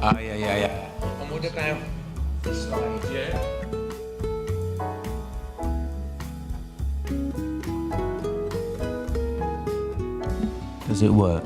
Yeah. Kemudian kayak slide ya. Does it work?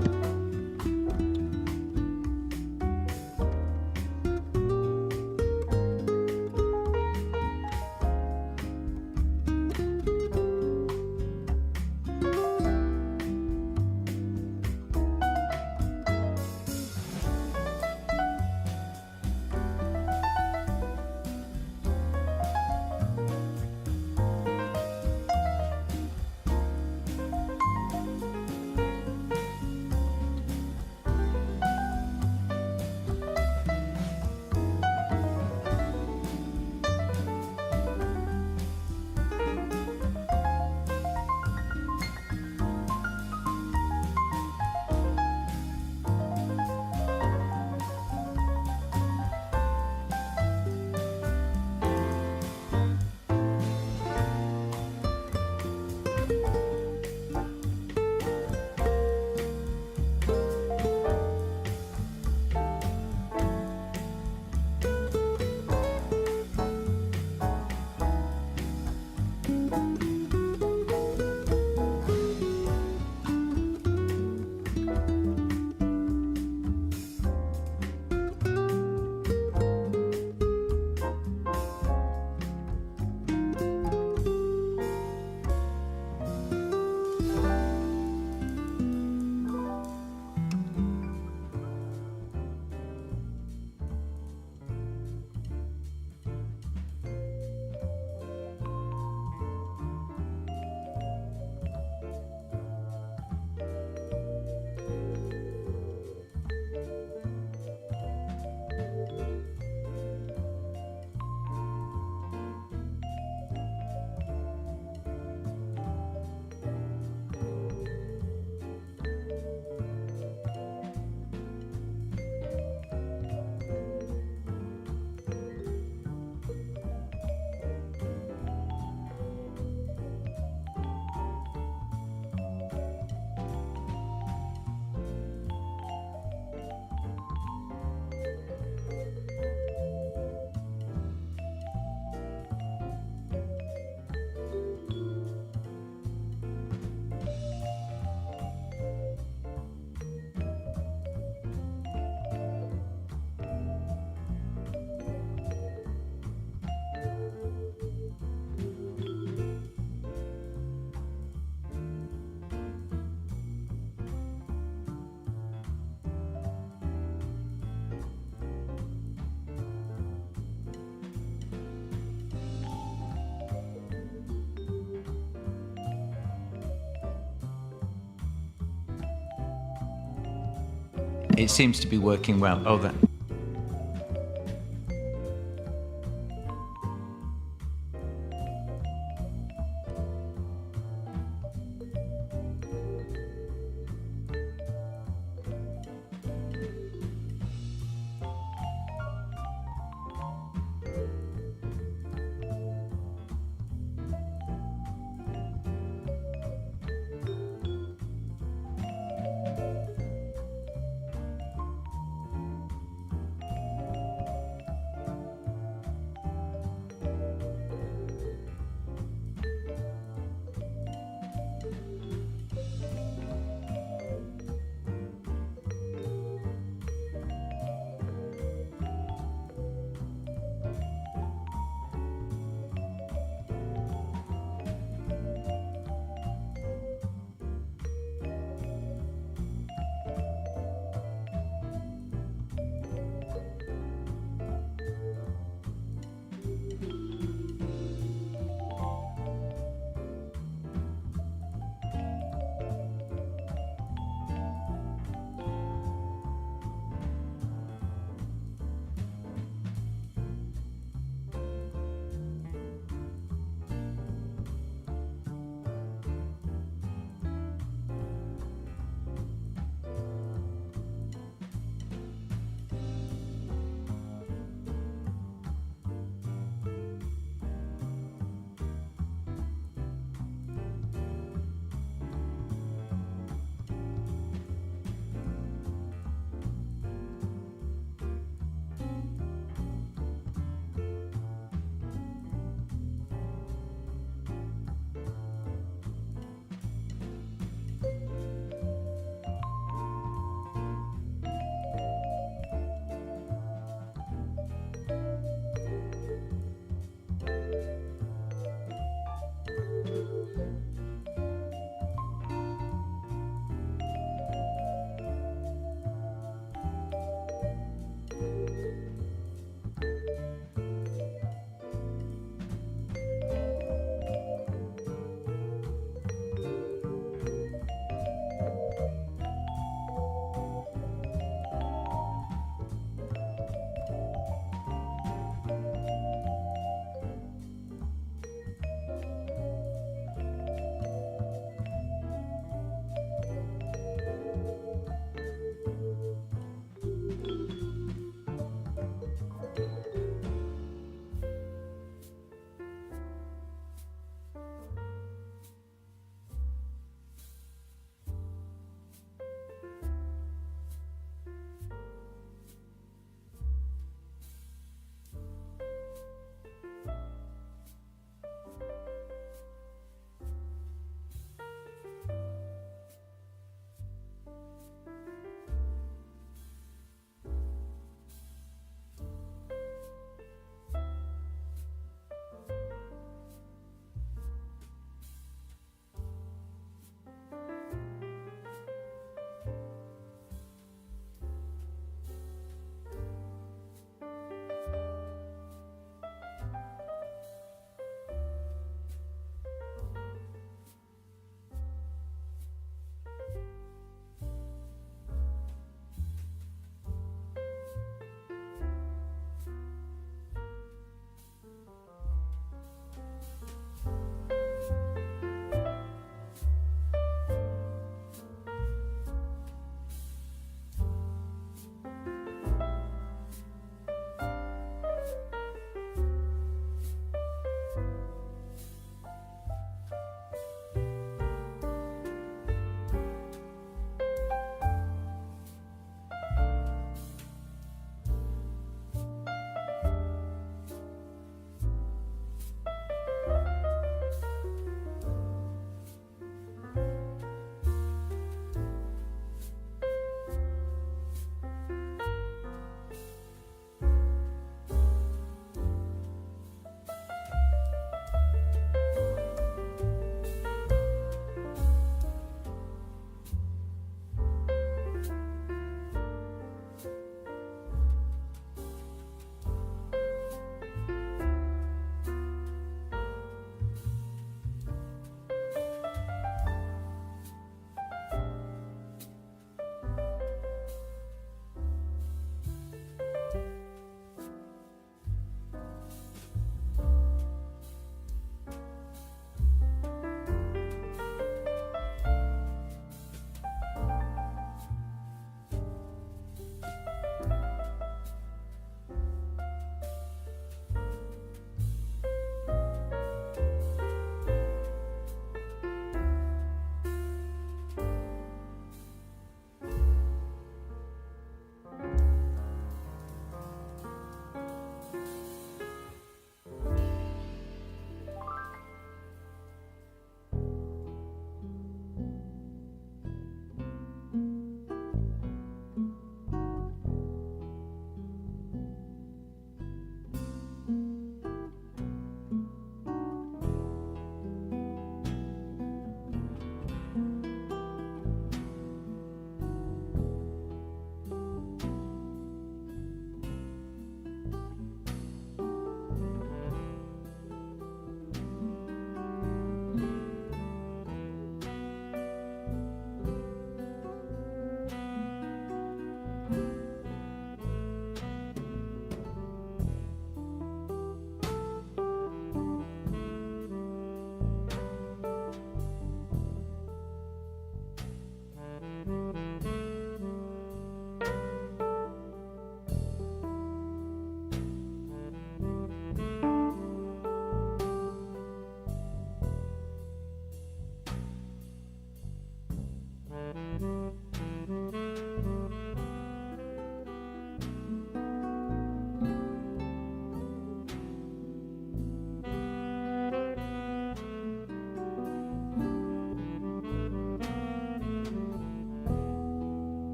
It seems to be working well. Oh, that.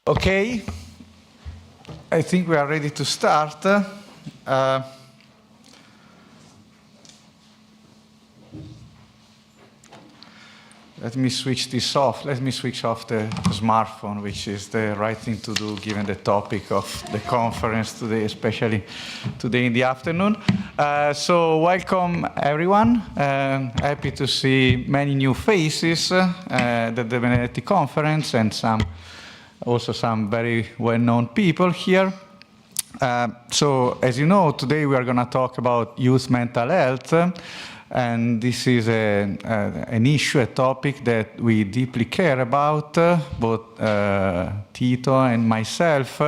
Okay, I think we are ready to start. Let me switch this off. Let me switch off the smartphone, which is the right thing to do given the topic of the conference today, especially today in the afternoon. So welcome, everyone. Happy to see many new faces at the Debenedetti conference and also some very well-known people here. So as you know, today we are going to talk about youth mental health. And this is an issue, a topic that we deeply care about, both Tito and myself.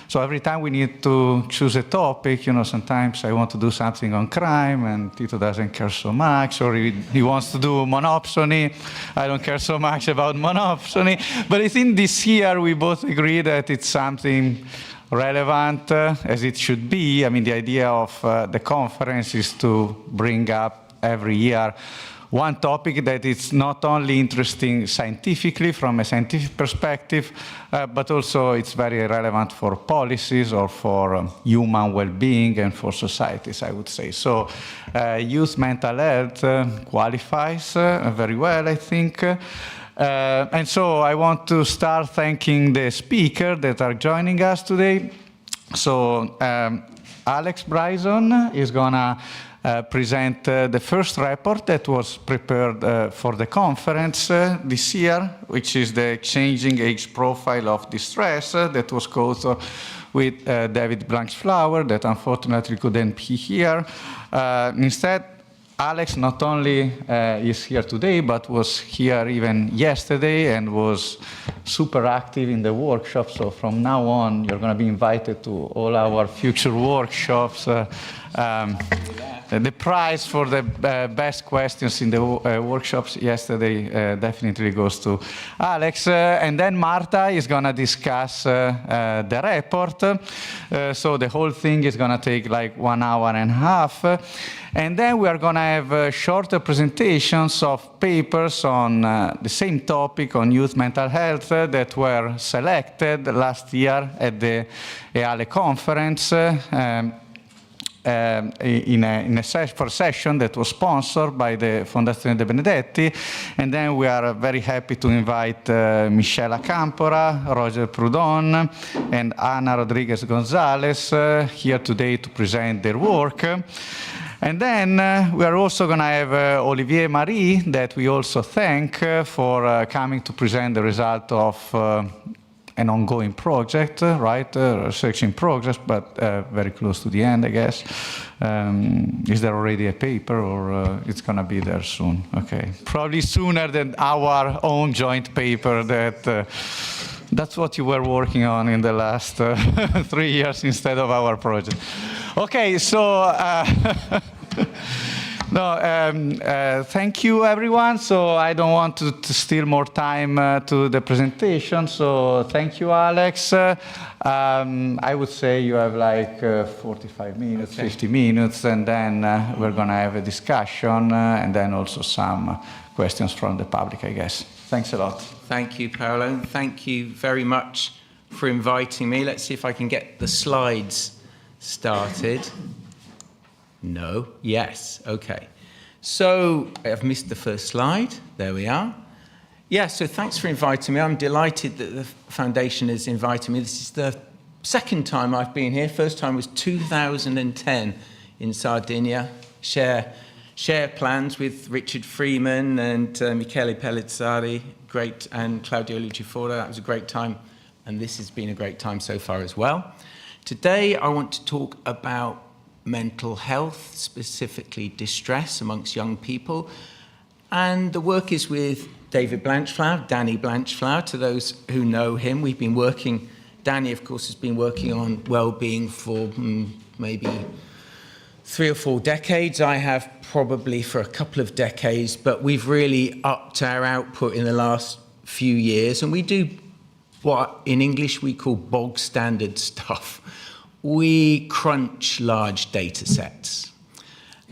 So every time we need to choose a topic, sometimes I want to do something on crime, and Tito doesn't care so much, or he wants to do monopsony. I don't care so much about monopsony. But I think this year we both agree that it's something relevant, as it should be. I mean, the idea of the conference is to bring up every year one topic that is not only interesting scientifically from a scientific perspective, but also it's very relevant for policies or for human well-being and for societies, I would say. So youth mental health qualifies very well, I think. And so I want to start thanking the speakers that are joining us today. So Alex Bryson is going to present the first report that was prepared for the conference this year, which is the Changing Age Profile of Distress that was caused with David Blanchflower, that unfortunately couldn't be here. Instead, Alex not only is here today, but was here even yesterday and was super active in the workshop. So from now on, you're going to be invited to all our future workshops. The prize for the best questions in the workshops yesterday definitely goes to Alex. And then Marta is going to discuss the report. So the whole thing is going to take like 1 hour and a half. And then we are going to have shorter presentations of papers on the same topic on youth mental health that were selected last year at the EALE conference. For a session that was sponsored by the Fondazione Debenedetti. And then we are very happy to invite Michela Campora, Roger Proudhon, and Ana Rodriguez Gonzalez here today to present their work. And then we are also going to have Olivier Marie, that we also thank for coming to present the result of an ongoing project, right? Research in progress, but very close to the end, I guess. Is there already a paper, or it's going to be there soon? Okay, probably sooner than our own joint paper. That's what you were working on in the last 3 years instead of our project. Okay, so. No, thank you, everyone. So I don't want to steal more time to the presentation. So thank you, Alex. I would say you have like 45 minutes, okay. 50 minutes, and then we're going to have a discussion and then also some questions from the public, I guess. Thanks a lot. Thank you, Paolo. Thank you very much for inviting me. Let's see if I can get the slides started. No. Yes. Okay. So I've missed the first slide. There we are. Yeah, so thanks for inviting me. I'm delighted that the Foundation has invited me. This is the second time I've been here. First time was 2010 in Sardinia. Share plans with Richard Freeman and Michele Pellizzari, great, and Claudio Lucifora. That was a great time, and this has been a great time so far as well. Today I want to talk about mental health, specifically distress amongst young people. And the work is with David Blanchflower, Danny Blanchflower, to those who know him. We've been working, Danny, of course, has been working on well-being for maybe 3 or 4 decades. I have probably for a couple of decades, but we've really upped our output in the last few years. And we do what in English we call bog standard stuff. We crunch large data sets.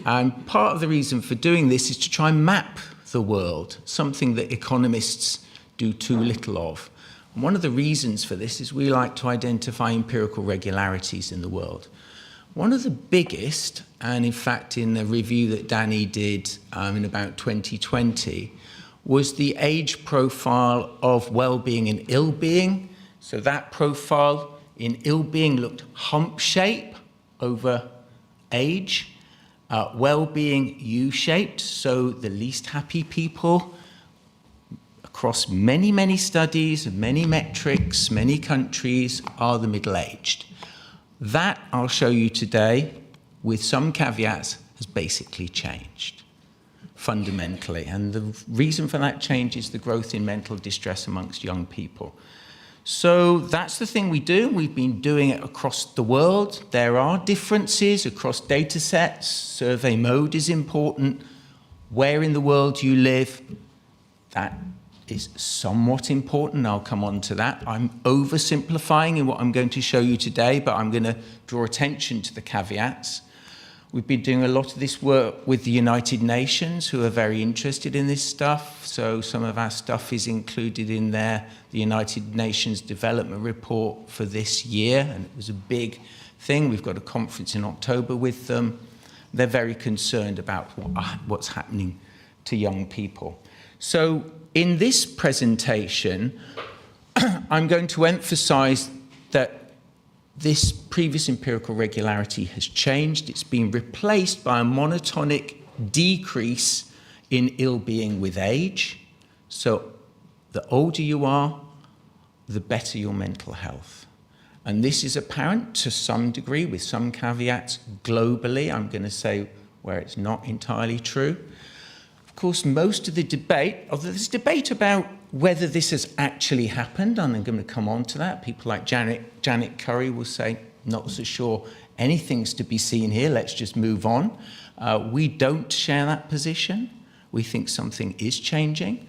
And part of the reason for doing this is to try and map the world, something that economists do too little of. And one of the reasons for this is we like to identify empirical regularities in the world. One of the biggest, and in fact in the review that Danny did in about 2020, was the age profile of well-being and ill-being. So that profile in ill-being looked hump shape over age, well-being U-shaped, so the least happy people across many, many studies, many metrics, many countries are the middle-aged. That, I'll show you today, with some caveats, has basically changed fundamentally. And the reason for that change is the growth in mental distress amongst young people. So that's the thing we do. We've been doing it across the world. There are differences across data sets. Survey mode is important. Where in the world you live, that is somewhat important. I'll come on to that. I'm oversimplifying in what I'm going to show you today, but I'm going to draw attention to the caveats. We've been doing a lot of this work with the United Nations, who are very interested in this stuff. So some of our stuff is included in there, the United Nations Development Report for this year, and it was a big thing. We've got a conference in October with them. They're very concerned about what's happening to young people. So in this presentation, I'm going to emphasize that this previous empirical regularity has changed. It's been replaced by a monotonic decrease in ill-being with age. So the older you are, the better your mental health. And this is apparent to some degree, with some caveats globally. I'm going to say where it's not entirely true. Of course, most of the debate, there's debate about whether this has actually happened, and I'm going to come on to that. People like Janet Curry will say, not so sure anything's to be seen here, let's just move on. We don't share that position. We think something is changing.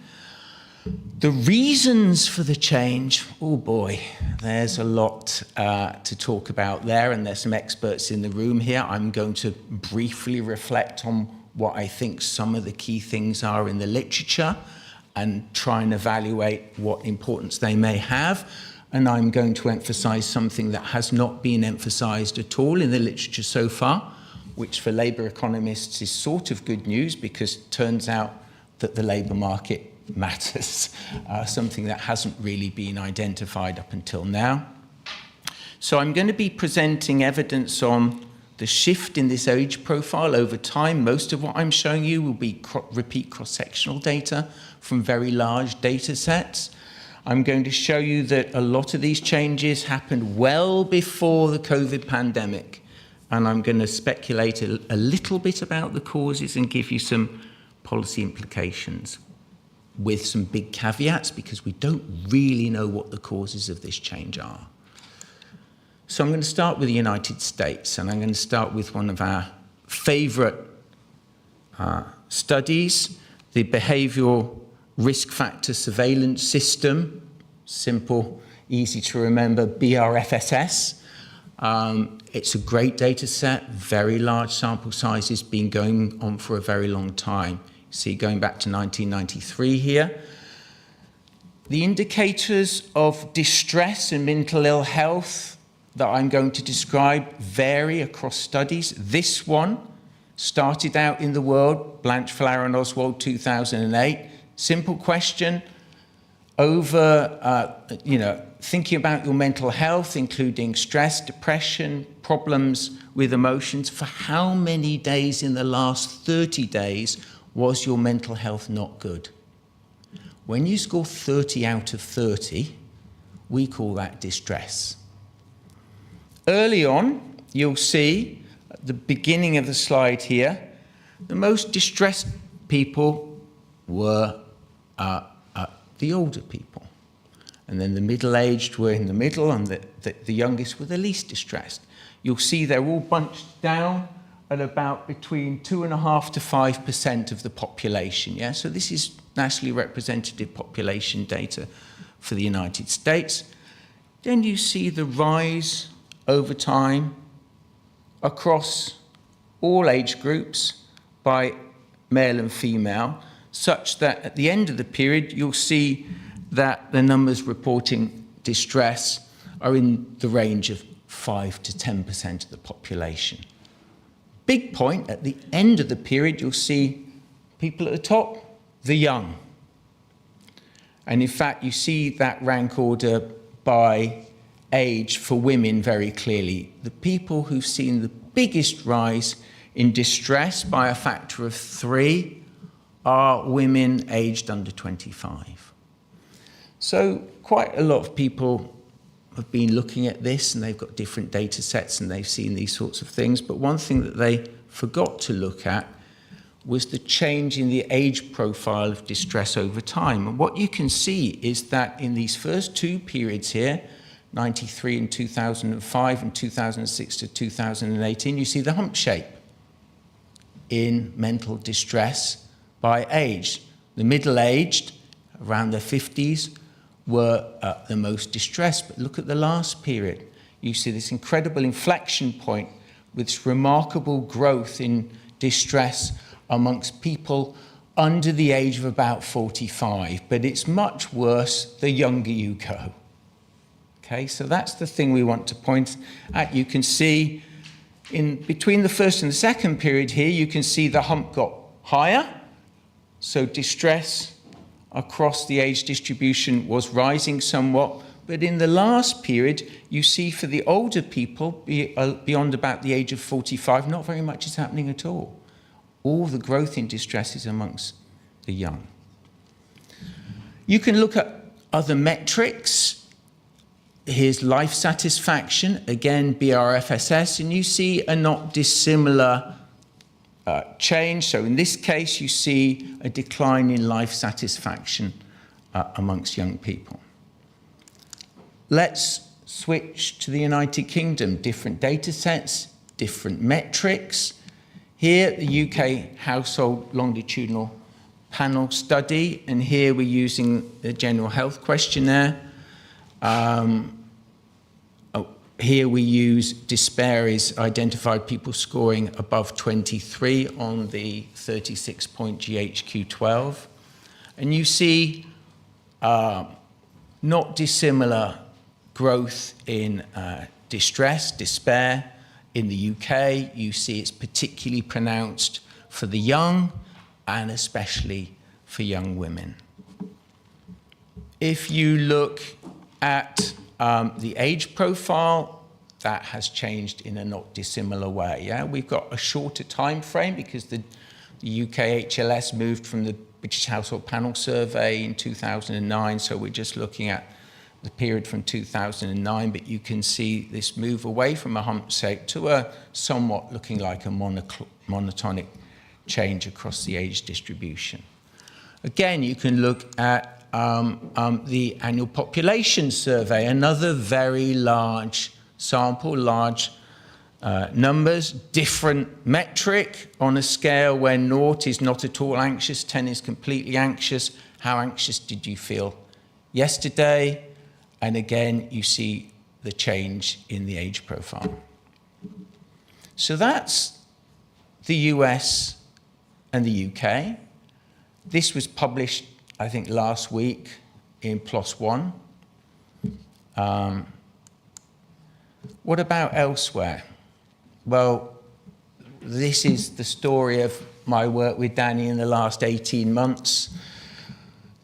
The reasons for the change, oh boy, there's a lot to talk about there, and there's some experts in the room here. I'm going to briefly reflect on what I think some of the key things are in the literature and try and evaluate what importance they may have. And I'm going to emphasize something that has not been emphasized at all in the literature so far, which for labor economists is sort of good news, because it turns out that the labor market matters, something that hasn't really been identified up until now. So I'm going to be presenting evidence on the shift in this age profile over time. Most of what I'm showing you will be repeat cross-sectional data from very large data sets. I'm going to show you that a lot of these changes happened well before the COVID pandemic, and I'm going to speculate a little bit about the causes and give you some policy implications, with some big caveats, because we don't really know what the causes of this change are. So I'm going to start with the United States, and I'm going to start with one of our favorite studies, the Behavioral Risk Factor Surveillance System, simple, easy to remember, BRFSS. It's a great data set, very large sample sizes, been going on for a very long time. See, going back to 1993 here. The indicators of distress and mental ill health that I'm going to describe vary across studies. This one started out in the world, Blanche, Flower and Oswald, 2008. Simple question, thinking about your mental health, including stress, depression, problems with emotions, for how many days in the last 30 days was your mental health not good? When you score 30 out of 30, we call that distress. Early on, you'll see at the beginning of the slide here, the most distressed people were the older people. And then the middle-aged were in the middle, and the youngest were the least distressed. You'll see they're all bunched down at about between 2.5% to 5% of the population. Yeah? So this is nationally representative population data for the United States. Then you see the rise over time across all age groups by male and female, such that at the end of the period, you'll see that the numbers reporting distress are in the range of 5 to 10% of the population. Big point, at the end of the period, you'll see people at the top, the young. And in fact, you see that rank order by age for women very clearly. The people who've seen the biggest rise in distress by a factor of 3 are women aged under 25. So quite a lot of people have been looking at this, and they've got different data sets and they've seen these sorts of things. But one thing that they forgot to look at was the change in the age profile of distress over time. And what you can see is that in these first two periods here, 93 and 2005 and 2006 to 2018, you see the hump shape in mental distress by age. The middle-aged, around their 50s, were the most distressed. But look at the last period. You see this incredible inflection point with this remarkable growth in distress amongst people under the age of about 45. But it's much worse the younger you go. Okay, so that's the thing we want to point at. You can see in between the first and the second period here, you can see the hump got higher. So distress across the age distribution was rising somewhat. But in the last period, you see for the older people, beyond about the age of 45, not very much is happening at all. All the growth in distress is amongst the young. You can look at other metrics. Here's life satisfaction, again, BRFSS, and you see a not dissimilar change. So in this case, you see a decline in life satisfaction amongst young people. Let's switch to the United Kingdom. Different data sets, different metrics. Here, the UK Household Longitudinal Panel Study, and here we're using the General Health Questionnaire. Here we use despair is identified people scoring above 23 on the 36-point GHQ-12. And you see not dissimilar growth in distress, despair. In the UK, you see it's particularly pronounced for the young and especially for young women. If you look at the age profile, that has changed in a not dissimilar way. Yeah? We've got a shorter time frame because the UK HLS moved from the British Household Panel Survey in 2009, so we're just looking at the period from 2009, but you can see this move away from a hump shape to a somewhat looking like a monotonic change across the age distribution. Again, you can look at the annual population survey, another very large sample, large numbers, different metric on a scale where 0 is not at all anxious, 10 is completely anxious. How anxious did you feel yesterday? And again, you see the change in the age profile. So that's the US and the UK. This was published, I think, last week in PLOS One. What about elsewhere? Well, this is the story of my work with Danny in the last 18 months.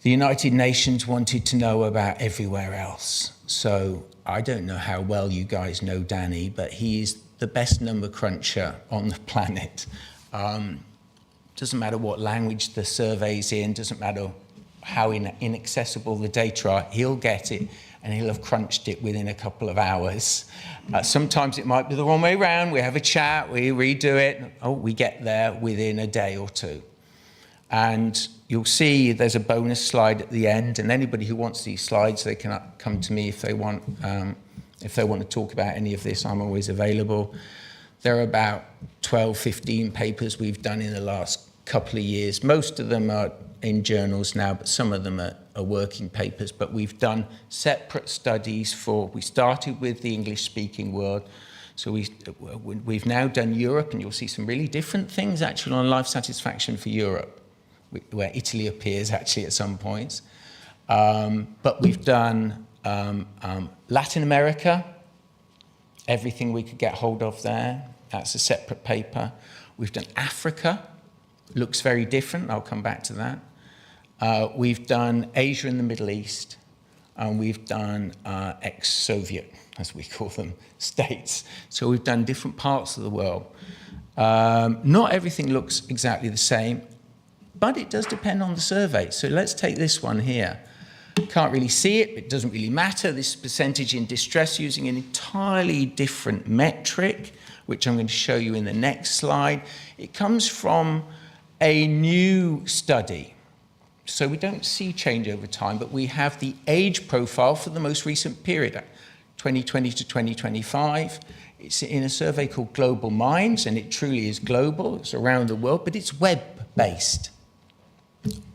The United Nations wanted to know about everywhere else. So I don't know how well you guys know Danny, but he is the best number cruncher on the planet. Doesn't matter what language the survey's in, doesn't matter how inaccessible the data are, he'll get it and he'll have crunched it within a couple of hours. Sometimes it might be the wrong way around. We have a chat, we redo it. Oh, we get there within a day or two. And you'll see there's a bonus slide at the end, and anybody who wants these slides, they can come to me if they want to talk about any of this. I'm always available. There are about 12, 15 papers we've done in the last couple of years. Most of them are in journals now, but some of them are working papers. But we've done separate studies we started with the English-speaking world. So we've now done Europe, and you'll see some really different things actually on life satisfaction for Europe, where Italy appears actually at some points. But we've done Latin America, everything we could get hold of there. That's a separate paper. We've done Africa, looks very different. I'll come back to that. We've done Asia and the Middle East, and we've done ex-Soviet, as we call them, states. So we've done different parts of the world. Not everything looks exactly the same, but it does depend on the survey. So let's take this one here. Can't really see it, it doesn't really matter. This percentage in distress using an entirely different metric, which I'm going to show you in the next slide. It comes from a new study. So we don't see change over time, but we have the age profile for the most recent period, 2020 to 2025. It's in a survey called Global Minds, and it truly is global. It's around the world, but it's web-based.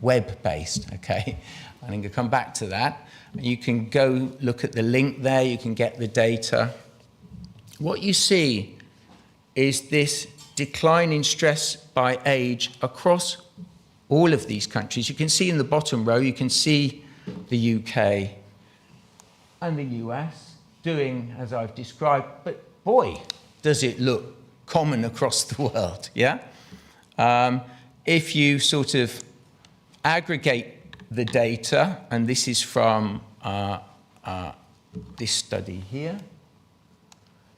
Web-based, okay? I'm going to come back to that. You can go look at the link there. You can get the data. What you see is this decline in stress by age across all of these countries. You can see in the bottom row, you can see the UK and the US doing as I've described, but boy, does it look common across the world, yeah? If you sort of aggregate the data, and this is from this study here.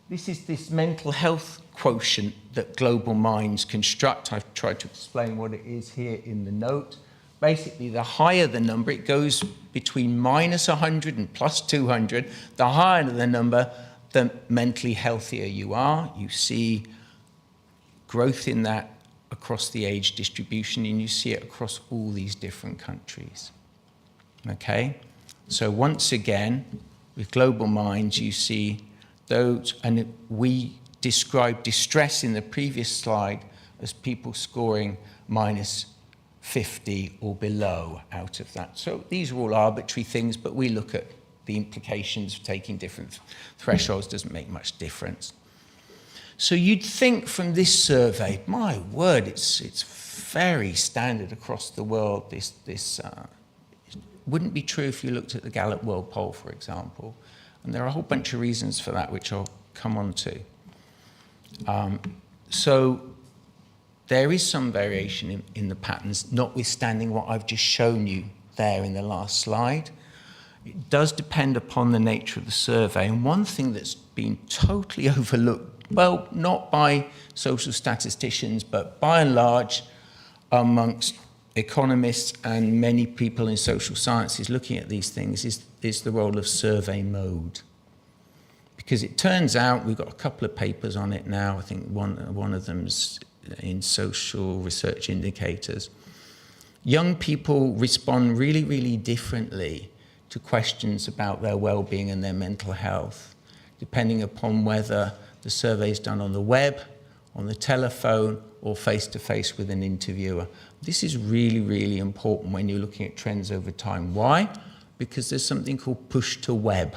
This is this mental health quotient that Global Minds construct. I've tried to explain what it is here in the note. basically the higher the number, it goes between minus 100 and plus 200. The higher the number, the mentally healthier you are. You see growth in that across the age distribution, and you see it across all these different countries. Okay? So once again, with Global Minds, you see those, and we described distress in the previous slide as people scoring minus 50 or below out of that. So these are all arbitrary things, but we look at the implications of taking different thresholds. Doesn't make much difference. So you'd think from this survey, my word, it's very standard across the world. This wouldn't be true if you looked at the Gallup World Poll, for example. And there are a whole bunch of reasons for that, which I'll come on to. So there is some variation in the patterns, notwithstanding what I've just shown you there in the last slide. It does depend upon the nature of the survey. And one thing that's been totally overlooked, well, not by social statisticians, but by and large amongst economists and many people in social sciences looking at these things, is the role of survey mode. Because it turns out, we've got a couple of papers on it now, I think one of them's in Social Research Indicators. Young people respond really, really differently to questions about their well-being and their mental health, depending upon whether the survey is done on the web, on the telephone, or face-to-face with an interviewer. This is really, really important when you're looking at trends over time. Why? Because there's something called push to web.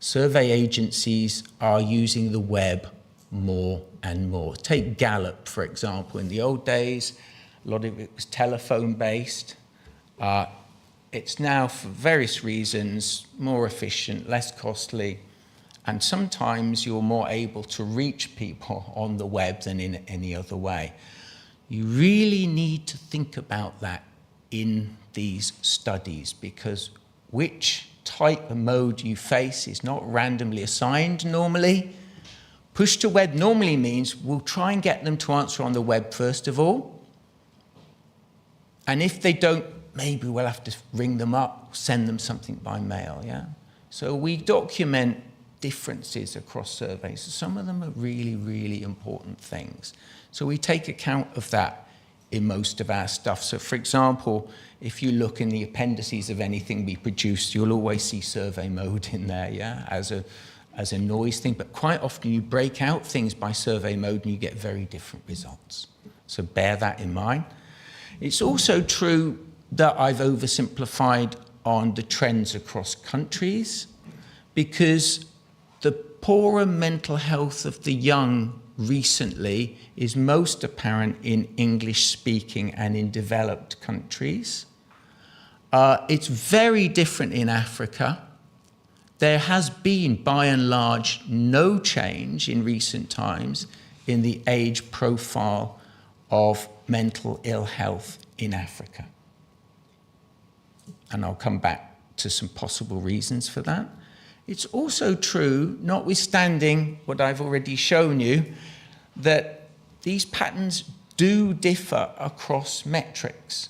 Survey agencies are using the web more and more. Take Gallup, for example. In the old days, a lot of it was telephone-based. It's now, for various reasons, more efficient, less costly, and sometimes you're more able to reach people on the web than in any other way. You really need to think about that in these studies, because which type of mode you face is not randomly assigned normally. Push to web normally means we'll try and get them to answer on the web first of all. And if they don't, maybe we'll have to ring them up, send them something by mail, yeah? So we document differences across surveys. Some of them are really, really important things. So we take account of that in most of our stuff. So for example, if you look in the appendices of anything we produce, you'll always see survey mode in there, yeah, as a noise thing. But quite often you break out things by survey mode and you get very different results. So bear that in mind. It's also true that I've oversimplified on the trends across countries, because the poorer mental health of the young recently is most apparent in English-speaking and in developed countries. It's very different in Africa. There has been, by and large, no change in recent times in the age profile of mental ill health in Africa. And I'll come back to some possible reasons for that. It's also true, notwithstanding what I've already shown you, that these patterns do differ across metrics.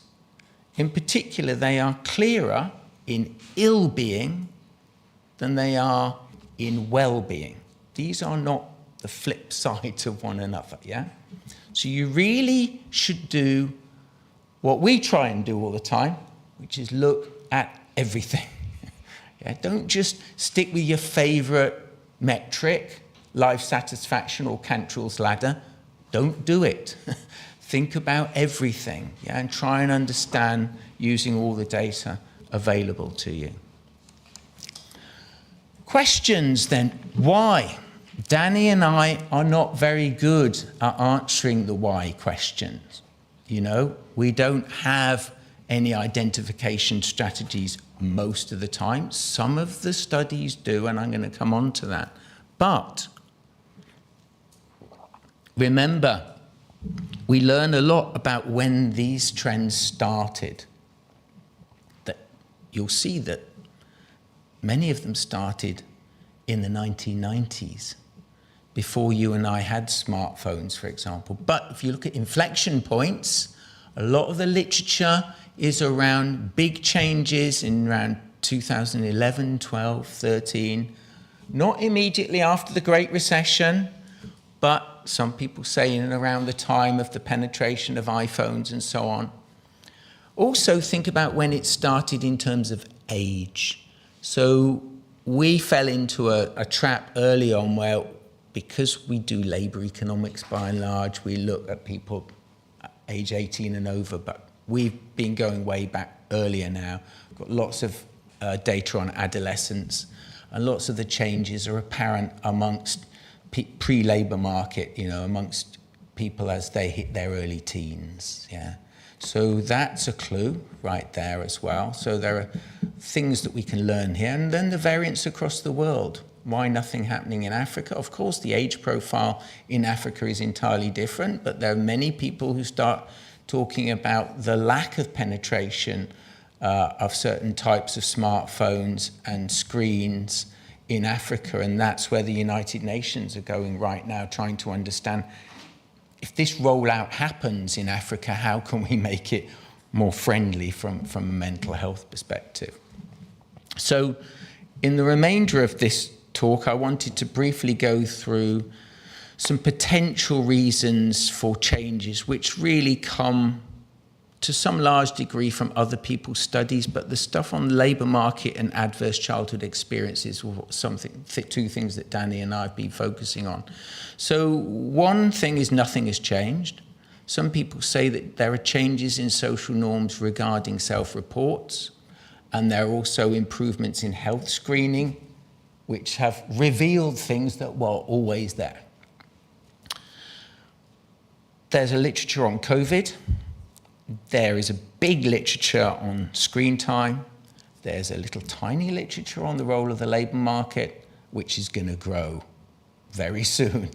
In particular, they are clearer in ill-being than they are in well-being. These are not the flip sides of one another, yeah? So you really should do what we try and do all the time, which is look at everything. Yeah, don't just stick with your favorite metric, life satisfaction or Cantrell's ladder. Don't do it. Think about everything, yeah, and try and understand using all the data available to you. Questions then. Why? Danny and I are not very good at answering the why questions. You know, we don't have any identification strategies most of the time. Some of the studies do, and I'm going to come on to that. But remember, we learn a lot about when these trends started. That you'll see that many of them started in the 1990s, before you and I had smartphones, for example. But if you look at inflection points, a lot of the literature is around big changes in around 2011, 12, 13, not immediately after the Great Recession, but some people say in and around the time of the penetration of iPhones and so on. Also think about when it started in terms of age. So we fell into a trap early on where, because we do labour economics by and large, we look at people age 18 and over, but we've been going way back earlier now. We've got lots of data on adolescence, and lots of the changes are apparent amongst pre-labour market, amongst people as they hit their early teens, yeah. So that's a clue right there as well. So there are things that we can learn here. And then the variance across the world. Why nothing happening in Africa? Of course, the age profile in Africa is entirely different, but there are many people who start talking about the lack of penetration of certain types of smartphones and screens in Africa, and that's where the United Nations are going right now, trying to understand if this rollout happens in Africa, how can we make it more friendly from a mental health perspective? So in the remainder of this talk, I wanted to briefly go through some potential reasons for changes which really come to some large degree from other people's studies, but the stuff on the labour market and adverse childhood experiences were two things that Danny and I have been focusing on. So one thing is nothing has changed. Some people say that there are changes in social norms regarding self-reports, and there are also improvements in health screening, which have revealed things that were always there. There's a literature on COVID. There is a big literature on screen time. There's a little tiny literature on the role of the labour market, which is going to grow very soon.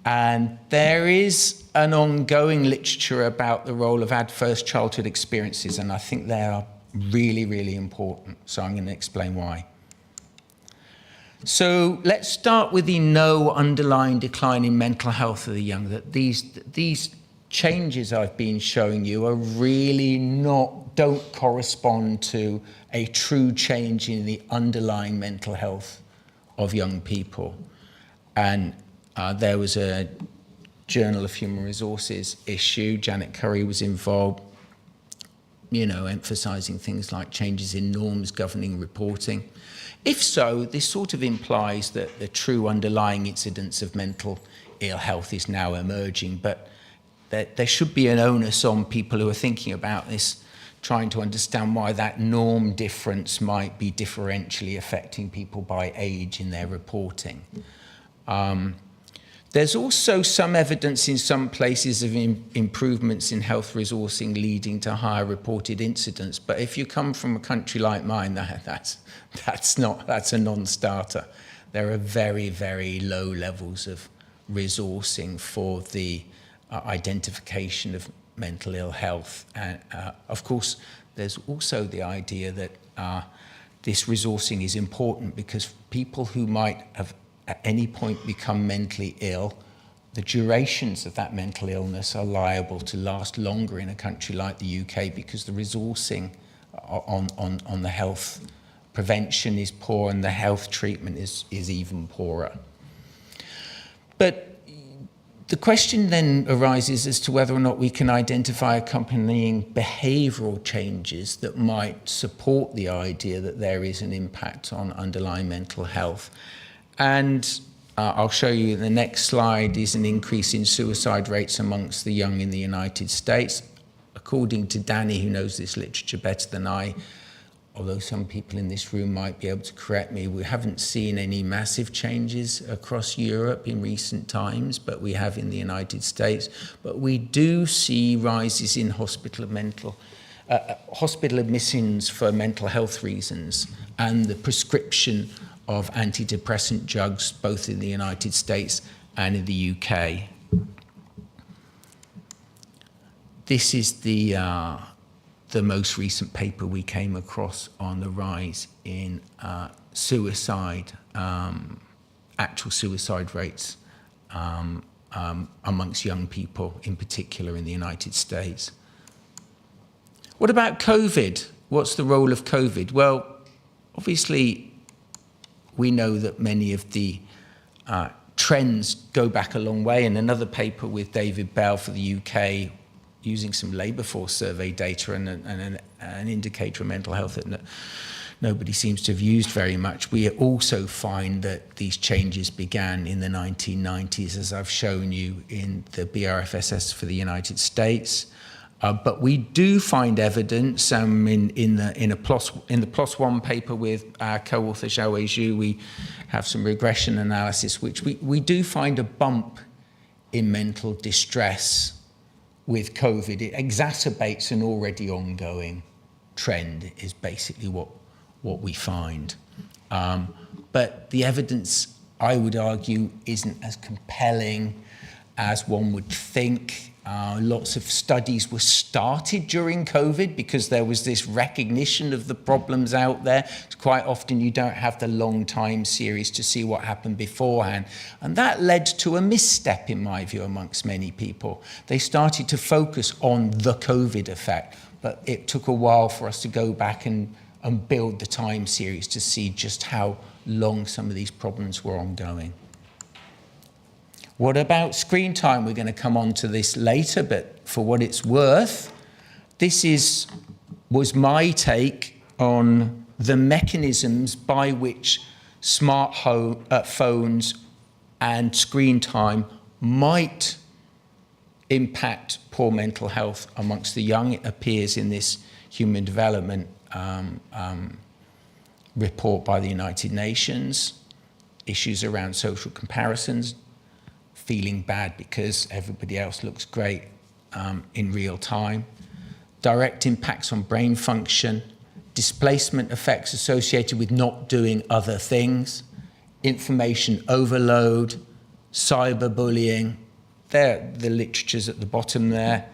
And there is an ongoing literature about the role of adverse childhood experiences, and I think they are really, really important. So I'm going to explain why. So let's start with the no underlying decline in mental health of the young. That these changes I've been showing you are really don't correspond to a true change in the underlying mental health of young people. And there was a Journal of Human Resources issue. Janet Curry was involved, emphasizing things like changes in norms governing reporting. If so, this sort of implies that the true underlying incidence of mental ill health is now emerging, but there should be an onus on people who are thinking about this, trying to understand why that norm difference might be differentially affecting people by age in their reporting. There's also some evidence in some places of improvements in health resourcing leading to higher reported incidents, but if you come from a country like mine, that's a non-starter. There are very, very low levels of resourcing for the identification of mental ill health. And of course, there's also the idea that this resourcing is important because people who might have at any point become mentally ill, the durations of that mental illness are liable to last longer in a country like the UK because the resourcing on the health prevention is poor and the health treatment is even poorer. But the question then arises as to whether or not we can identify accompanying behavioural changes that might support the idea that there is an impact on underlying mental health. And I'll show you the next slide is an increase in suicide rates amongst the young in the United States. According to Danny, who knows this literature better than I, although some people in this room might be able to correct me, we haven't seen any massive changes across Europe in recent times, but we have in the United States. But we do see rises in hospital admissions for mental health reasons and the prescription of antidepressant drugs, both in the United States and in the UK. This is the most recent paper we came across on the rise in suicide, actual suicide rates amongst young people, in particular in the United States. What about COVID? What's the role of COVID? Well, obviously, we know that many of the trends go back a long way. In another paper with David Bell for the UK, using some labour force survey data and an indicator of mental health that nobody seems to have used very much, we also find that these changes began in the 1990s, as I've shown you in the BRFSS for the United States. But we do find evidence in the PLOS One paper with our co-author Xiaowei Zhu. We have some regression analysis, which we do find a bump in mental distress with COVID. It exacerbates an already ongoing trend, is basically what we find. But the evidence, I would argue, isn't as compelling as one would think. Lots of studies were started during COVID because there was this recognition of the problems out there. Quite often you don't have the long time series to see what happened beforehand. And that led to a misstep, in my view, amongst many people. They started to focus on the COVID effect, but it took a while for us to go back and build the time series to see just how long some of these problems were ongoing. What about screen time? We're going to come on to this later, but for what it's worth, this was my take on the mechanisms by which phones and screen time might impact poor mental health amongst the young. It appears in this Human Development report by the United Nations. Issues around social comparisons, feeling bad because everybody else looks great in real time, direct impacts on brain function, displacement effects associated with not doing other things, information overload, cyberbullying. The literature's at the bottom there.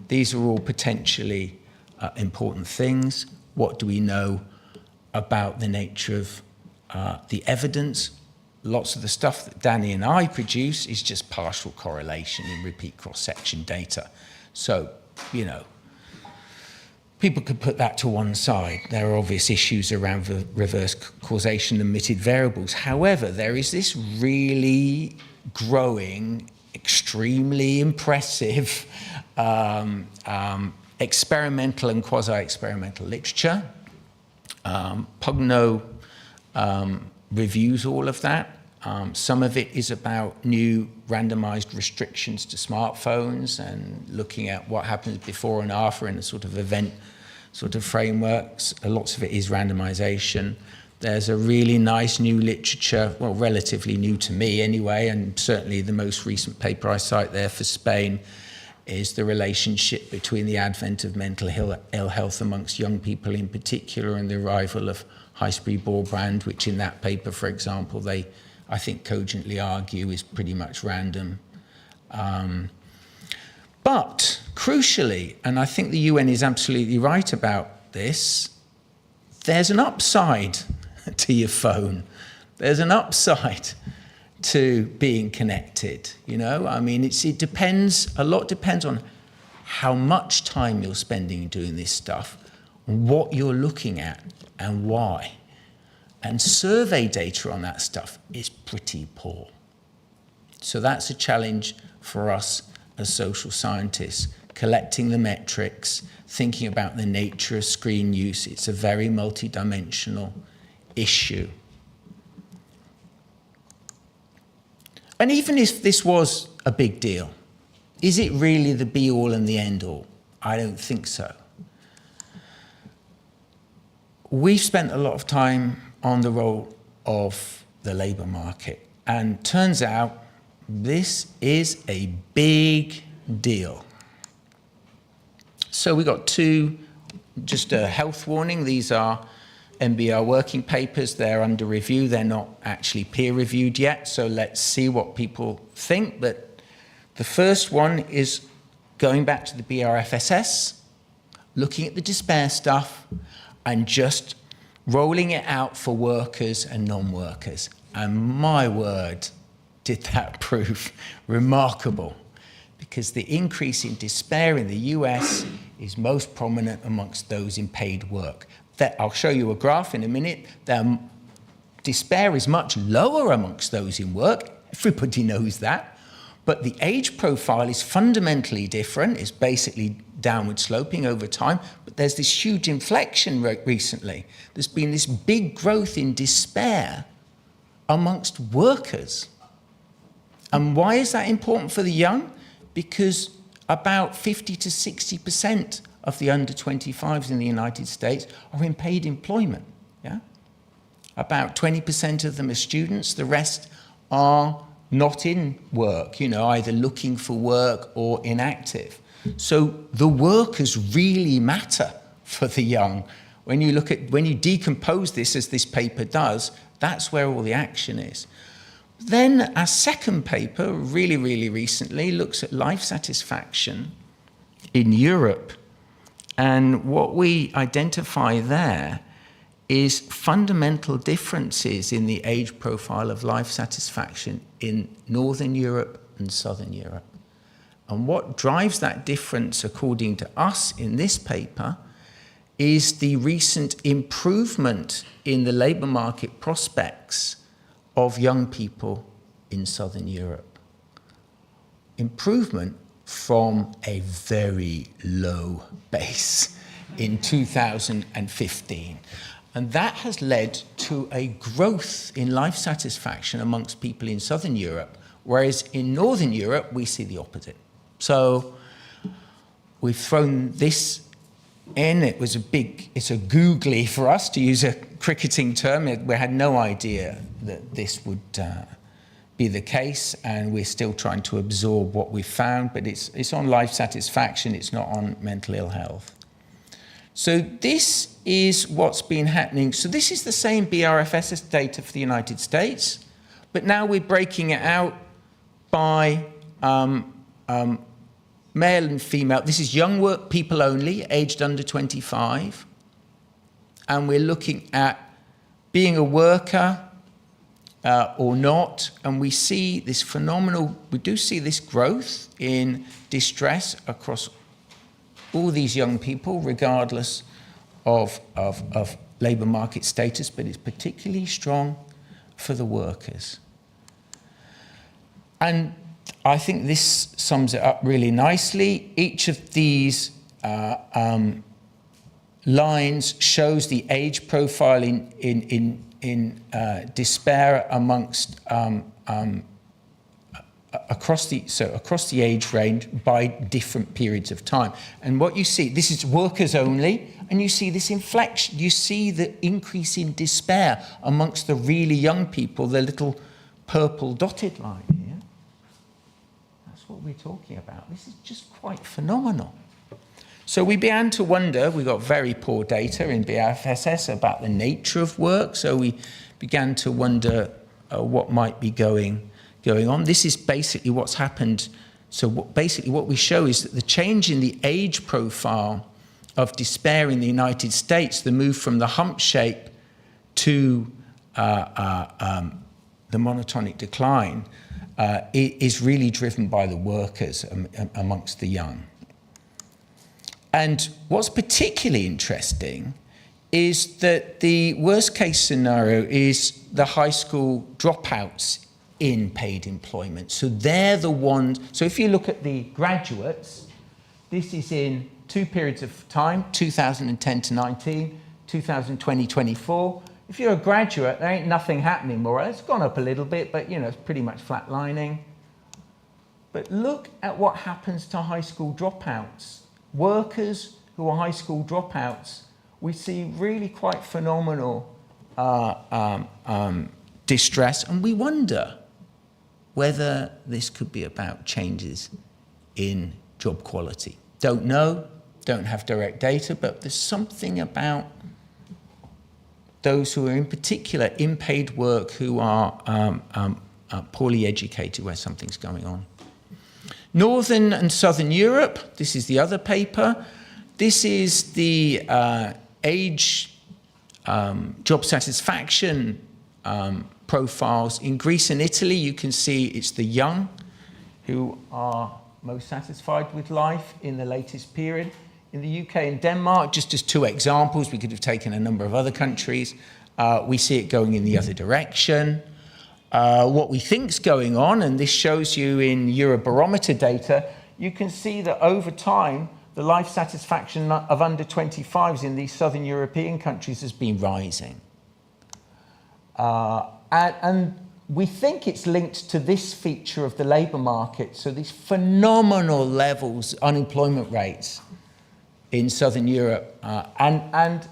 These are all potentially important things. What do we know about the nature of the evidence? Lots of the stuff that Danny and I produce is just partial correlation in repeat cross-section data. So, you know, people could put that to one side. There are obvious issues around reverse causation and omitted variables. However, there is this really growing, extremely impressive experimental and quasi-experimental literature. Pugno reviews all of that. Some of it is about new randomized restrictions to smartphones and looking at what happens before and after in a sort of event sort of frameworks. Lots of it is randomization. There's a really nice new literature, well, relatively new to me anyway, and certainly the most recent paper I cite there for Spain is the relationship between the advent of mental ill health amongst young people in particular and the arrival of high-speed broadband, which in that paper, for example, they, I think, cogently argue is pretty much random. But crucially, and I think the UN is absolutely right about this, there's an upside to your phone. There's an upside to being connected, you know? I mean, it depends, a lot depends on how much time you're spending doing this stuff, what you're looking at, and why. And survey data on that stuff is pretty poor. So that's a challenge for us as social scientists, collecting the metrics, thinking about the nature of screen use. It's a very multidimensional issue. And even if this was a big deal, is it really the be-all and the end-all? I don't think so. We've spent a lot of time on the role of the labour market, and turns out this is a big deal. So we got just a health warning. These are MBR working papers. They're under review. They're not actually peer-reviewed yet, so let's see what people think. But the first one is going back to the BRFSS, looking at the despair stuff, and just rolling it out for workers and non-workers. And my word, did that prove remarkable. Because the increase in despair in the US is most prominent amongst those in paid work. I'll show you a graph in a minute. Despair is much lower amongst those in work. Everybody knows that. But the age profile is fundamentally different. It's basically downward sloping over time. But there's this huge inflection recently. There's been this big growth in despair amongst workers. And why is that important for the young? Because about 50 to 60% of the under 25s in the United States are in paid employment. Yeah? About 20% of them are students. The rest are not in work, either looking for work or inactive. So the workers really matter for the young. When you decompose this, as this paper does, that's where all the action is. Then our second paper, really, really recently, looks at life satisfaction in Europe. And what we identify there is fundamental differences in the age profile of life satisfaction in Northern Europe and Southern Europe. And what drives that difference, according to us in this paper, is the recent improvement in the labour market prospects of young people in Southern Europe. Improvement from a very low base in 2015. And that has led to a growth in life satisfaction amongst people in Southern Europe, whereas in Northern Europe, we see the opposite. So we've thrown this in. It's a googly for us, to use a cricketing term. We had no idea that this would be the case, and we're still trying to absorb what we've found, but it's on life satisfaction, it's not on mental ill health. So this is what's been happening. So this is the same BRFS data for the United States, but now we're breaking it out by male and female. This is young work people only, aged under 25. And we're looking at being a worker or not. And we see this we do see this growth in distress across all these young people, regardless of labour market status, but it's particularly strong for the workers. And I think this sums it up really nicely. Each of these lines shows the age profile in despair amongst across the age range by different periods of time. And what you see, this is workers only, and you see this inflection. You see the increase in despair amongst the really young people, the little purple dotted line here. What we're talking about. This is just quite phenomenal. So we began to wonder, we got very poor data in BRFSS about the nature of work, so we began to wonder what might be going on. This is basically what's happened. So basically what we show is that the change in the age profile of despair in the United States, the move from the hump shape to the monotonic decline, is really driven by the workers amongst the young. And what's particularly interesting is that the worst case scenario is the high school dropouts in paid employment. So they're the ones, so if you look at the graduates, this is in two periods of time, 2010 to 19, 2020, 24. If you're a graduate, there ain't nothing happening more. It's gone up a little bit, but it's pretty much flatlining. But look at what happens to high school dropouts. Workers who are high school dropouts, we see really quite phenomenal distress, and we wonder whether this could be about changes in job quality. Don't know, don't have direct data, but there's something about those who are in particular in paid work who are poorly educated, where something's going on. Northern and Southern Europe, this is the other paper. This is the age job satisfaction profiles. In Greece and Italy, you can see it's the young who are most satisfied with life in the latest period. in the UK and Denmark, just as two examples. We could have taken a number of other countries. We see it going in the other direction. What we think's going on, and this shows you in Eurobarometer data, you can see that over time, the life satisfaction of under 25s in these southern European countries has been rising. And we think it's linked to this feature of the labour market. So these phenomenal levels, unemployment rates in southern Europe, and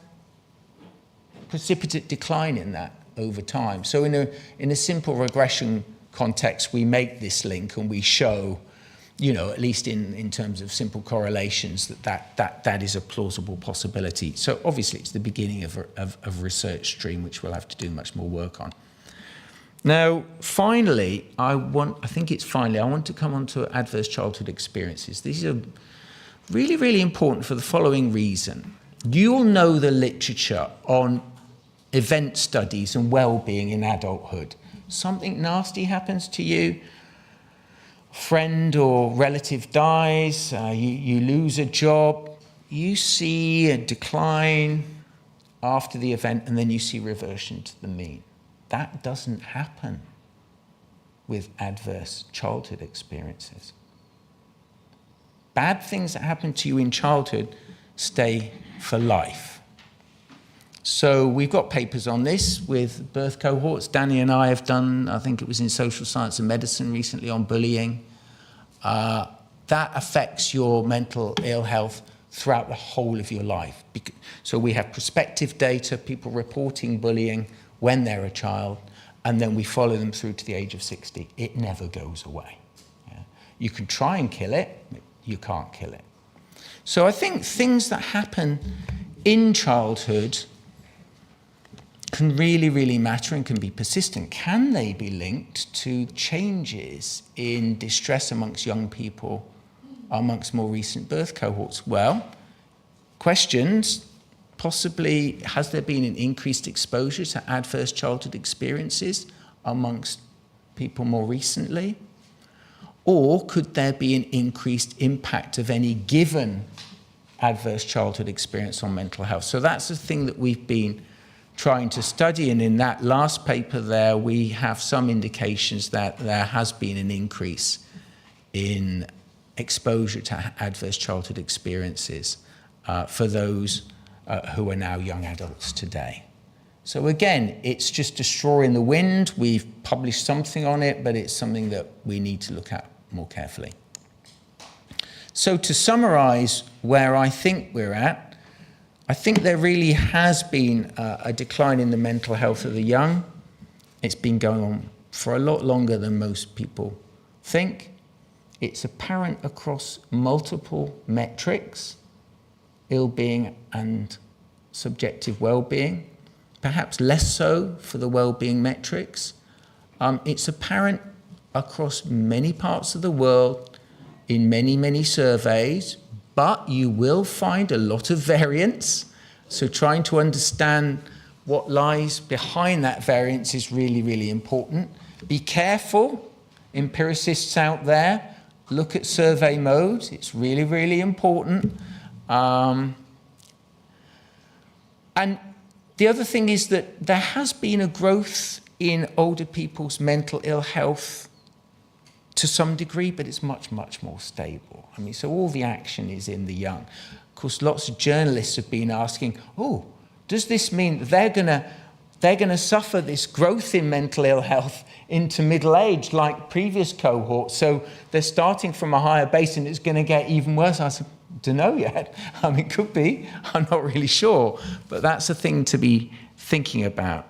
precipitate decline in that over time. So in a simple regression context, we make this link and we show, you know, at least in terms of simple correlations, that is a plausible possibility. So obviously it's the beginning of a research stream which we'll have to do much more work on. Now, finally, I want to come on to adverse childhood experiences. These are really, really important for the following reason. You'll know the literature on event studies and well-being in adulthood. Something nasty happens to you, friend or relative dies, you lose a job, you see a decline after the event, and then you see reversion to the mean. That doesn't happen with adverse childhood experiences. Bad things that happen to you in childhood stay for life. So we've got papers on this with birth cohorts. Danny and I have done, I think it was in Social Science and Medicine recently, on bullying. That affects your mental ill health throughout the whole of your life. So we have prospective data, people reporting bullying when they're a child, and then we follow them through to the age of 60. It never goes away. Yeah? You can try and kill it, but you can't kill it. So I think things that happen in childhood can really, really matter and can be persistent. Can they be linked to changes in distress amongst young people, amongst more recent birth cohorts? Well, questions. Possibly, has there been an increased exposure to adverse childhood experiences amongst people more recently? Or could there be an increased impact of any given adverse childhood experience on mental health? So that's the thing that we've been trying to study, and in that last paper there, we have some indications that there has been an increase in exposure to adverse childhood experiences for those who are now young adults today. So again, it's just a straw in the wind. We've published something on it, but it's something that we need to look at more carefully. So to summarize where I think we're at, I think there really has been a decline in the mental health of the young. It's been going on for a lot longer than most people think. It's apparent across multiple metrics, ill-being and subjective well-being, perhaps less so for the well-being metrics. It's apparent across many parts of the world in many, many surveys, but you will find a lot of variance. So trying to understand what lies behind that variance is really, really important. Be careful, empiricists out there. Look at survey modes. It's really, really important. And the other thing is that there has been a growth in older people's mental ill health to some degree, but it's much, much more stable. I mean, so all the action is in the young. Of course, lots of journalists have been asking, oh, does this mean that they're gonna suffer this growth in mental ill health into middle age like previous cohorts? So they're starting from a higher base and it's gonna get even worse. I said, don't know yet. I mean, it could be. I'm not really sure. But that's a thing to be thinking about.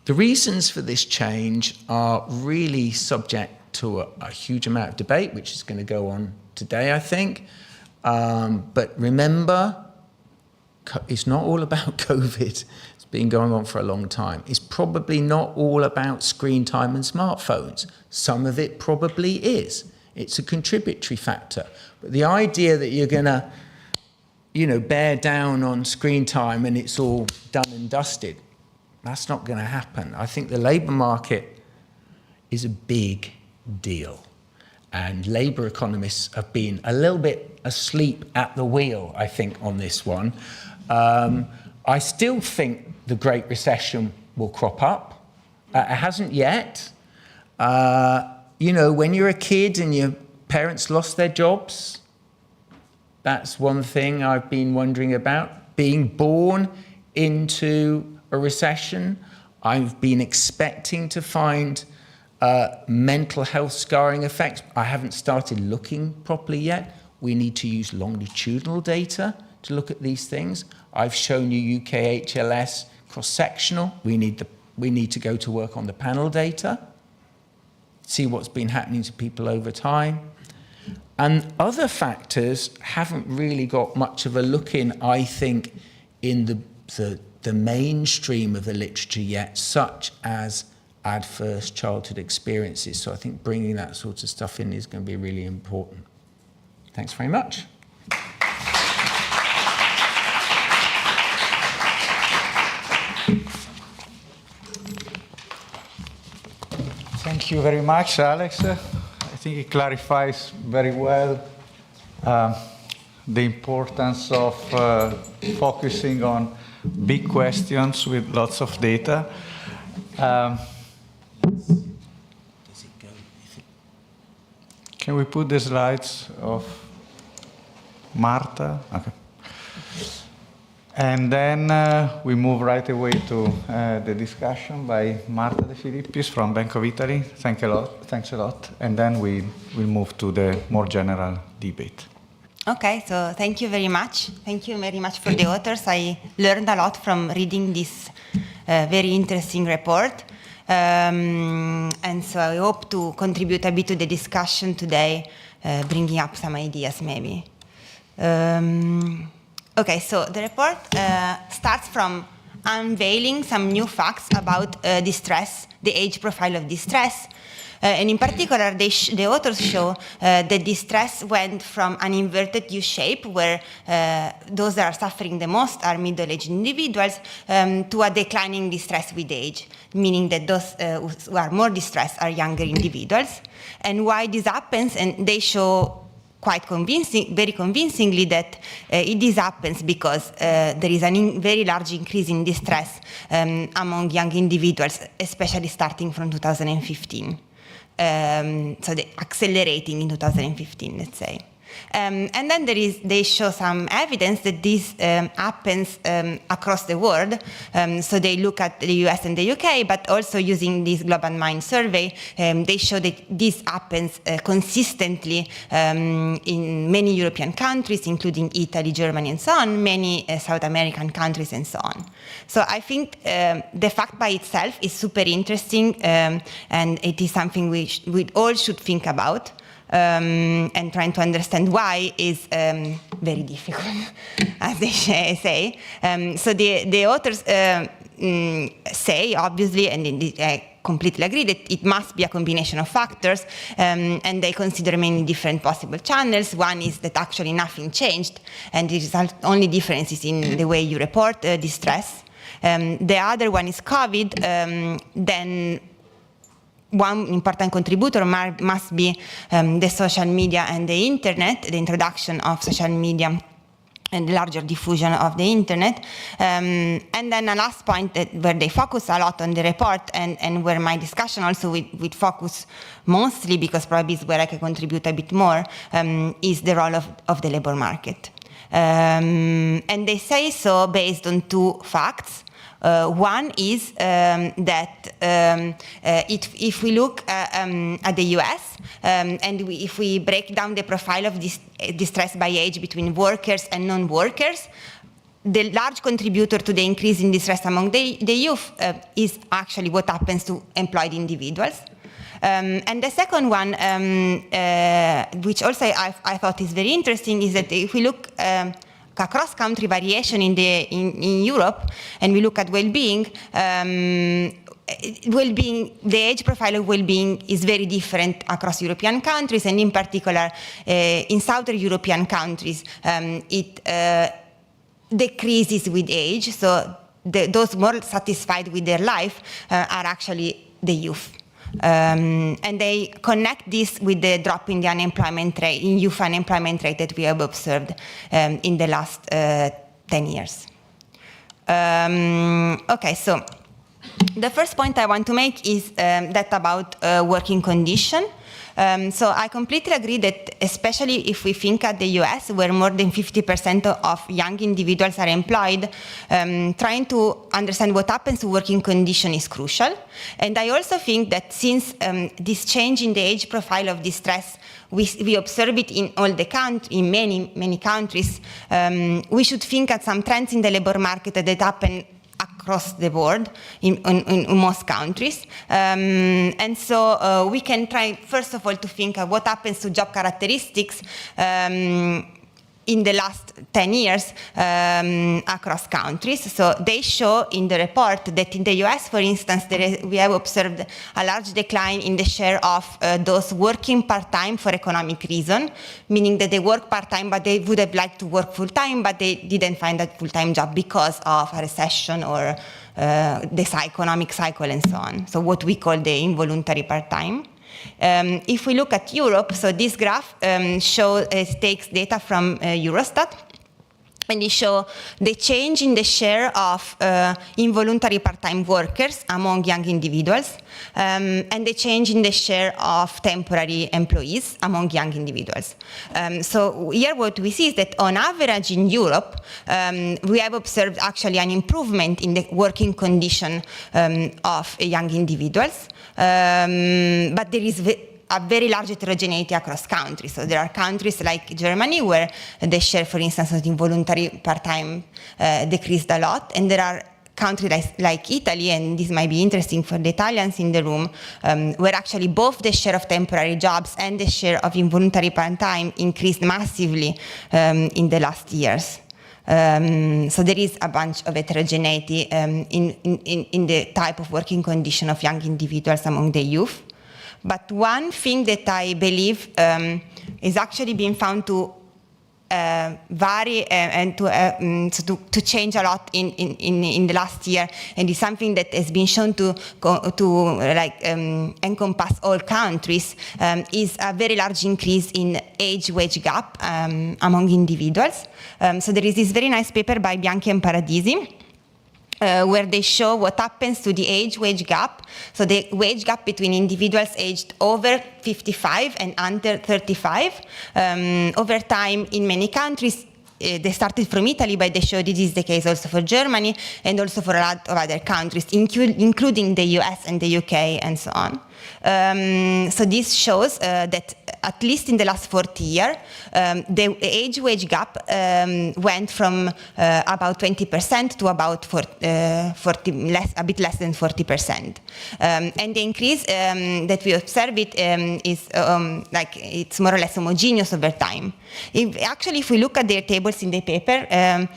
The reasons for this change are really subject to a huge amount of debate, which is going to go on today, I think. But remember, it's not all about COVID. It's been going on for a long time. It's probably not all about screen time and smartphones. Some of it probably is. It's a contributory factor. But the idea that you're going to, bear down on screen time and it's all done and dusted, that's not going to happen. I think the labour market is a big deal. and labour economists have been a little bit asleep at the wheel, I think, on this one. I still think the Great Recession will crop up. It hasn't yet. You know, when you're a kid and your parents lost their jobs, that's one thing I've been wondering about. Being born into a recession, I've been expecting to find mental health scarring effects. I haven't started looking properly yet. We need to use longitudinal data to look at these things. I've shown you UK HLS cross-sectional. We need to go to work on the panel data, see what's been happening to people over time. And other factors haven't really got much of a look in, I think, in the mainstream of the literature yet, such as adverse childhood experiences. So I think bringing that sort of stuff in is going to be really important. Thanks very much. Thank you very much, Alex. I think it clarifies very well the importance of focusing on big questions with lots of data. Does it go? Can we put the slides of Marta? Okay. And then we move right away to the discussion by Marta De Filippis from Bank of Italy. Thanks a lot. And then we'll move to the more general debate. Okay, so thank you very much. Thank you very much for the authors. I learned a lot from reading this very interesting report. And so I hope to contribute a bit to the discussion today, bringing up some ideas maybe. Okay, so the report starts from unveiling some new facts about distress, the age profile of distress. And in particular, the authors show that distress went from an inverted U shape, where those that are suffering the most are middle-aged individuals, to a declining distress with age, meaning that those who are more distressed are younger individuals. And why this happens, and they show quite very convincingly that this happens because there is a very large increase in distress among young individuals, especially starting from 2015. So they're accelerating in 2015, let's say. And then they show some evidence that this happens across the world. So they look at the US and the UK, but also using this Global Mind survey, they show that this happens consistently in many European countries, including Italy, Germany, and so on, many South American countries, and so on. So I think the fact by itself is super interesting, and it is something we all should think about. And trying to understand why is very difficult, as they say. So the authors say, obviously, and I completely agree, that it must be a combination of factors, and they consider many different possible channels. One is that actually nothing changed, and the only difference is in the way you report distress. The other one is COVID. Then one important contributor must be the social media and the internet, the introduction of social media and the larger diffusion of the internet. And then a last point where they focus a lot on the report, and where my discussion also would focus mostly, because probably is where I can contribute a bit more, is the role of the labor market. And they say so based on two facts. One is that if we look at the US, and if we break down the profile of distress by age between workers and non-workers, the large contributor to the increase in distress among the youth is actually what happens to employed individuals. And the second one, which also I thought is very interesting, is that if we look across country variation in Europe, and we look at well-being, the age profile of well-being is very different across European countries, and in particular in Southern European countries, it decreases with age. So those more satisfied with their life are actually the youth. And they connect this with the drop in the unemployment rate, in youth unemployment rate that we have observed in the last 10 years. Okay, so the first point I want to make is that about working condition. So I completely agree that, especially if we think at the US, where more than 50% of young individuals are employed, trying to understand what happens to working condition is crucial. And I also think that since this change in the age profile of distress, we observe it in all the in many countries, we should think at some trends in the labor market that happen across the board in most countries. And so we can try, first of all, to think of what happens to job characteristics in the last 10 years across countries. So they show in the report that in the US, for instance, we have observed a large decline in the share of those working part-time for economic reason, meaning that they work part-time, but they would have liked to work full-time, but they didn't find a full-time job because of a recession or the economic cycle and so on. So what we call the involuntary part-time. If we look at Europe, so this graph takes data from Eurostat, and it shows the change in the share of involuntary part-time workers among young individuals, and the change in the share of temporary employees among young individuals. So here what we see is that on average in Europe, we have observed actually an improvement in the working condition of young individuals. But there is a very large heterogeneity across countries. So there are countries like Germany where the share, for instance, of involuntary part-time decreased a lot, and there are countries like Italy, and this might be interesting for the Italians in the room, where actually both the share of temporary jobs and the share of involuntary part-time increased massively in the last years. So there is a bunch of heterogeneity in the type of working condition of young individuals among the youth. But one thing that I believe is actually being found to vary and to change a lot in the last year, and is something that has been shown to encompass all countries, is a very large increase in age-wage gap among individuals. So there is this very nice paper by Bianchi and Paradisi, where they show what happens to the age-wage gap, so the wage gap between individuals aged over 55 and under 35. Over time in many countries, they started from Italy, but they show this is the case also for Germany and also for a lot of other countries, including the US and the UK and so on. So this shows that at least in the last 40 years, the age-wage gap went from about 20% to about 40, a bit less than 40%. And the increase that we observe is it's more or less homogeneous over time. If we look at their tables in the paper,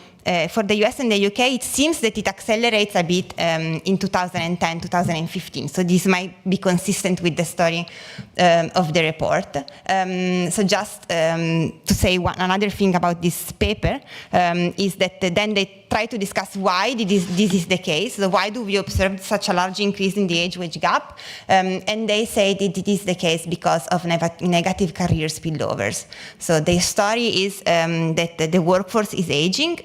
for the US and the UK, it seems that it accelerates a bit in 2010, 2015. So this might be consistent with the story of the report. So just to say another thing about this paper is that then they try to discuss why this is the case. So why do we observe such a large increase in the age-wage gap? And they say that it is the case because of negative career spillovers. So the story is that the workforce is aging,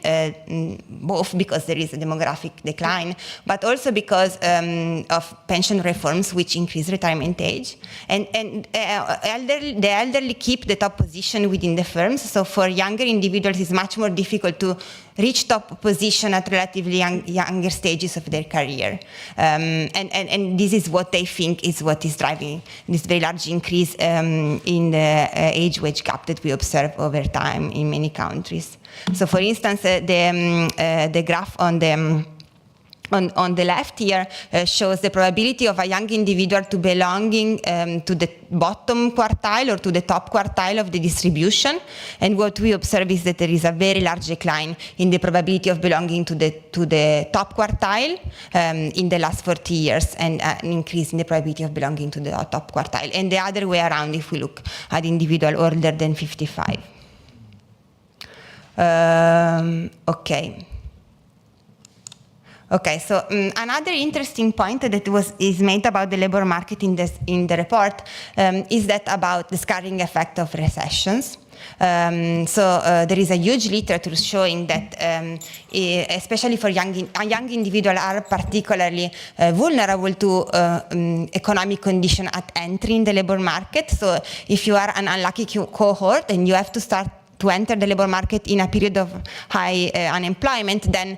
both because there is a demographic decline, but also because of pension reforms which increase retirement age. And the elderly keep the top position within the firms. So for younger individuals, it's much more difficult to reach top position at relatively younger stages of their career. And this is what they think is what is driving this very large increase in the age-wage gap that we observe over time in many countries. So for instance, the graph on the left here shows the probability of a young individual to belonging to the bottom quartile or to the top quartile of the distribution. And what we observe is that there is a very large decline in the probability of belonging to the top quartile in the last 40 years, and an increase in the probability of belonging to the top quartile. And the other way around if we look at individual older than 55. Okay, so another interesting point that is made about the labor market in the report is that about the scarring effect of recessions. There is a huge literature showing that especially for young individuals are particularly vulnerable to economic condition at entry in the labor market. So if you are an unlucky cohort and you have to start to enter the labor market in a period of high unemployment, then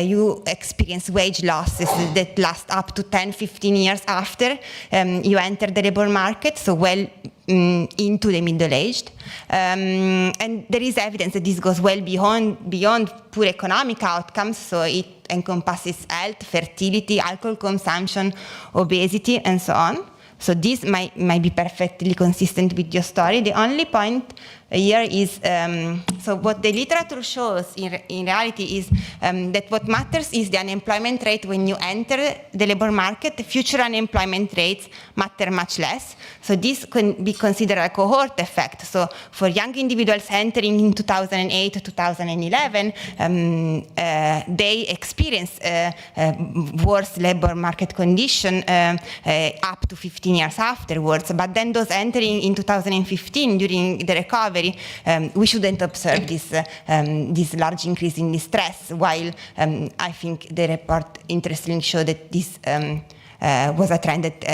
you experience wage losses that last up to 10-15 years after you enter the labor market, so well into the middle-aged. And there is evidence that this goes well beyond poor economic outcomes, so it encompasses health, fertility, alcohol consumption, obesity, and so on. So this might be perfectly consistent with your story. The only point here is, so what the literature shows in reality is that what matters is the unemployment rate when you enter the labor market. The future unemployment rates matter much less. So this can be considered a cohort effect. So for young individuals entering in 2008 to 2011, they experience worse labor market condition up to 15 years afterwards. But then those entering in 2015 during the recovery, we shouldn't observe this large increase in distress, while I think the report interestingly showed that this was a trend that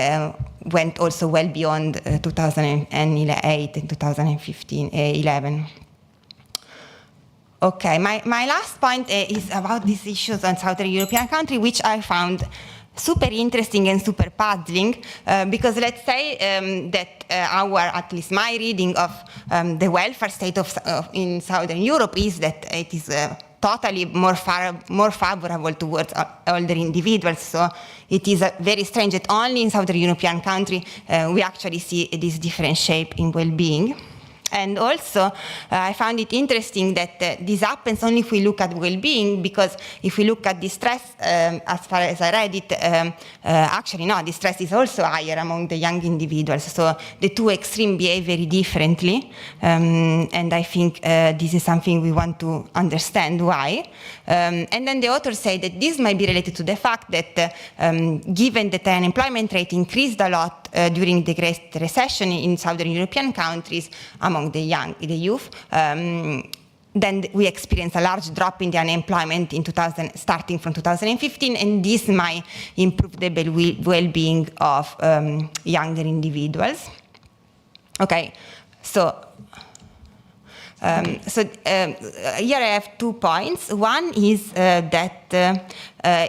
went also well beyond 2008 and 2011. Okay, my last point is about these issues on Southern European countries, which I found super interesting and super puzzling, because let's say that at least my reading of the welfare state in Southern Europe is that it is totally more favorable towards older individuals. So it is very strange that only in Southern European country we actually see this different shape in well-being. And also, I found it interesting that this happens only if we look at well-being, because if we look at distress, as far as I read it, actually no, distress is also higher among the young individuals. So the two extremes behave very differently, and I think this is something we want to understand why. And then the authors say that this might be related to the fact that given that the unemployment rate increased a lot during the Great Recession in Southern European countries among the youth, then we experience a large drop in the unemployment in starting from 2015, and this might improve the well-being of younger individuals. Okay, so here I have 2 points. One is that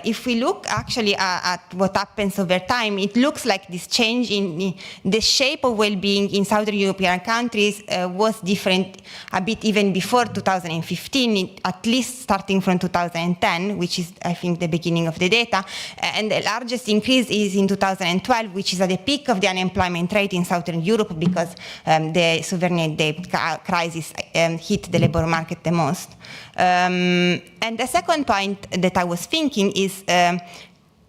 if we look actually at what happens over time, it looks like this change in the shape of well-being in Southern European countries was different a bit even before 2015, at least starting from 2010, which is, I think, the beginning of the data. And the largest increase is in 2012, which is at the peak of the unemployment rate in Southern Europe, because the sovereign debt crisis hit the labor market the most. And the second point that I was thinking is,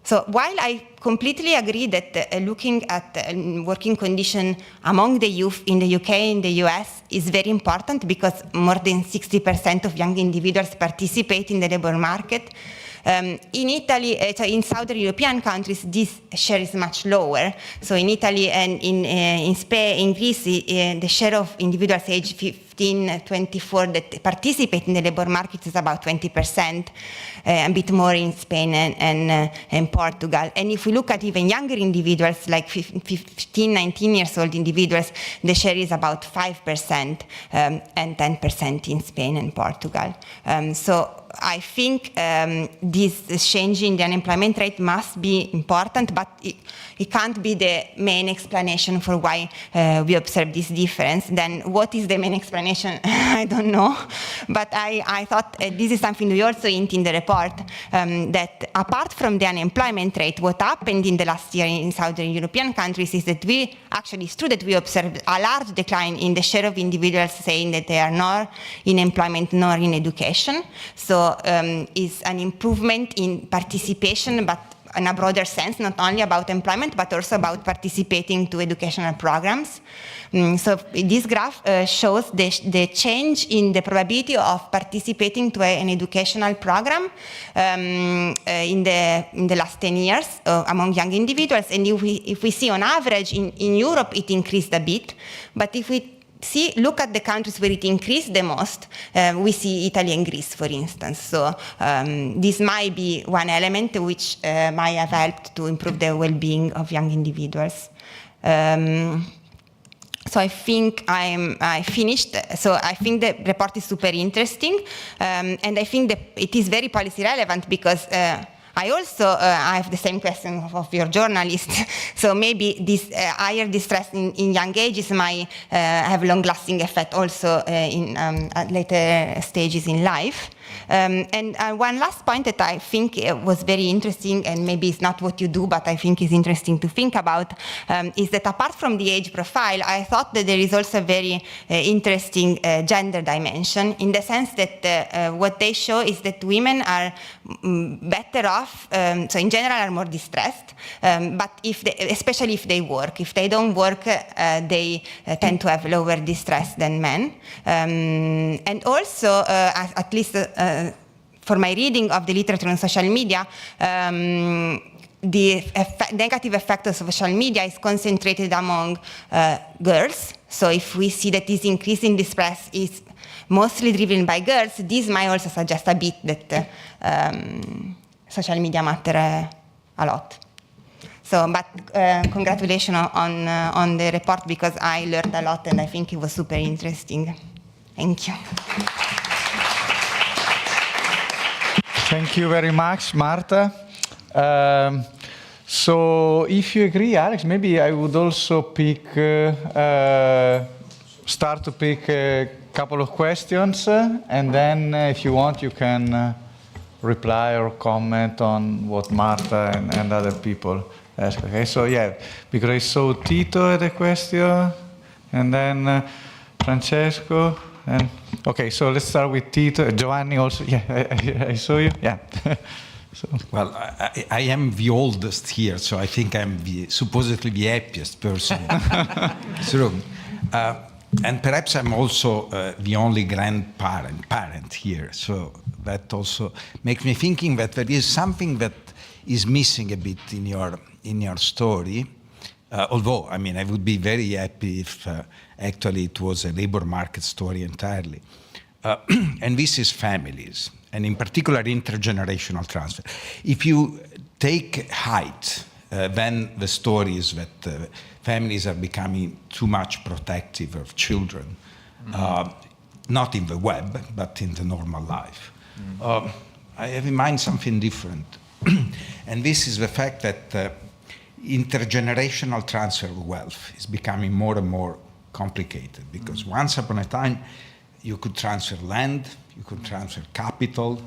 so while I completely agree that looking at working condition among the youth in the UK and the US is very important, because more than 60% of young individuals participate in the labor market, in Italy, in Southern European countries, this share is much lower. So in Italy and in Spain, in Greece, the share of individuals aged 15-24 that participate in the labor market is about 20%, a bit more in Spain and Portugal. And if we look at even younger individuals, like 15, 19 years old individuals, the share is about 5% and 10% in Spain and Portugal. So I think this change in the unemployment rate must be important, but it can't be the main explanation for why we observe this difference. Then what is the main explanation? I don't know. But I thought this is something we also hint in the report, that apart from the unemployment rate, what happened in the last year in Southern European countries is that it's true that we observed a large decline in the share of individuals saying that they are nor in employment nor in education. So is an improvement in participation, but in a broader sense, not only about employment, but also about participating to educational programs. So this graph shows the change in the probability of participating to an educational program in the last 10 years among young individuals. And if we see on average in Europe, it increased a bit. But if we look at the countries where it increased the most, we see Italy and Greece, for instance. So this might be one element which might have helped to improve the well-being of young individuals. So I think I finished. So I think the report is super interesting, and I think that it is very policy relevant because I also I have the same question of your journalist. So maybe this higher distress in young ages might have long-lasting effect also at later stages in life. And one last point that I think was very interesting, and maybe it's not what you do, but I think is interesting to think about, is that apart from the age profile, I thought that there is also a very interesting gender dimension, in the sense that what they show is that women are better off, so in general are more distressed, but especially if they work. If they don't work, they tend to have lower distress than men. And also, at least for my reading of the literature on social media, the negative effect of social media is concentrated among girls. So if we see that this increase in distress is mostly driven by girls, this might also suggest a bit that social media matter a lot. So, but congratulations on the report, because I learned a lot and I think it was super interesting. Thank you. Thank you very much, Marta. So if you agree, Alex, maybe I would also start to pick a couple of questions, and then if you want, you can reply or comment on what Marta and other people ask. Okay, so yeah, because I saw Tito had a question, and then Francesco. And okay, so let's start with Tito. Giovanni also. Yeah, I saw you. Yeah. So. Well, I am the oldest here, so I think I'm supposedly the happiest person in this room. And perhaps I'm also the only parent here, so that also makes me thinking that there is something that is missing a bit in your story. Although, I mean, I would be very happy if actually it was a labor market story entirely. And this is families, and in particular intergenerational transfer. If you take height, then the story is that families are becoming too much protective of children, not in the web, but in the normal life. I have in mind something different. And this is the fact that intergenerational transfer of wealth is becoming more and more complicated, because once upon a time you could transfer land, you could transfer capital,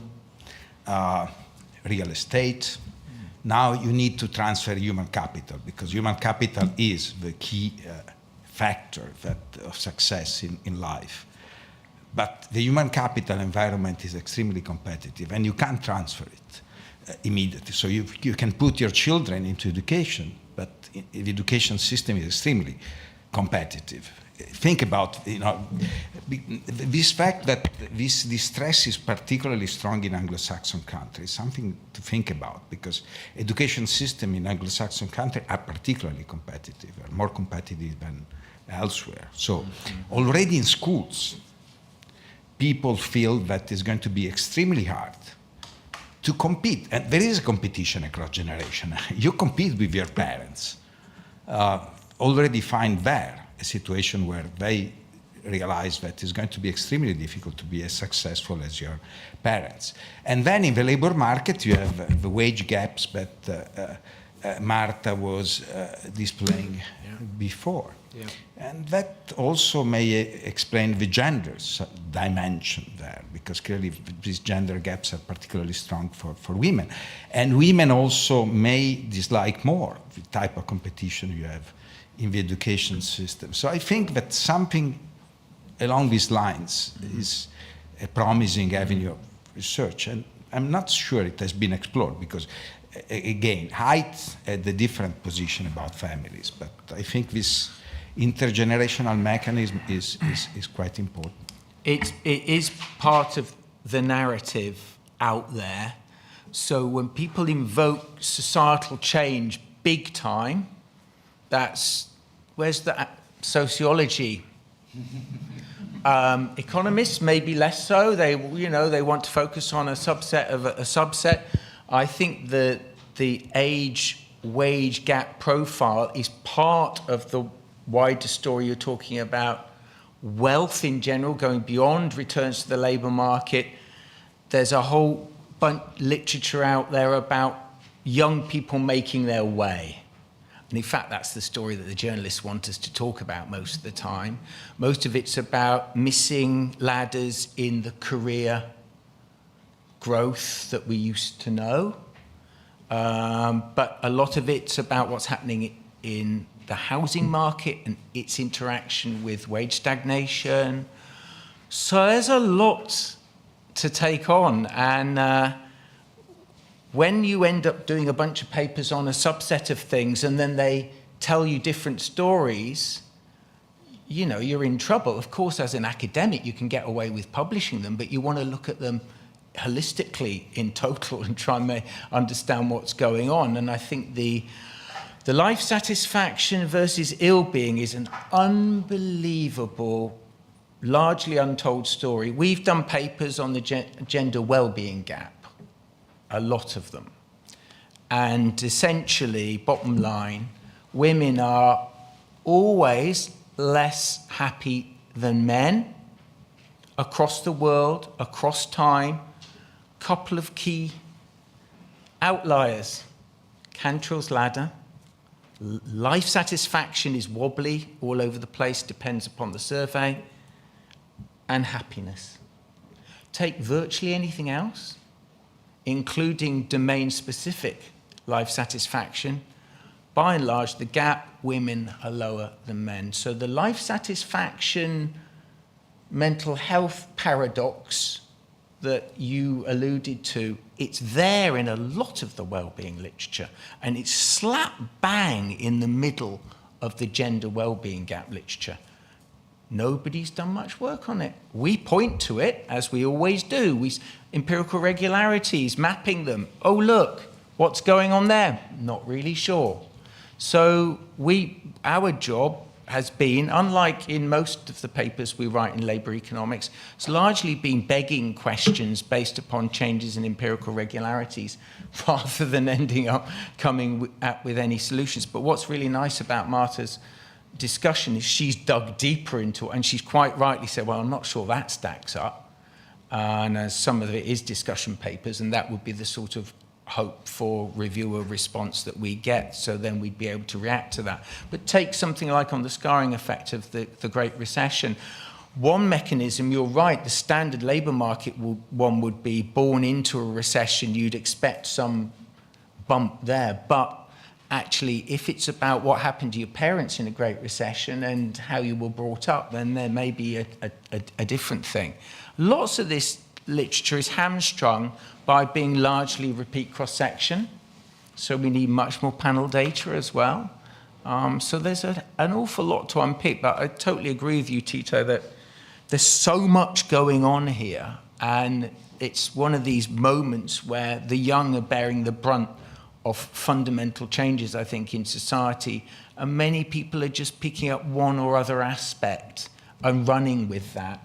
real estate. Now you need to transfer human capital, because human capital is the key factor of success in life. But the human capital environment is extremely competitive, and you can't transfer it immediately. So you can put your children into education, but the education system is extremely competitive. Think about, this fact that this distress is particularly strong in Anglo-Saxon countries, something to think about, because education system in Anglo-Saxon countries are particularly competitive, are more competitive than elsewhere. So already in schools, people feel that it's going to be extremely hard to compete. And there is a competition across generation. You compete with your parents. Already find there a situation where they realize that it's going to be extremely difficult to be as successful as your parents. And then in the labor market, you have the wage gaps that Marta was displaying before. Yeah. And that also may explain the gender dimension there, because clearly these gender gaps are particularly strong for women. And women also may dislike more the type of competition you have in the education system. So I think that something along these lines is a promising avenue of research. And I'm not sure it has been explored, because again, height had a different position about families, but I think this intergenerational mechanism is quite important. It is part of the narrative out there. So when people invoke societal change big time, where's the sociology? Economists maybe less so. They want to focus on a subset of a subset. I think the age-wage gap profile is part of the wider story you're talking about. Wealth in general, going beyond returns to the labour market. There's a whole bunch of literature out there about young people making their way. And in fact, that's the story that the journalists want us to talk about most of the time. Most of it's about missing ladders in the career growth that we used to know. But a lot of it's about what's happening in the housing market and its interaction with wage stagnation. So there's a lot to take on. And when you end up doing a bunch of papers on a subset of things and then they tell you different stories, you're in trouble. Of course, as an academic, you can get away with publishing them, but you want to look at them holistically in total and try and understand what's going on. And I think the life satisfaction versus ill-being is an unbelievable, largely untold story. We've done papers on the gender well-being gap, a lot of them. And essentially, bottom line, women are always less happy than men across the world, across time. Couple of key outliers. Cantrell's ladder. Life satisfaction is wobbly all over the place, depends upon the survey. And happiness. Take virtually anything else, including domain-specific life satisfaction. By and large, the gap, women are lower than men. So the life satisfaction mental health paradox that you alluded to, it's there in a lot of the well-being literature, and it's slap bang in the middle of the gender well-being gap literature. Nobody's done much work on it. We point to it, as we always do. Empirical regularities, mapping them. Oh, look, what's going on there? Not really sure. So our job has been, unlike in most of the papers we write in labour economics, it's largely been begging questions based upon changes in empirical regularities rather than ending up coming up with any solutions. But what's really nice about Marta's discussion is she's dug deeper into it, and she's quite rightly said, well, I'm not sure that stacks up. And some of it is discussion papers, and that would be the sort of hope for reviewer response that we get, so then we'd be able to react to that. But take something like on the scarring effect of the Great Recession. One mechanism, you're right, the standard labour market one would be born into a recession, you'd expect some bump there, but actually, if it's about what happened to your parents in a Great Recession and how you were brought up, then there may be a different thing. Lots of this literature is hamstrung by being largely repeat cross-section, so we need much more panel data as well. So there's an awful lot to unpick, but I totally agree with you, Tito, that there's so much going on here, and it's one of these moments where the young are bearing the brunt of fundamental changes, I think, in society, and many people are just picking up one or other aspect and running with that.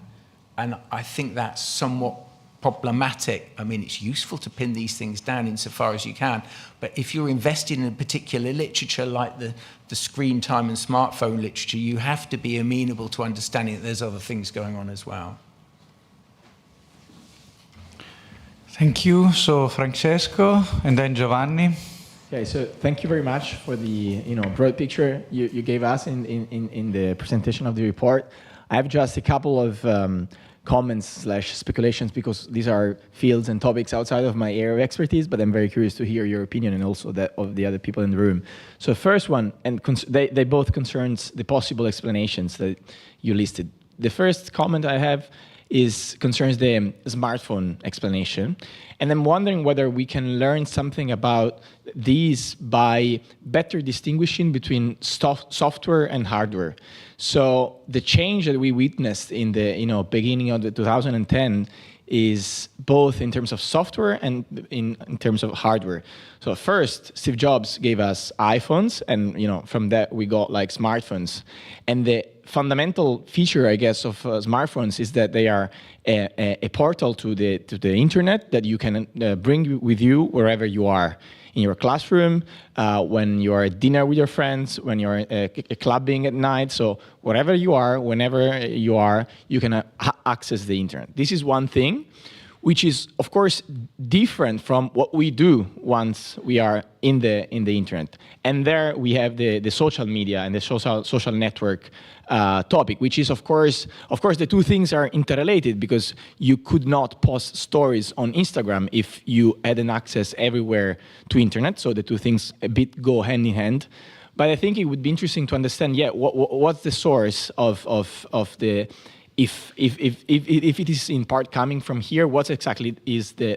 And I think that's somewhat problematic. I mean, it's useful to pin these things down insofar as you can, but if you're invested in a particular literature like the screen time and smartphone literature, you have to be amenable to understanding that there's other things going on as well. Thank you. So Francesco, and then Giovanni. Okay, so thank you very much for the broad picture you gave us in the presentation of the report. I have just a couple of comments/speculations, because these are fields and topics outside of my area of expertise, but I'm very curious to hear your opinion and also that of the other people in the room. So first one, and they both concerns the possible explanations that you listed. The first comment I have concerns the smartphone explanation. And I'm wondering whether we can learn something about these by better distinguishing between software and hardware. So the change that we witnessed in the beginning of the 2010 is both in terms of software and in terms of hardware. So first, Steve Jobs gave us iPhones, and from that we got like smartphones. And the fundamental feature, I guess, of smartphones is that they are a portal to the internet that you can bring with you wherever you are. In your classroom, when you're at dinner with your friends, when you're clubbing at night. So wherever you are, whenever you are, you can access the internet. This is one thing, which is, of course, different from what we do once we are in the internet. And there we have the social media and the social network topic, which is, of course, the two things are interrelated, because you could not post stories on Instagram if you had an access everywhere to internet. So the two things a bit go hand in hand. But I think it would be interesting to understand, what's the source of the, if it is in part coming from here, what exactly is the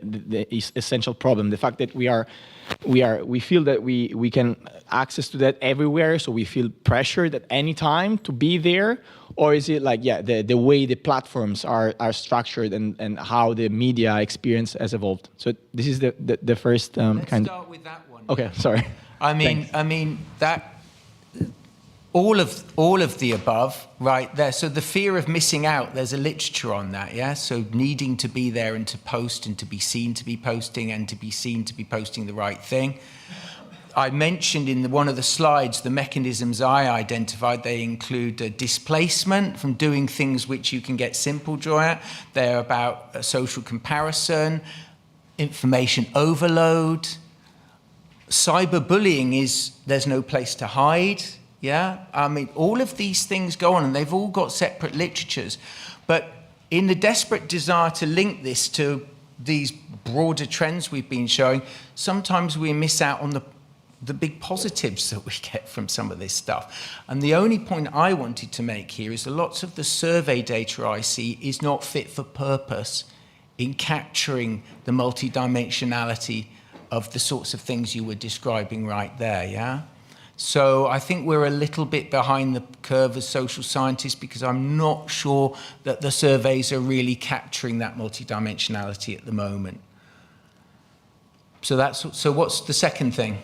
essential problem? The fact that we feel that we can access to that everywhere, so we feel pressured at any time to be there, or is it like the way the platforms are structured and how the media experience has evolved? So this is the first Let's start with that one. Okay, sorry. I mean that. All of the above, right there. So the fear of missing out, there's a literature on that, yeah? So needing to be there and to post and to be seen to be posting and to be seen to be posting the right thing. I mentioned in one of the slides the mechanisms I identified. They include displacement from doing things which you can get simple joy at. They're about social comparison, information overload. Cyberbullying is there's no place to hide. Yeah, I mean, all of these things go on, and they've all got separate literatures. But in the desperate desire to link this to these broader trends we've been showing, sometimes we miss out on the big positives that we get from some of this stuff. And the only point I wanted to make here is that lots of the survey data I see is not fit for purpose in capturing the multidimensionality of the sorts of things you were describing right there, yeah? So I think we're a little bit behind the curve as social scientists, because I'm not sure that the surveys are really capturing that multidimensionality at the moment. So what's the second thing?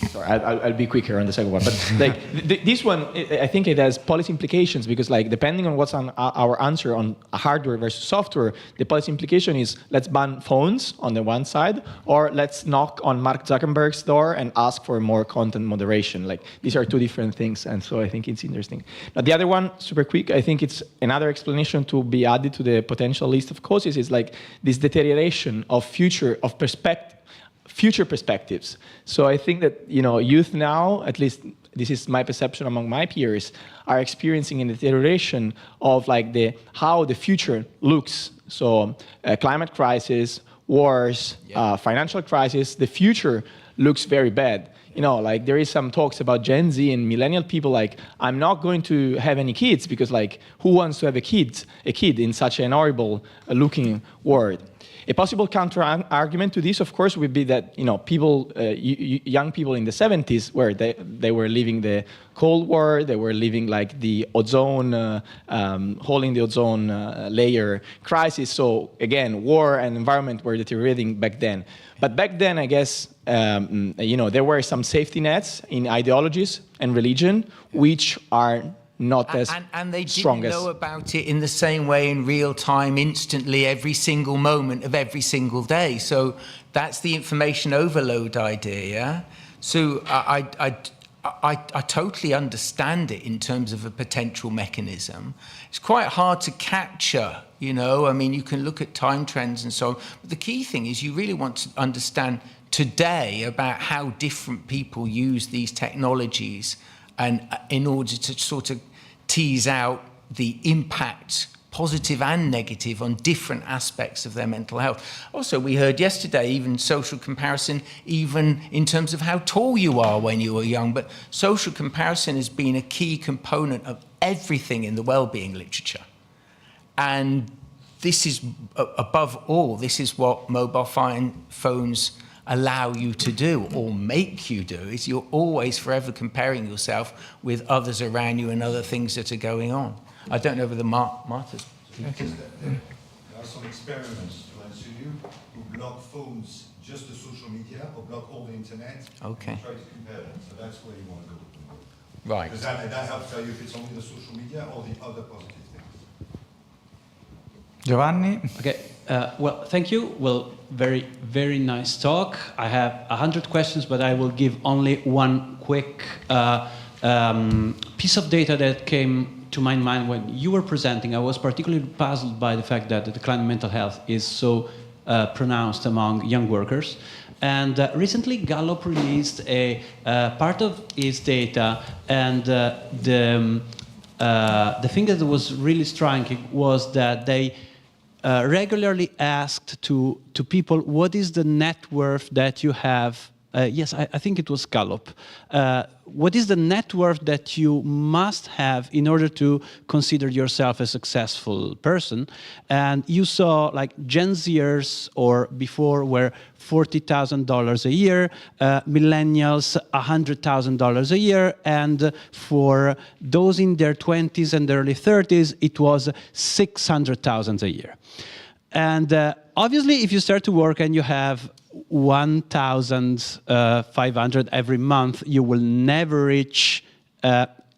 Sorry, I'll be quicker on the second one. But like this one, I think it has policy implications, because like depending on what's on our answer on hardware versus software, the policy implication is let's ban phones on the one side, or let's knock on Mark Zuckerberg's door and ask for more content moderation. Like these are two different things, and so I think it's interesting. Now the other one, super quick, I think it's another explanation to be added to the potential list of causes is like this deterioration of future perspectives. So I think that youth now, at least this is my perception among my peers, are experiencing a deterioration of like how the future looks. So climate crisis, wars, financial crisis, the future looks very bad. Like there is some talks about Gen Z and millennial people like, I'm not going to have any kids because like who wants to have a kid in such an horrible looking world? A possible counter-argument to this, of course, would be that people, young people in the 70s, where they were living the Cold War, they were living like the ozone, hole in the ozone layer crisis. So again, war and environment were deteriorating back then. But back then, I guess, there were some safety nets in ideologies and religion, which are not as and they strong didn't know about it in the same way in real time, instantly, every single moment of every single day. So that's the information overload idea, yeah? So I totally understand it in terms of a potential mechanism. It's quite hard to capture, I mean, you can look at time trends and so on, but the key thing is you really want to understand today about how different people use these technologies, and in order to sort of tease out the impact, positive and negative, on different aspects of their mental health. Also, we heard yesterday even social comparison, even in terms of how tall you are when you were young, but social comparison has been a key component of everything in the well-being literature. And this is, above all, this is what mobile phones allow you to do or make you do, is you're always forever comparing yourself with others around you and other things that are going on. I don't know whether Martha's... There are some experiments, to answer you, who block phones, just the social media, or block all the internet. Okay. And try to compare them. So that's where you want to go. Right. Because that helps tell you if it's only the social media or the other positive things. Giovanni? Okay, well, thank you. Well, very, very nice talk. I have 100 questions, but I will give only one quick piece of data that came to my mind when you were presenting. I was particularly puzzled by the fact that the decline in mental health is so pronounced among young workers. And recently, Gallup released a part of its data, and the thing that was really striking was that they regularly asked to people, what is the net worth that you have? Yes, I think it was Gallup. What is the net worth that you must have in order to consider yourself a successful person? And you saw like Gen Zers or before were $40,000 a year, millennials $100,000 a year, and for those in their 20s and early 30s, it was $600,000 a year. And obviously, if you start to work and you have 1,500 every month, you will never reach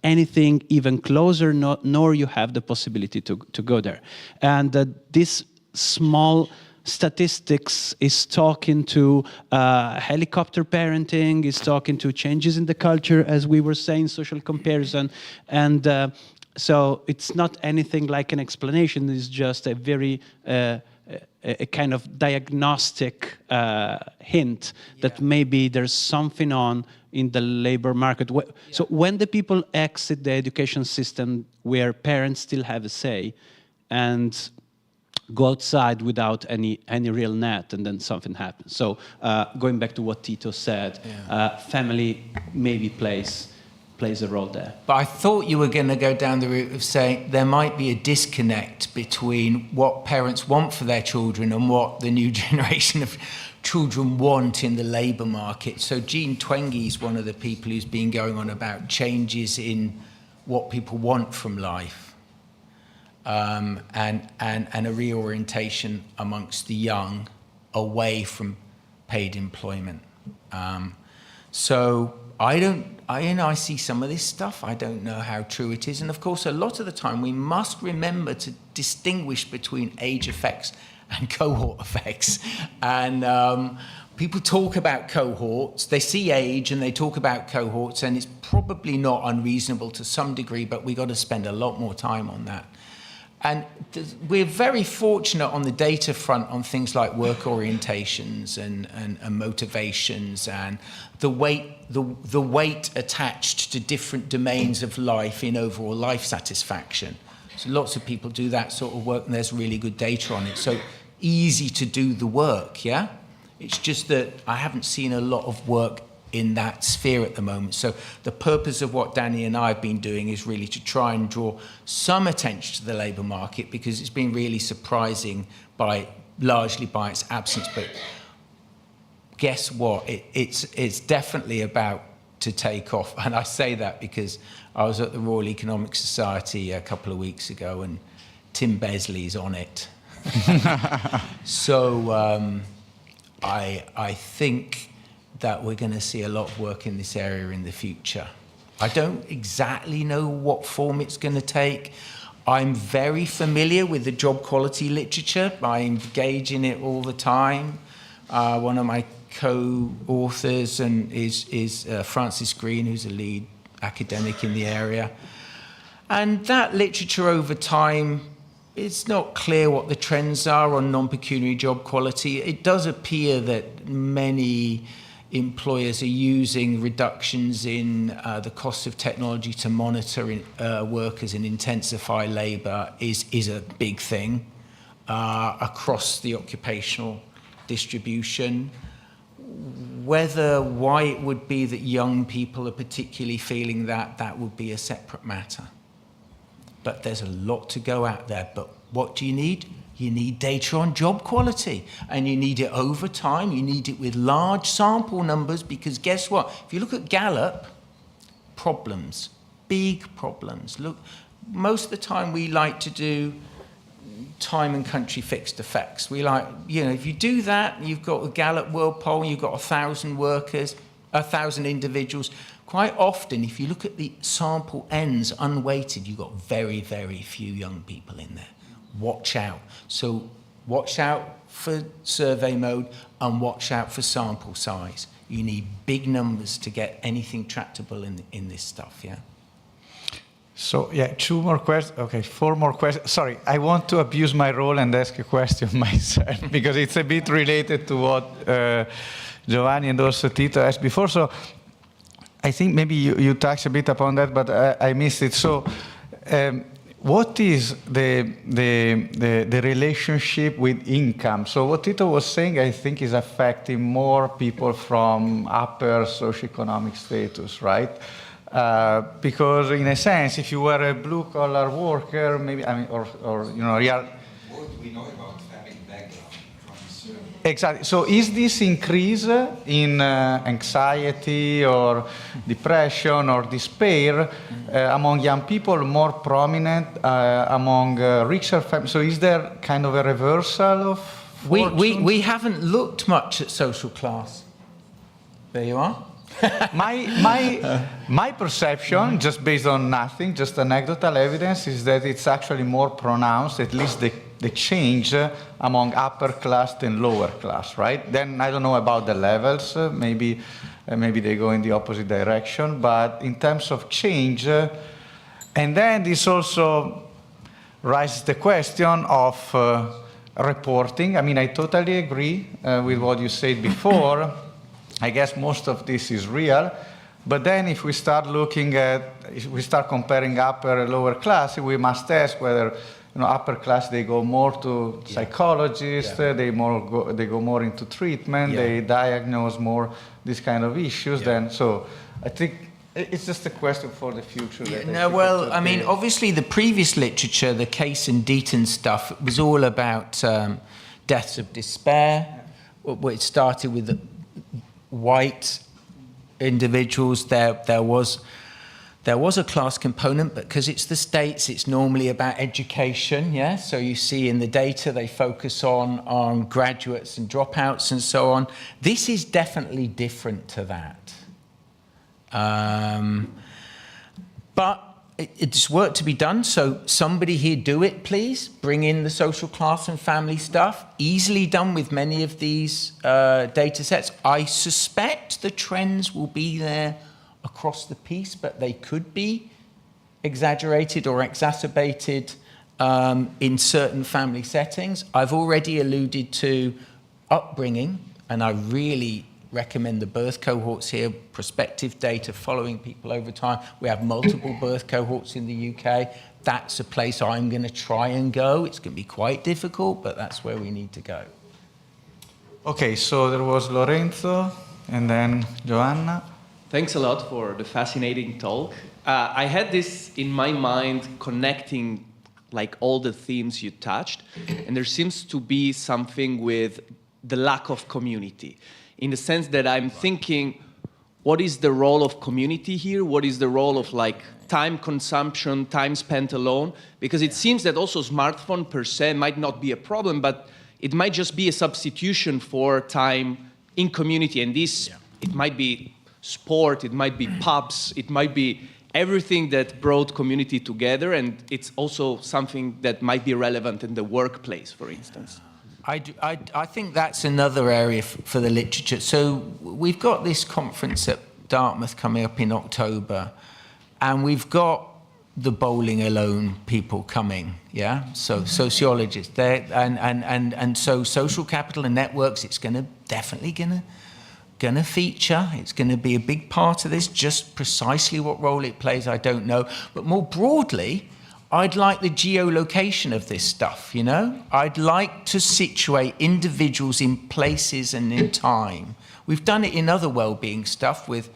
anything even closer, nor you have the possibility to go there. And this small statistics is talking to helicopter parenting, is talking to changes in the culture, as we were saying, social comparison. And so it's not anything like an explanation, it's just a very a kind of diagnostic hint that maybe there's something on in the labor market. So when the people exit the education system where parents still have a say and go outside without any real net, and then something happens. So going back to what Tito said, family maybe plays a role there. But I thought you were going to go down the route of saying there might be a disconnect between what parents want for their children and what the new generation of children want in the labour market. So Jean Twenge is one of the people who's been going on about changes in what people want from life, and a reorientation amongst the young away from paid employment. So I see some of this stuff. I don't know how true it is. And of course, a lot of the time, we must remember to distinguish between age effects and cohort effects. And people talk about cohorts. They see age and they talk about cohorts, and it's probably not unreasonable to some degree, but we've got to spend a lot more time on that. And we're very fortunate on the data front on things like work orientations and motivations and the weight attached to different domains of life in overall life satisfaction. So lots of people do that sort of work, and there's really good data on it. So easy to do the work, yeah? It's just that I haven't seen a lot of work in that sphere at the moment. So the purpose of what Danny and I have been doing is really to try and draw some attention to the labour market, because it's been really surprising largely by its absence. But guess what? It's definitely about to take off. And I say that because I was at the Royal Economic Society a couple of weeks ago, and Tim Besley's on it. So I think that we're going to see a lot of work in this area in the future. I don't exactly know what form it's going to take. I'm very familiar with the job quality literature. I engage in it all the time. One of my co-authors is Francis Green, who's a lead academic in the area. And that literature over time, it's not clear what the trends are on non-pecuniary job quality. It does appear that many employers are using reductions in the cost of technology to monitor workers and intensify labour is a big thing across the occupational distribution. Why it would be that young people are particularly feeling that would be a separate matter. But there's a lot to go out there. But What do you need? You need data on job quality, and you need it over time. You need it with large sample numbers, because guess what? If you look at Gallup, problems, big problems. Look, most of the time we like to do time and country fixed effects. We like, if you do that, you've got a Gallup World Poll, you've got 1,000 workers, 1,000 individuals. Quite often, if you look at the sample ends unweighted, you've got very, very few young people in there. Watch out. So watch out for survey mode and watch out for sample size. You need big numbers to get anything tractable in this stuff, yeah? So, yeah, 2 more questions. Okay, 4 more questions. Sorry, I want to abuse my role and ask a question myself because it's a bit related to what Giovanni and also Tito asked before. So I think maybe you touched a bit upon that, but I missed it. So what is the relationship with income? So what Tito was saying, I think, is affecting more people from upper socioeconomic status, right? Because in a sense, if you were a blue-collar worker, maybe, or real. What do we know about family background from this? Exactly. So is this increase in anxiety or depression or despair among young people more prominent among richer families? So is there kind of a reversal of we haven't looked much at social class. There you are. My perception, just based on nothing, just anecdotal evidence, is that it's actually more pronounced, at least the change among upper class than lower class, right? Then I don't know about the levels, maybe they go in the opposite direction, but in terms of change, and then this also raises the question of reporting. I mean, I totally agree with what you said before. I guess most of this is real, but then if we start comparing upper and lower class, we must ask whether, upper class, they go more to psychologists, they go more into treatment, they diagnose more these kind of issues. So I think it's just a question for the future. Obviously the previous literature, the Case and Deaton stuff, it was all about deaths of despair. It started with white individuals. There was a class component, but because it's the States, it's normally about education, yeah? So you see in the data, they focus on graduates and dropouts and so on. This is definitely different to that. But it's work to be done, so somebody here do it, please. Bring in the social class and family stuff. Easily done with many of these data sets. I suspect the trends will be there across the piece, but they could be exaggerated or exacerbated in certain family settings. I've already alluded to upbringing, and I really recommend the birth cohorts here, prospective data following people over time. We have multiple birth cohorts in the UK. That's a place I'm going to try and go. It's going to be quite difficult, but that's where we need to go. Okay, so there was Lorenzo and then Joanna. Thanks a lot for the fascinating talk. I had this in my mind connecting like all the themes you touched, and there seems to be something with the lack of community. In the sense that I'm thinking, what is the role of community here? What is the role of like time consumption, time spent alone? Because it seems that also smartphone per se might not be a problem, but it might just be a substitution for time in community. And this, it might be sport, it might be pubs, it might be everything that brought community together. And it's also something that might be relevant in the workplace, for instance. I think that's another area for the literature. So we've got this conference at Dartmouth coming up in October, and we've got the bowling alone people coming, yeah? So sociologists, and so social capital and networks, it's definitely gonna feature. It's gonna be a big part of this. Just precisely what role it plays, I don't know. But more broadly, I'd like the geolocation of this stuff, I'd like to situate individuals in places and in time. We've done it in other well-being stuff with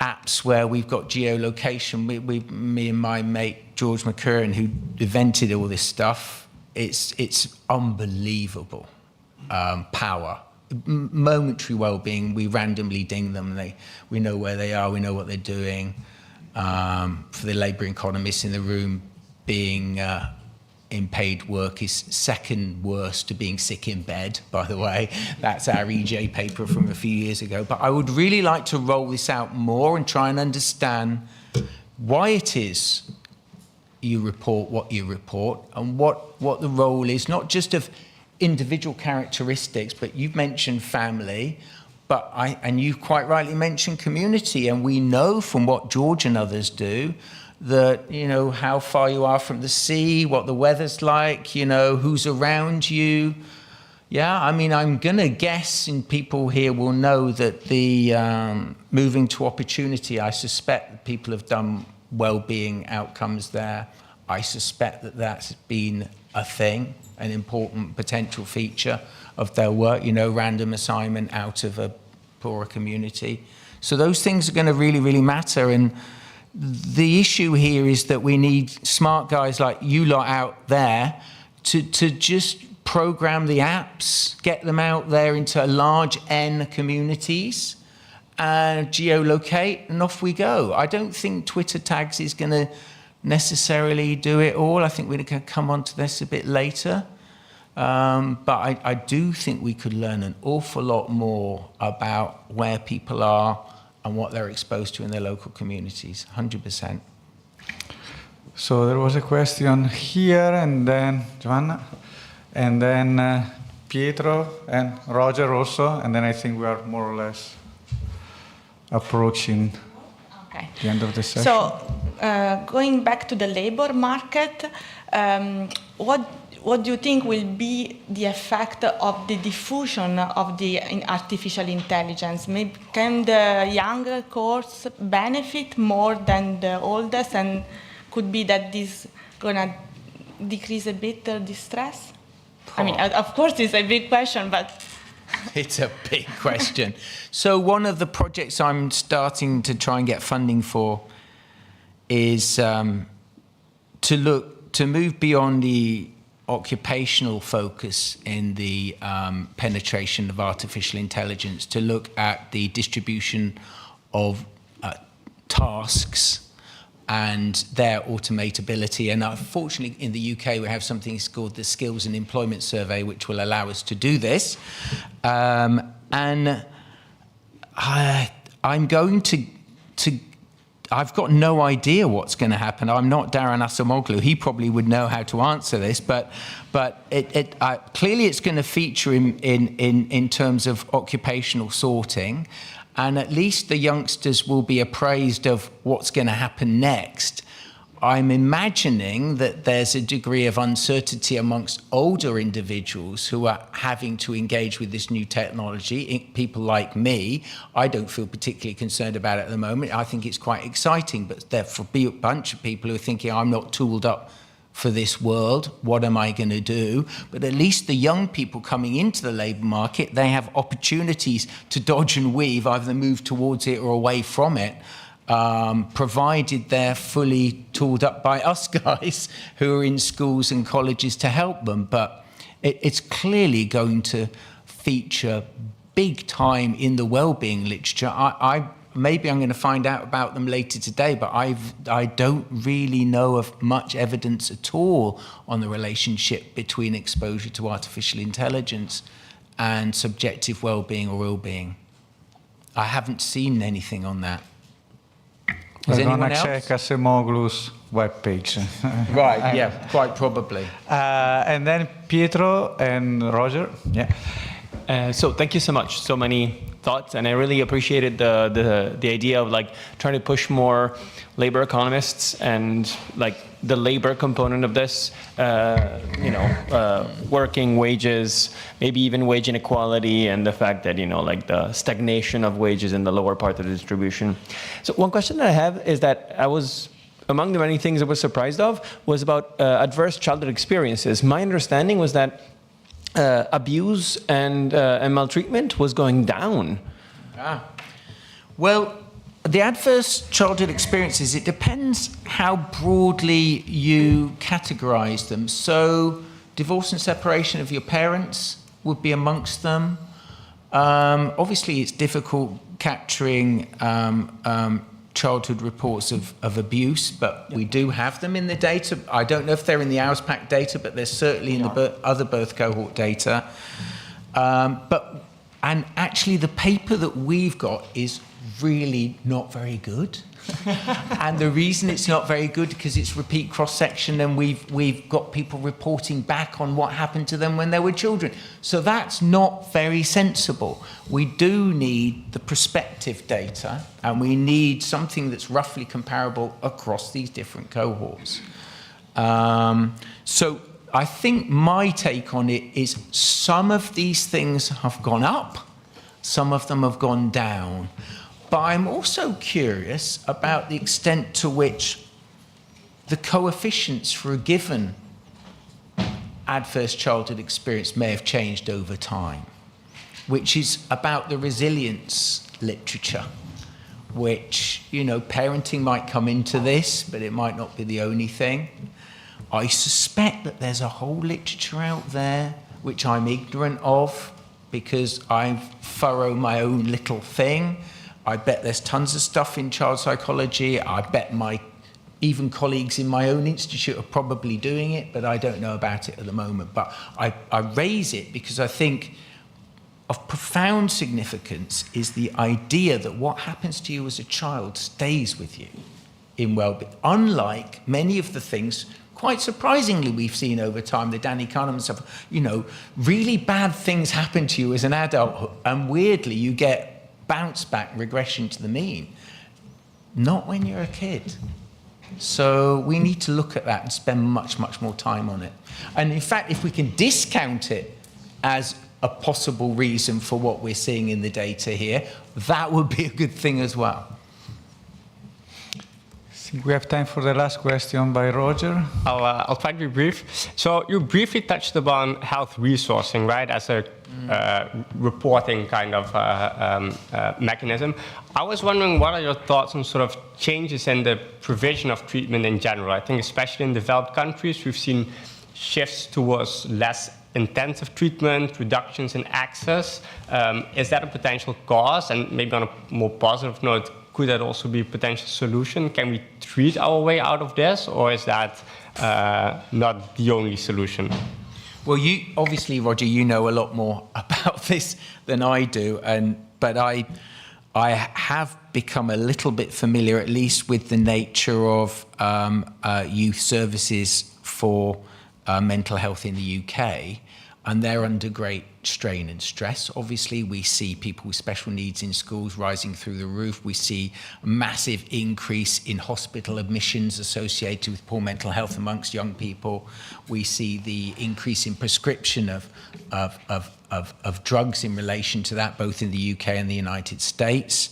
apps where we've got geolocation. Me and my mate, George McCurran, who invented all this stuff, it's unbelievable power. Momentary well-being, we randomly ding them. We know where they are, we know what they're doing. For the labour economists in the room, being in paid work is second worst to being sick in bed, by the way. That's our EJ paper from a few years ago. But I would really like to roll this out more and try and understand why it is you report what you report and what the role is, not just of individual characteristics, but you've mentioned family, and you quite rightly mentioned community. And we know from what George and others do that, you know, how far you are from the sea, what the weather's like, you know, who's around you. Yeah, I mean, I'm going to guess, and people here will know that the moving to opportunity, I suspect that people have done well-being outcomes there. I suspect that that's been a thing, an important potential feature of their work, you know, random assignment out of a poorer community. So those things are going to really, really matter. And the issue here is that we need smart guys like you lot out there to just program the apps, get them out there into large N communities, and geolocate, and off we go. I don't think Twitter tags is going to necessarily do it all. I think we're going to come on to this a bit later. But I do think we could learn an awful lot more about where people are and what they're exposed to in their local communities, 100%. So there was a question here, and then Giovanna, and then Pietro and Roger also, and then I think we are more or less approaching the end of the session. So going back to the labor market, what do you think will be the effect of the diffusion of the artificial intelligence? Maybe can the younger cohorts benefit more than the oldest, and could be that this gonna decrease a bit the distress? I mean, of course, it's a big question, but it's a big question. So one of the projects I'm starting to try and get funding for is to move beyond the occupational focus in the penetration of artificial intelligence, to look at the distribution of tasks and their automatability. And unfortunately, in the UK, we have something called the Skills and Employment Survey, which will allow us to do this. And I'm going to I've got no idea what's going to happen. I'm not Darren Asamoglu. He probably would know how to answer this, but clearly it's going to feature in terms of occupational sorting. And at least the youngsters will be appraised of what's going to happen next. I'm imagining that there's a degree of uncertainty amongst older individuals who are having to engage with this new technology. People like me, I don't feel particularly concerned about it at the moment. I think it's quite exciting, but there for a bunch of people who are thinking, I'm not tooled up for this world, what am I going to do? But at least the young people coming into the labour market, they have opportunities to dodge and weave, either move towards it or away from it, provided they're fully tooled up by us guys who are in schools and colleges to help them. But it's clearly going to feature big time in the wellbeing literature. Maybe I'm going to find out about them later today, but I don't really know of much evidence at all on the relationship between exposure to artificial intelligence and subjective well-being or ill-being. I haven't seen anything on that. We're going to check Asemoglu's webpage. Right, yeah, quite probably. And then Pietro and Roger. Yeah. So thank you so much. So many thoughts, and I really appreciated the idea of like trying to push more labor economists and like the labor component of this, working wages, maybe even wage inequality, and the fact that, like the stagnation of wages in the lower part of the distribution. So one question that I have is that I was, among the many things I was surprised of, was about adverse childhood experiences. My understanding was that abuse and maltreatment was going down. Well, the adverse childhood experiences, it depends how broadly you categorize them. So Divorce and separation of your parents would be amongst them. Obviously, it's difficult capturing childhood reports of abuse, but we do have them in the data. I don't know if they're in the AUSPAC data, but they're certainly in the other birth cohort data. And actually, the paper that we've got is really not very good. And the reason it's not very good because it's repeat cross-section, and we've got people reporting back on what happened to them when they were children. So that's not very sensible. We do need the prospective data, and we need something that's roughly comparable across these different cohorts. So I think my take on it is some of these things have gone up, some of them have gone down. But I'm also curious about the extent to which the coefficients for a given adverse childhood experience may have changed over time, which is about the resilience literature, which, you know, parenting might come into this, but it might not be the only thing. I suspect that there's a whole literature out there which I'm ignorant of because I furrow my own little thing. I bet there's tons of stuff in child psychology. I bet even colleagues in my own institute are probably doing it, but I don't know about it at the moment. But I raise it because I think of profound significance is the idea that what happens to you as a child stays with you in well-being. Unlike many of the things, quite surprisingly, we've seen over time, the Danny Kahneman stuff, you know, really bad things happen to you as an adult, and weirdly you get bounce back, regression to the mean. Not when you're a kid. So we need to look at that and spend much, much more time on it. And in fact, if we can discount it as a possible reason for what we're seeing in the data here, that would be a good thing as well. I think we have time for the last question by Roger. I'll try to be brief. So you briefly touched upon health resourcing, right, as a reporting kind of mechanism. I was wondering, what are your thoughts on sort of changes in the provision of treatment in general? I think especially in developed countries, we've seen shifts towards less intensive treatment, reductions in access. Is that a potential cause? And maybe on a more positive note, could that also be a potential solution? Can we treat our way out of this, or is that not the only solution? Well, you obviously, Roger, you know a lot more about this than I do, but I have become a little bit familiar, at least, with the nature of youth services for mental health in the UK, and they're under great strain and stress. Obviously, we see people with special needs in schools rising through the roof. We see a massive increase in hospital admissions associated with poor mental health amongst young people. We see the increase in prescription of drugs in relation to that, both in the UK and the United States.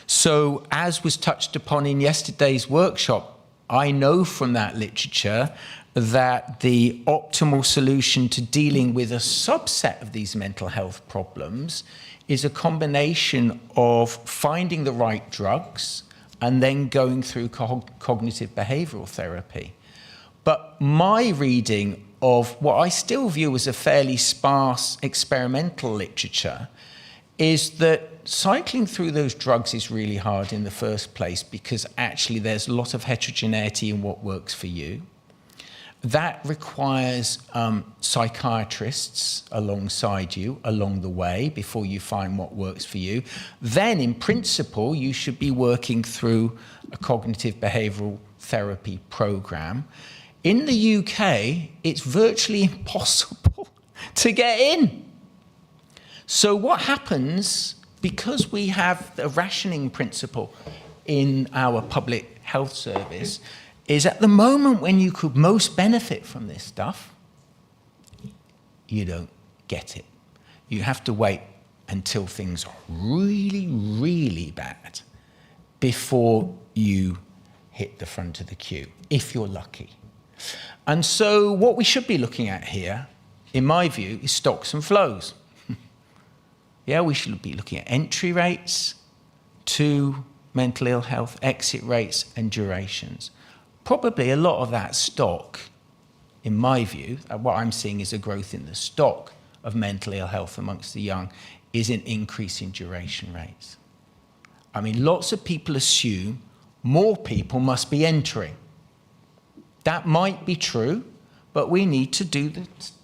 So, as was touched upon in yesterday's workshop, I know from that literature that the optimal solution to dealing with a subset of these mental health problems is a combination of finding the right drugs and then going through cognitive behavioral therapy. But my reading of what I still view as a fairly sparse experimental literature is that cycling through those drugs is really hard in the first place because actually there's a lot of heterogeneity in what works for you. That requires psychiatrists alongside you along the way before you find what works for you. Then, in principle, you should be working through a cognitive behavioral therapy program. In the UK, it's virtually impossible to get in. So what happens, because we have a rationing principle in our public health service, is at the moment when you could most benefit from this stuff, you don't get it. You have to wait until things are really, really bad before you hit the front of the queue, if you're lucky. And so what we should be looking at here, in my view, is stocks and flows. Yeah, we should be looking at entry rates to mental ill health, exit rates, and durations. Probably a lot of that stock in my view, what I'm seeing is a growth in the stock of mental ill health amongst the young, is an increase in duration rates. I mean, lots of people assume more people must be entering. That might be true, but we need to do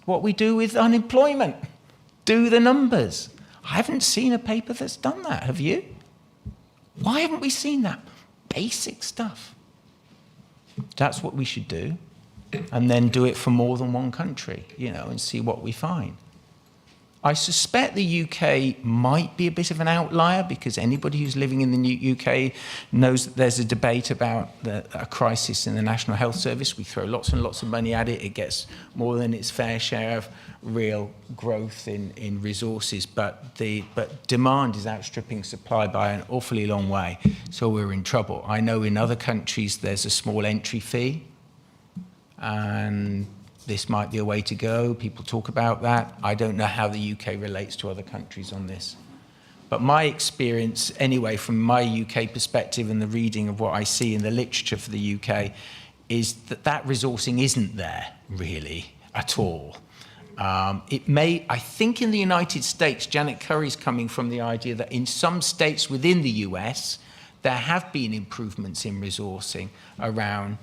what we do with unemployment. Do the numbers. I haven't seen a paper that's done that, have you? Why haven't we seen that? Basic stuff. That's what we should do. And then do it for more than one country, you know, and see what we find. I suspect the UK might be a bit of an outlier because anybody who's living in the UK knows that there's a debate about a crisis in the National Health Service. We throw lots and lots of money at it. It gets more than its fair share of real growth in resources, but demand is outstripping supply by an awfully long way, so we're in trouble. I know in other countries there's a small entry fee, and this might be a way to go. People talk about that. I don't know how the UK relates to other countries on this. But my experience, anyway, from my UK perspective and the reading of what I see in the literature for the UK, is that resourcing isn't there, really, at all. It may, I think in the United States, Janet Curry's coming from the idea that in some states within the US, there have been improvements in resourcing around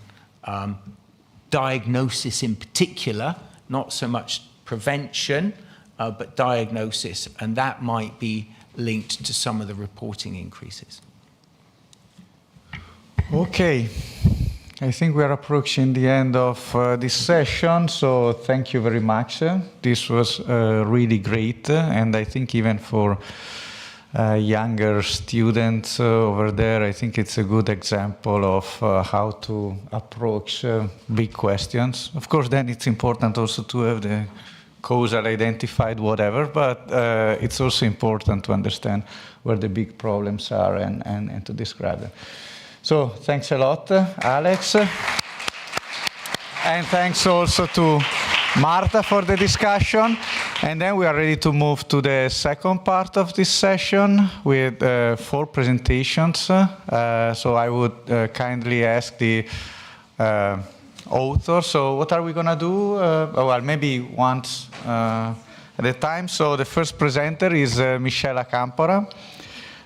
diagnosis in particular, not so much prevention, but diagnosis, and that might be linked to some of the reporting increases. Okay, I think we are approaching the end of this session, so thank you very much. This was really great, and I think even for younger students over there, I think it's a good example of how to approach big questions. Of course, then it's important also to have the causal identified, whatever, but it's also important to understand where the big problems are and to describe them. So thanks a lot, Alex. And thanks also to Marta for the discussion. And then we are ready to move to the second part of this session with 4 presentations. So I would kindly ask the author. So what are we going to do? Well, maybe once at a time. So the first presenter is Michela Campora,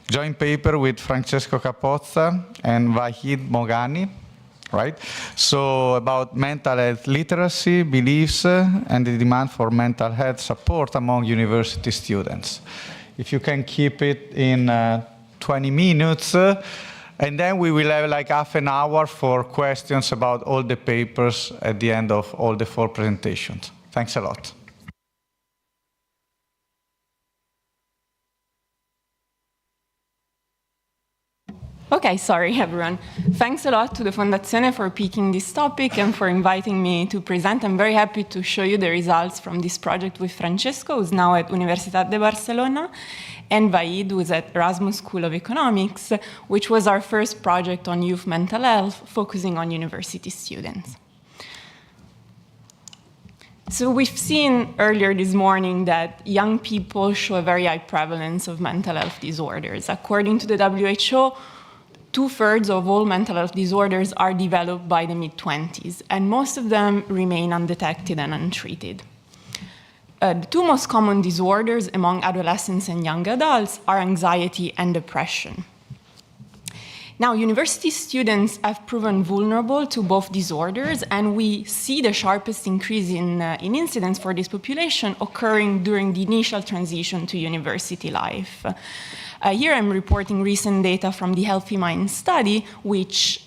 joint paper with Francesco Capozza and Vahid Mogani. Right? So about mental health literacy, beliefs, and the demand for mental health support among university students. If you can keep it in 20 minutes, and then we will have like half an hour for questions about all the papers at the end of all the 4 presentations. Thanks a lot. Okay, sorry everyone. Thanks a lot to the Fondazione for picking this topic and for inviting me to present. I'm very happy to show you the results from this project with Francesco, who's now at Universitat de Barcelona, and Vahid, who's at Erasmus School of Economics, which was our first project on youth mental health, focusing on university students. So we've seen earlier this morning that young people show a very high prevalence of mental health disorders. According to the WHO, 2/3 of all mental health disorders are developed by the mid-20s, and most of them remain undetected and untreated. The 2 most common disorders among adolescents and young adults are anxiety and depression. Now, university students have proven vulnerable to both disorders, and we see the sharpest increase in incidence for this population occurring during the initial transition to university life. Here I'm reporting recent data from the Healthy Mind study, which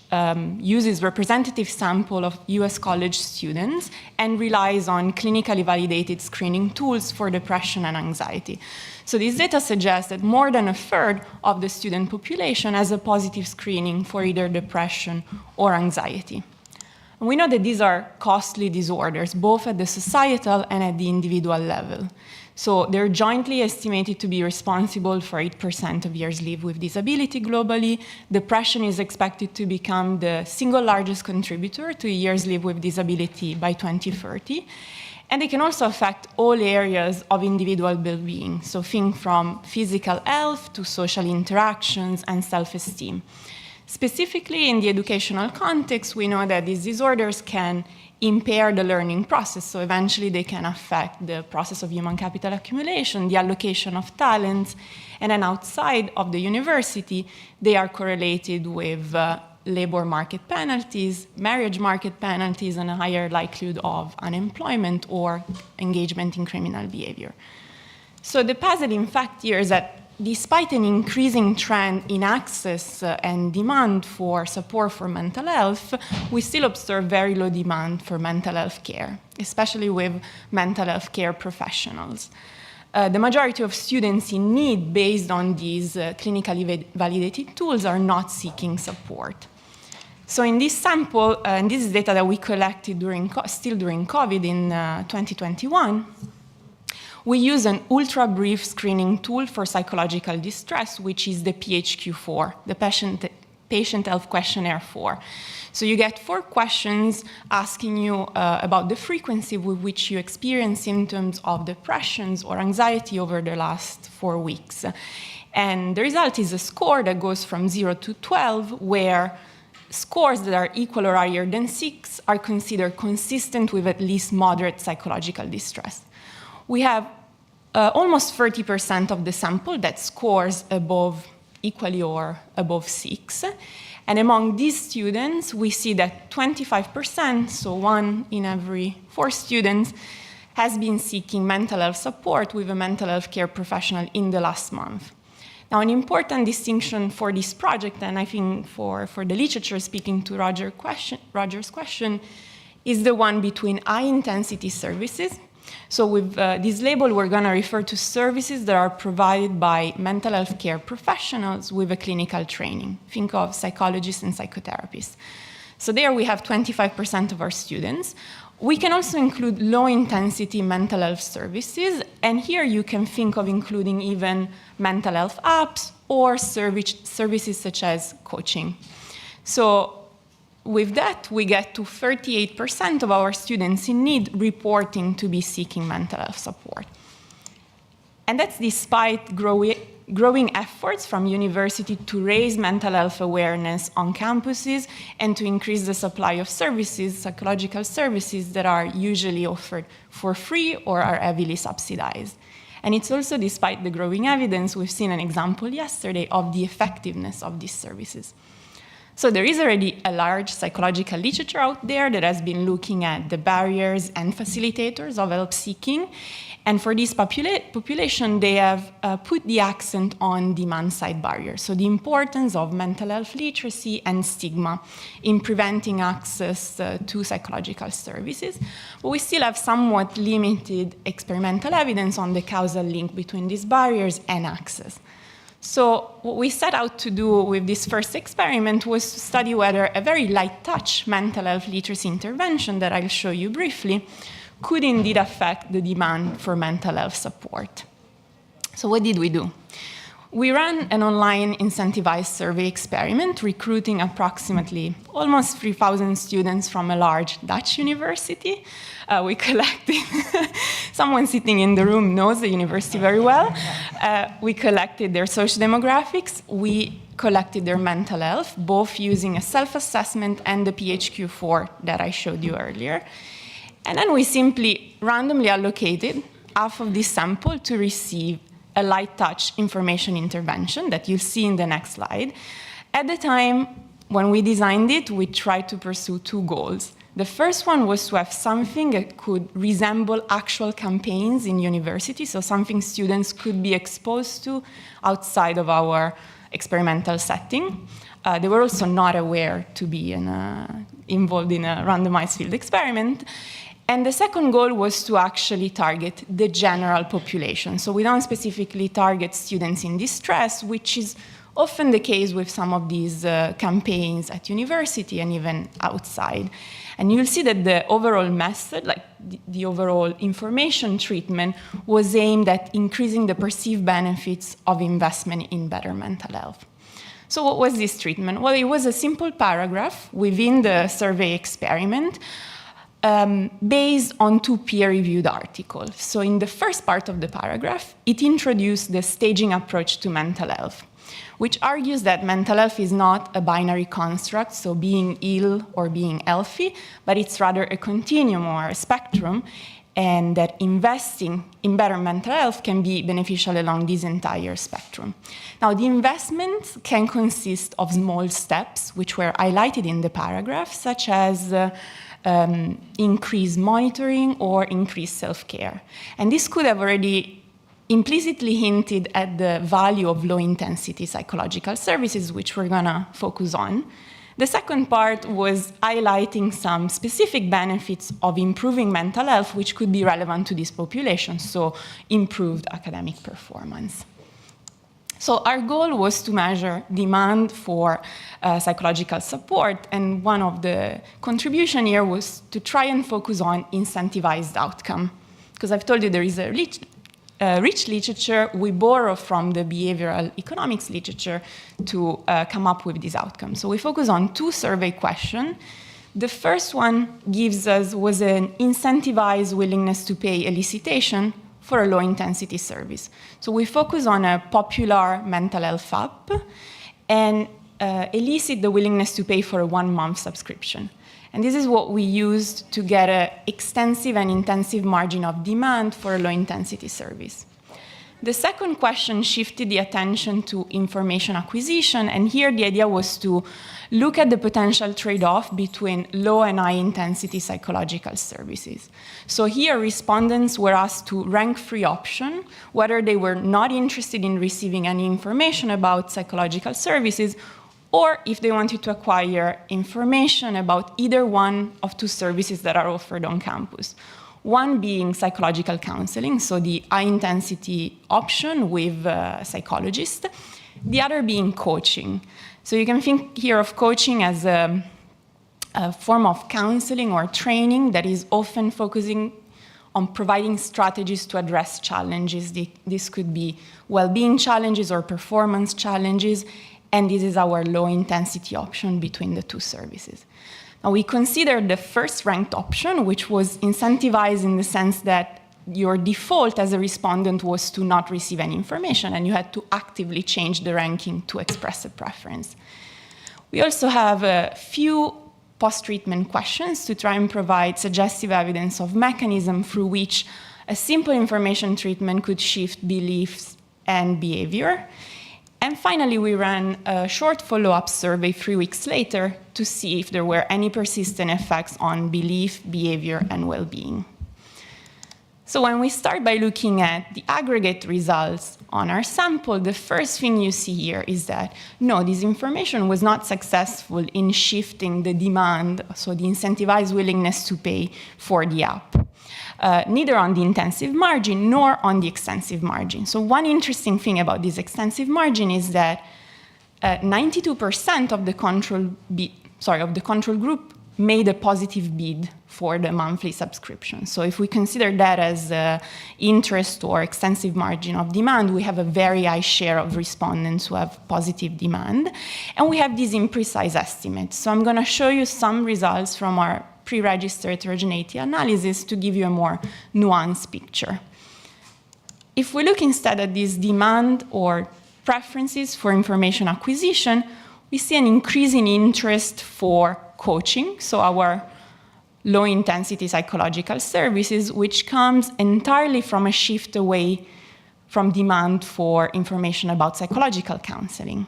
uses representative sample of US college students and relies on clinically validated screening tools for depression and anxiety. So these data suggest that more than 1/3 of the student population has a positive screening for either depression or anxiety. And we know that these are costly disorders, both at the societal and at the individual level. So they're jointly estimated to be responsible for 8% of years lived with disability globally. Depression is expected to become the single largest contributor to years lived with disability by 2030. And they can also affect all areas of individual well-being. So think from physical health to social interactions and self-esteem. Specifically in the educational context, we know that these disorders can impair the learning process. So eventually they can affect the process of human capital accumulation, the allocation of talents, and then outside of the university, they are correlated with labor market penalties, marriage market penalties, and a higher likelihood of unemployment or engagement in criminal behavior. So the puzzle, in fact, here is that despite an increasing trend in access and demand for support for mental health, we still observe very low demand for mental health care, especially with mental health care professionals. The majority of students in need based on these clinically validated tools are not seeking support. So in this sample, and this is data that we collected still during COVID in 2021, we use an ultra-brief screening tool for psychological distress, which is the PHQ-4, the Patient Health Questionnaire 4. So you get 4 questions asking you about the frequency with which you experience symptoms of depressions or anxiety over the last 4 weeks. And the result is a score that goes from 0 to 12, where scores that are equal or higher than 6 are considered consistent with at least moderate psychological distress. We have almost 30% of the sample that scores equally or above 6. And among these students, we see that 25%, so 1 in every 4 students, has been seeking mental health support with a mental health care professional in the last month. Now, an important distinction for this project, and I think for the literature, speaking to Roger's question, is the one between high-intensity services. So with this label, we're going to refer to services that are provided by mental health care professionals with a clinical training. Think of psychologists and psychotherapists. So there we have 25% of our students. We can also include low-intensity mental health services, and here you can think of including even mental health apps or services such as coaching. So with that, we get to 38% of our students in need reporting to be seeking mental health support. And that's despite growing efforts from university to raise mental health awareness on campuses and to increase the supply of services, psychological services that are usually offered for free or are heavily subsidized. And it's also despite the growing evidence, we've seen an example yesterday of the effectiveness of these services. So there is already a large psychological literature out there that has been looking at the barriers and facilitators of help seeking. And for this population, they have put the accent on demand-side barriers, so the importance of mental health literacy and stigma in preventing access to psychological services. But we still have somewhat limited experimental evidence on the causal link between these barriers and access. So what we set out to do with this first experiment was to study whether a very light touch mental health literacy intervention that I'll show you briefly could indeed affect the demand for mental health support. So what did we do? We ran an online incentivized survey experiment, recruiting approximately almost 3,000 students from a large Dutch university. We collected, someone sitting in the room knows the university very well. We collected their social demographics. We collected their mental health, both using a self-assessment and the PHQ-4 that I showed you earlier. And then we simply randomly allocated half of this sample to receive a light touch information intervention that you'll see in the next slide. At the time when we designed it, we tried to pursue 2 goals. The first one was to have something that could resemble actual campaigns in university, so something students could be exposed to outside of our experimental setting. They were also not aware to be involved in a randomized field experiment. And the second goal was to actually target the general population. So we don't specifically target students in distress, which is often the case with some of these campaigns at university and even outside. And you'll see that the overall method, like the overall information treatment, was aimed at increasing the perceived benefits of investment in better mental health. So what was this treatment? Well, it was a simple paragraph within the survey experiment based on 2 peer-reviewed articles. So in the first part of the paragraph, it introduced the staging approach to mental health, which argues that mental health is not a binary construct, so being ill or being healthy, but it's rather a continuum or a spectrum, and that investing in better mental health can be beneficial along this entire spectrum. Now, the investments can consist of small steps, which were highlighted in the paragraph, such as increased monitoring or increased self-care. And this could have already implicitly hinted at the value of low-intensity psychological services, which we're going to focus on. The second part was highlighting some specific benefits of improving mental health, which could be relevant to this population, so improved academic performance. So our goal was to measure demand for psychological support, and one of the contribution here was to try and focus on incentivized outcome. Because I've told you there is a rich literature, we borrow from the behavioral economics literature to come up with these outcomes. So we focus on 2 survey questions. The first one was an incentivized willingness to pay elicitation for a low-intensity service. So we focus on a popular mental health app and elicit the willingness to pay for a 1-month subscription. And this is what we used to get an extensive and intensive margin of demand for a low-intensity service. The second question shifted the attention to information acquisition, and here the idea was to look at the potential trade-off between low and high-intensity psychological services. So here, respondents were asked to rank 3 options, whether they were not interested in receiving any information about psychological services, or if they wanted to acquire information about either one of 2 services that are offered on campus. One being psychological counseling, so the high-intensity option with a psychologist. The other being coaching. So you can think here of coaching as a form of counseling or training that is often focusing on providing strategies to address challenges. This could be well-being challenges or performance challenges, and this is our low-intensity option between the 2 services. Now, we considered the first ranked option, which was incentivized in the sense that your default as a respondent was to not receive any information, and you had to actively change the ranking to express a preference. We also have a few post-treatment questions to try and provide suggestive evidence of mechanism through which a simple information treatment could shift beliefs and behavior. And finally, we ran a short follow-up survey 3 weeks later to see if there were any persistent effects on belief, behavior, and well-being. So when we start by looking at the aggregate results on our sample, the first thing you see here is that, no, this information was not successful in shifting the demand, so the incentivized willingness to pay for the app. Neither on the intensive margin nor on the extensive margin. So one interesting thing about this extensive margin is that 92% of the control group made a positive bid for the monthly subscription. So if we consider that as interest or extensive margin of demand, we have a very high share of respondents who have positive demand. And we have these imprecise estimates. So I'm going to show you some results from our pre-registered heterogeneity analysis to give you a more nuanced picture. If we look instead at this demand or preferences for information acquisition, we see an increase in interest for coaching, so our low-intensity psychological services, which comes entirely from a shift away from demand for information about psychological counseling.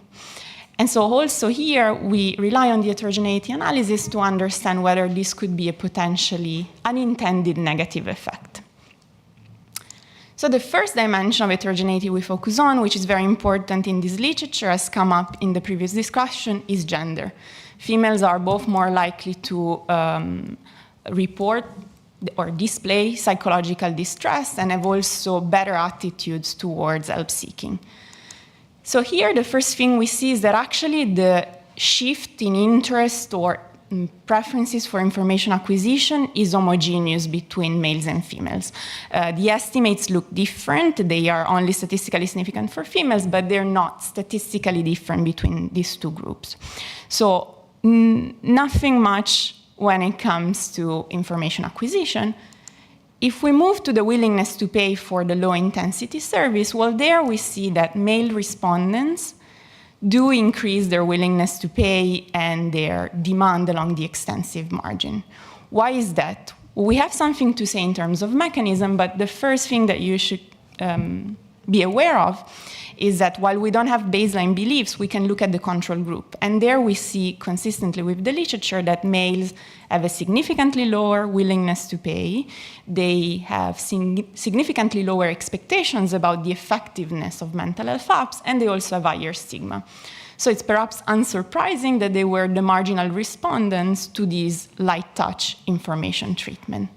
And so also here, we rely on the heterogeneity analysis to understand whether this could be a potentially unintended negative effect. So the first dimension of heterogeneity we focus on, which is very important in this literature, has come up in the previous discussion, is gender. Females are both more likely to report or display psychological distress and have also better attitudes towards help-seeking. So here, the first thing we see is that actually the shift in interest or preferences for information acquisition is homogeneous between males and females. The estimates look different. They are only statistically significant for females, but they're not statistically different between these 2 groups. So nothing much when it comes to information acquisition. If we move to the willingness to pay for the low-intensity service, well, there we see that male respondents do increase their willingness to pay and their demand along the extensive margin. Why is that? Well, we have something to say in terms of mechanism, but the first thing that you should be aware of is that while we don't have baseline beliefs, we can look at the control group. And there we see consistently with the literature that males have a significantly lower willingness to pay. They have significantly lower expectations about the effectiveness of mental health apps, and they also have higher stigma. So it's perhaps unsurprising that they were the marginal respondents to this light touch information treatment.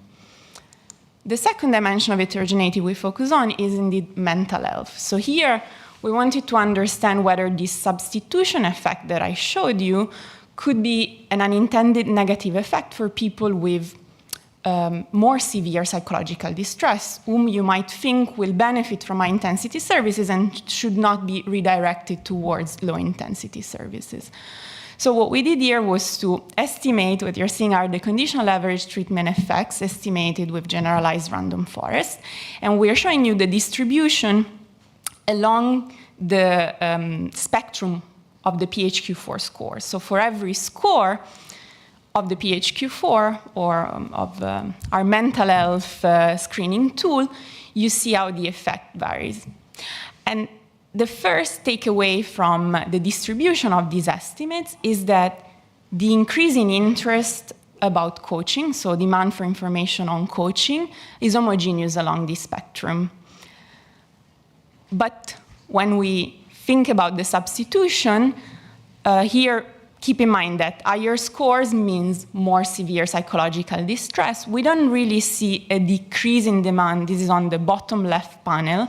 The second dimension of heterogeneity we focus on is indeed mental health. So here, we wanted to understand whether this substitution effect that I showed you could be an unintended negative effect for people with more severe psychological distress, whom you might think will benefit from high-intensity services and should not be redirected towards low-intensity services. So what we did here was to estimate, what you're seeing are the conditional average treatment effects estimated with generalized random forest. And we're showing you the distribution along the spectrum of the PHQ-4 score. So for every score of the PHQ-4 or of our mental health screening tool, you see how the effect varies. And the first takeaway from the distribution of these estimates is that the increase in interest about coaching, so demand for information on coaching, is homogeneous along this spectrum. But when we think about the substitution, here, keep in mind that higher scores means more severe psychological distress. We don't really see a decrease in demand. This is on the bottom left panel.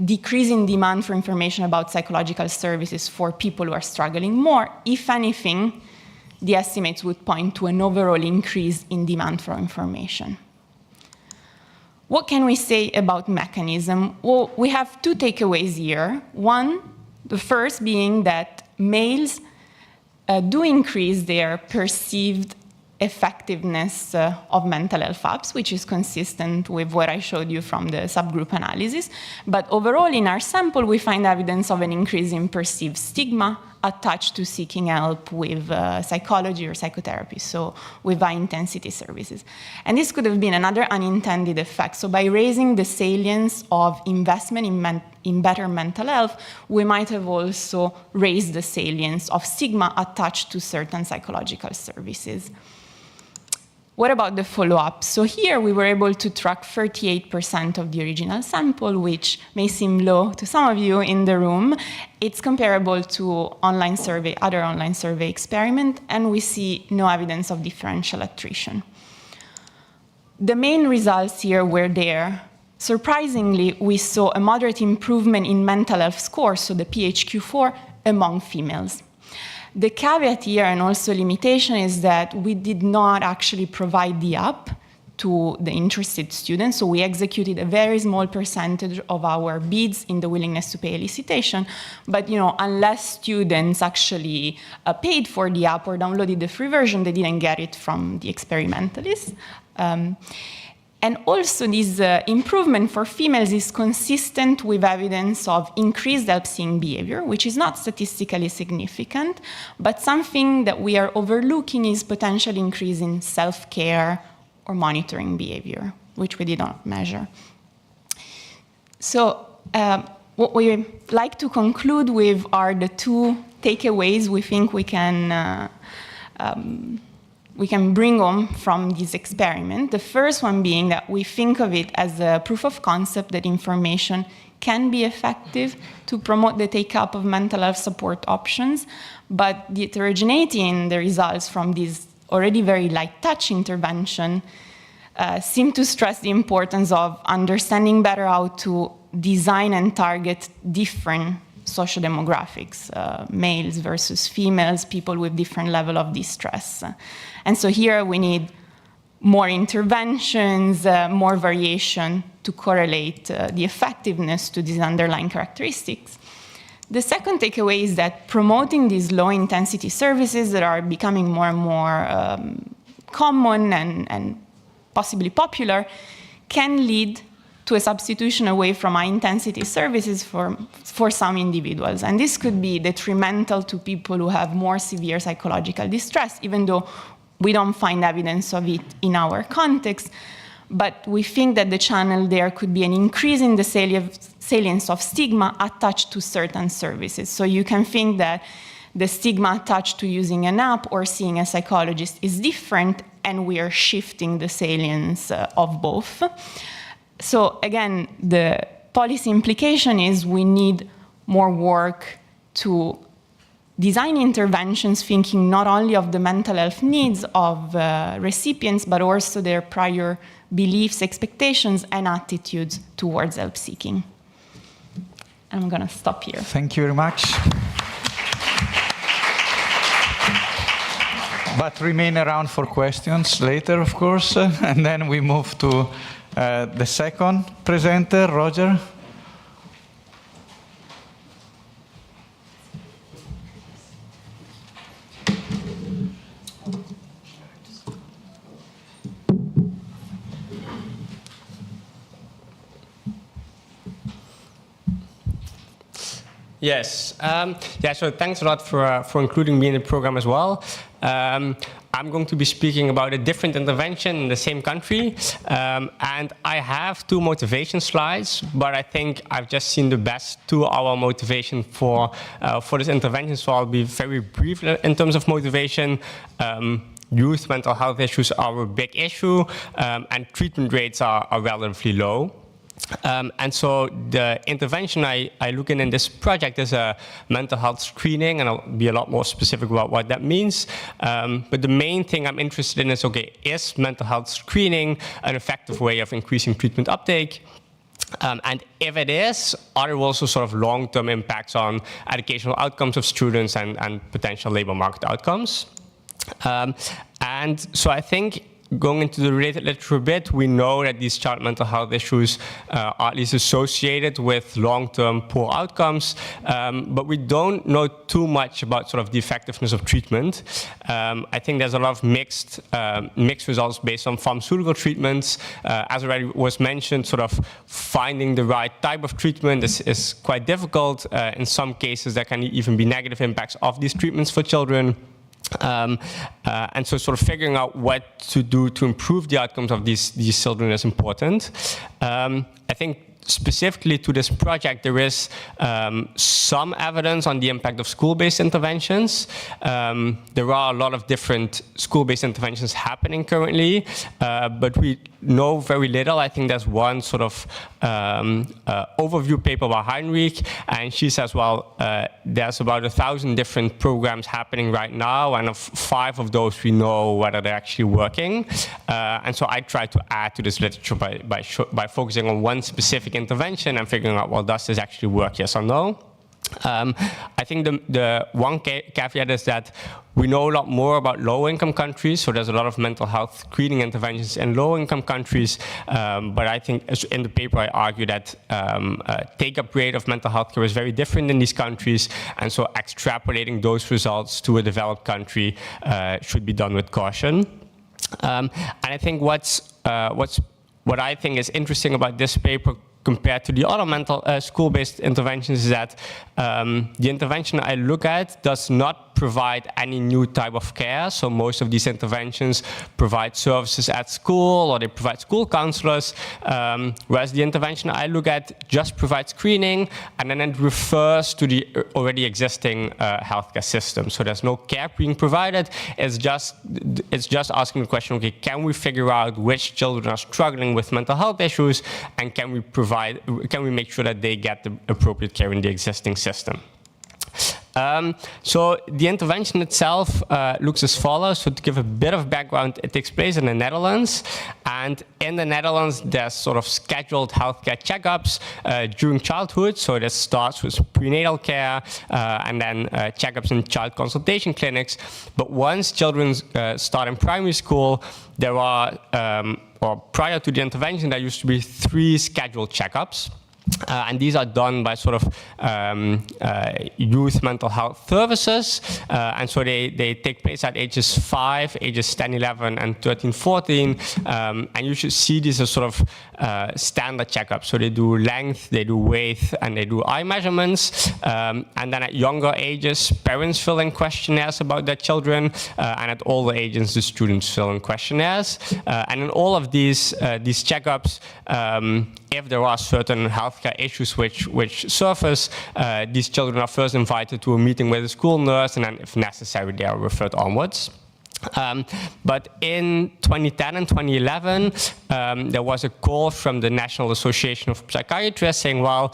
Decrease in demand for information about psychological services for people who are struggling more. If anything, the estimates would point to an overall increase in demand for information. What can we say about mechanism? Well, we have two takeaways here. One, the first being that males do increase their perceived effectiveness of mental health apps, which is consistent with what I showed you from the subgroup analysis. But overall, in our sample, we find evidence of an increase in perceived stigma attached to seeking help with psychology or psychotherapy, so with high-intensity services. And this could have been another unintended effect. So by raising the salience of investment in better mental health, we might have also raised the salience of stigma attached to certain psychological services. What about the follow-up? So here we were able to track 38% of the original sample, which may seem low to some of you in the room. It's comparable to other online survey experiment, and we see no evidence of differential attrition. The main results here were there. Surprisingly, we saw a moderate improvement in mental health scores, so the PHQ-4, among females. The caveat here and also limitation is that we did not actually provide the app to the interested students, so we executed a very small percentage of our bids in the willingness to pay elicitation, but unless students actually paid for the app or downloaded the free version, they didn't get it from the experimentalists. And also this improvement for females is consistent with evidence of increased help-seeking behavior, which is not statistically significant, but something that we are overlooking is potential increase in self-care or monitoring behavior, which we did not measure. So what we like to conclude with are the two takeaways we think we can bring home from this experiment. The first one being that we think of it as a proof of concept that information can be effective to promote the take-up of mental health support options, but the heterogeneity in the results from this already very light touch intervention seem to stress the importance of understanding better how to design and target different social demographics, males versus females, people with different level of distress. And so here we need more interventions, more variation to correlate the effectiveness to these underlying characteristics. The second takeaway is that promoting these low-intensity services that are becoming more and more common and possibly popular can lead to a substitution away from high-intensity services for some individuals. And this could be detrimental to people who have more severe psychological distress, even though we don't find evidence of it in our context. But we think that the channel there could be an increase in the salience of stigma attached to certain services. So you can think that the stigma attached to using an app or seeing a psychologist is different, and we are shifting the salience of both. So again, the policy implication is we need more work to design interventions thinking not only of the mental health needs of recipients, but also their prior beliefs, expectations, and attitudes towards help seeking. I'm going to stop here. Thank you very much. But remain around for questions later, of course. And then we move to the second presenter, Roger. Yes. So thanks a lot for including me in the program as well. I'm going to be speaking about a different intervention in the same country. And I have 2 motivation slides, but I think I've just seen the best 2-hour motivation for this intervention, so I'll be very brief in terms of motivation. Youth mental health issues are a big issue, and treatment rates are relatively low. And so the intervention I look in this project is a mental health screening, and I'll be a lot more specific about what that means. But the main thing I'm interested in is, okay, is mental health screening an effective way of increasing treatment uptake? And if it is, are there also sort of long-term impacts on educational outcomes of students and potential labor market outcomes? And so I think, going into the related literature a bit, we know that these child mental health issues are at least associated with long-term poor outcomes, but we don't know too much about sort of the effectiveness of treatment. I think there's a lot of mixed results based on pharmaceutical treatments. As already was mentioned, sort of finding the right type of treatment is quite difficult. In some cases, there can even be negative impacts of these treatments for children. And so sort of figuring out what to do to improve the outcomes of these children is important. I think specifically to this project, there is some evidence on the impact of school-based interventions. There are a lot of different school-based interventions happening currently, but we know very little. I think there's one sort of overview paper by Heinrich, and she says, well, there's about 1,000 different programs happening right now, and of 5 of those we know whether they're actually working. And so I try to add to this literature by focusing on one specific intervention and figuring out, well, does this actually work, yes or no? I think the one caveat is that we know a lot more about low-income countries, so there's a lot of mental health screening interventions in low-income countries, but I think in the paper I argue that take-up rate of mental health care is very different in these countries, and so extrapolating those results to a developed country should be done with caution. And I think what I think is interesting about this paper compared to the other mental school-based interventions is that the intervention I look at does not provide any new type of care. So most of these interventions provide services at school, or they provide school counselors, whereas the intervention I look at just provides screening, and then it refers to the already existing healthcare system. So there's no care being provided. It's just asking the question, okay, can we figure out which children are struggling with mental health issues, and can we make sure that they get the appropriate care in the existing system? So the intervention itself looks as follows. So to give a bit of background, it takes place in the Netherlands. And in the Netherlands, there's sort of scheduled healthcare checkups during childhood. So this starts with prenatal care and then checkups in child consultation clinics. But once children start in primary school, there are, or prior to the intervention, there used to be 3 scheduled checkups. And these are done by sort of youth mental health services. And so they take place at ages 5, ages 10, 11, and 13, 14. And you should see these as sort of standard checkups. So they do length, they do weight, and they do eye measurements. And then at younger ages, parents fill in questionnaires about their children. And at older ages, the students fill in questionnaires. And in all of these checkups, if there are certain healthcare issues which surface, these children are first invited to a meeting with a school nurse, and then if necessary, they are referred onwards. But in 2010 and 2011, there was a call from the National Association of Psychiatrists saying, well,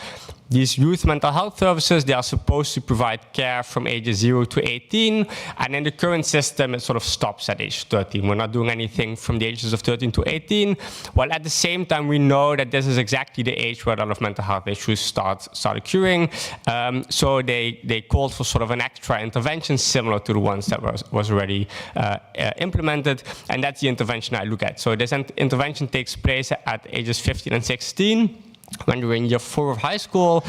these youth mental health services, they are supposed to provide care from ages 0 to 18. And in the current system, it sort of stops at age 13. We're not doing anything from the ages of 13 to 18. While at the same time, we know that this is exactly the age where a lot of mental health issues start occurring. So they called for sort of an extra intervention similar to the ones that was already implemented. And that's the intervention I look at. So this intervention takes place at ages 15 and 16. When you're in year 4 of high school.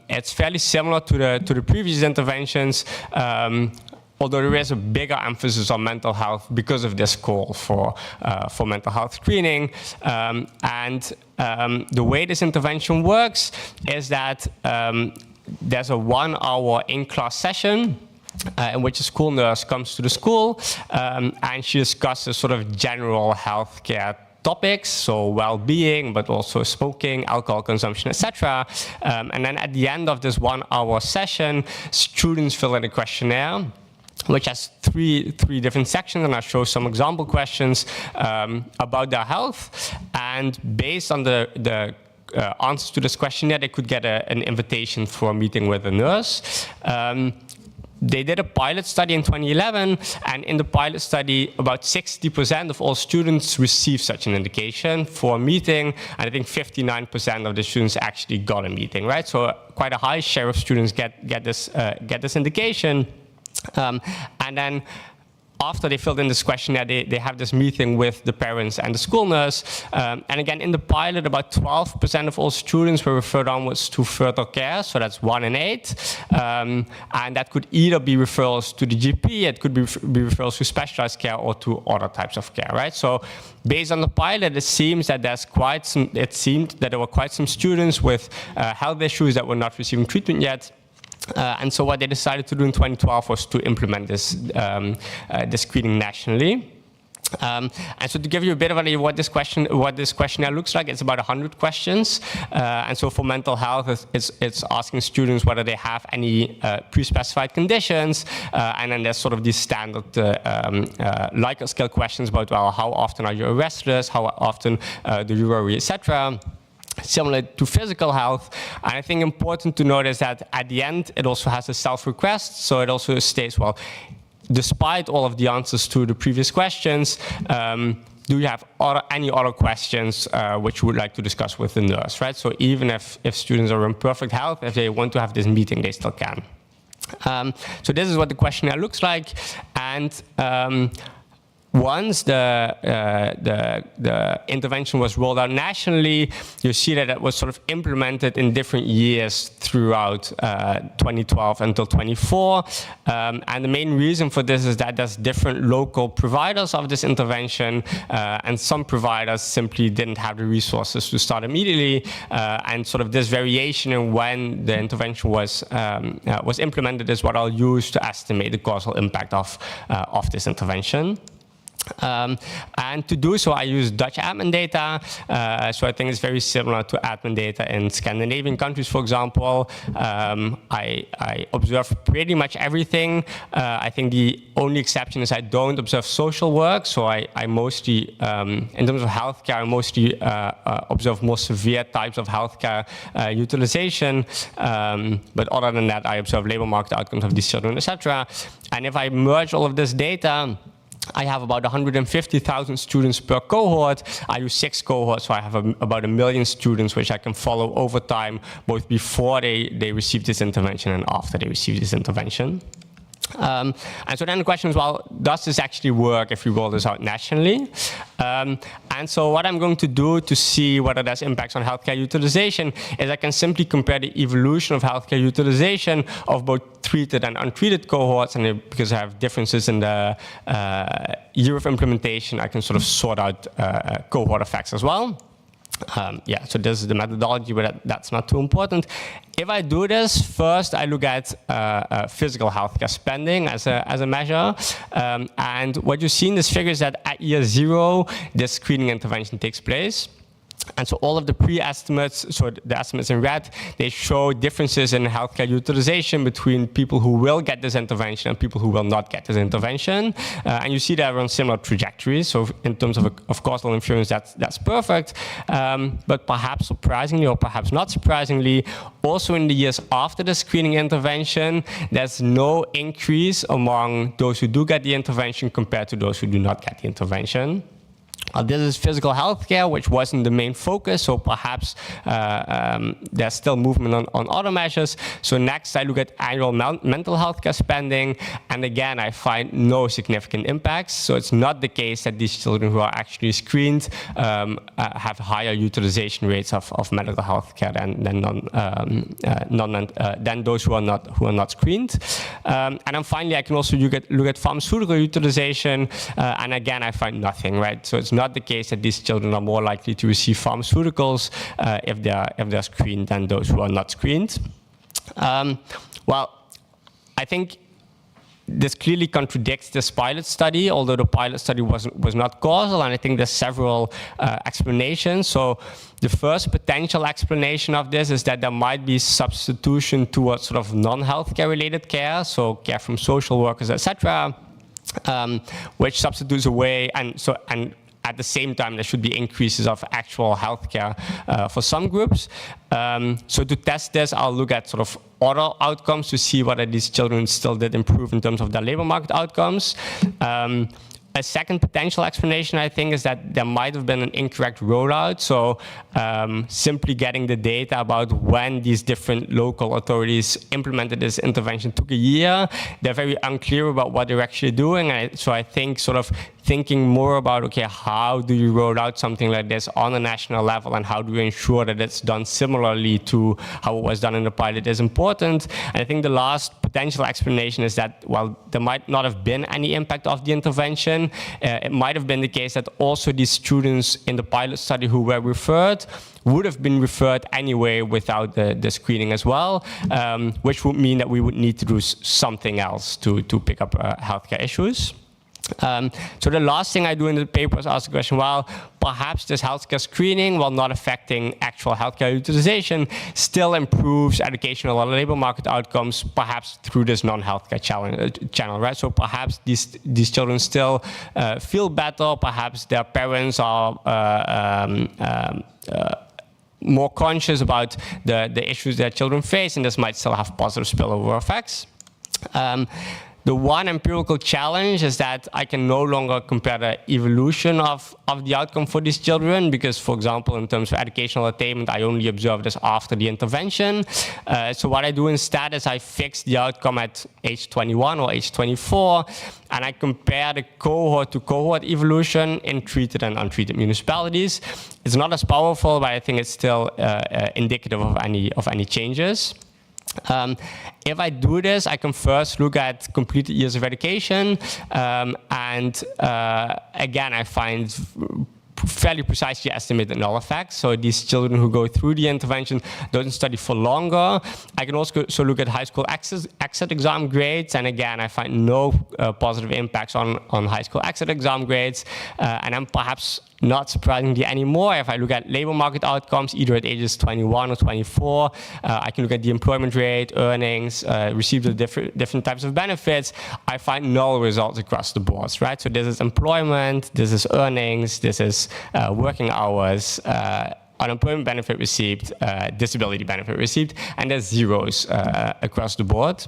It's fairly similar to the previous interventions, although there is a bigger emphasis on mental health because of this call for mental health screening. And the way this intervention works is that there's a 1-hour in-class session in which a school nurse comes to the school and she discusses sort of general healthcare topics, so well-being, but also smoking, alcohol consumption, etc. And then at the end of this 1-hour session, students fill in a questionnaire, which has three different sections, and I'll show some example questions about their health. And based on the answers to this questionnaire, they could get an invitation for a meeting with a nurse. They did a pilot study in 2011, and in the pilot study, about 60% of all students received such an indication for a meeting, and I think 59% of the students actually got a meeting, right? So quite a high share of students get this indication, and then after they filled in this questionnaire, they have this meeting with the parents and the school nurse. And again, in the pilot, about 12% of all students were referred onwards to further care. So that's 1 in 8. And that could either be referrals to the GP, it could be referrals to specialized care or to other types of care, right? So based on the pilot, it seems that there were quite some students with health issues that were not receiving treatment yet. And so what they decided to do in 2012 was to implement this screening nationally. And so to give you a bit of an idea what this questionnaire looks like, it's about 100 questions. And so for mental health, it's asking students whether they have any pre-specified conditions. And then there's sort of these standard Likert scale questions about, well, how often are you restless? How often do you worry, etc. Similar to physical health. And I think important to note is that at the end, it also has a self-request. So it also states, well, despite all of the answers to the previous questions, do you have any other questions which you would like to discuss with the nurse, right? So even if students are in perfect health, if they want to have this meeting, they still can. So this is what the questionnaire looks like. And once the intervention was rolled out nationally, you see that it was sort of implemented in different years throughout 2012 until 24. And the main reason for this is that there's different local providers of this intervention, and some providers simply didn't have the resources to start immediately. And sort of this variation in when the intervention was implemented is what I'll use to estimate the causal impact of this intervention. And to do so, I use Dutch admin data. So I think it's very similar to admin data in Scandinavian countries, for example. I observe pretty much everything. I think the only exception is I don't observe social work. So I mostly, in terms of healthcare, I mostly observe more severe types of healthcare utilization. But other than that, I observe labor market outcomes of these children, etc. And if I merge all of this data, I have about 150,000 students per cohort. I use 6 cohorts, so I have about 1 million students which I can follow over time, both before they receive this intervention and after they receive this intervention. And so then the question is, well, does this actually work if we roll this out nationally? And so what I'm going to do to see whether there's impacts on healthcare utilization is I can simply compare the evolution of healthcare utilization of both treated and untreated cohorts, and because I have differences in the year of implementation, I can sort of sort out cohort effects as well. Yeah, so this is the methodology, but that's not too important. If I do this, first I look at physical healthcare spending as a measure. And what you see in this figure is that at year 0, this screening intervention takes place. And so all of the pre-estimates, so the estimates in red, they show differences in healthcare utilization between people who will get this intervention and people who will not get this intervention. And you see they're on similar trajectories. So in terms of causal inference, that's perfect. But perhaps surprisingly, or perhaps not surprisingly, also in the years after the screening intervention, there's no increase among those who do get the intervention compared to those who do not get the intervention. This is physical healthcare, which wasn't the main focus, so perhaps there's still movement on other measures. So next, I look at annual mental healthcare spending, and again, I find no significant impacts. So it's not the case that these children who are actually screened have higher utilization rates of medical healthcare than those who are not screened. And then finally, I can also look at pharmaceutical utilization, and again, I find nothing, right? So it's not the case that these children are more likely to receive pharmaceuticals if they're screened than those who are not screened. Well, I think this clearly contradicts this pilot study, although the pilot study was not causal, and I think there's several explanations. So the first potential explanation of this is that there might be substitution towards sort of non-healthcare related care, so care from social workers, etc., which substitutes away, and at the same time, there should be increases of actual healthcare for some groups. So to test this, I'll look at sort of other outcomes to see whether these children still did improve in terms of their labor market outcomes. A second potential explanation, I think, is that there might have been an incorrect rollout. So simply getting the data about when these different local authorities implemented this intervention took a year. They're very unclear about what they're actually doing. And so I think sort of thinking more about, okay, how do you roll out something like this on a national level, and how do you ensure that it's done similarly to how it was done in the pilot is important. And I think the last potential explanation is that, well, there might not have been any impact of the intervention. It might have been the case that also these students in the pilot study who were referred would have been referred anyway without the screening as well, which would mean that we would need to do something else to pick up healthcare issues. So the last thing I do in the paper is ask the question, well, perhaps this healthcare screening, while not affecting actual healthcare utilization, still improves educational or labor market outcomes, perhaps through this non-healthcare channel, right? So perhaps these children still feel better, perhaps their parents are more conscious about the issues their children face, and this might still have positive spillover effects. The one empirical challenge is that I can no longer compare the evolution of the outcome for these children because, for example, in terms of educational attainment, I only observe this after the intervention. So what I do instead is I fix the outcome at age 21 or age 24, and I compare the cohort-to-cohort evolution in treated and untreated municipalities. It's not as powerful, but I think it's still indicative of any changes. If I do this, I can first look at completed years of education, and again, I find fairly precisely estimated null effects. So these children who go through the intervention don't study for longer. I can also look at high school exit exam grades, and again, I find no positive impacts on high school exit exam grades. And then perhaps not surprisingly anymore, if I look at labor market outcomes, either at ages 21 or 24, I can look at the employment rate, earnings, receipt of different types of benefits. I find null results across the board, right? So this is employment, this is earnings, this is working hours, unemployment benefit received, disability benefit received, and there's zeros across the board.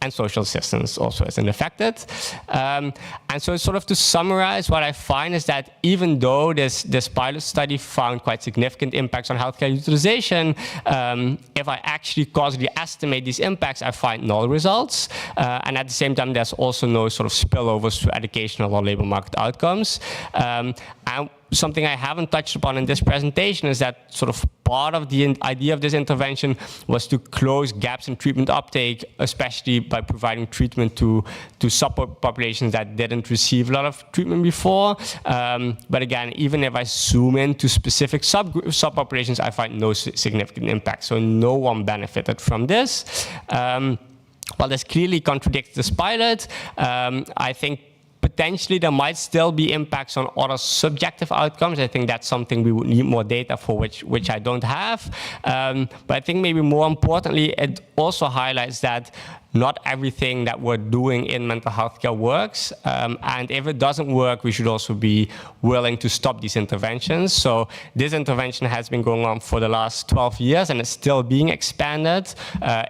and social assistance also isn't affected. And so sort of to summarize, what I find is that even though this pilot study found quite significant impacts on healthcare utilization, if I actually causally estimate these impacts, I find null results. And at the same time, there's also no sort of spillovers to educational or labor market outcomes. And something I haven't touched upon in this presentation is that sort of part of the idea of this intervention was to close gaps in treatment uptake, especially by providing treatment to subpopulations that didn't receive a lot of treatment before. But again, even if I zoom into specific subpopulations, I find no significant impact. So no one benefited from this. While this clearly contradicts this pilot, I think potentially there might still be impacts on other subjective outcomes. I think that's something we would need more data for, which I don't have. But I think maybe more importantly, it also highlights that not everything that we're doing in mental health care works. And if it doesn't work, we should also be willing to stop these interventions. So this intervention has been going on for the last 12 years and it's still being expanded.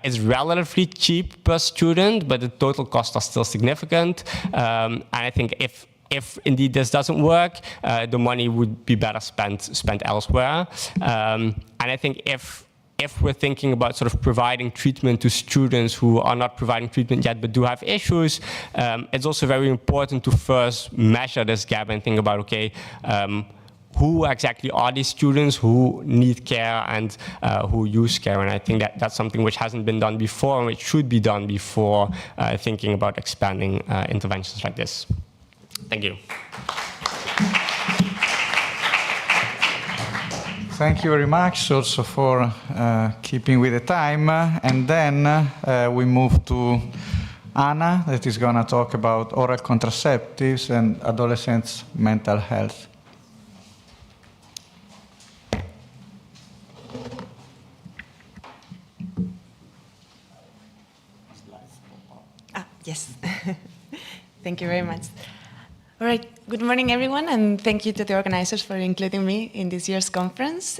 It's relatively cheap per student, but the total costs are still significant. And I think if indeed this doesn't work, the money would be better spent elsewhere. And I think if we're thinking about sort of providing treatment to students who are not providing treatment yet but do have issues, it's also very important to first measure this gap and think about, okay, who exactly are these students who need care and who use care? And I think that's something which hasn't been done before and which should be done before thinking about expanding interventions like this. Thank you. Thank you very much also for keeping with the time. And then we move to Anna, that is going to talk about oral contraceptives and adolescents' mental health. Yes. Thank you very much. All right, good morning, everyone, and thank you to the organizers for including me in this year's conference.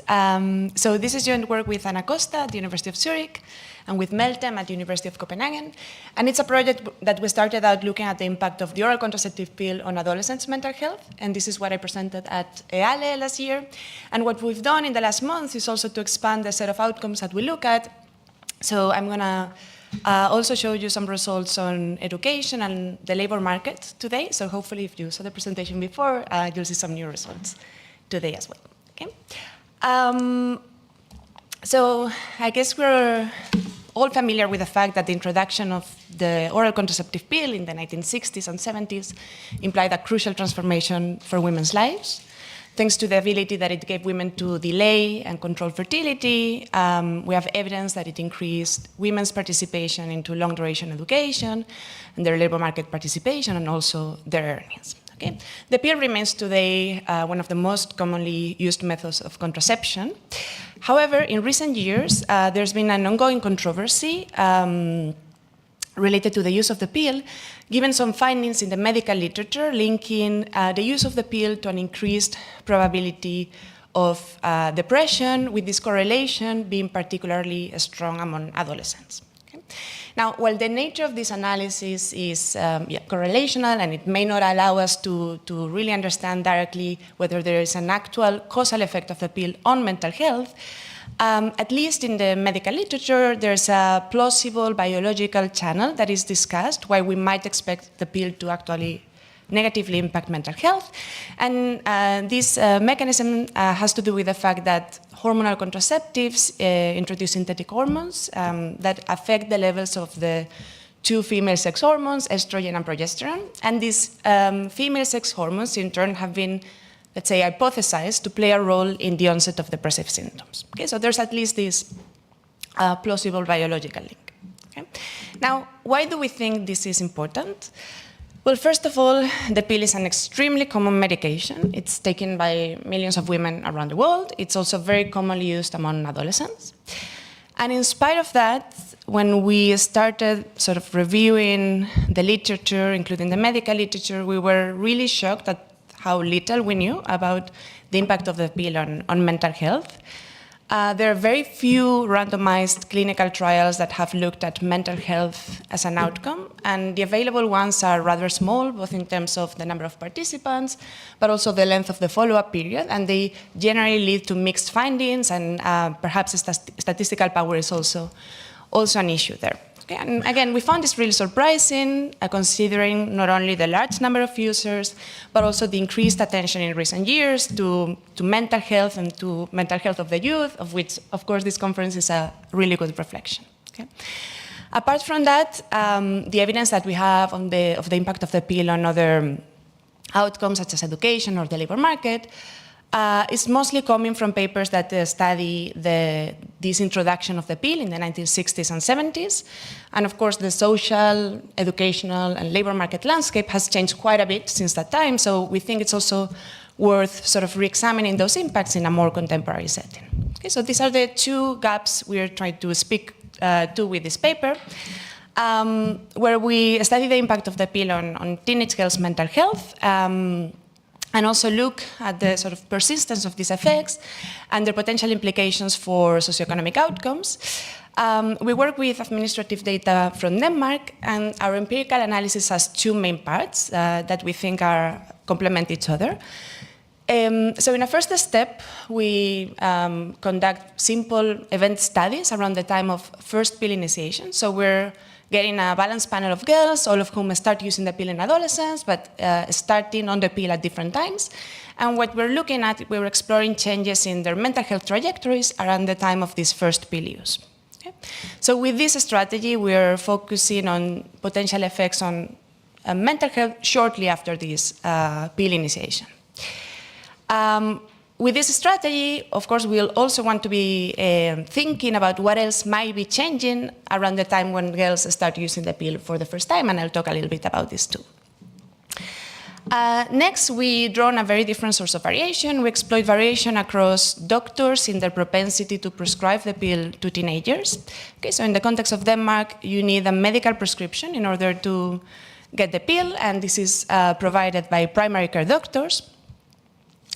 So this is joint work with Anna Costa at the University of Zurich and with Meltem at the University of Copenhagen. And it's a project that we started out looking at the impact of the oral contraceptive pill on adolescents' mental health. And this is what I presented at EALE last year. And what we've done in the last month is also to expand the set of outcomes that we look at. So I'm going to also show you some results on education and the labor market today. So hopefully if you saw the presentation before, you'll see some new results today as well. Okay. So I guess we're all familiar with the fact that the introduction of the oral contraceptive pill in the 1960s and 70s implied a crucial transformation for women's lives. Thanks to the ability that it gave women to delay and control fertility, we have evidence that it increased women's participation into long-duration education and their labor market participation and also their earnings. Okay? The pill remains today one of the most commonly used methods of contraception. However, in recent years, there's been an ongoing controversy related to the use of the pill, given some findings in the medical literature linking the use of the pill to an increased probability of depression, with this correlation being particularly strong among adolescents. Okay? Now, while the nature of this analysis is correlational and it may not allow us to really understand directly whether there is an actual causal effect of the pill on mental health, at least in the medical literature, there's a plausible biological channel that is discussed why we might expect the pill to actually negatively impact mental health. And this mechanism has to do with the fact that hormonal contraceptives introduce synthetic hormones that affect the levels of the two female sex hormones, estrogen and progesterone. And these female sex hormones, in turn, have been, let's say, hypothesized to play a role in the onset of depressive symptoms. Okay, so there's at least this plausible biological link. Okay? Now, why do we think this is important? Well, first of all, the pill is an extremely common medication. It's taken by millions of women around the world. It's also very commonly used among adolescents. And in spite of that, when we started sort of reviewing the literature, including the medical literature, we were really shocked at how little we knew about the impact of the pill on mental health. There are very few randomized clinical trials that have looked at mental health as an outcome, and the available ones are rather small, both in terms of the number of participants, but also the length of the follow-up period, and they generally lead to mixed findings, and perhaps statistical power is also an issue there. Okay, and again, we found this really surprising, considering not only the large number of users, but also the increased attention in recent years to mental health and to mental health of the youth, of which, of course, this conference is a really good reflection. Okay? Apart from that, the evidence that we have of the impact of the pill on other outcomes, such as education or the labor market, is mostly coming from papers that study this introduction of the pill in the 1960s and 70s. And of course, the social, educational, and labor market landscape has changed quite a bit since that time. So we think it's also worth sort of re-examining those impacts in a more contemporary setting. Okay, so these are the two gaps we are trying to speak to with this paper, where we study the impact of the pill on teenage girls' mental health, and also look at the sort of persistence of these effects and their potential implications for socioeconomic outcomes. We work with administrative data from Denmark, and our empirical analysis has two main parts that we think complement each other. So in a first step, we conduct simple event studies around the time of first pill initiation. So we're getting a balanced panel of girls, all of whom start using the pill in adolescence, but starting on the pill at different times. And what we're looking at, we're exploring changes in their mental health trajectories around the time of this first pill use. Okay? So with this strategy, we're focusing on potential effects on mental health shortly after this pill initiation. With this strategy, of course, we'll also want to be thinking about what else might be changing around the time when girls start using the pill for the first time, and I'll talk a little bit about this too. Next, we draw on a very different source of variation. We exploit variation across doctors in their propensity to prescribe the pill to teenagers. Okay, so in the context of Denmark, you need a medical prescription in order to get the pill, and this is provided by primary care doctors.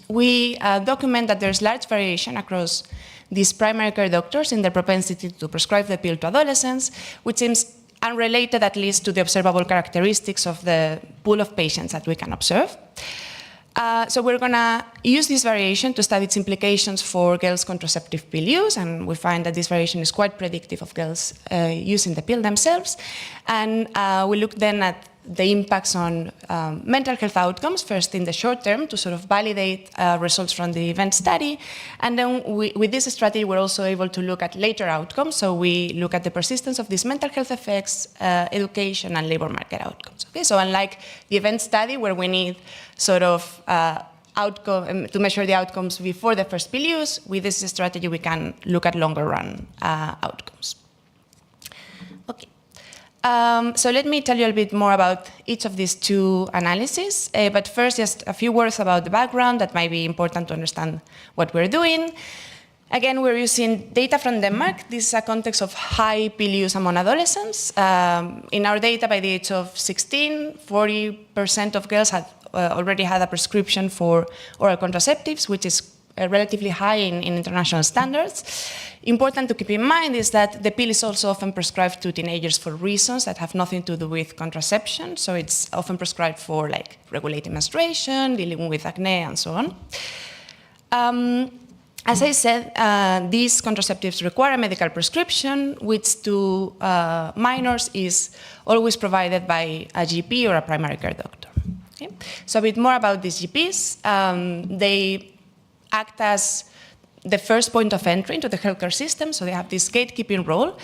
We document that there's large variation across these primary care doctors in their propensity to prescribe the pill to adolescents, which seems unrelated at least to the observable characteristics of the pool of patients that we can observe. So we're going to use this variation to study its implications for girls' contraceptive pill use, and we find that this variation is quite predictive of girls using the pill themselves. And we look then at the impacts on mental health outcomes, first in the short term to sort of validate results from the event study. And then with this strategy, we're also able to look at later outcomes. So we look at the persistence of these mental health effects, education, and labor market outcomes. Okay? So unlike the event study, where we need sort of outcome to measure the outcomes before the first pill use, with this strategy, we can look at longer run outcomes. Okay. So let me tell you a bit more about each of these two analyses. But first, just a few words about the background that might be important to understand what we're doing. Again, we're using data from Denmark. This is a context of high pill use among adolescents. In our data, by the age of 16, 40% of girls had already had a prescription for oral contraceptives, which is relatively high in international standards. Important to keep in mind is that the pill is also often prescribed to teenagers for reasons that have nothing to do with contraception. So it's often prescribed for like regulating menstruation, dealing with acne, and so on. As I said, these contraceptives require a medical prescription, which to minors is always provided by a GP or a primary care doctor. Okay? So a bit more about these GPs. They act as the first point of entry into the healthcare system, so they have this gatekeeping role.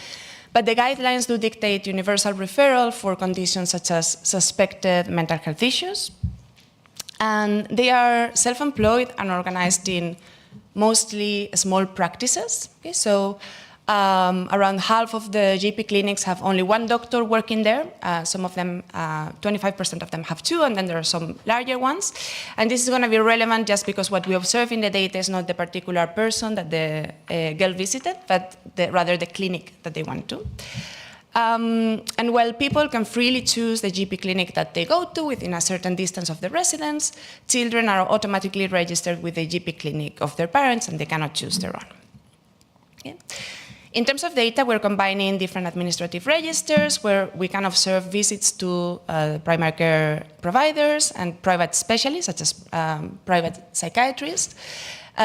But the guidelines do dictate universal referral for conditions such as suspected mental health issues. And they are self-employed and organized in mostly small practices. Okay? So around half of the GP clinics have only one doctor working there. Some of them, 25% of them have two, and then there are some larger ones. And this is going to be relevant just because what we observe in the data is not the particular person that the girl visited, but rather the clinic that they went to. And while people can freely choose the GP clinic that they go to within a certain distance of the residence, children are automatically registered with the GP clinic of their parents, and they cannot choose their own. Okay. In terms of data, we're combining different administrative registers where we can observe visits to primary care providers and private specialists, such as private psychiatrists,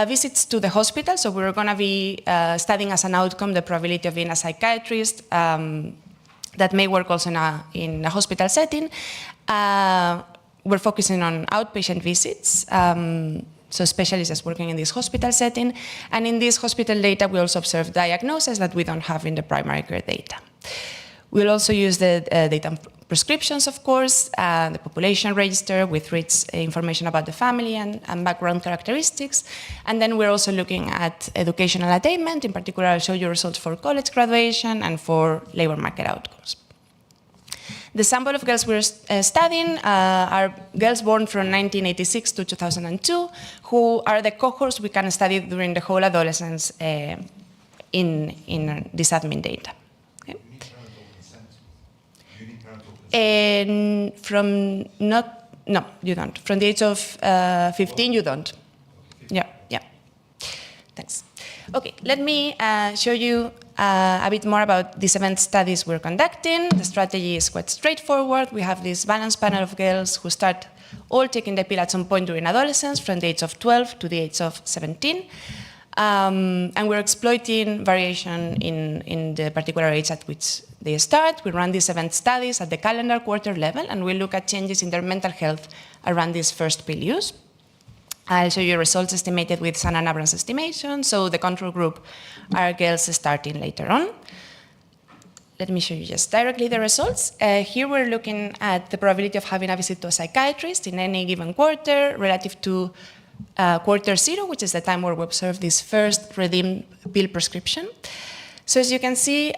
visits to the hospital. So we're going to be studying as an outcome the probability of being a psychiatrist that may work also in a hospital setting. We're focusing on outpatient visits. So specialists working in this hospital setting. And in this hospital data, we also observe diagnoses that we don't have in the primary care data. We'll also use the data on prescriptions, of course, the population register with rich information about the family and background characteristics. And then we're also looking at educational attainment. In particular, I'll show you results for college graduation and for labor market outcomes. The sample of girls we're studying are girls born from 1986 to 2002, who are the cohorts we can study during the whole adolescence in this admin data. Okay. And no, you don't. From the age of 15, you don't. Yeah. Thanks. Okay, let me show you a bit more about these event studies we're conducting. The strategy is quite straightforward. We have this balanced panel of girls who start all taking the pill at some point during adolescence, from the age of 12 to the age of 17. And we're exploiting variation in the particular age at which they start. We run these event studies at the calendar quarter level, and we look at changes in their mental health around this first pill use. I'll show you results estimated with San and Abrams estimation. So the control group are girls starting later on. Let me show you just directly the results. Here we're looking at the probability of having a visit to a psychiatrist in any given quarter relative to quarter 0, which is the time where we observe this first redeemed pill prescription. So as you can see,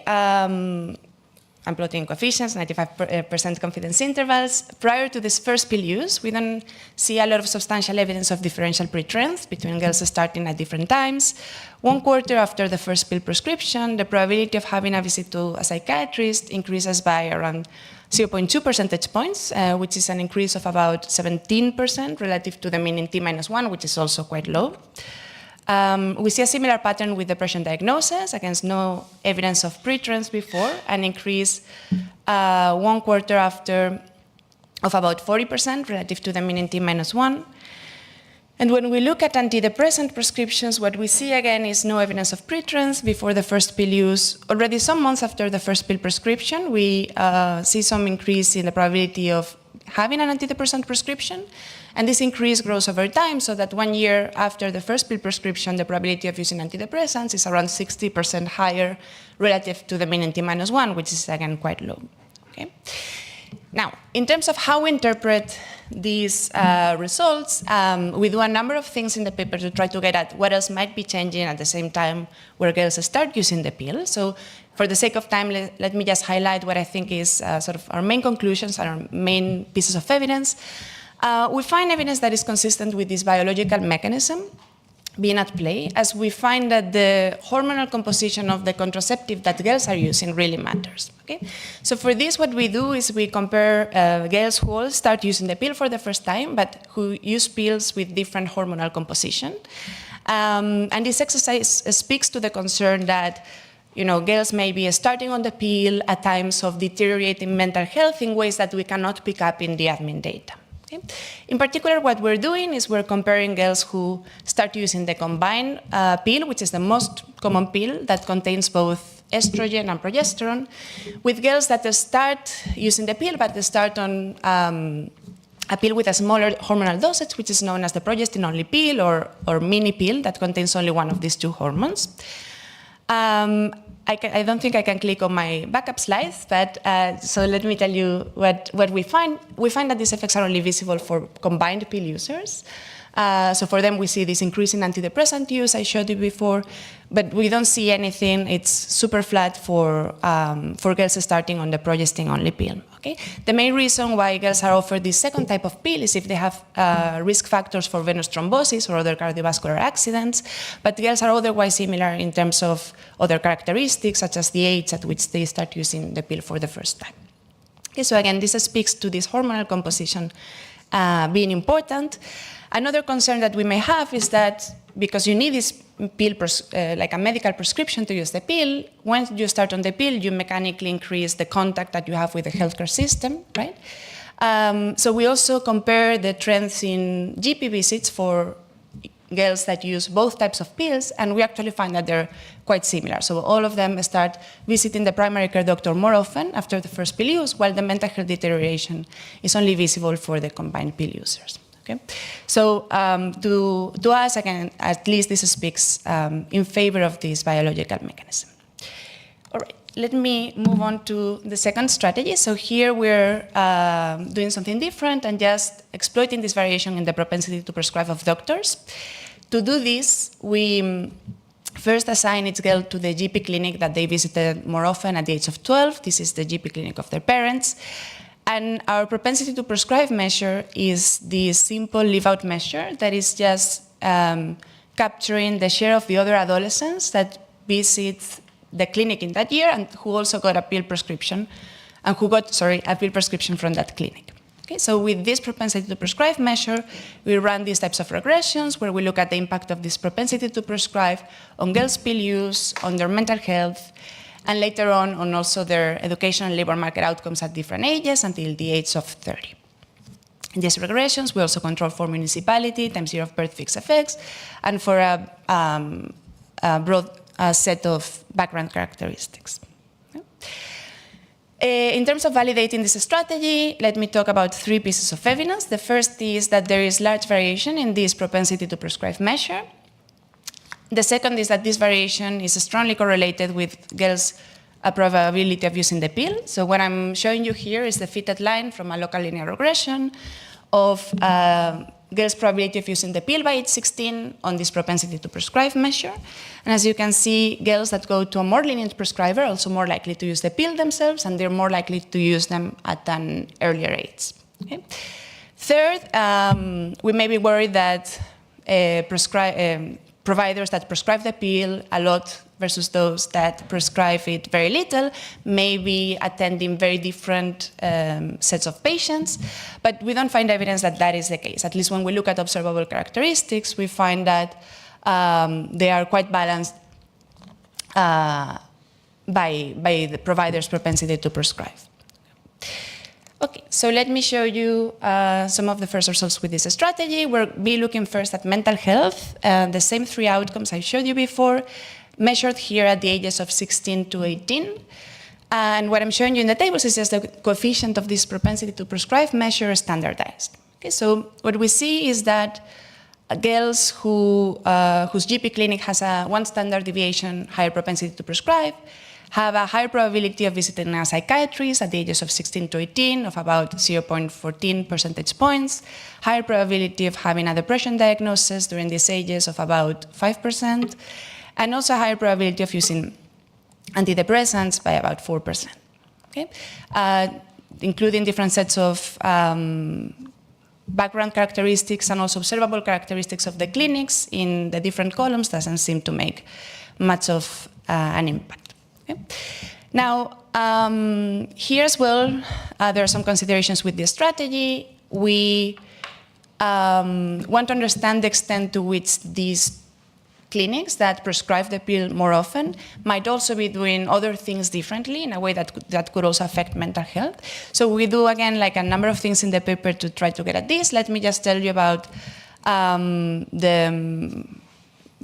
I'm plotting coefficients, 95% confidence intervals. Prior to this first pill use, we don't see a lot of substantial evidence of differential pre-trends between girls starting at different times. 1 quarter after the first pill prescription, the probability of having a visit to a psychiatrist increases by around 0.2 percentage points, which is an increase of about 17% relative to the mean in T-1, which is also quite low. We see a similar pattern with depression diagnosis, against no evidence of pre-trends before, an increase 1 quarter after of about 40% relative to the mean in T-1. And when we look at antidepressant prescriptions, what we see again is no evidence of pre-trends before the first pill use. Already some months after the first pill prescription, we see some increase in the probability of having an antidepressant prescription. And this increase grows over time, so that 1 year after the first pill prescription, the probability of using antidepressants is around 60% higher relative to the mean in T-1, which is again quite low. Okay? Now, in terms of how we interpret these results, we do a number of things in the paper to try to get at what else might be changing at the same time where girls start using the pill. So for the sake of time, let me just highlight what I think is sort of our main conclusions, our main pieces of evidence. We find evidence that is consistent with this biological mechanism being at play, as we find that the hormonal composition of the contraceptive that girls are using really matters. Okay? So for this, what we do is we compare girls who all start using the pill for the first time, but who use pills with different hormonal composition. And this exercise speaks to the concern that girls may be starting on the pill at times of deteriorating mental health in ways that we cannot pick up in the admin data. Okay. In particular, what we're doing is we're comparing girls who start using the combined pill, which is the most common pill that contains both estrogen and progesterone, with girls that start using the pill, but they start on a pill with a smaller hormonal dosage, which is known as the progestin-only pill or mini pill that contains only one of these two hormones. I don't think I can click on my backup slides, but so let me tell you what we find. We find that these effects are only visible for combined pill users. So for them, we see this increase in antidepressant use I showed you before, but we don't see anything. It's super flat for girls starting on the progestin-only pill. Okay? The main reason why girls are offered this second type of pill is if they have risk factors for venous thrombosis or other cardiovascular accidents, but girls are otherwise similar in terms of other characteristics, such as the age at which they start using the pill for the first time. Okay, so again, this speaks to this hormonal composition being important. Another concern that we may have is that because you need this pill, like a medical prescription to use the pill, once you start on the pill, you mechanically increase the contact that you have with the healthcare system, right? So we also compare the trends in GP visits for girls that use both types of pills, and we actually find that they're quite similar. So all of them start visiting the primary care doctor more often after the first pill use, while the mental health deterioration is only visible for the combined pill users. Okay? So to us, again, at least this speaks in favor of this biological mechanism. All right, let me move on to the second strategy. So here we're doing something different and just exploiting this variation in the propensity to prescribe of doctors. To do this, we first assign each girl to the GP clinic that they visited more often at the age of 12. This is the GP clinic of their parents. And our propensity to prescribe measure is the simple leave-out measure that is just capturing the share of the other adolescents that visit the clinic in that year and who also got a pill prescription, and who got, a pill prescription from that clinic. Okay, so with this propensity to prescribe measure, we run these types of regressions where we look at the impact of this propensity to prescribe on girls' pill use, on their mental health, and later on also their education and labor market outcomes at different ages until the age of 30. In these regressions, we also control for municipality, times year of birth fixed effects, and for a broad set of background characteristics. In terms of validating this strategy, let me talk about 3 pieces of evidence. The first is that there is large variation in this propensity to prescribe measure. The second is that this variation is strongly correlated with girls' probability of using the pill. So what I'm showing you here is the fitted line from a local linear regression of girls' probability of using the pill by age 16 on this propensity to prescribe measure. And as you can see, girls that go to a more lenient prescriber are also more likely to use the pill themselves, and they're more likely to use them at an earlier age. Okay? Third, we may be worried that providers that prescribe the pill a lot versus those that prescribe it very little may be attending very different sets of patients, but we don't find evidence that that is the case. At least when we look at observable characteristics, we find that they are quite balanced by the provider's propensity to prescribe. Okay, so let me show you some of the first results with this strategy. We'll be looking first at mental health, the same 3 outcomes I showed you before, measured here at the ages of 16 to 18. And what I'm showing you in the tables is just the coefficient of this propensity to prescribe measure standardized. Okay, so what we see is that girls whose GP clinic has a 1 standard deviation higher propensity to prescribe have a higher probability of visiting a psychiatrist at the ages of 16 to 18 of about 0.14 percentage points, higher probability of having a depression diagnosis during these ages of about 5%, and also a higher probability of using antidepressants by about 4%. Okay? Including different sets of background characteristics and also observable characteristics of the clinics in the different columns doesn't seem to make much of an impact. Okay. Now, here as well, there are some considerations with this strategy. We want to understand the extent to which these clinics that prescribe the pill more often might also be doing other things differently in a way that could also affect mental health. So we do, again, like a number of things in the paper to try to get at this. Let me just tell you about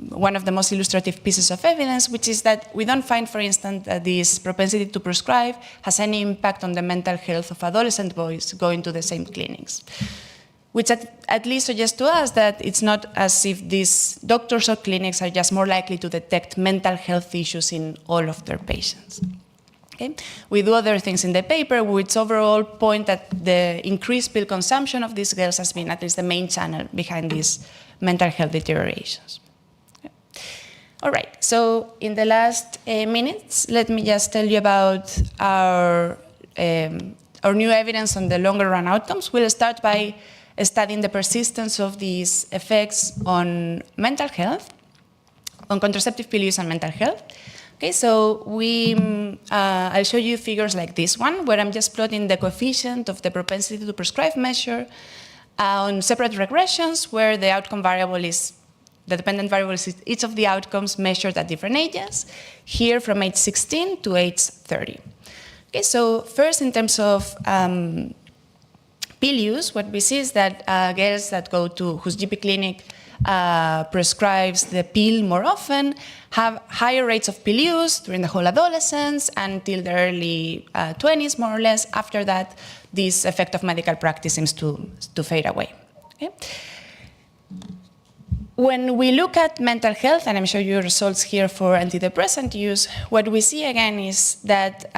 one of the most illustrative pieces of evidence, which is that we don't find, for instance, that this propensity to prescribe has any impact on the mental health of adolescent boys going to the same clinics, which at least suggests to us that it's not as if these doctors or clinics are just more likely to detect mental health issues in all of their patients. Okay? We do other things in the paper which overall point that the increased pill consumption of these girls has been at least the main channel behind these mental health deteriorations. All right, so in the last minutes, let me just tell you about our new evidence on the longer run outcomes. We'll start by studying the persistence of these effects on mental health, on contraceptive pill use and mental health. Okay, so I'll show you figures like this one, where I'm just plotting the coefficient of the propensity to prescribe measure on separate regressions where the outcome variable is, the dependent variable is each of the outcomes measured at different ages, here from age 16 to age 30. Okay, so first in terms of pill use, what we see is that girls that go to whose GP clinic prescribes the pill more often have higher rates of pill use during the whole adolescence until the early 20s, more or less. After that, this effect of medical practice seems to fade away. Okay? When we look at mental health, and I'm showing you results here for antidepressant use, what we see again is that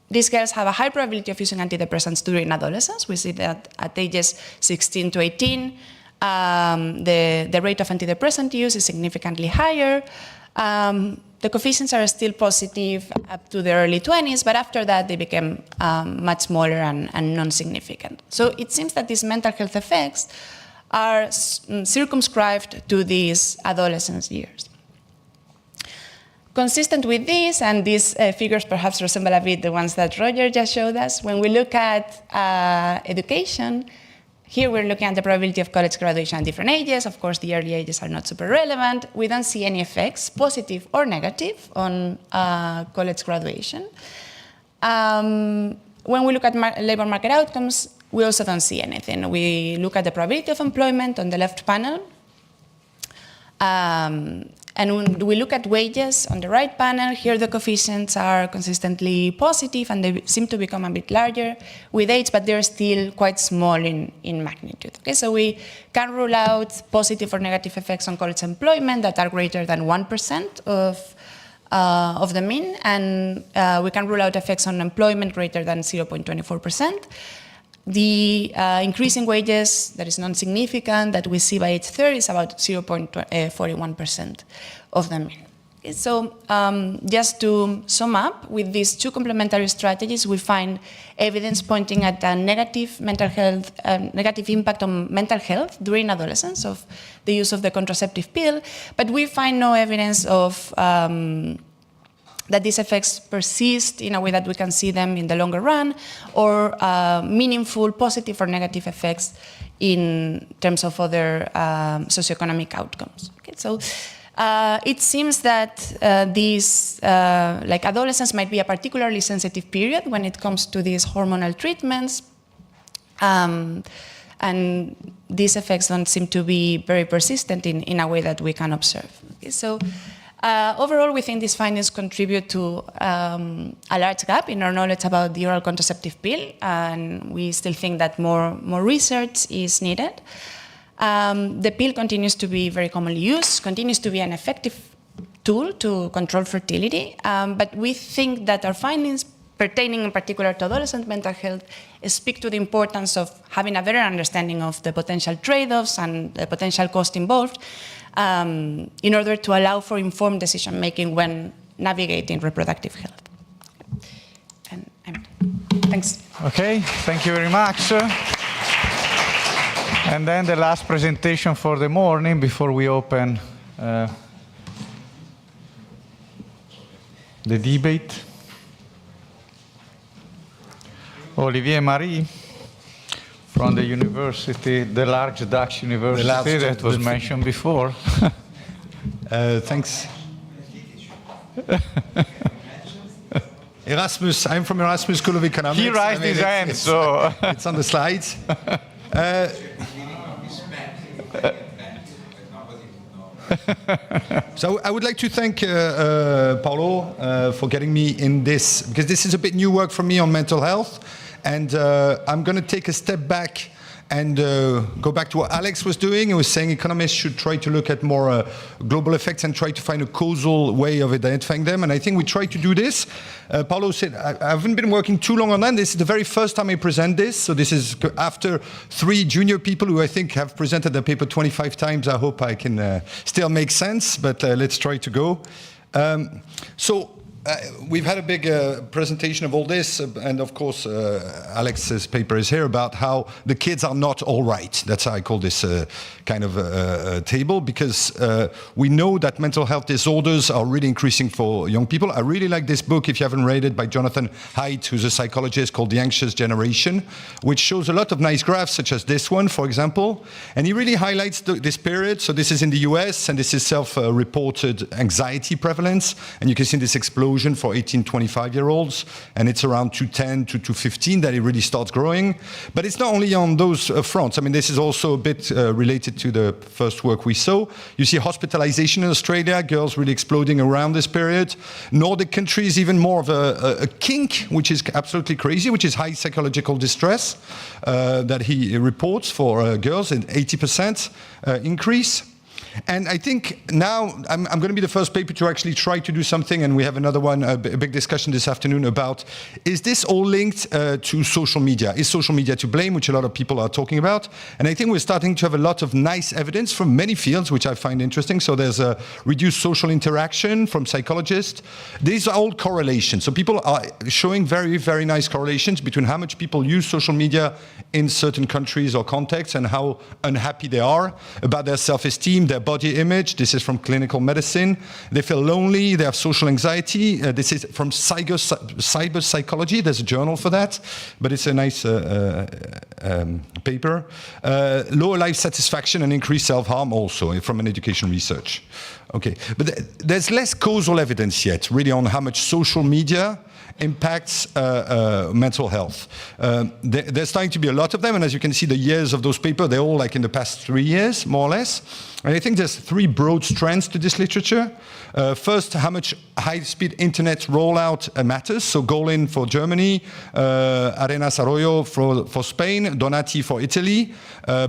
these girls have a high probability of using antidepressants during adolescence. We see that at ages 16 to 18, the rate of antidepressant use is significantly higher. The coefficients are still positive up to the early 20s, but after that they became much smaller and non-significant. So it seems that these mental health effects are circumscribed to these adolescence years. Consistent with this, and these figures perhaps resemble a bit the ones that Roger just showed us, when we look at education, here we're looking at the probability of college graduation at different ages. Of course, the early ages are not super relevant. We don't see any effects, positive or negative, on college graduation. When we look at labor market outcomes, we also don't see anything. We look at the probability of employment on the left panel. And when we look at wages on the right panel, here the coefficients are consistently positive and they seem to become a bit larger with age, but they're still quite small in magnitude. Okay, so we can rule out positive or negative effects on college employment that are greater than 1% of the mean, and we can rule out effects on employment greater than 0.24%. The increase in wages that is non-significant that we see by age 30 is about 0.41% of the mean. Okay, so just to sum up, with these two complementary strategies, we find evidence pointing at a negative mental health, negative impact on mental health during adolescence of the use of the contraceptive pill, but we find no evidence of that these effects persist in a way that we can see them in the longer run, or meaningful positive or negative effects in terms of other socioeconomic outcomes. Okay, so it seems that these, like adolescence might be a particularly sensitive period when it comes to these hormonal treatments, and these effects don't seem to be very persistent in a way that we can observe. Okay, so overall, we think these findings contribute to a large gap in our knowledge about the oral contraceptive pill, and we still think that more research is needed. The pill continues to be very commonly used, continues to be an effective tool to control fertility, but we think that our findings pertaining in particular to adolescent mental health speak to the importance of having a better understanding of the potential trade-offs and the potential cost involved, in order to allow for informed decision-making when navigating reproductive health. And thanks. Okay, thank you very much. And then the last presentation for the morning before we open the debate. Olivier Marie from the university, the large Dutch university that was mentioned before. Thanks. Erasmus, I'm from Erasmus School of Economics. He raised his hand, so... It's on the slides. So I would like to thank Paulo for getting me in this, because this is a bit new work for me on mental health. And I'm going to take a step back and go back to what Alex was doing. He was saying economists should try to look at more global effects and try to find a causal way of identifying them. And I think we try to do this. Paulo said, I haven't been working too long on that. This is the very first time I present this. So this is after 3 junior people who I think have presented the paper 25 times. I hope I can still make sense, but let's try to go. So we've had a big presentation of all this, and of course, Alex's paper is here about how the kids are not all right. That's how I call this kind of table, because we know that mental health disorders are really increasing for young people. I really like this book, if you haven't read it, by Jonathan Haidt, who's a psychologist, called The Anxious Generation, which shows a lot of nice graphs, such as this one, for example. And he really highlights this period. So this is in the US, and this is self-reported anxiety prevalence. And you can see this explosion for 18-25-year-olds, and it's around 210 to 215 that it really starts growing. But it's not only on those fronts. I mean, this is also a bit related to the first work we saw. You see hospitalization in Australia, girls really exploding around this period. Nordic countries, even more of a kink, which is absolutely crazy, which is high psychological distress that he reports for girls, an 80% increase. And I think now I'm going to be the first paper to actually try to do something, and we have another one, a big discussion this afternoon about, is this all linked to social media? Is social media to blame, which a lot of people are talking about? And I think we're starting to have a lot of nice evidence from many fields, which I find interesting. So there's a reduced social interaction from psychologists. These are all correlations. So people are showing very, very nice correlations between how much people use social media in certain countries or contexts and how unhappy they are about their self-esteem, their body image. This is from clinical medicine. They feel lonely, they have social anxiety. This is from cyber psychology. There's a journal for that, but it's a nice paper. Lower life satisfaction and increased self-harm also from an education research. Okay, but there's less causal evidence yet, really, on how much social media impacts mental health. There's starting to be a lot of them, and as you can see, the years of those papers, they're all like in the past 3 years, more or less. And I think there's 3 broad strands to this literature. First, how much high-speed internet rollout matters. So Golin for Germany, Arenas Arroyo for Spain, Donati for Italy,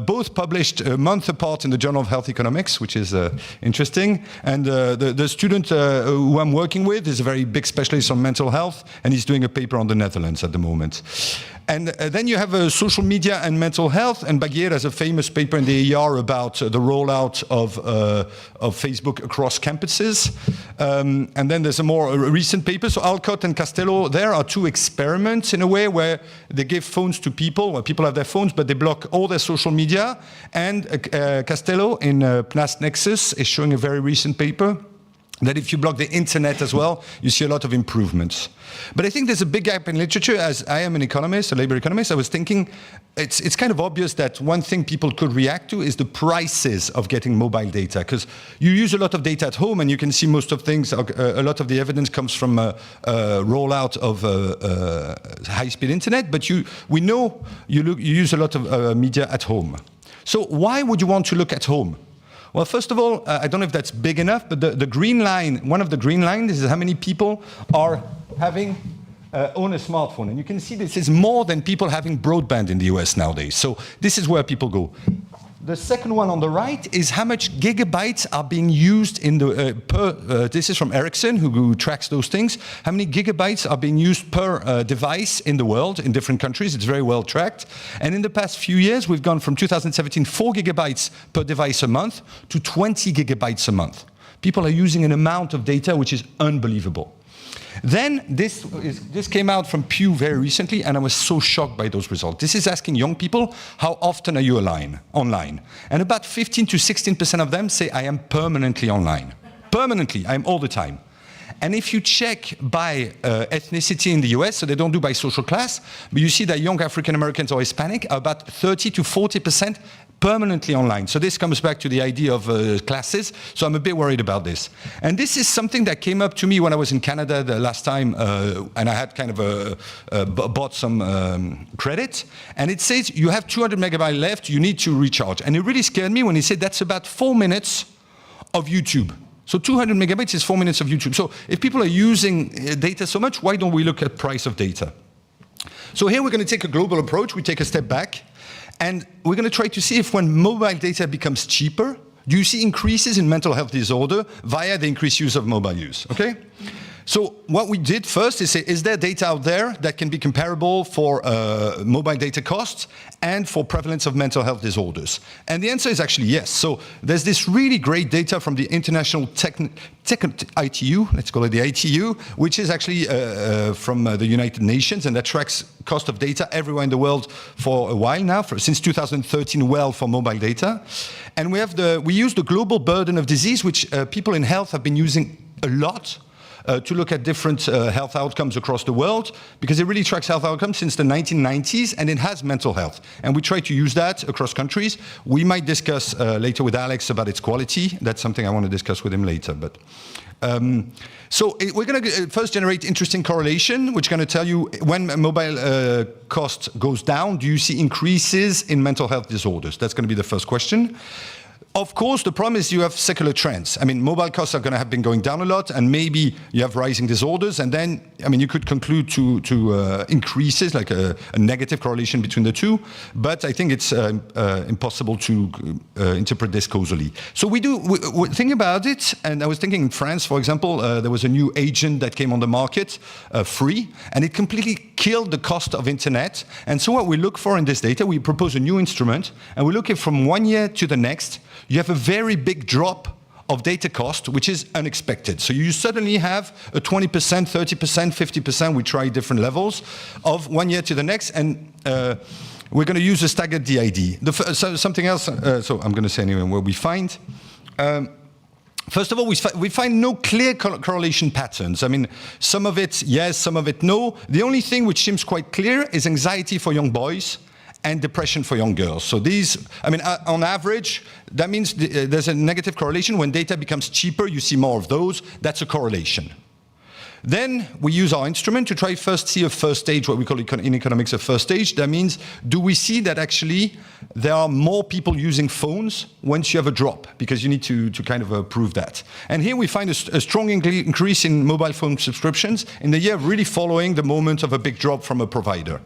both published a month apart in the Journal of Health Economics, which is interesting. And the student who I'm working with is a very big specialist on mental health, and he's doing a paper on the Netherlands at the moment. And then you have social media and mental health, and Baguier has a famous paper in the AER about the rollout of Facebook across campuses. And then there's a more recent paper. So Alcott and Castello, there are 2 experiments in a way where they give phones to people, where people have their phones, but they block all their social media. And Castello in PNAS Nexus is showing a very recent paper that if you block the internet as well, you see a lot of improvements. But I think there's a big gap in literature. As I am an economist, a labor economist, I was thinking it's kind of obvious that one thing people could react to is the prices of getting mobile data, because you use a lot of data at home, and you can see most of things, a lot of the evidence comes from a rollout of high-speed internet, but we know you use a lot of media at home. So why would you want to look at home? Well, first of all, I don't know if that's big enough, but the green line, one of the green lines is how many people are own a smartphone. And you can see this is more than people having broadband in the US nowadays. So this is where people go. The second one on the right is how much gigabytes are being used in the this is from Ericsson, who tracks those things. How many gigabytes are being used per device in the world, in different countries. It's very well tracked. And in the past few years, we've gone from 2017, 4 gigabytes per device a month to 20 gigabytes a month. People are using an amount of data which is unbelievable. Then this came out from Pew very recently, and I was so shocked by those results. This is asking young people, how often are you online? And about 15 to 16% of them say, I am permanently online. Permanently, I'm all the time. And if you check by ethnicity in the US, so they don't do by social class, but you see that young African Americans or Hispanic are about 30 to 40% permanently online. So this comes back to the idea of classes. So I'm a bit worried about this. And this is something that came up to me when I was in Canada the last time, and I had kind of bought some credit. And it says you have 200 megabytes left, you need to recharge. And it really scared me when he said that's about 4 minutes of YouTube. So 200 megabytes is 4 minutes of YouTube. So if people are using data so much, why don't we look at price of data? So here we're going to take a global approach. We take a step back. And we're going to try to see if when mobile data becomes cheaper, do you see increases in mental health disorder via the increased use of mobile use, okay? So what we did first is say, is there data out there that can be comparable for mobile data costs and for prevalence of mental health disorders? And the answer is actually yes. So there's this really great data from the International ITU, let's call it the ITU, which is actually from the United Nations, and that tracks cost of data everywhere in the world for a while now, since 2013 well for mobile data. And we use the global burden of disease, which people in health have been using a lot to look at different health outcomes across the world, because it really tracks health outcomes since the 1990s, and it has mental health. And we try to use that across countries. We might discuss later with Alex about its quality. That's something I want to discuss with him later. But we're going to first generate interesting correlation, which is going to tell you when mobile cost goes down, do you see increases in mental health disorders? That's going to be the first question. Of course, the problem is you have secular trends. I mean, mobile costs are going to have been going down a lot, and maybe you have rising disorders, and then, I mean, you could conclude to increases, like a negative correlation between the two, but I think it's impossible to interpret this causally. So we think about it, and I was thinking in France, for example, there was a new agent that came on the market, free, and it completely killed the cost of internet. And so what we look for in this data, we propose a new instrument, and we look at from 1 year to the next, you have a very big drop of data cost, which is unexpected. So you suddenly have a 20%, 30%, 50%, we try different levels, of 1 year to the next, and we're going to use a staggered DID. Something else, so I'm going to say anyway what we find. First of all, we find no clear correlation patterns. I mean, some of it yes, some of it no. The only thing which seems quite clear is anxiety for young boys and depression for young girls. So these, I mean, on average, that means there's a negative correlation. When data becomes cheaper, you see more of those. That's a correlation. Then we use our instrument to try first see a first stage, what we call in economics a first stage. That means, do we see that actually there are more people using phones once you have a drop? Because you need to kind of prove that. And here we find a strong increase in mobile phone subscriptions in the year really following the moment of a big drop from a provider.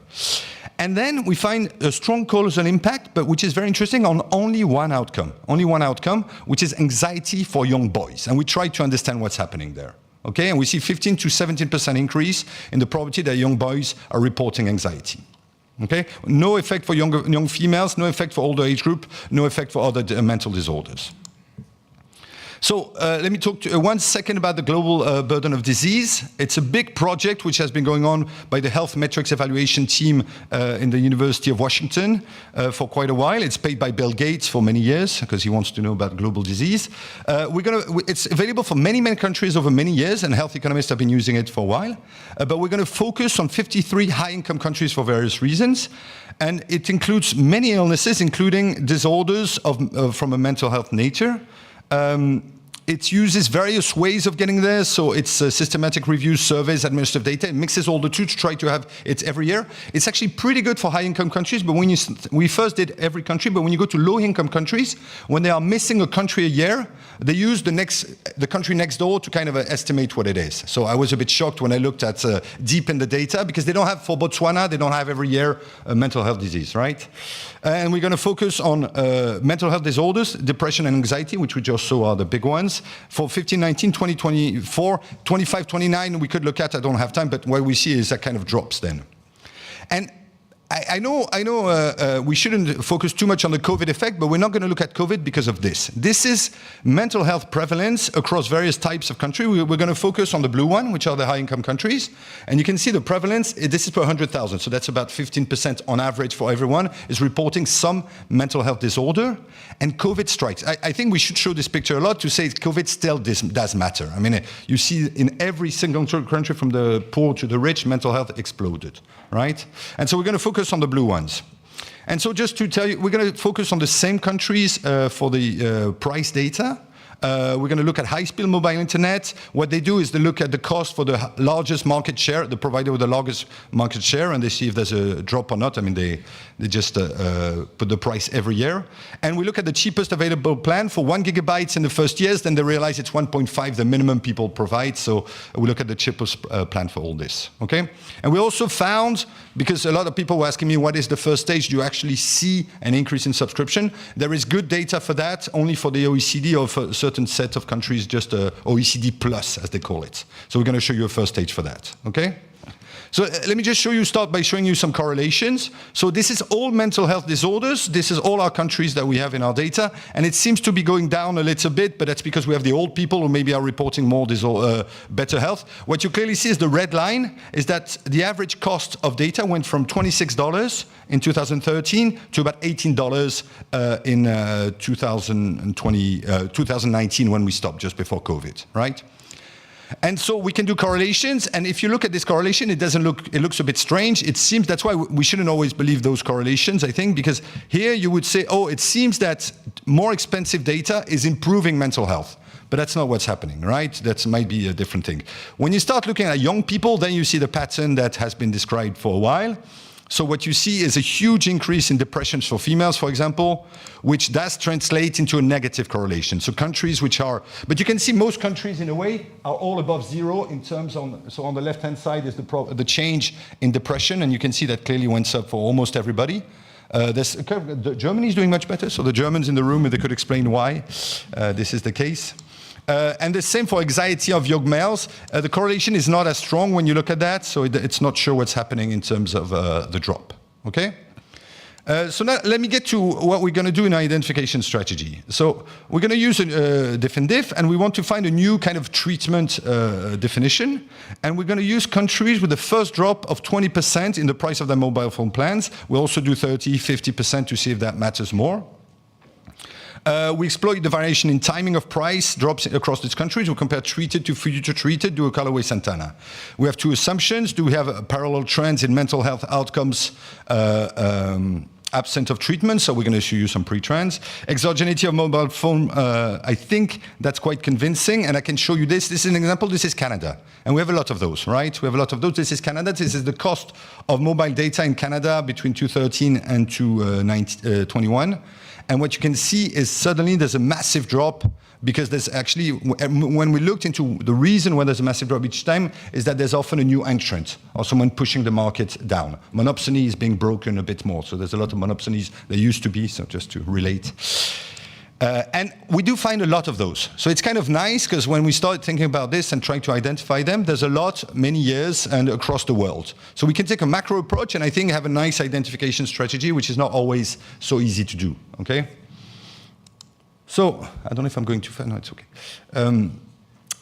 And then we find a strong causal impact, but which is very interesting, on only one outcome, which is anxiety for young boys. And we try to understand what's happening there. Okay, and we see 15 to 17% increase in the probability that young boys are reporting anxiety. Okay, no effect for young females, no effect for older age group, no effect for other mental disorders. So let me talk 1 second about the global burden of disease. It's a big project which has been going on by the Health Metrics Evaluation team in the University of Washington for quite a while. It's paid by Bill Gates for many years because he wants to know about global disease. It's available for many, many countries over many years, and health economists have been using it for a while. But we're going to focus on 53 high-income countries for various reasons. And it includes many illnesses, including disorders from a mental health nature. It uses various ways of getting there, so it's systematic reviews, surveys, administrative data. It mixes all the two to try to have it every year. It's actually pretty good for high-income countries, but we first did every country, but when you go to low-income countries, when they are missing a country a year, they use the country next door to kind of estimate what it is. So I was a bit shocked when I looked at deep in the data, because they don't have, for Botswana, they don't have every year a mental health disease, right? And we're going to focus on mental health disorders, depression and anxiety, which we just saw are the big ones. For 2019, 2024, 25, 29, we could look at, I don't have time, but what we see is that kind of drops then. And I know we shouldn't focus too much on the COVID effect, but we're not going to look at COVID because of this. This is mental health prevalence across various types of countries. We're going to focus on the blue one, which are the high-income countries. And you can see the prevalence, this is per 100,000, so that's about 15% on average for everyone, is reporting some mental health disorder. And COVID strikes. I think we should show this picture a lot to say COVID still does matter. I mean, you see in every single country from the poor to the rich, mental health exploded, right? And so we're going to focus on the blue ones. And so just to tell you, we're going to focus on the same countries for the price data. We're going to look at high-speed mobile internet. What they do is they look at the cost for the largest market share, the provider with the largest market share, and they see if there's a drop or not. I mean, they just put the price every year. And we look at the cheapest available plan for 1 gigabyte in the first years, then they realize it's 1.5, the minimum people provide. So we look at the cheapest plan for all this, okay? And we also found, because a lot of people were asking me, what is the first stage? Do you actually see an increase in subscription? There is good data for that, only for the OECD or for certain certain set of countries, just OECD plus, as they call it. So we're going to show you a first stage for that, okay? So let me just start by showing you some correlations. So this is all mental health disorders. This is all our countries that we have in our data. And it seems to be going down a little bit, but that's because we have the old people who maybe are reporting more better health. What you clearly see is the red line is that the average cost of data went from $26 in 2013 to about $18 in 2019 when we stopped just before COVID, right? And so we can do correlations, and if you look at this correlation, it looks a bit strange. It seems, that's why we shouldn't always believe those correlations, I think, because here you would say, oh, it seems that more expensive data is improving mental health. But that's not what's happening, right? That might be a different thing. When you start looking at young people, then you see the pattern that has been described for a while. So what you see is a huge increase in depressions for females, for example, which does translate into a negative correlation. So countries which are, but you can see most countries in a way are all above zero in terms so on the left-hand side is the change in depression, and you can see that clearly went up for almost everybody. Germany is doing much better, so the Germans in the room, they could explain why this is the case. And the same for anxiety of young males. The correlation is not as strong when you look at that, so it's not sure what's happening in terms of the drop, okay? So now let me get to what we're going to do in our identification strategy. So we're going to use a diff, and we want to find a new kind of treatment definition, and we're going to use countries with the first drop of 20% in the price of their mobile phone plans. We'll also do 30, 50% to see if that matters more. We exploit the variation in timing of price drops across these countries. We compare treated to future treated, do a colorway Santana. We have two assumptions. Do we have parallel trends in mental health outcomes absent of treatment? So we're going to show you some pre-trends. Exogeneity of mobile phone, I think that's quite convincing, and I can show you this. This is an example. This is Canada, and we have a lot of those, right? We have a lot of those. This is Canada. This is the cost of mobile data in Canada between 2013 and 2021. And what you can see is suddenly there's a massive drop because there's actually, when we looked into the reason why there's a massive drop each time, is that there's often a new entrant or someone pushing the market down. Monopsony is being broken a bit more. So there's a lot of monopsonies. There used to be, so just to relate. And we do find a lot of those. So it's kind of nice because when we start thinking about this and trying to identify them, there's a lot, many years and across the world. So we can take a macro approach and I think have a nice identification strategy, which is not always so easy to do, okay? So, I don't know if I'm going too far, no, it's okay.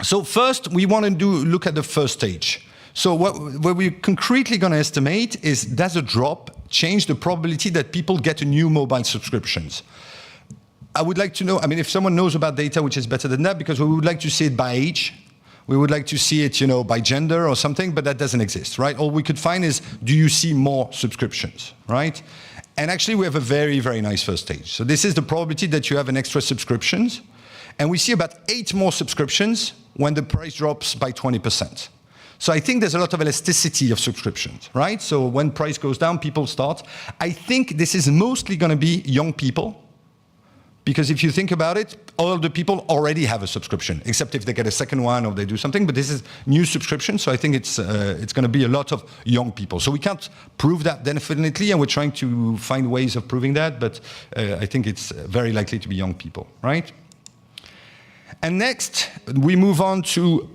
So first, we want to look at the first stage. So what we're concretely going to estimate is, does a drop change the probability that people get a new mobile subscriptions? I would like to know, I mean, if someone knows about data which is better than that, because we would like to see it by age, we would like to see it, by gender or something, but that doesn't exist, right? All we could find is, do you see more subscriptions, right? And actually, we have a very, very nice first stage. So this is the probability that you have an extra subscriptions, and we see about 8 more subscriptions when the price drops by 20%. So I think there's a lot of elasticity of subscriptions, right? So when price goes down, people start. I think this is mostly going to be young people, because if you think about it, all the people already have a subscription, except if they get a second one or they do something. But this is new subscription, so I think it's going to be a lot of young people. So we can't prove that definitely, and we're trying to find ways of proving that. But I think it's very likely to be young people, right? And next, we move on to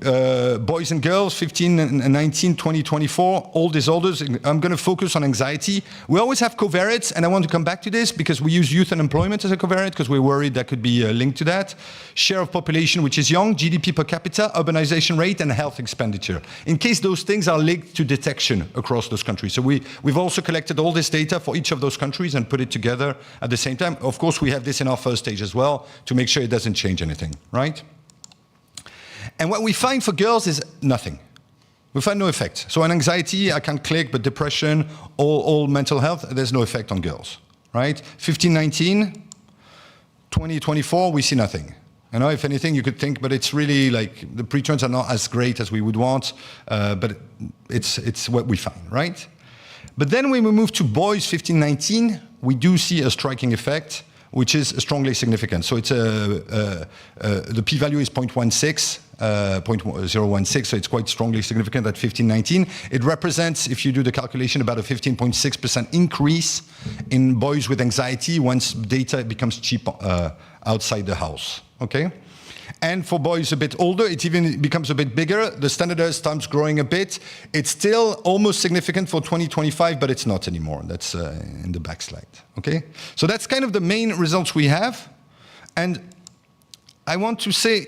boys and girls, 15 and 19, 20, 24, all disorders. I'm going to focus on anxiety. We always have covariates, and I want to come back to this because we use youth unemployment as a covariate because we're worried that could be linked to that. Share of population, which is young, GDP per capita, urbanization rate, and health expenditure. In case those things are linked to detection across those countries. So we've also collected all this data for each of those countries and put it together at the same time. Of course, we have this in our first stage as well to make sure it doesn't change anything, right? And what we find for girls is nothing. We find no effect. So on anxiety, I can click, but depression, all mental health, there's no effect on girls, right? 15, 19, 20, 24, we see nothing. You know, if anything, you could think, but it's really like the pre-trends are not as great as we would want, but it's what we find, right? But then when we move to boys, 15, 19, we do see a striking effect, which is strongly significant. So it's the p-value is 0.16, so it's quite strongly significant at 15, 19. It represents, if you do the calculation, about a 15.6% increase in boys with anxiety once data becomes cheap outside the house, okay? And for boys a bit older, it even becomes a bit bigger. The standard error starts growing a bit. It's still almost significant for 2025, but it's not anymore. That's in the backslide, okay? So that's kind of the main results we have. And I want to say,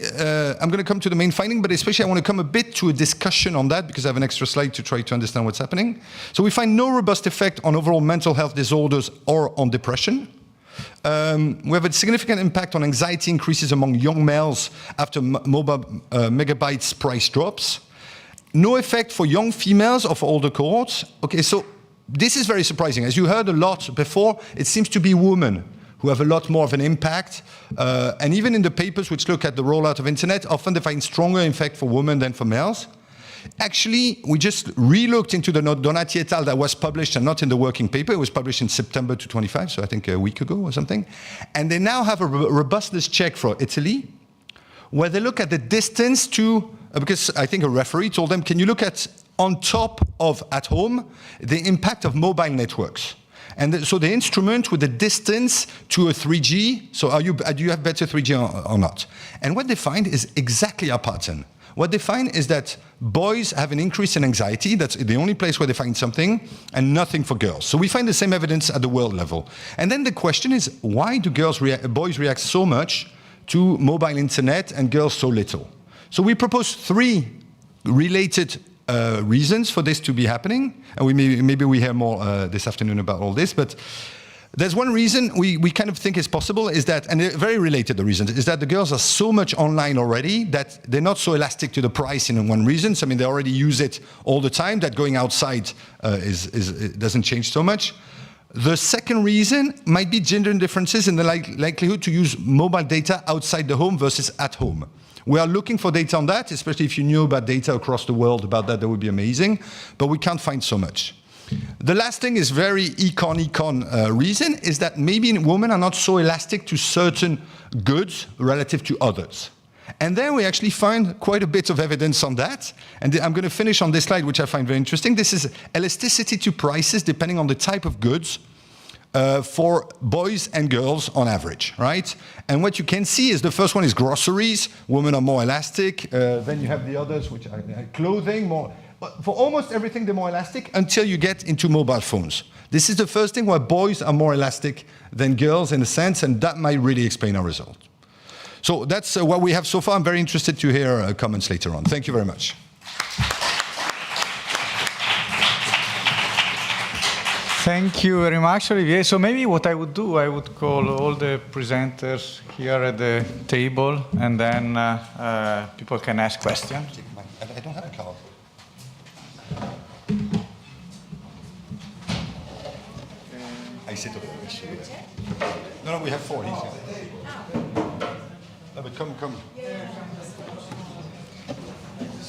I'm going to come to the main finding, but especially I want to come a bit to a discussion on that because I have an extra slide to try to understand what's happening. So we find no robust effect on overall mental health disorders or on depression. We have a significant impact on anxiety increases among young males after mobile megabytes price drops. No effect for young females or for older cohorts. Okay, so this is very surprising. As you heard a lot before, it seems to be women who have a lot more of an impact. And even in the papers which look at the rollout of internet, often they find stronger impact for women than for males. Actually, we just re-looked into the Donati et al. That was published and not in the working paper. It was published in September 2025, so I think a week ago or something. And they now have a robustness check for Italy, where they look at the distance to, because I think a referee told them, can you look at, on top of at home, the impact of mobile networks? And so the instrument with the distance to a 3G, so do you have better 3G or not? And what they find is exactly our pattern. What they find is that boys have an increase in anxiety. That's the only place where they find something, and nothing for girls. So we find the same evidence at the world level. And then the question is, why do boys react so much to mobile internet and girls so little? So we propose 3 related reasons for this to be happening, and maybe we hear more this afternoon about all this, but there's one reason we kind of think is possible, is that, and very related, the reason, is that the girls are so much online already that they're not so elastic to the price in one reason. So, I mean, they already use it all the time, that going outside it doesn't change so much. The second reason might be gender differences in the likelihood to use mobile data outside the home versus at home. We are looking for data on that, especially if you knew about data across the world about that would be amazing, but we can't find so much. The last thing is very econ reason, is that maybe women are not so elastic to certain goods relative to others. And then we actually find quite a bit of evidence on that. And I'm going to finish on this slide, which I find very interesting. This is elasticity to prices depending on the type of goods for boys and girls on average, right? And what you can see is the first one is groceries. Women are more elastic. Then you have the others, which are clothing, more. But for almost everything, they're more elastic until you get into mobile phones. This is the first thing where boys are more elastic than girls in a sense, and that might really explain our result. So that's what we have so far. I'm very interested to hear comments later on. Thank you very much. Thank you very much, Olivier. So maybe what I would do, I would call all the presenters here at the table, and then people can ask questions. I don't have a card. I sit over there. No, we have 4. He's here. No, but come.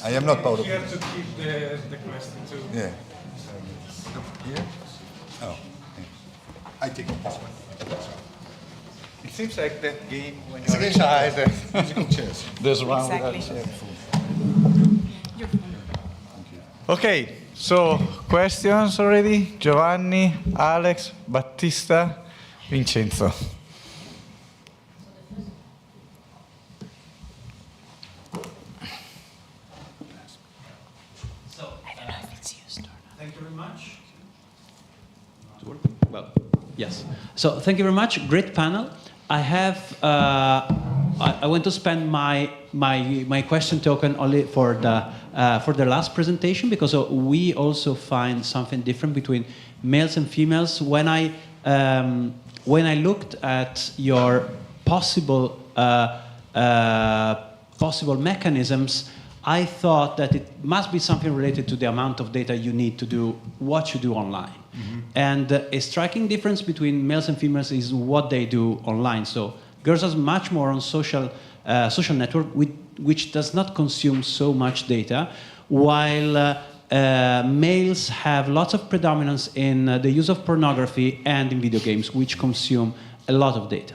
I am not Paolo. Here to keep the question too. Yeah. Here? Oh. Yeah. I take this one. It seems like that game when you're a child. Musical chairs. There's one Exactly. without chair. Okay, so questions already? Giovanni, Alex, Battista, Vincenzo. Thank you very much. Well, yes. So thank you very much. Great panel. I have. I want to spend my question token only for the last presentation, because we also find something different between males and females. When I looked at your possible mechanisms, I thought that it must be something related to the amount of data you need to do what you do online. Mm-hmm. And a striking difference between males and females is what they do online. So girls are much more on social network, which does not consume so much data, while males have lots of predominance in the use of pornography and in video games, which consume a lot of data.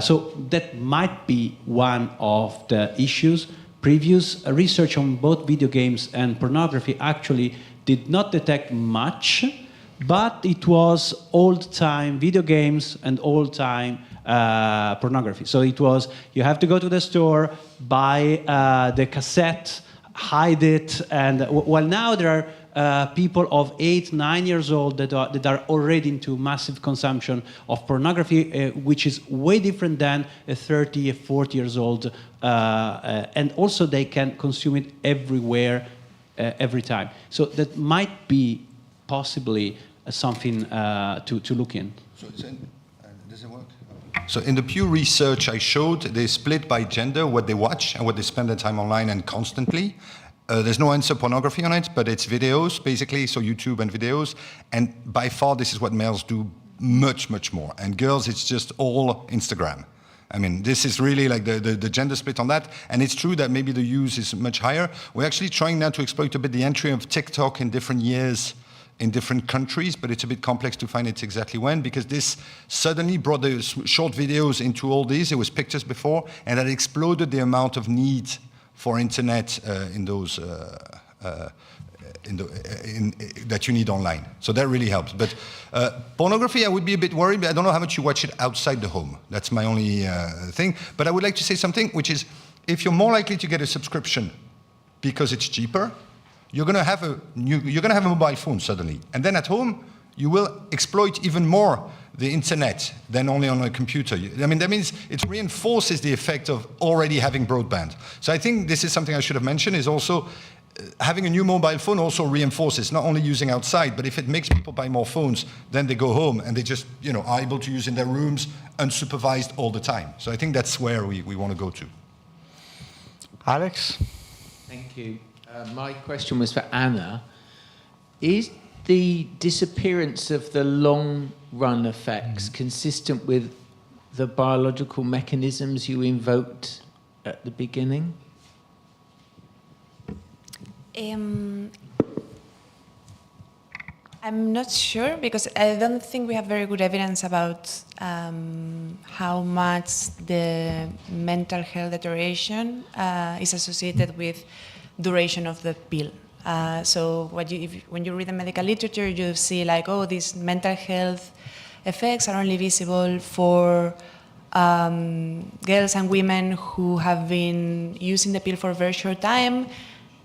So that might be one of the issues. Previous research on both video games and pornography actually did not detect much, but it was old-time video games and old-time pornography. So it was, you have to go to the store, buy the cassette, hide it, and well, now there are people of 8, 9 years old that are already into massive consumption of pornography, which is way different than a 30, 40 years old, and also they can consume it everywhere, every time. So that might be possibly something to look in. So does it work? So in the Pew research I showed, they split by gender what they watch and what they spend their time online and constantly. There's no answer pornography on it, but it's videos, basically, so YouTube and videos. And by far, this is what males do much, much more. And girls, it's just all Instagram. I mean, this is really like the gender split on that. And it's true that maybe the use is much higher. We're actually trying now to exploit a bit the entry of TikTok in different years in different countries, but it's a bit complex to find it exactly when, because this suddenly brought the short videos into all these. It was pictures before, and that exploded the amount of need for internet in those that you need online. So that really helps. But pornography, I would be a bit worried, but I don't know how much you watch it outside the home. That's my only thing. But I would like to say something, which is, if you're more likely to get a subscription because it's cheaper, you're going to have a mobile phone suddenly, and then at home you will exploit even more the internet than only on a computer. I mean, that means it reinforces the effect of already having broadband. So I think this is something I should have mentioned, is also having a new mobile phone also reinforces, not only using outside, but if it makes people buy more phones, then they go home and they just, are able to use in their rooms unsupervised all the time. So I think that's where we want to go to. Alex? Thank you. My question was for Anna. Is the disappearance of the long-run effects consistent with the biological mechanisms you invoked at the beginning? I'm not sure, because I don't think we have very good evidence about how much the mental health deterioration is associated with duration of the pill. So when you read the medical literature, you see like, oh, these mental health effects are only visible for girls and women who have been using the pill for a very short time,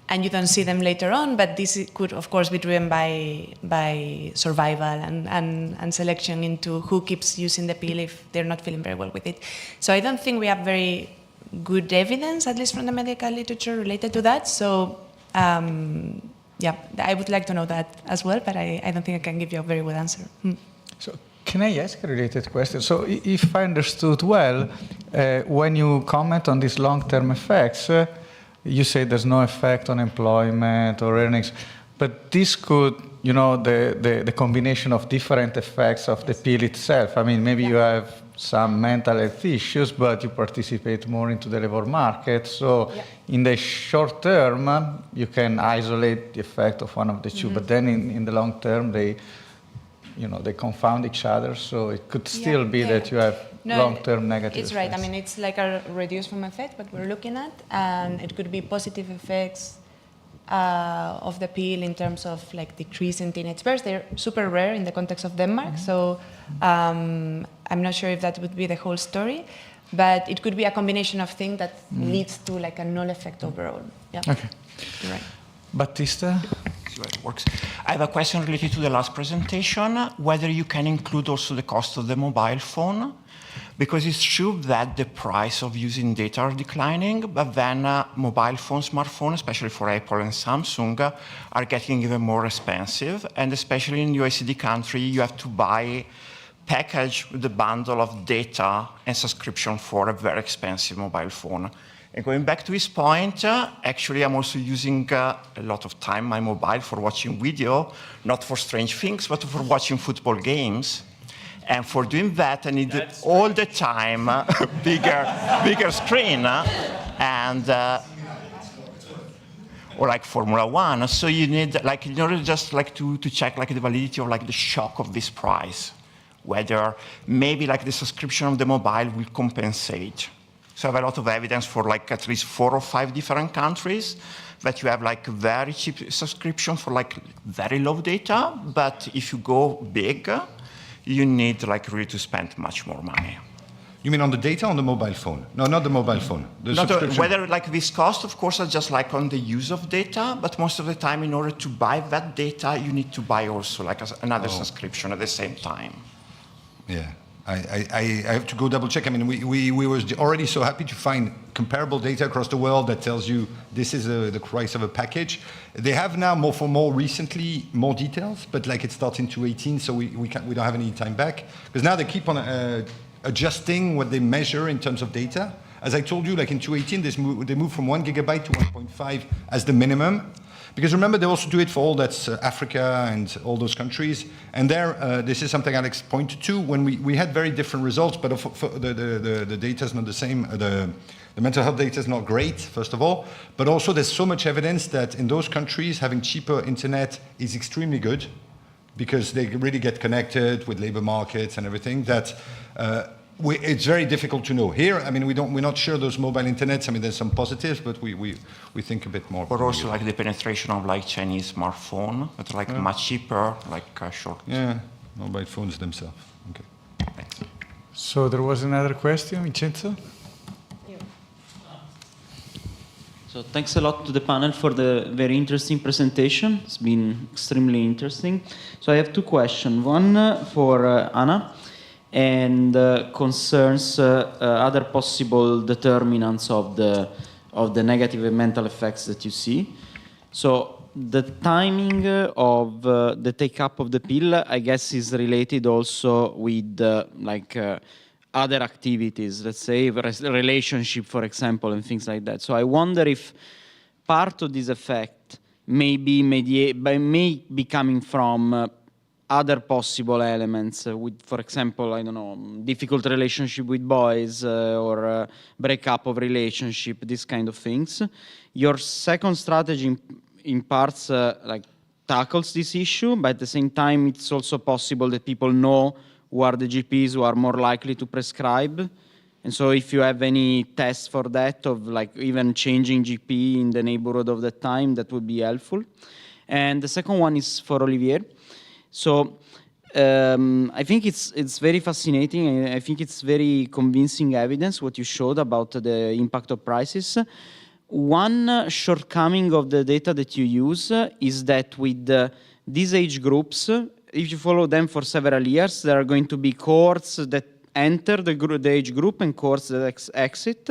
and you don't see them later on, but this could, of course, be driven by survival and selection into who keeps using the pill if they're not feeling very well with it. So I don't think we have very good evidence, at least from the medical literature, related to that. So yeah, I would like to know that as well, but I don't think I can give you a very good answer. So can I ask a related question? So if I understood well, when you comment on these long-term effects, you say there's no effect on employment or earnings, but this could, the combination of different effects of the pill itself. I mean, maybe you have some mental health issues, but you participate more into the labor market. So in the short term, you can isolate the effect of one of the two, but then in the long term, they confound each other. So it could still be that you have long-term negative effects. It's right. I mean, it's like a reduced form effect, what we're looking at, and it could be positive effects of the pill in terms of like decrease in teenage births. They're super rare in the context of Denmark, so I'm not sure if that would be the whole story, but it could be a combination of things that leads to like a null effect overall. Yeah. Okay. You're right. Battista? See how it works. I have a question related to the last presentation, whether you can include also the cost of the mobile phone, because it's true that the price of using data are declining, but then mobile phones, smartphones, especially for Apple and Samsung, are getting even more expensive, and especially in OECD country, you have to buy package with the bundle of data and subscription for a very expensive mobile phone. And going back to his point, actually I'm also using a lot of time my mobile for watching video, not for strange things, but for watching football games. And for doing that, I need all the time bigger screen, and or like Formula One. So you need, like, in order just like to check like the validity or like the shock of this price, whether maybe like the subscription of the mobile will compensate. So I have a lot of evidence for like at least 4 or 5 different countries that you have like very cheap subscription for like very low data, but if you go big, you need like really to spend much more money. You mean on the data, on the mobile phone? No, not the mobile phone. The subscription. Whether like this cost, of course, are just like on the use of data, but most of the time, in order to buy that data, you need to buy also like another subscription at the same time. Yeah, I have to go double check. I mean, we were already so happy to find comparable data across the world that tells you this is the price of a package. They have now more recently more details, but like it starts in 2018, so we don't have any time back because now they keep on adjusting what they measure in terms of data. As I told you, like in 2018, they moved from 1 gigabyte to 1.5 as the minimum. Because remember, they also do it for all that's Africa and all those countries. And there, this is something Alex pointed to, when we had very different results, but the data is not the same. The mental health data is not great, first of all. But also, there's so much evidence that in those countries, having cheaper internet is extremely good, because they really get connected with labor markets and everything, that it's very difficult to know. Here, I mean, we're not sure those mobile internets, I mean, there's some positives, but we think a bit more. Or also like the penetration of like Chinese smartphone, that's like much cheaper, like short. Yeah, mobile phones themselves. Okay. Thanks. So there was another question, Vincenzo? So thanks a lot to the panel for the very interesting presentation. It's been extremely interesting. So I have two questions. One for Anna, and concerns other possible determinants of the negative mental effects that you see. So the timing of the take-up of the pill, I guess, is related also with other activities, let's say relationship, for example, and things like that. So I wonder if part of this effect may be coming from other possible elements, with, for example, I don't know, difficult relationship with boys or breakup of relationship, these kind of things. Your second strategy in parts tackles this issue, but at the same time, it's also possible that people know who are the GPs who are more likely to prescribe. And so if you have any tests for that, of even changing GP in the neighborhood of that time, that would be helpful. And the second one is for Olivier. So I think it's very fascinating, and I think it's very convincing evidence what you showed about the impact of prices. One shortcoming of the data that you use is that with these age groups, if you follow them for several years, there are going to be cohorts that enter the age group and cohorts that exit.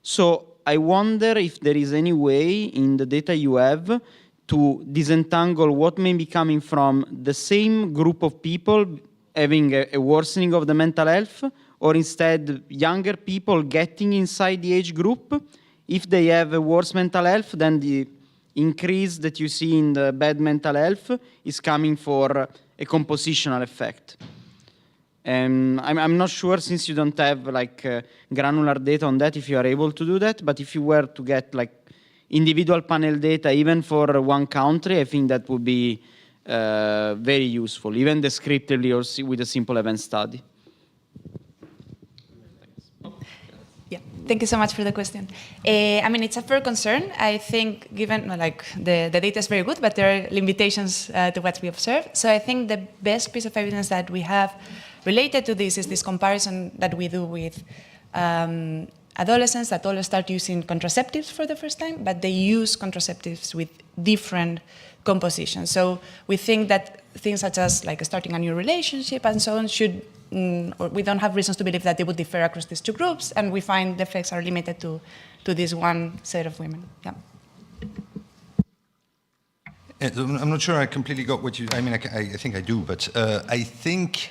So I wonder if there is any way in the data you have to disentangle what may be coming from the same group of people having a worsening of the mental health, or instead younger people getting inside the age group. If they have a worse mental health, then the increase that you see in the bad mental health is coming for a compositional effect. And I'm not sure, since you don't have granular data on that, if you are able to do that. But if you were to get individual panel data, even for one country, I think that would be very useful, even descriptively or with a simple event study. Yeah, thank you so much for the question. I mean, it's a fair concern. I think, given the data is very good, but there are limitations to what we observe. So I think the best piece of evidence that we have related to this is this comparison that we do with adolescents that all start using contraceptives for the first time, but they use contraceptives with different compositions. So we think that things such as starting a new relationship and so on should, or we don't have reasons to believe that they would differ across these two groups, and we find the effects are limited to this one set of women. Yeah. I'm not sure I completely got what you, I mean, I think I do, but I think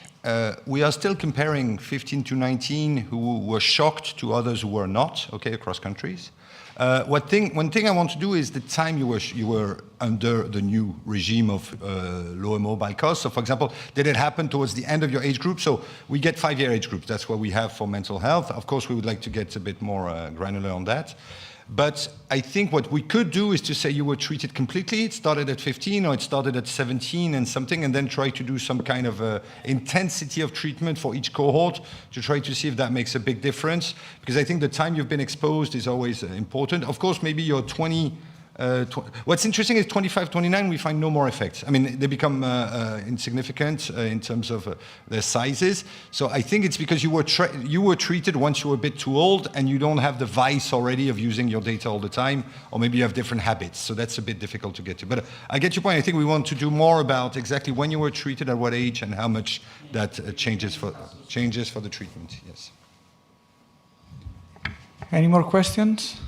we are still comparing 15 to 19 who were shocked to others who were not, okay, across countries. One thing I want to do is the time you were under the new regime of lower mobile costs. So, for example, did it happen towards the end of your age group? So we get 5-year age groups. That's what we have for mental health. Of course, we would like to get a bit more granular on that. But I think what we could do is to say you were treated completely. It started at 15 or it started at 17 and something, and then try to do some kind of intensity of treatment for each cohort to try to see if that makes a big difference. Because I think the time you've been exposed is always important. Of course, maybe you're 20 What's interesting is 25, 29, we find no more effects. I mean, they become insignificant in terms of their sizes. So I think it's because you were treated once you were a bit too old and you don't have the vice already of using your data all the time, or maybe you have different habits. So that's a bit difficult to get to. But I get your point. I think we want to do more about exactly when you were treated, at what age, and how much that changes for the treatment. Yes. Any more questions?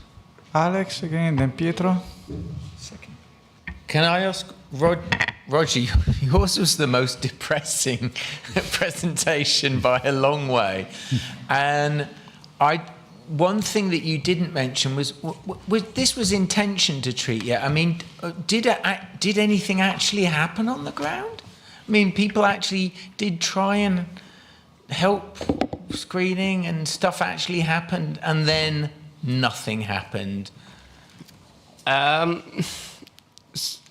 Alex again, then Pietro. Can I ask, Roger, yours was the most depressing presentation by a long way. And one thing that you didn't mention was this was intention to treat you. I mean, did anything actually happen on the ground? I mean, people actually did try and help screening and stuff actually happened, and then nothing happened.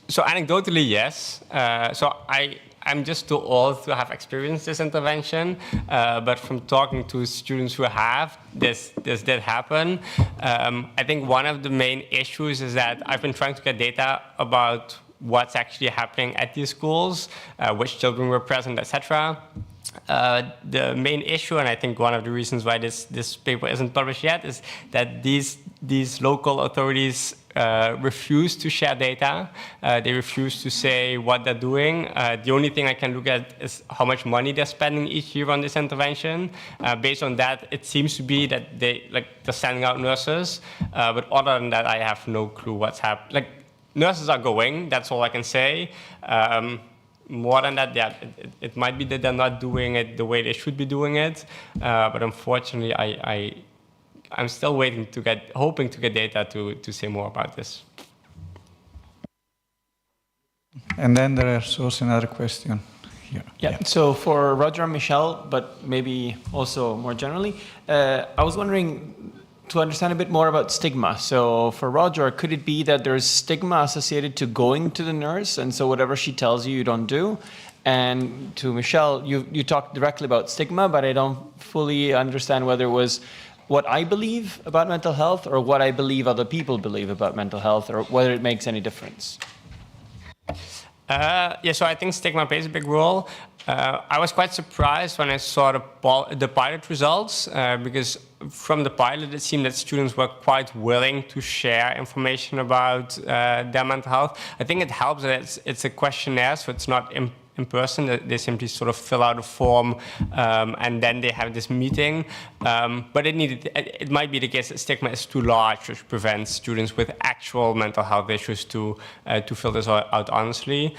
So anecdotally, yes. So I'm just too old to have experienced this intervention, but from talking to students who have, this did happen. I think one of the main issues is that I've been trying to get data about what's actually happening at these schools, which children were present, etc. The main issue, and I think one of the reasons why this paper isn't published yet, is that these local authorities refuse to share data. They refuse to say what they're doing. The only thing I can look at is how much money they're spending each year on this intervention. Based on that, it seems to be that they're sending out nurses. But other than that, I have no clue what's happening. Nurses are going, that's all I can say. More than that, yeah, it might be that they're not doing it the way they should be doing it. But unfortunately, I'm still hoping to get data to say more about this. And then there's also another question here. Yeah. So for Roger and Michelle, but maybe also more generally, I was wondering to understand a bit more about stigma. So for Roger, could it be that there's stigma associated to going to the nurse, and so whatever she tells you, you don't do? And to Michelle, you talked directly about stigma, but I don't fully understand whether it was what I believe about mental health or what I believe other people believe about mental health, or whether it makes any difference. Yeah, so I think stigma plays a big role. I was quite surprised when I saw the pilot results, because from the pilot it seemed that students were quite willing to share information about their mental health. I think it helps that it's a questionnaire, so it's not in person. They simply sort of fill out a form and then they have this meeting. But it might be the case that stigma is too large, which prevents students with actual mental health issues to fill this out honestly.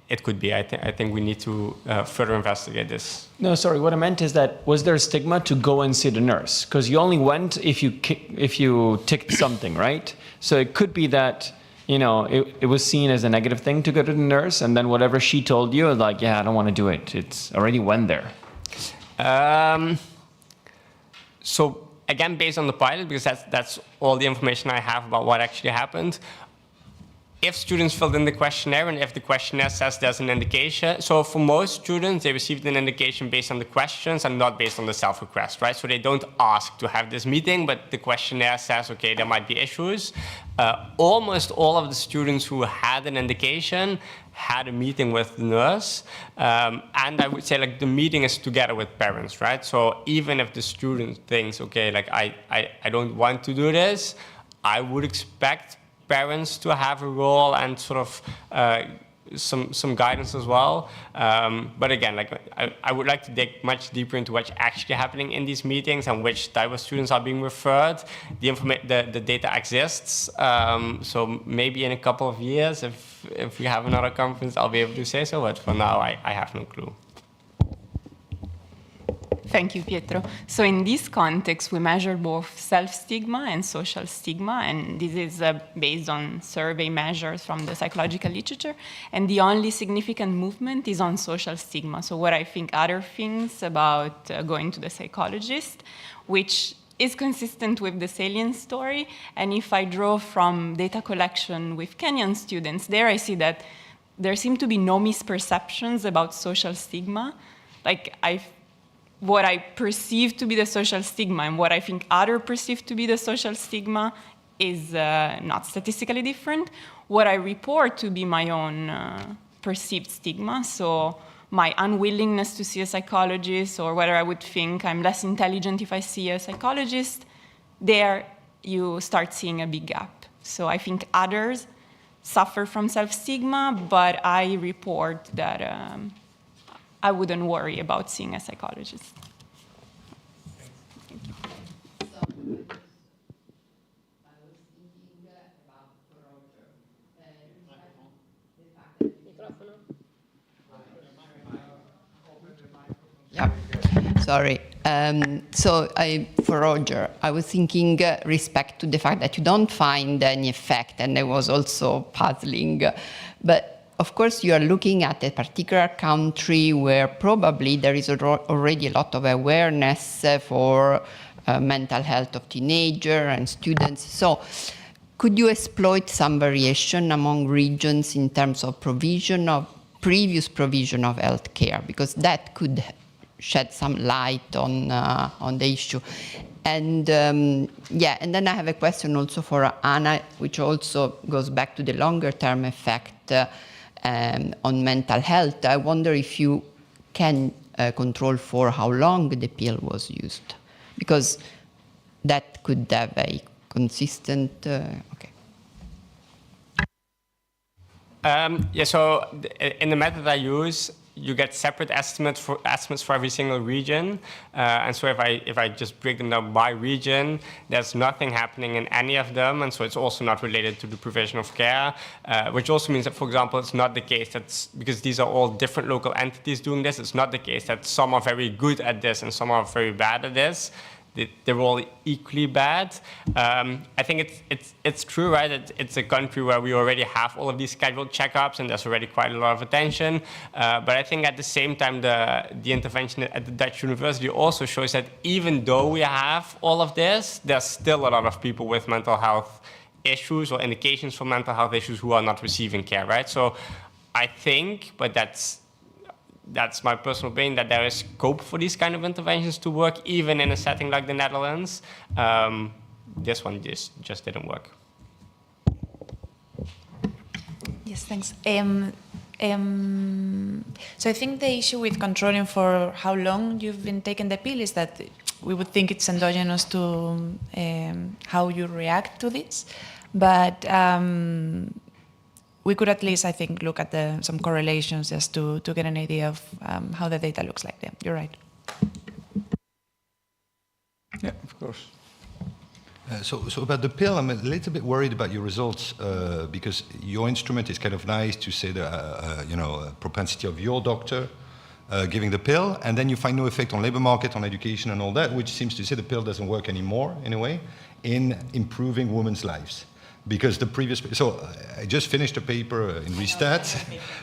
It could be. I think we need to further investigate this. No, sorry. What I meant is that was there a stigma to go and see the nurse? Because you only went if you ticked something, right? So it could be that it was seen as a negative thing to go to the nurse, and then whatever she told you, like, yeah, I don't want to do it. It's already went there. So again, based on the pilot, because that's all the information I have about what actually happened. If students filled in the questionnaire, and if the questionnaire says there's an indication, so for most students, they received an indication based on the questions and not based on the self-request, right? So they don't ask to have this meeting, but the questionnaire says, okay, there might be issues. Almost all of the students who had an indication had a meeting with the nurse. And I would say the meeting is together with parents, right? So even if the student thinks, okay, I don't want to do this, I would expect parents to have a role and sort of some guidance as well. But again, I would like to dig much deeper into what's actually happening in these meetings and which type of students are being referred. The data exists. So maybe in a couple of years, if we have another conference, I'll be able to say so. But for now, I have no clue. Thank you, Pietro. So in this context, we measure both self-stigma and social stigma, and this is based on survey measures from the psychological literature, and the only significant movement is on social stigma. So what I think other things about going to the psychologist, which is consistent with the Salient story, and if I draw from data collection with Kenyan students, there I see that there seem to be no misperceptions about social stigma. What I perceive to be the social stigma and what I think others perceive to be the social stigma is not statistically different. What I report to be my own perceived stigma, so my unwillingness to see a psychologist, or whether I would think I'm less intelligent if I see a psychologist, there you start seeing a big gap. So I think others suffer from self-stigma, but I report that I wouldn't worry about seeing a psychologist. Thank you. Yeah, sorry. For Roger, I was thinking respect to the fact that you don't find any effect, and it was also puzzling. But of course, you are looking at a particular country where probably there is already a lot of awareness for mental health of teenagers and students. So could you exploit some variation among regions in terms of previous provision of healthcare? Because that could shed some light on the issue. And and then I have a question also for Anna, which also goes back to the longer term effect on mental health. I wonder if you can control for how long the pill was used, because that could have a consistent, okay. So in the method I use, you get separate estimates for every single region, and so if I just break them down by region, there's nothing happening in any of them, and so it's also not related to the provision of care, which also means that, for example, it's not the case that, because these are all different local entities doing this, it's not the case that some are very good at this and some are very bad at this. They're all equally bad. I think it's true, right? It's a country where we already have all of these scheduled checkups, and there's already quite a lot of attention. But I think at the same time, the intervention at the Dutch University also shows that even though we have all of this, there's still a lot of people with mental health issues or indications for mental health issues who are not receiving care, right? So I think, but that's my personal opinion, that there is scope for these kind of interventions to work, even in a setting like the Netherlands. This one just didn't work. Yes, thanks. So I think the issue with controlling for how long you've been taking the pill is that we would think it's endogenous to how you react to this. But we could at least, I think, look at some correlations just to get an idea of how the data looks like. Yeah, you're right. Yeah, of course. So about the pill, I'm a little bit worried about your results because your instrument is kind of nice to say the propensity of your doctor giving the pill, and then you find no effect on labor market, on education, and all that, which seems to say the pill doesn't work anymore in a way in improving women's lives. Because the previous, so I just finished a paper in Restat,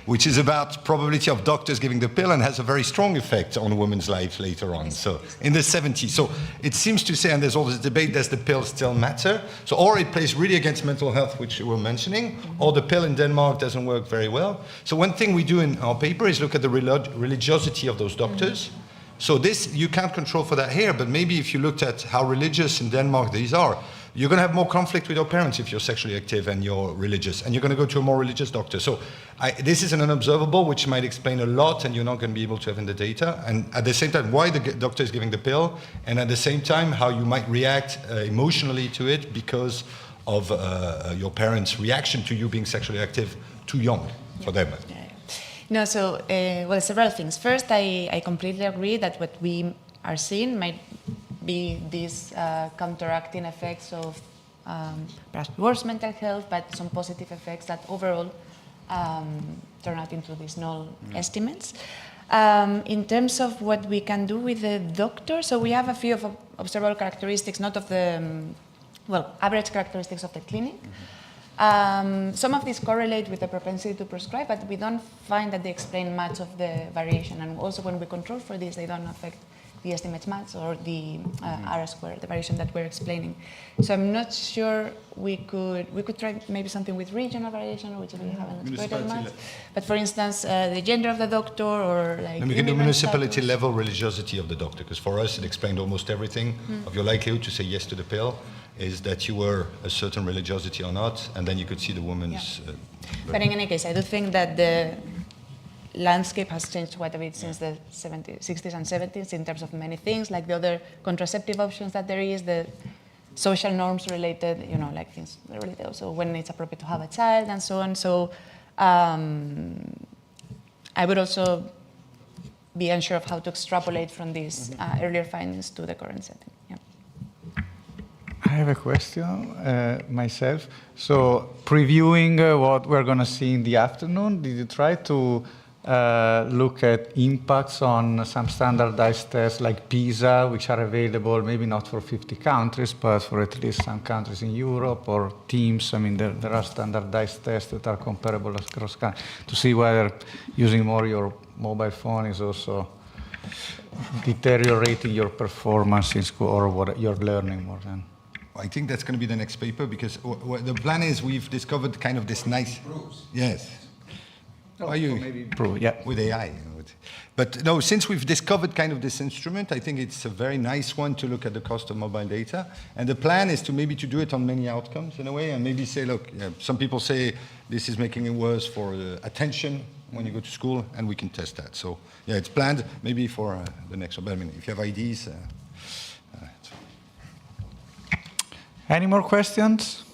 which is about probability of doctors giving the pill and has a very strong effect on women's life later on. So in the 70s. So it seems to say, and there's all this debate, does the pill still matter? So or it plays really against mental health, which you were mentioning, or the pill in Denmark doesn't work very well. So one thing we do in our paper is look at the religiosity of those doctors. So this, you can't control for that here, but maybe if you looked at how religious in Denmark these are, you're going to have more conflict with your parents if you're sexually active and you're religious, and you're going to go to a more religious doctor. So this is an unobservable, which might explain a lot, and you're not going to be able to have in the data. And at the same time, why the doctor is giving the pill, and at the same time, how you might react emotionally to it because of your parents' reaction to you being sexually active too young for them. No, so, well, several things. First, I completely agree that what we are seeing might be these counteracting effects of perhaps worse mental health, but some positive effects that overall turn out into these null estimates. In terms of what we can do with the doctor, so we have a few of observable characteristics, not of the, average characteristics of the clinic. Some of these correlate with the propensity to prescribe, but we don't find that they explain much of the variation. And also when we control for this, they don't affect the estimates much or the R-square, the variation that we're explaining. So I'm not sure we could try maybe something with regional variation, which we haven't exploited much. But for instance, the gender of the doctor or like... And we can do municipality level religiosity of the doctor, because for us it explained almost everything of your likelihood to say yes to the pill. is that you were a certain religiosity or not, and then you could see the woman's. But in any case, I do think that the landscape has changed quite a bit since the 60s and 70s in terms of many things, like the other contraceptive options that there is, the social norms related, like things related also when it's appropriate to have a child and so on. So I would also be unsure of how to extrapolate from these earlier findings to the current setting. Yeah. I have a question myself. So previewing what we're going to see in the afternoon, did you try to look at impacts on some standardized tests like PISA, which are available maybe not for 50 countries, but for at least some countries in Europe, or TIMSS? I mean, there are standardized tests that are comparable across countries, to see whether using more your mobile phone is also deteriorating your performance in school, or what you're learning more than. I think that's going to be the next paper, because the plan is we've discovered kind of this nice. Yes. Oh, are you maybe improve? Yeah. With AI. But no, since we've discovered kind of this instrument, I think it's a very nice one to look at the cost of mobile data. And the plan is to maybe to do it on many outcomes in a way, and maybe say, look, some people say this is making it worse for attention when you go to school, and we can test that. So yeah, it's planned maybe for the next one. But I mean, if you have ideas. Any more questions?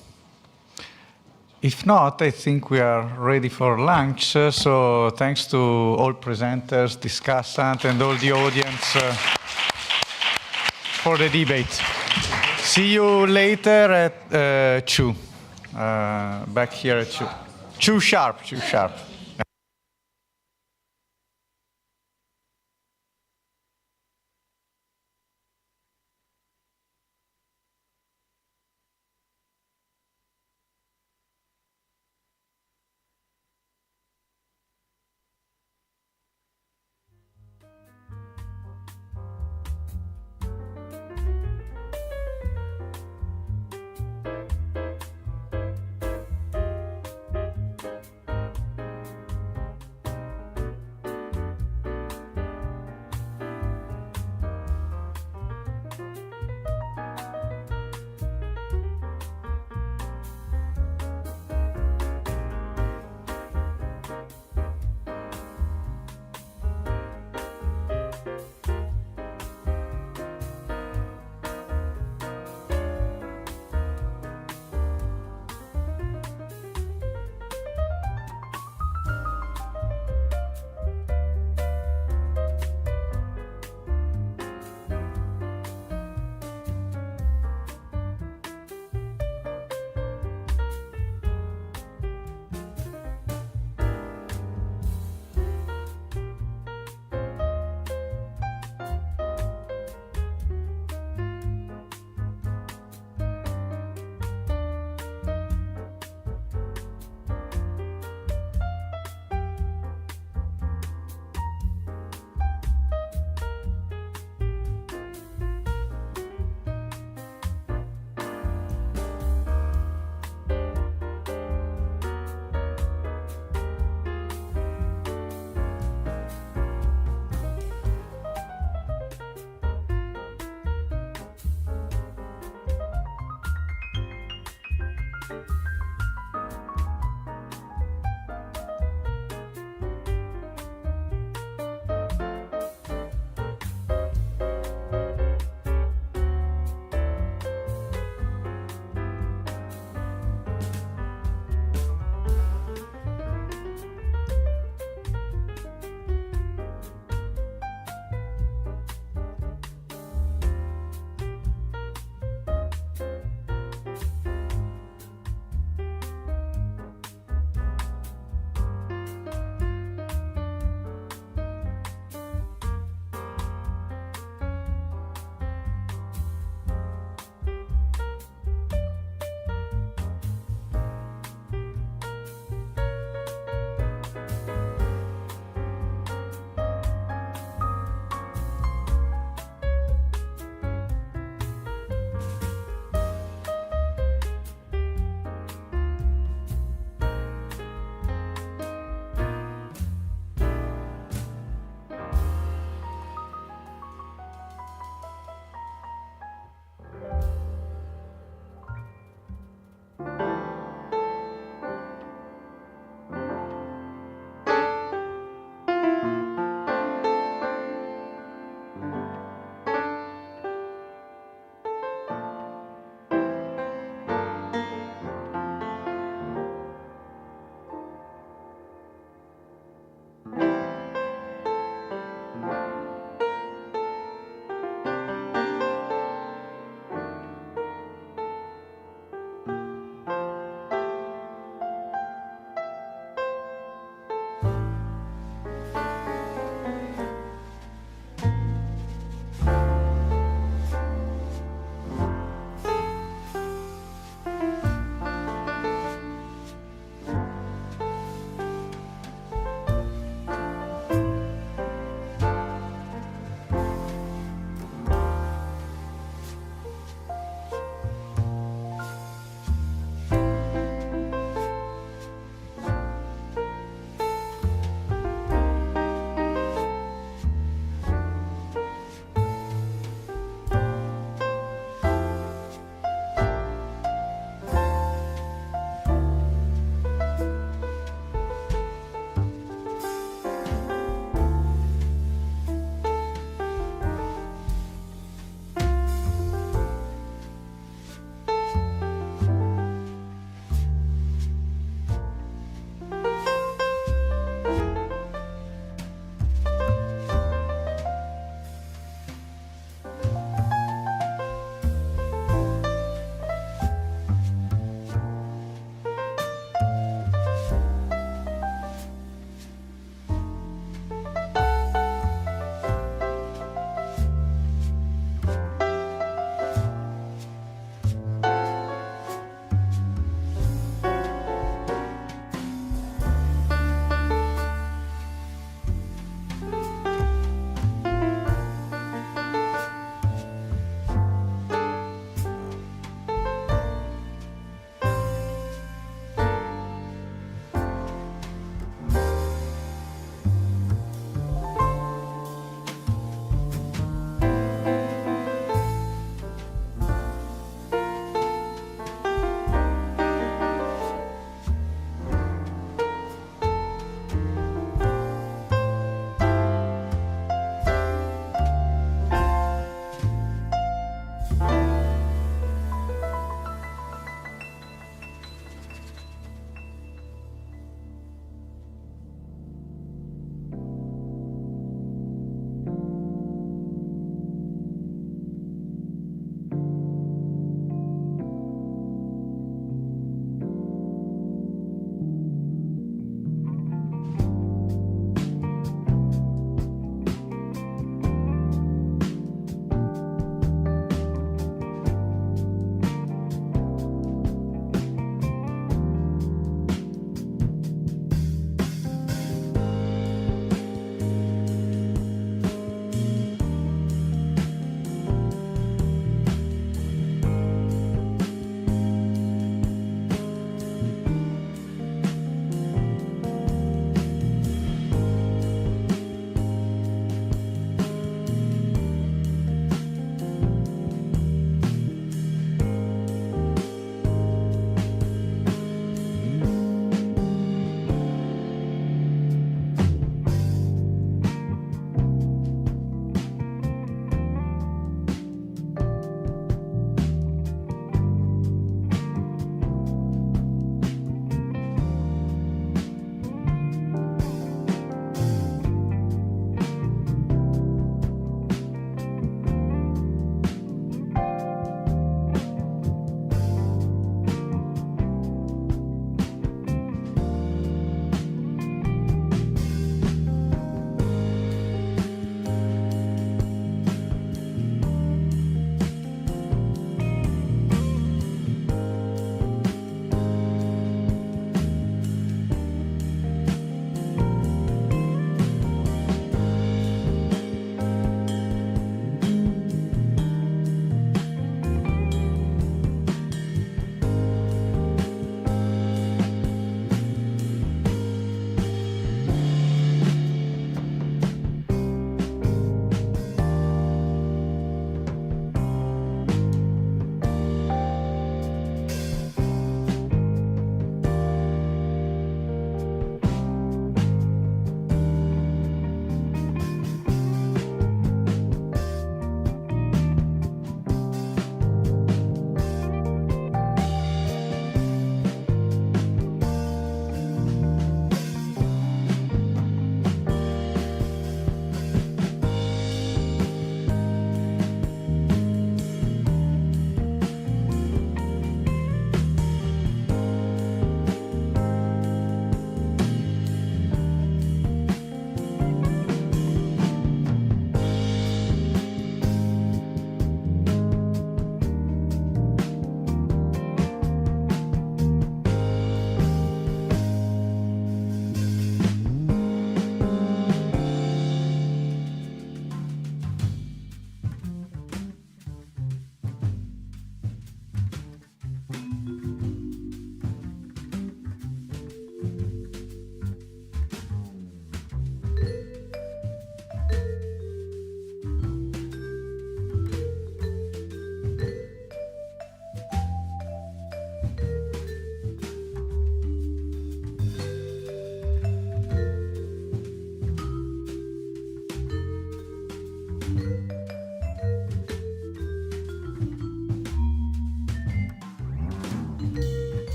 If not, I think we are ready for lunch. So thanks to all presenters, discussants, and all the audience for the debate. See you later at 2. Back here at 2. 2 sharp, 2 sharp.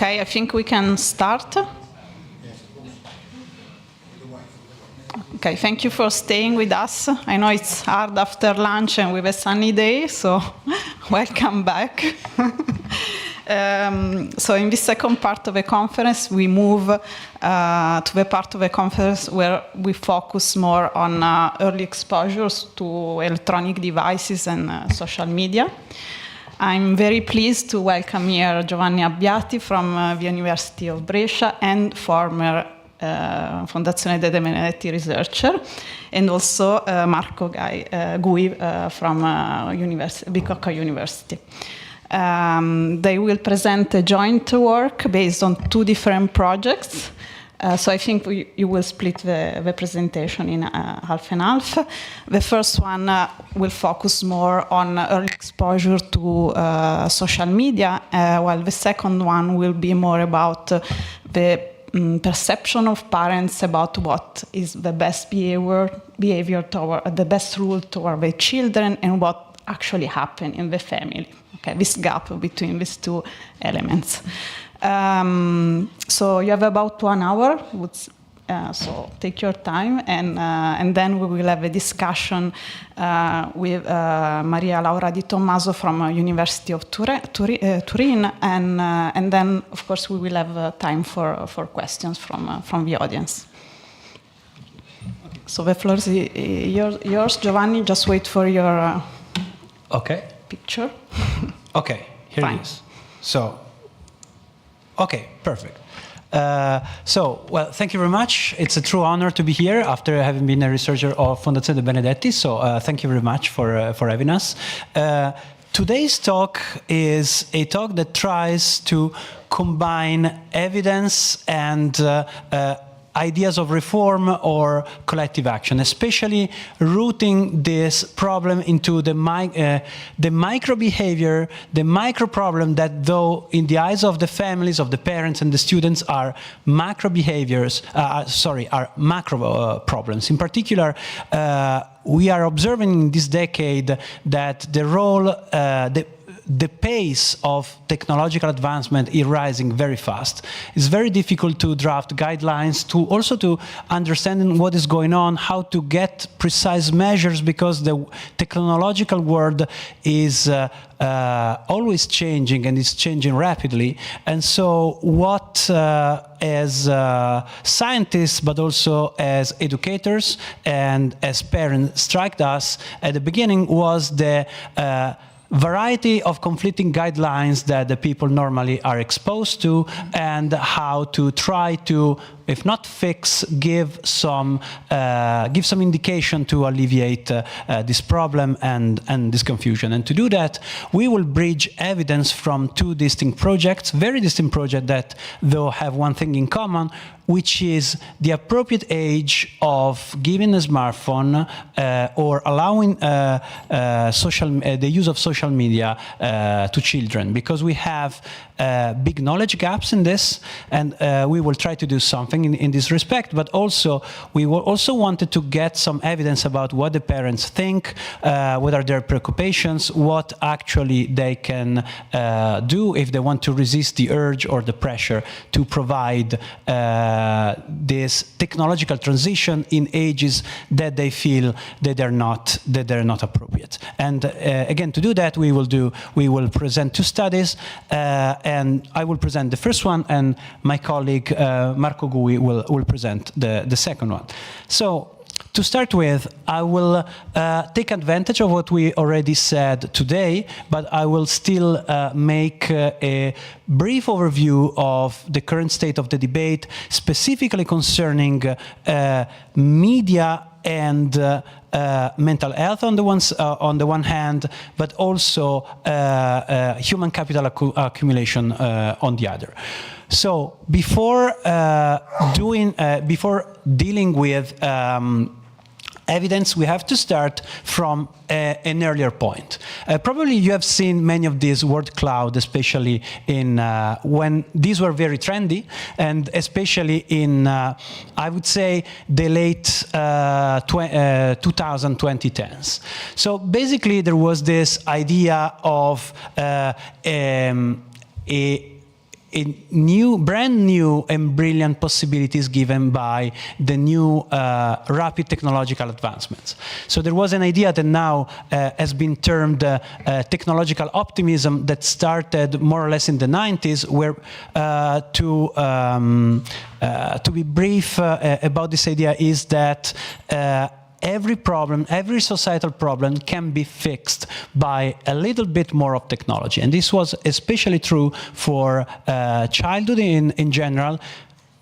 Okay, I think we can start. Okay, thank you for staying with us. I know it's hard after lunch and with a sunny day, so welcome back. So in this second part of the conference, we move to the part of the conference where we focus more on early exposures to electronic devices and social media. I'm very pleased to welcome here Giovanni Abbiati from the University of Brescia and former Fondazione Debenedetti researcher, and also Marco Gui from Bicocca University. They will present a joint work based on two different projects. So I think you will split the presentation in half and half. The first one will focus more on early exposure to social media, while the second one will be more about the perception of parents about what is the best behavior toward the best rule toward the children and what actually happened in the family. Okay, this gap between these two elements. So you have about 1 hour, so take your time, and then we will have a discussion with Maria Laura Di Tommaso from University of Turin, and then, of course, we will have time for questions from the audience. So the floor is yours, Giovanni. Just wait for your picture. Okay, here it is. So, okay, perfect. Well, thank you very much. It's a true honor to be here after having been a researcher of Fondazione Debenedetti. So thank you very much for having us. Today's talk is a talk that tries to combine evidence and ideas of reform or collective action, especially rooting this problem into the micro behavior, the micro problem that, though in the eyes of the families, of the parents and the students, are macro behaviors, are macro problems. In particular, we are observing in this decade that the role, the pace of technological advancement is rising very fast. It's very difficult to draft guidelines, also to understand what is going on, how to get precise measures, because the technological world is always changing, and it's changing rapidly. And so what as scientists, but also as educators and as parents, struck us at the beginning was the variety of conflicting guidelines that the people normally are exposed to, and how to try to, if not fix, give some indication to alleviate this problem and this confusion. And to do that, we will bridge evidence from two distinct projects, very distinct projects that, though, have one thing in common, which is the appropriate age of giving a smartphone or allowing the use of social media to children, because we have big knowledge gaps in this, and we will try to do something in this respect. But also, we also wanted to get some evidence about what the parents think, what are their preoccupations, what actually they can do if they want to resist the urge or the pressure to provide this technological transition in ages that they feel that they're not appropriate. And again, to do that, we will present two studies, and I will present the first one, and my colleague Marco Gui will present the second one. So, to start with, I will take advantage of what we already said today, but I will still make a brief overview of the current state of the debate, specifically concerning media and mental health on the one hand, but also human capital accumulation on the other. So before dealing with evidence, we have to start from an earlier point. Probably you have seen many of these word cloud, especially in when these were very trendy, and especially in, I would say, the late 2010s. So basically, there was this idea of brand new and brilliant possibilities given by the new rapid technological advancements. So there was an idea that now has been termed technological optimism that started more or less in the 90s, where to be brief about this idea is that every problem, every societal problem can be fixed by a little bit more of technology. And this was especially true for childhood in general,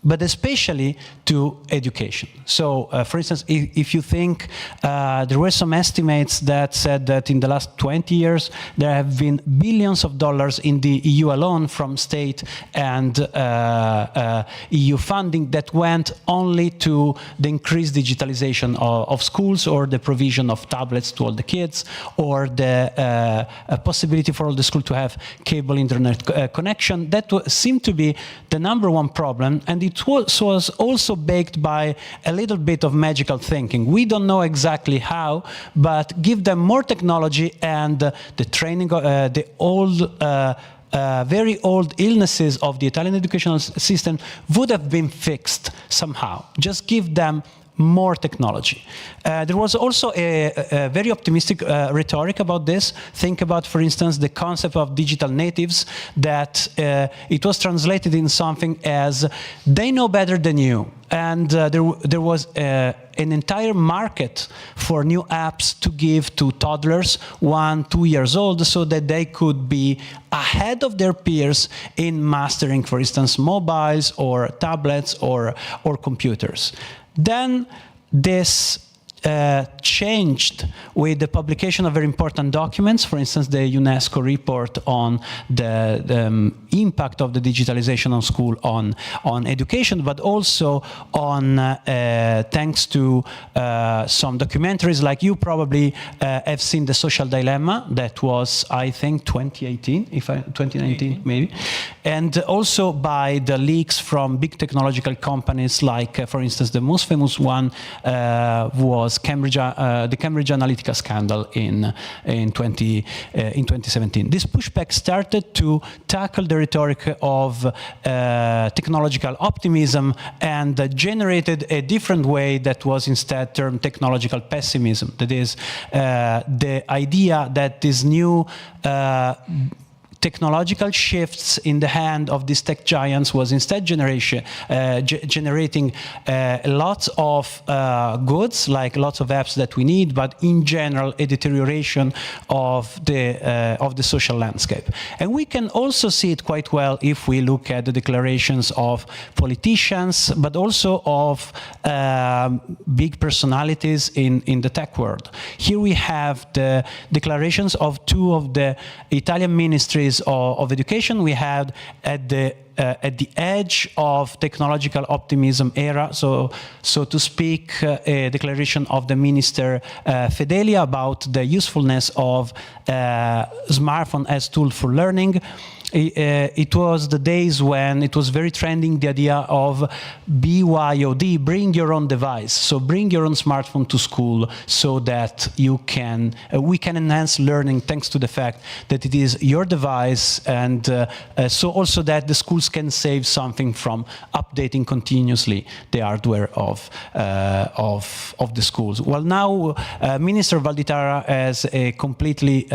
but especially to education. So, for instance, if you think there were some estimates that said that in the last 20 years there have been billions of dollars in the EU alone from state and EU funding that went only to the increased digitalization of schools, or the provision of tablets to all the kids, or the possibility for all the schools to have cable internet connection. That seemed to be the #1 problem, and it was also baked by a little bit of magical thinking. We don't know exactly how, but give them more technology and the training, the old, very old illnesses of the Italian educational system would have been fixed somehow. Just give them more technology. There was also a very optimistic rhetoric about this. Think about, for instance, the concept of digital natives, that it was translated in something as, they know better than you. And there was an entire market for new apps to give to toddlers, 1, 2 years old, so that they could be ahead of their peers in mastering, for instance, mobiles or tablets or computers. Then this changed with the publication of very important documents, for instance, the UNESCO report on the impact of the digitalization of school on education, but also on, thanks to some documentaries, like you probably have seen The Social Dilemma, that was, I think, 2018, 2019 maybe, and also by the leaks from big technological companies, like, for instance, the most famous one was the Cambridge Analytica scandal in 2017. This pushback started to tackle the rhetoric of technological optimism and generated a different way that was instead termed technological pessimism. That is, the idea that this new technological shifts in the hand of these tech giants was instead generating lots of goods, like lots of apps that we need, but in general a deterioration of the social landscape. And we can also see it quite well if we look at the declarations of politicians, but also of big personalities in the tech world. Here we have the declarations of 2 of the Italian ministries of education. We had at the edge of technological optimism era, so to speak, a declaration of the minister Fedelia about the usefulness of smartphone as tool for learning. It was the days when it was very trending, the idea of BYOD, bring your own device. So bring your own smartphone to school so that we can enhance learning thanks to the fact that it is your device, and so also that the schools can save something from updating continuously the hardware of the schools. Well, now Minister Valditara has a completely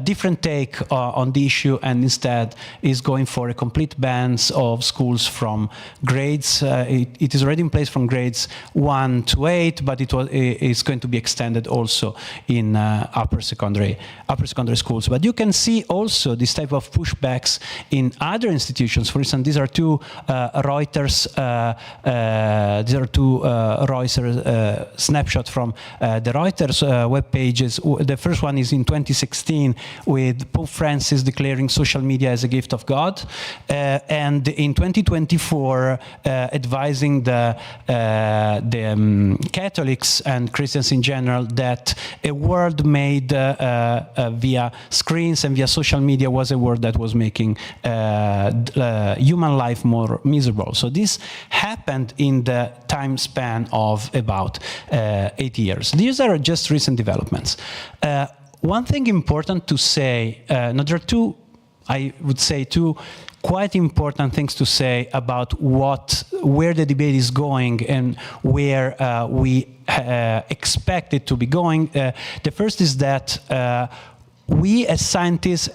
different take on the issue, and instead is going for a complete ban of schools from grades. It is already in place from grades 1 to 8, but it's going to be extended also in upper secondary schools. But you can see also this type of pushbacks in other institutions. For instance, these are 2 Reuters snapshots from the Reuters web pages. The first one is in 2016 with Pope Francis declaring social media as a gift of God, and in 2024 advising the Catholics and Christians in general that a world made via screens and via social media was a world that was making human life more miserable. So this happened in the time span of about 8 years. These are just recent developments. One thing important to say, there are 2 I would say, two quite important things to say about where the debate is going and where we expect it to be going. The first is that we as scientists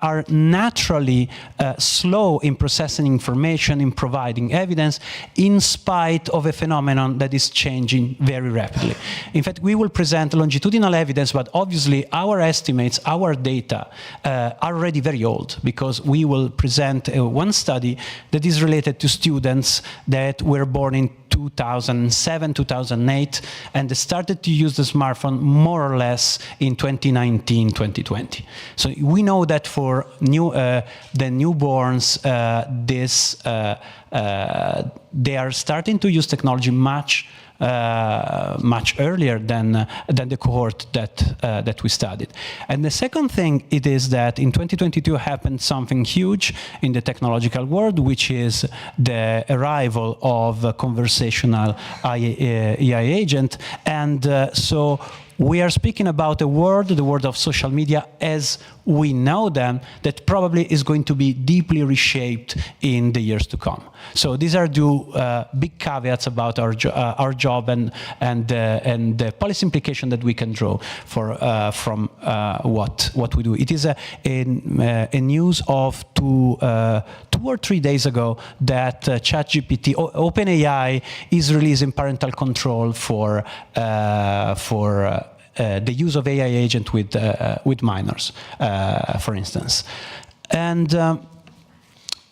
are naturally slow in processing information, in providing evidence, in spite of a phenomenon that is changing very rapidly. In fact, we will present longitudinal evidence, but obviously our estimates, our data are already very old, because we will present one study that is related to students that were born in 2007, 2008, and they started to use the smartphone more or less in 2019, 2020. So we know that for the newborns, they are starting to use technology much earlier than the cohort that we studied. And the second thing it is that in 2022 happened something huge in the technological world, which is the arrival of conversational AI agent. And so we are speaking about the world of social media as we know them, that probably is going to be deeply reshaped in the years to come. So these are two big caveats about our job and the policy implication that we can draw from what we do. It is a news of 2 or 3 days ago that ChatGPT, OpenAI, is releasing parental control for the use of AI agent with minors, for instance. And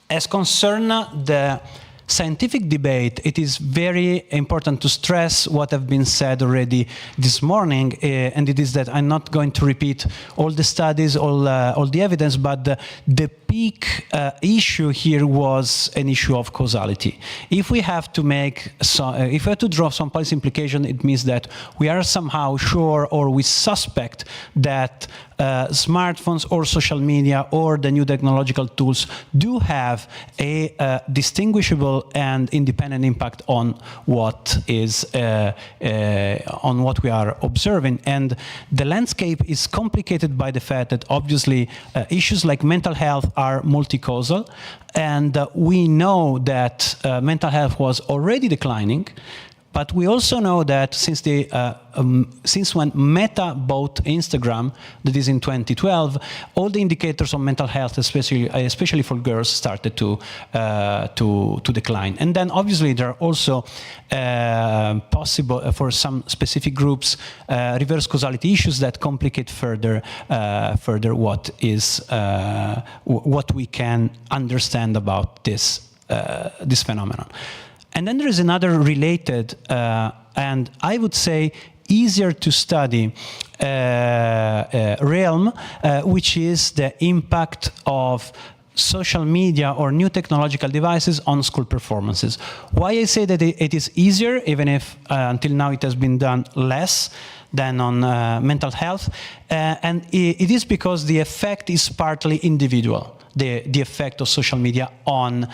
as concern the scientific debate, it is very important to stress what have been said already this morning, and it is that I'm not going to repeat all the studies, all the evidence, but the peak issue here was an issue of causality. If we have to if we have to draw some policy implication, it means that we are somehow sure, or we suspect that smartphones or social media or the new technological tools do have a distinguishable and independent impact on what is on what we are observing. And the landscape is complicated by the fact that obviously issues like mental health are multi-causal, and we know that mental health was already declining. But we also know that since when Meta bought Instagram, that is in 2012, all the indicators on mental health, especially for girls, started to decline. And then obviously there are also possible for some specific groups reverse causality issues that complicate further what we can understand about this phenomenon. And then there is another related, and I would say easier to study realm, which is the impact of social media or new technological devices on school performances. Why I say that it is easier, even if until now it has been done less than on mental health, and it is because the effect is partly individual. The effect of social media on,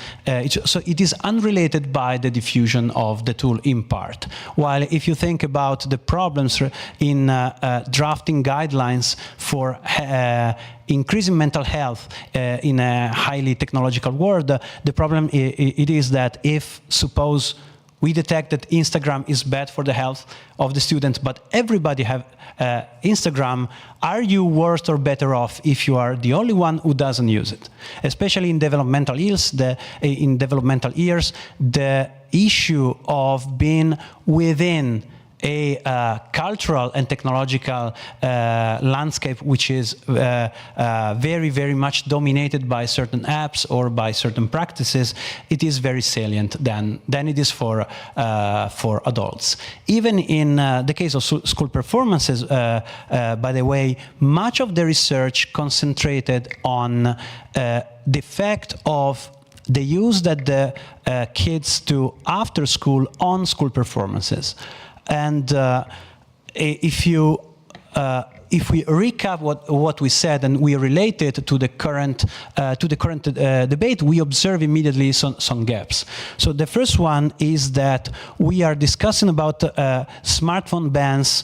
so it is unrelated by the diffusion of the tool in part. While if you think about the problems in drafting guidelines for increasing mental health in a highly technological world, the problem it is that if, suppose, we detect that Instagram is bad for the health of the students, but everybody have Instagram, are you worse or better off if you are the only one who doesn't use it? Especially in developmental years, the issue of being within a cultural and technological landscape which is very, very much dominated by certain apps or by certain practices, it is very salient than it is for adults. Even in the case of school performances, by the way, much of the research concentrated on the effect of the use that the kids do after school on school performances. And if we recap what we said and we relate it to the current debate, we observe immediately some gaps. So the first one is that we are discussing about smartphone bans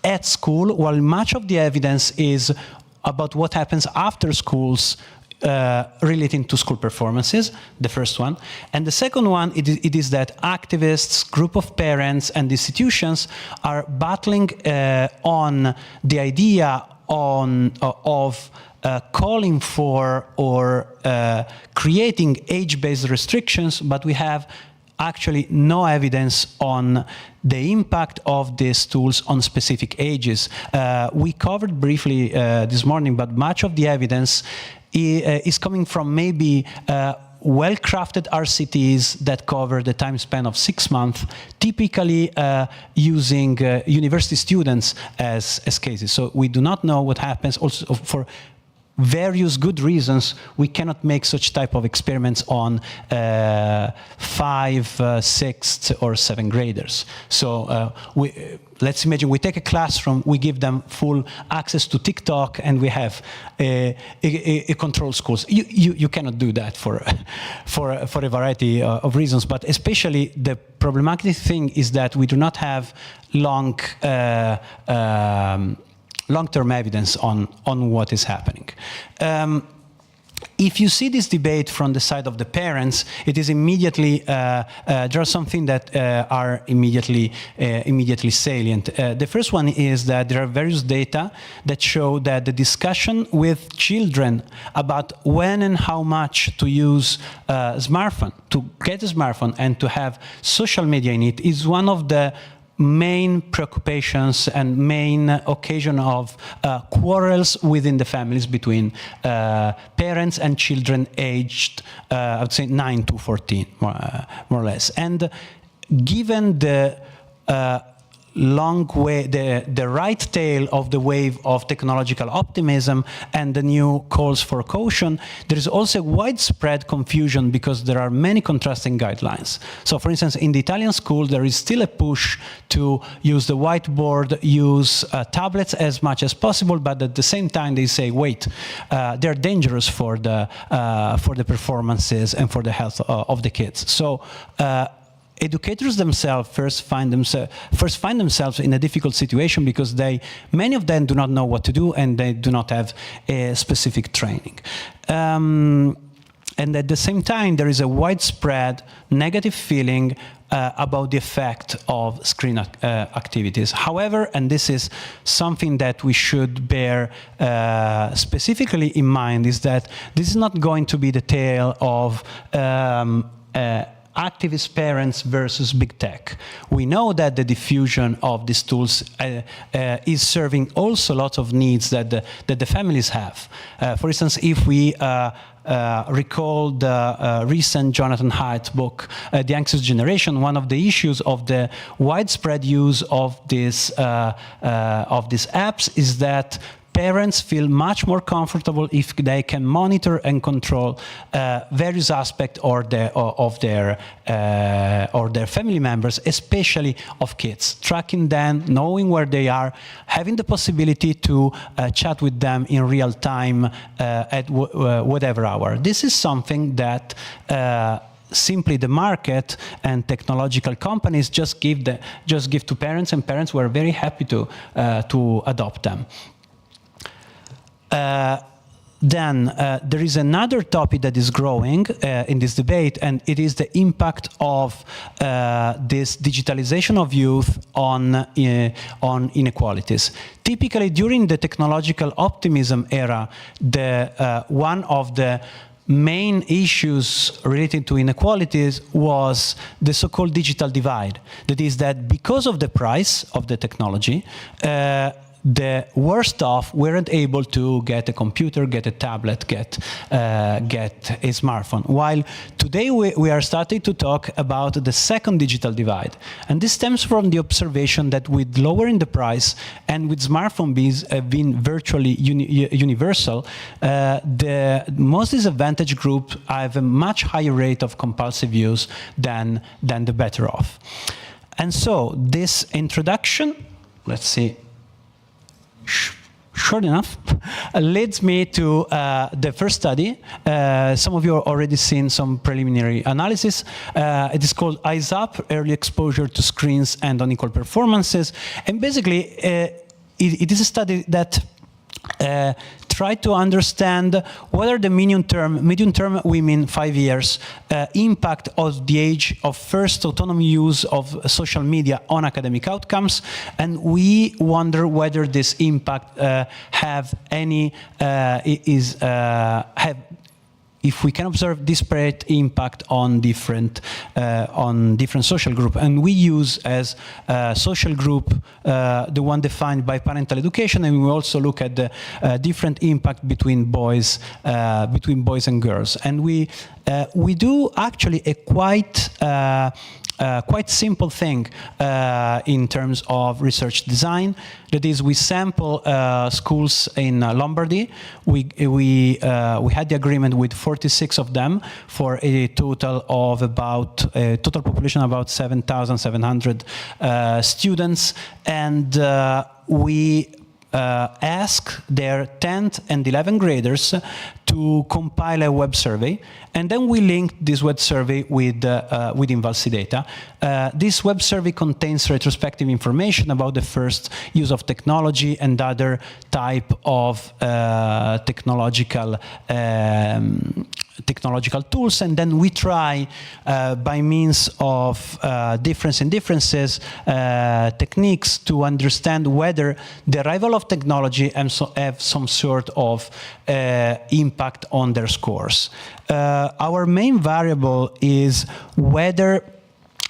at school, while much of the evidence is about what happens after schools relating to school performances, the first one. And the second one, it is that activists, group of parents, and institutions are battling on the idea of calling for or creating age-based restrictions, but we have actually no evidence on the impact of these tools on specific ages. We covered briefly this morning, but much of the evidence is coming from maybe well-crafted RCTs that cover the time span of 6 months, typically using university students as cases. So we do not know what happens. Also, for various good reasons, we cannot make such type of experiments on 5th, 6th, or 7th graders. So let's imagine we take a classroom, we give them full access to TikTok, and we have a control schools. You cannot do that for a variety of reasons, but especially the problematic thing is that we do not have long-term evidence on what is happening. If you see this debate from the side of the parents, it is immediately, there are some things that are immediately salient. The first one is that there are various data that show that the discussion with children about when and how much to use smartphone, to get a smartphone and to have social media in it is one of the main preoccupations and main occasion of quarrels within the families between parents and children aged, I would say 9 to 14, more or less. And given the long way, the right tail of the wave of technological optimism and the new calls for caution, there is also widespread confusion because there are many contrasting guidelines. So for instance, in the Italian school, there is still a push to use the whiteboard, use tablets as much as possible, but at the same time they say, wait, they're dangerous for the performances and for the health of the kids. So educators themselves first find themselves in a difficult situation because many of them do not know what to do and they do not have a specific training. And at the same time, there is a widespread negative feeling about the effect of screen activities. However, and this is something that we should bear specifically in mind, is that this is not going to be the tale of activist parents versus big tech. We know that the diffusion of these tools is serving also lots of needs that the families have. For instance, if we recall the recent Jonathan Haidt book, The Anxious Generation, one of the issues of the widespread use of these apps is that parents feel much more comfortable if they can monitor and control various aspects of their family members, especially of kids, tracking them, knowing where they are, having the possibility to chat with them in real time at whatever hour. This is something that simply the market and technological companies just give to parents, and parents were very happy to adopt them. Then there is another topic that is growing in this debate, and it is the impact of this digitalization of youth on inequalities. Typically, during the technological optimism era, one of the main issues related to inequalities was the so-called digital divide. That is that because of the price of the technology, the worst off weren't able to get a computer, get a tablet, get a smartphone. While today we are starting to talk about the second digital divide. And this stems from the observation that with lowering the price and with smartphone being virtually universal, the most disadvantaged group have a much higher rate of compulsive use than the better off. And so this introduction, let's see, short enough, leads me to the first study. Some of you have already seen some preliminary analysis. It is called Eyes Up, Early Exposure to Screens and Unequal Performances. And basically, it is a study that try to understand whether the medium term we mean 5 years, impact of the age of first autonomous use of social media on academic outcomes, and we wonder whether this impact if we can observe disparate impact on different social group. And we use as social group the one defined by parental education, and we also look at the different impact between boys and girls. And we do actually a quite simple thing in terms of research design. That is, we sample schools in Lombardy. We had the agreement with 46 of them for a total of total population about 7,700 students, and we ask their 10th and 11th graders to compile a web survey, and then we link this web survey with Invalsi data. This web survey contains retrospective information about the first use of technology and other type of technological tools, and then we try by means of differences techniques to understand whether the arrival of technology have some sort of impact on their scores. Our main variable is whether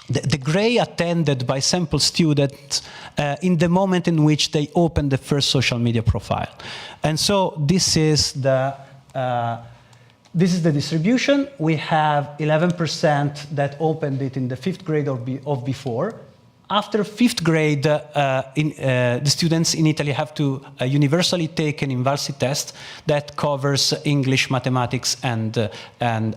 the grade attended by sample students in the moment in which they open the first social media profile. And so this is the distribution. We have 11% that opened it in the 5th grade of before. After 5th grade, the students in Italy have to universally take an Invalsi test that covers English, mathematics, and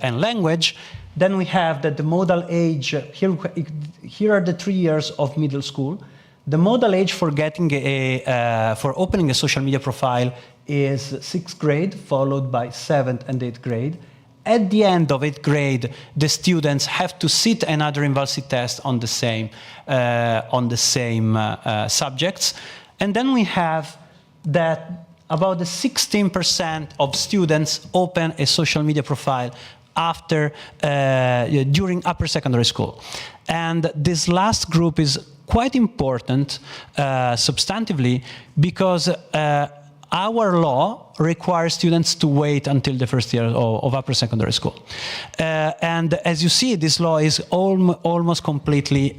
language. Then we have that the modal age, here are the 3 years of middle school. The modal age for for opening a social media profile is 6th grade, followed by 7th and 8th grade. At the end of 8th grade, the students have to sit another Invalsi test on the same subjects. And then we have that about the 16% of students open a social media profile during upper secondary school. And this last group is quite important substantively because our law requires students to wait until the first year of upper secondary school. And as you see, this law is almost completely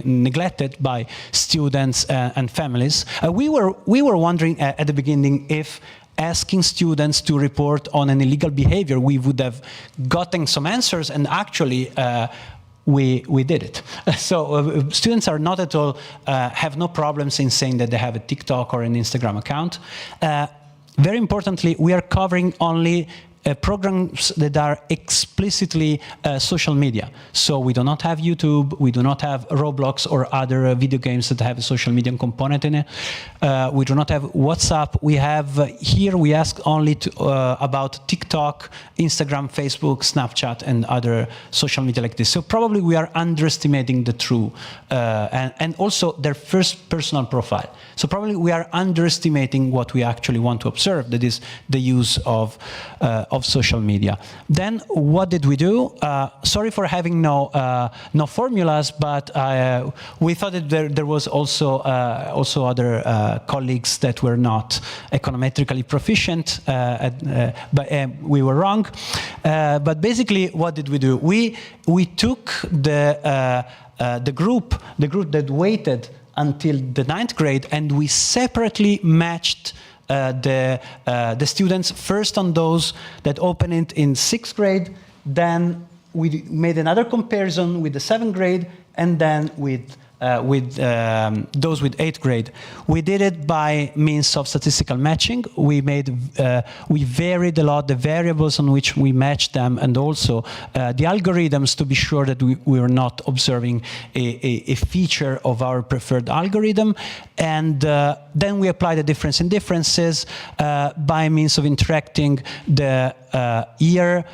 neglected by students and families. We were wondering at the beginning if asking students to report on an illegal behavior, we would have gotten some answers, and actually we did it. So students are not at all, have no problems in saying that they have a TikTok or an Instagram account. Very importantly, we are covering only programs that are explicitly social media. So we do not have YouTube, we do not have Roblox or other video games that have a social media component in it. We do not have WhatsApp. We have, here we ask only about TikTok, Instagram, Facebook, Snapchat, and other social media like this. So probably we are underestimating the true, and also their first personal profile. So probably we are underestimating what we actually want to observe, that is the use of social media. Then what did we do? Sorry for having no formulas, but we thought that there was also other colleagues that were not econometrically proficient, but we were wrong. But basically, what did we do? We took the group that waited until the 9th grade, and we separately matched the students, first on those that opened it in 6th grade, then we made another comparison with the 7th grade, and then with those with 8th grade. We did it by means of statistical matching. We varied a lot the variables on which we matched them, and also the algorithms, to be sure that we were not observing a feature of our preferred algorithm. And then we applied the difference in differences by means of interacting the year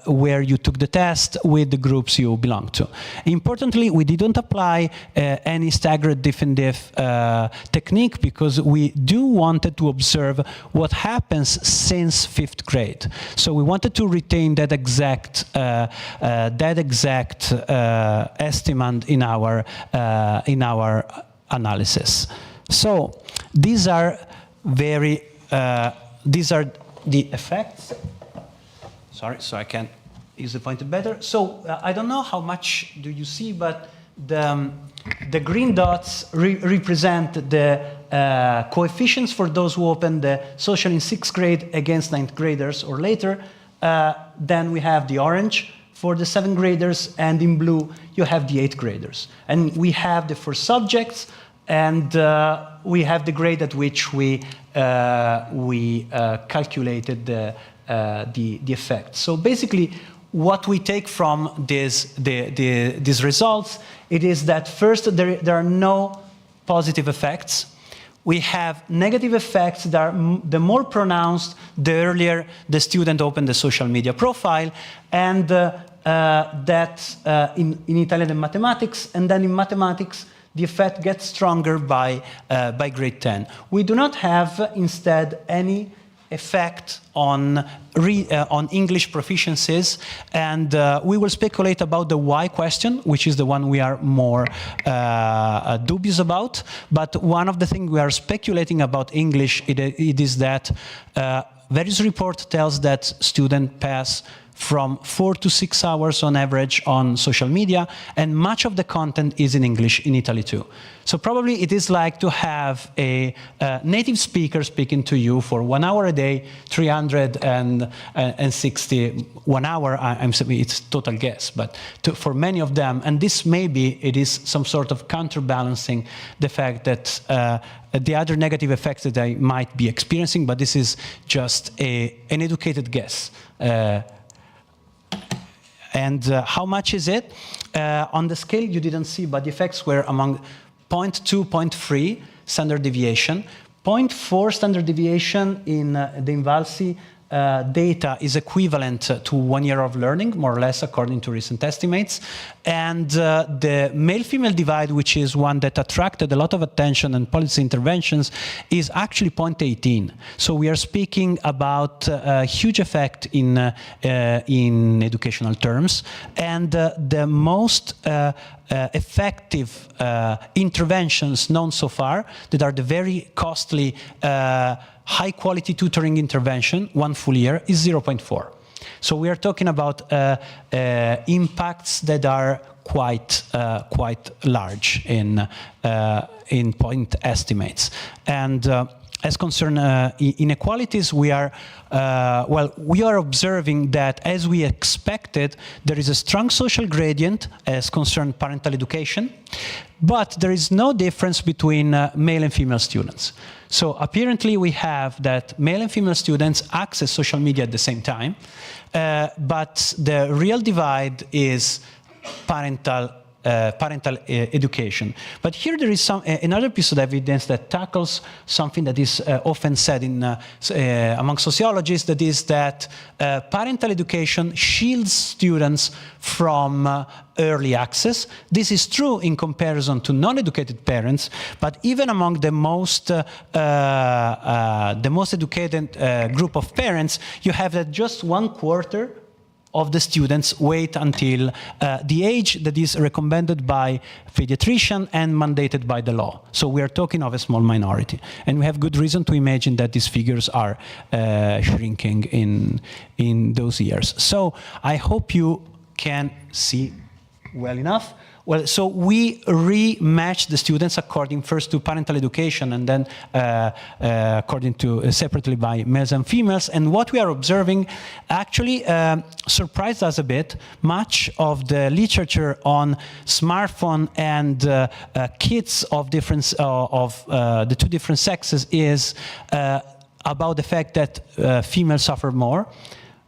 where you took the test with the groups you belong to. Importantly, we didn't apply any staggered diff and diff technique because we do wanted to observe what happens since 5th grade. So we wanted to retain that exact estimate in our analysis. So these are these are the effects. Sorry, so I can use the pointer better. So I don't know how much do you see, but the green dots represent the coefficients for those who open the social in 6th grade against 9th graders or later. Then we have the orange for the 7th graders, and in blue you have the 8th graders. And we have the 4 subjects, and we have the grade at which we calculated the effect. So basically, what we take from these results, it is that first there are no positive effects. We have negative effects that are the more pronounced the earlier the student opened the social media profile, and that in Italian and mathematics, and then in mathematics the effect gets stronger by grade 10. We do not have instead any effect on English proficiencies, and we will speculate about the why question, which is the one we are more dubious about. But one of the things we are speculating about English, it is that various report tells that students pass from 4 to 6 hours on average on social media, and much of the content is in English in Italy too. So probably it is like to have a native speaker speaking to you for 1 hour a day, 360 1 hour. I'm saying it's total guess, but for many of them, and this maybe it is some sort of counterbalancing the fact that the other negative effects that I might be experiencing, but this is just an educated guess. And how much is it? On the scale you didn't see, but the effects were among 0.2, 0.3 standard deviation. 0.4 standard deviation in the Invalsi data is equivalent to 1 year of learning, more or less, according to recent estimates. And the male-female divide, which is one that attracted a lot of attention and policy interventions, is actually 0.18. So we are speaking about a huge effect in educational terms. And the most effective interventions known so far, that are the very costly high-quality tutoring intervention, 1 full year, is 0.4. So we are talking about impacts that are quite large in point estimates. And as concern inequalities, we are observing that, as we expected, there is a strong social gradient as concerned parental education, but there is no difference between male and female students. So apparently we have that male and female students access social media at the same time, but the real divide is parental education. But here there is another piece of evidence that tackles something that is often said among sociologists, that is that parental education shields students from early access. This is true in comparison to non-educated parents, but even among the most educated group of parents, you have that just 1/4 of the students wait until the age that is recommended by pediatrician and mandated by the law. So we are talking of a small minority. And we have good reason to imagine that these figures are shrinking in those years. So I hope you can see well enough. Well, so we rematch the students according first to parental education, and then according to separately by males and females. And what we are observing actually surprised us a bit. Much of the literature on smartphone and kids of different the two different sexes is about the fact that females suffer more,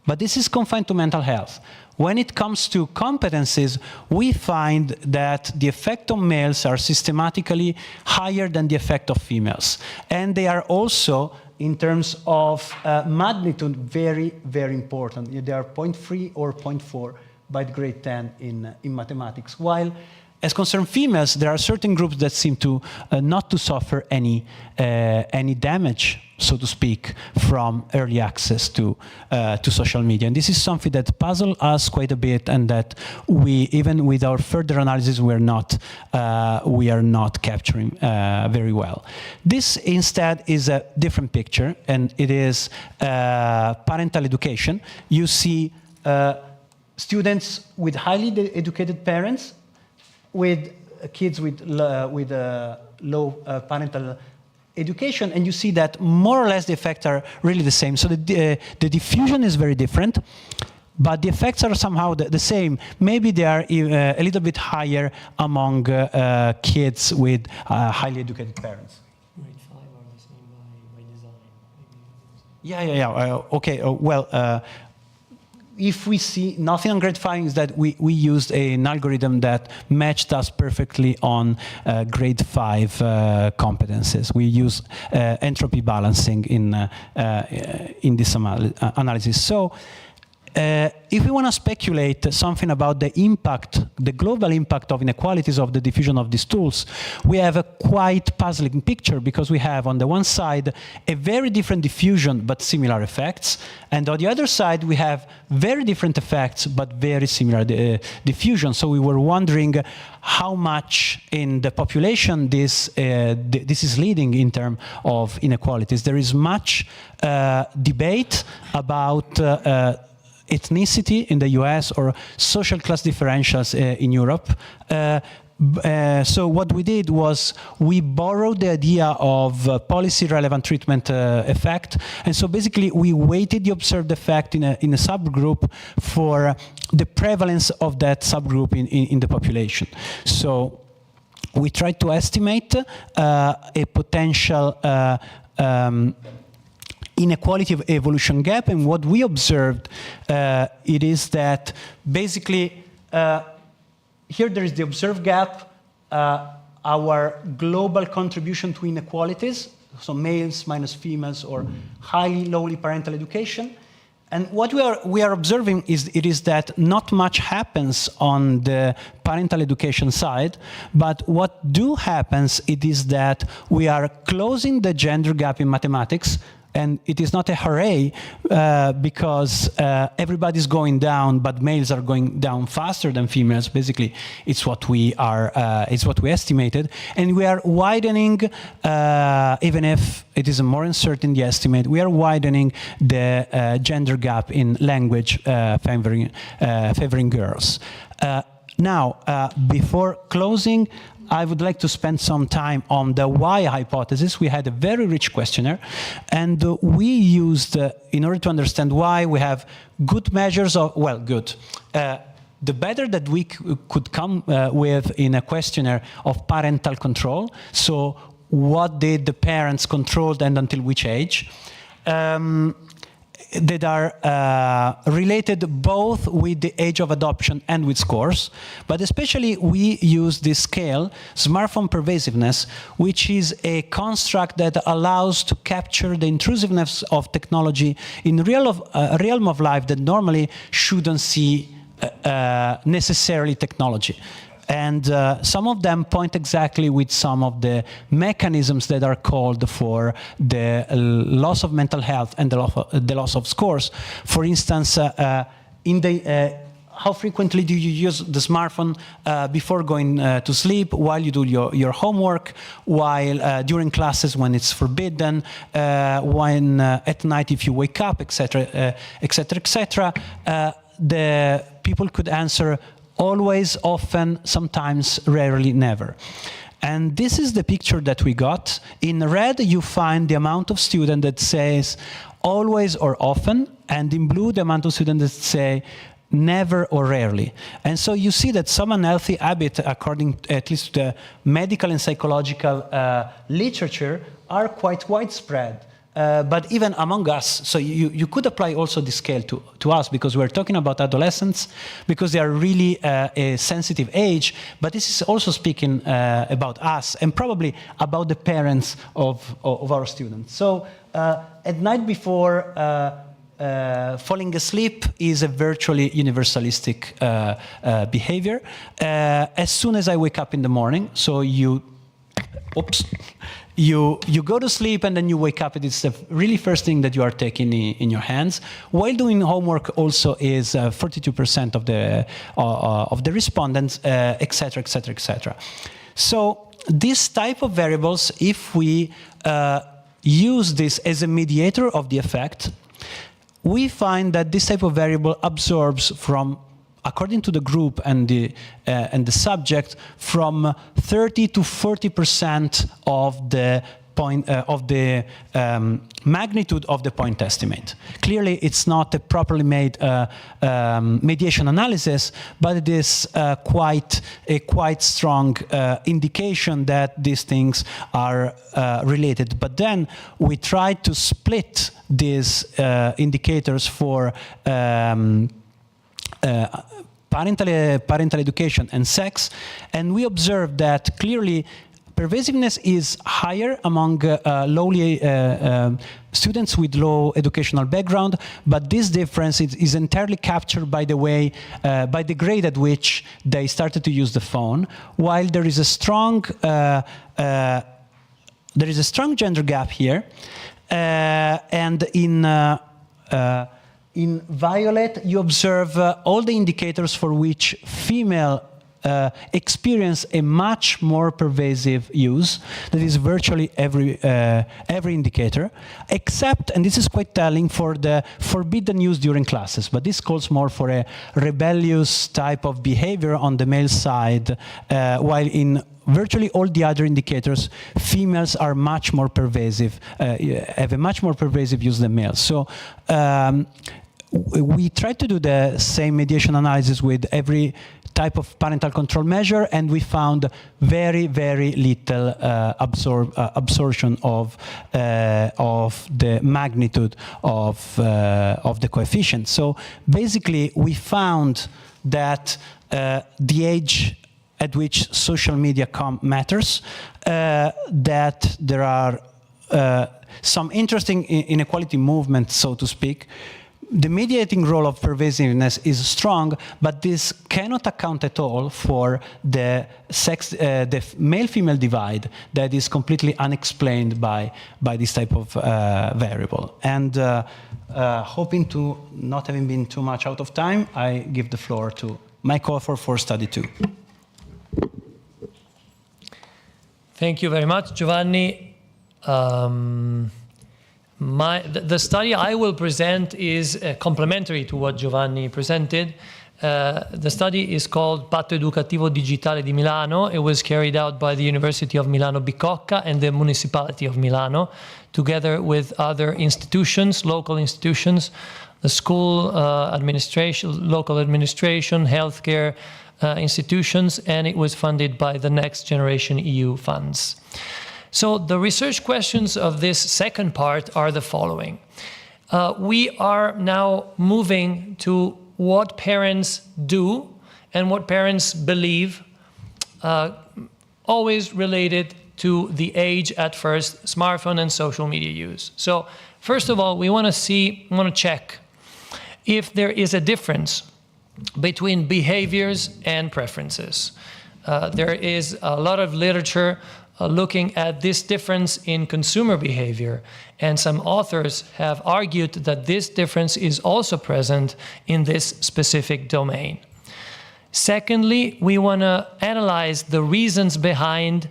but this is confined to mental health. When it comes to competencies, we find that the effect on males are systematically higher than the effect of females. And they are also in terms of magnitude, very, very important. They are 0.3 or 0.4 by the grade 10 in mathematics. While as concerns females, there are certain groups that seem to not to suffer any damage, so to speak, from early access to social media. And this is something that puzzles us quite a bit, and that we, even with our further analysis, we are not capturing very well. This instead is a different picture, and it is parental education. You see students with highly educated parents, with kids with low parental education, and you see that more or less the effects are really the same. So the diffusion is very different, but the effects are somehow the same. Maybe they are a little bit higher among kids with highly educated parents. Grade 5 are the same by design. Yeah. If we see nothing on grade 5, is that we used an algorithm that matched us perfectly on grade 5 competences. We use entropy balancing in this analysis. So if we want to speculate something about the impact, the global impact of inequalities of the diffusion of these tools, we have a quite puzzling picture, because we have on the one side a very different diffusion but similar effects, and on the other side we have very different effects but very similar diffusion. So we were wondering how much in the population this is leading in terms of inequalities. There is much debate about ethnicity in the US or social class differentials in Europe. So what we did was we borrowed the idea of policy relevant treatment effect, and so basically we weighted the observed effect in a subgroup for the prevalence of that subgroup in the population. So we tried to estimate a potential inequality of evolution gap, and what we observed it is that basically here there is the observed gap, our global contribution to inequalities, so males minus females or highly lowly parental education. And what we are observing is that not much happens on the parental education side, but what do happens, it is that we are closing the gender gap in mathematics. And it is not a hooray because everybody's going down, but males are going down faster than females. Basically, it's what we estimated, and we are widening, even if it is more uncertain the estimate. We are widening the gender gap in language, favoring girls. Now, before closing, I would like to spend some time on the why hypothesis. We had a very rich questionnaire, and we used, in order to understand why, we have good measures of, well, good. The better that we could come with in a questionnaire of parental control. So what did the parents control and until which age? That are related both with the age of adoption and with scores, but especially we use this scale, smartphone pervasiveness, which is a construct that allows to capture the intrusiveness of technology in a realm of life that normally shouldn't see necessarily technology. And some of them point exactly with some of the mechanisms that are called for the loss of mental health and the loss of scores. For instance, how frequently do you use the smartphone before going to sleep, while you do your homework, while during classes when it's forbidden, when at night if you wake up, etc., etc., etc. The people could answer always, often, sometimes, rarely, never. And this is the picture that we got. In red, you find the amount of student that says always or often, and in blue, the amount of students that say never or rarely. And so you see that some unhealthy habit, according at least to the medical and psychological literature, are quite widespread. But even among us, so you could apply also this scale to us, because we're talking about adolescents, because they are really a sensitive age, but this is also speaking about us and probably about the parents of our students. So at night before falling asleep is a virtually universalistic behavior. As soon as I wake up in the morning, so you go to sleep and then you wake up, it's the really first thing that you are taking in your hands. While doing homework also is 42% of the respondents, etc., etc., etc. So this type of variables, if we use this as a mediator of the effect, we find that this type of variable absorbs from, according to the group and the subject, from 30 to 40% of the magnitude of the point estimate. Clearly, it's not a properly made mediation analysis, but it is a quite strong indication that these things are related. But then we try to split these indicators for parental education and sex, and we observe that clearly pervasiveness is higher among students with low educational background, but this difference is entirely captured by the way, by the grade at which they started to use the phone, while there is a strong gender gap here, and in violet, you observe all the indicators for which female experience a much more pervasive use. That is virtually every indicator, except, and this is quite telling, for the forbidden use during classes. But this calls more for a rebellious type of behavior on the male side, while in virtually all the other indicators, females are much more pervasive, have a much more pervasive use than males. So we tried to do the same mediation analysis with every type of parental control measure, and we found very, very little absorption of the magnitude of the coefficient. So basically, we found that the age at which social media matters, that there are some interesting inequality movements, so to speak. The mediating role of pervasiveness is strong, but this cannot account at all for the male-female divide that is completely unexplained by this type of variable. And hoping to not having been too much out of time, I give the floor to my co-author for study 2. Thank you very much, Giovanni. The study I will present is complementary to what Giovanni presented. The study is called Patto Educativo Digitale di Milano. It was carried out by the University of Milano Bicocca and the Municipality of Milano, together with other institutions, local institutions, the school administration, local administration, healthcare institutions, and it was funded by the Next Generation EU funds. So the research questions of this second part are the following. We are now moving to what parents do and what parents believe, always related to the age at first, smartphone and social media use. So first of all, we want to check if there is a difference between behaviors and preferences. There is a lot of literature looking at this difference in consumer behavior, and some authors have argued that this difference is also present in this specific domain. Secondly, we want to analyze the reasons behind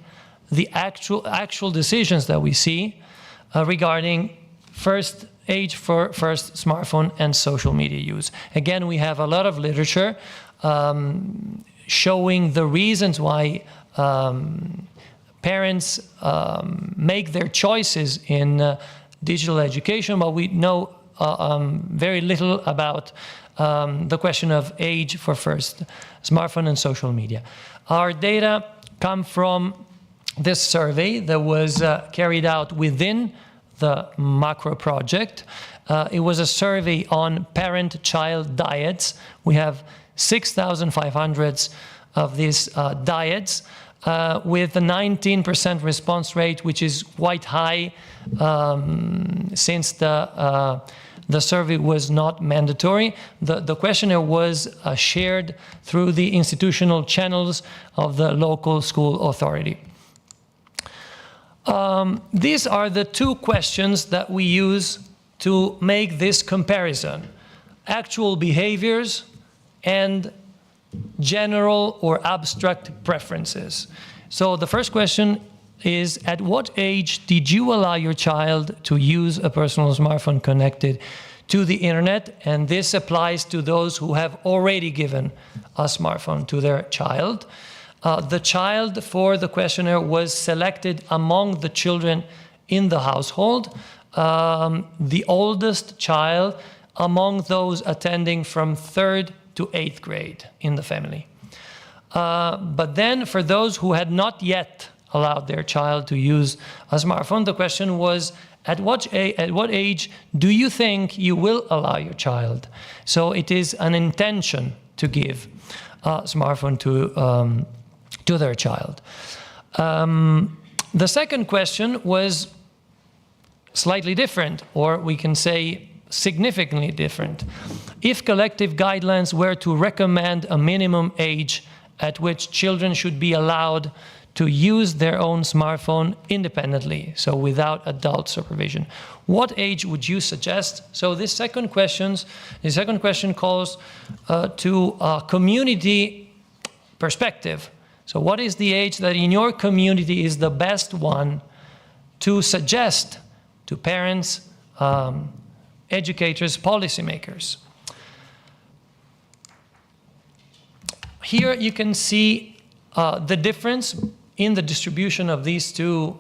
the actual decisions that we see regarding age for first smartphone and social media use. Again, we have a lot of literature showing the reasons why parents make their choices in digital education, but we know very little about the question of age for first smartphone and social media. Our data come from this survey that was carried out within the macro project. It was a survey on parent-child diets. We have 6,500 of these diets. with a 19% response rate, which is quite high since the survey was not mandatory. The questionnaire was shared through the institutional channels of the local school authority. These are the two questions that we use to make this comparison: actual behaviors and general or abstract preferences. So the first question is, at what age did you allow your child to use a personal smartphone connected to the internet? And this applies to those who have already given a smartphone to their child. The child for the questionnaire was selected among the children in the household, the oldest child among those attending from 3rd to 8th grade in the family. But then for those who had not yet allowed their child to use a smartphone, the question was, at what age do you think you will allow your child? So it is an intention to give a smartphone to their child. The second question was slightly different, or we can say significantly different. If collective guidelines were to recommend a minimum age at which children should be allowed to use their own smartphone independently, so without adult supervision, what age would you suggest? So the second question calls to a community perspective. So what is the age that in your community is the best one to suggest to parents, educators, policymakers? Here you can see the difference in the distribution of these two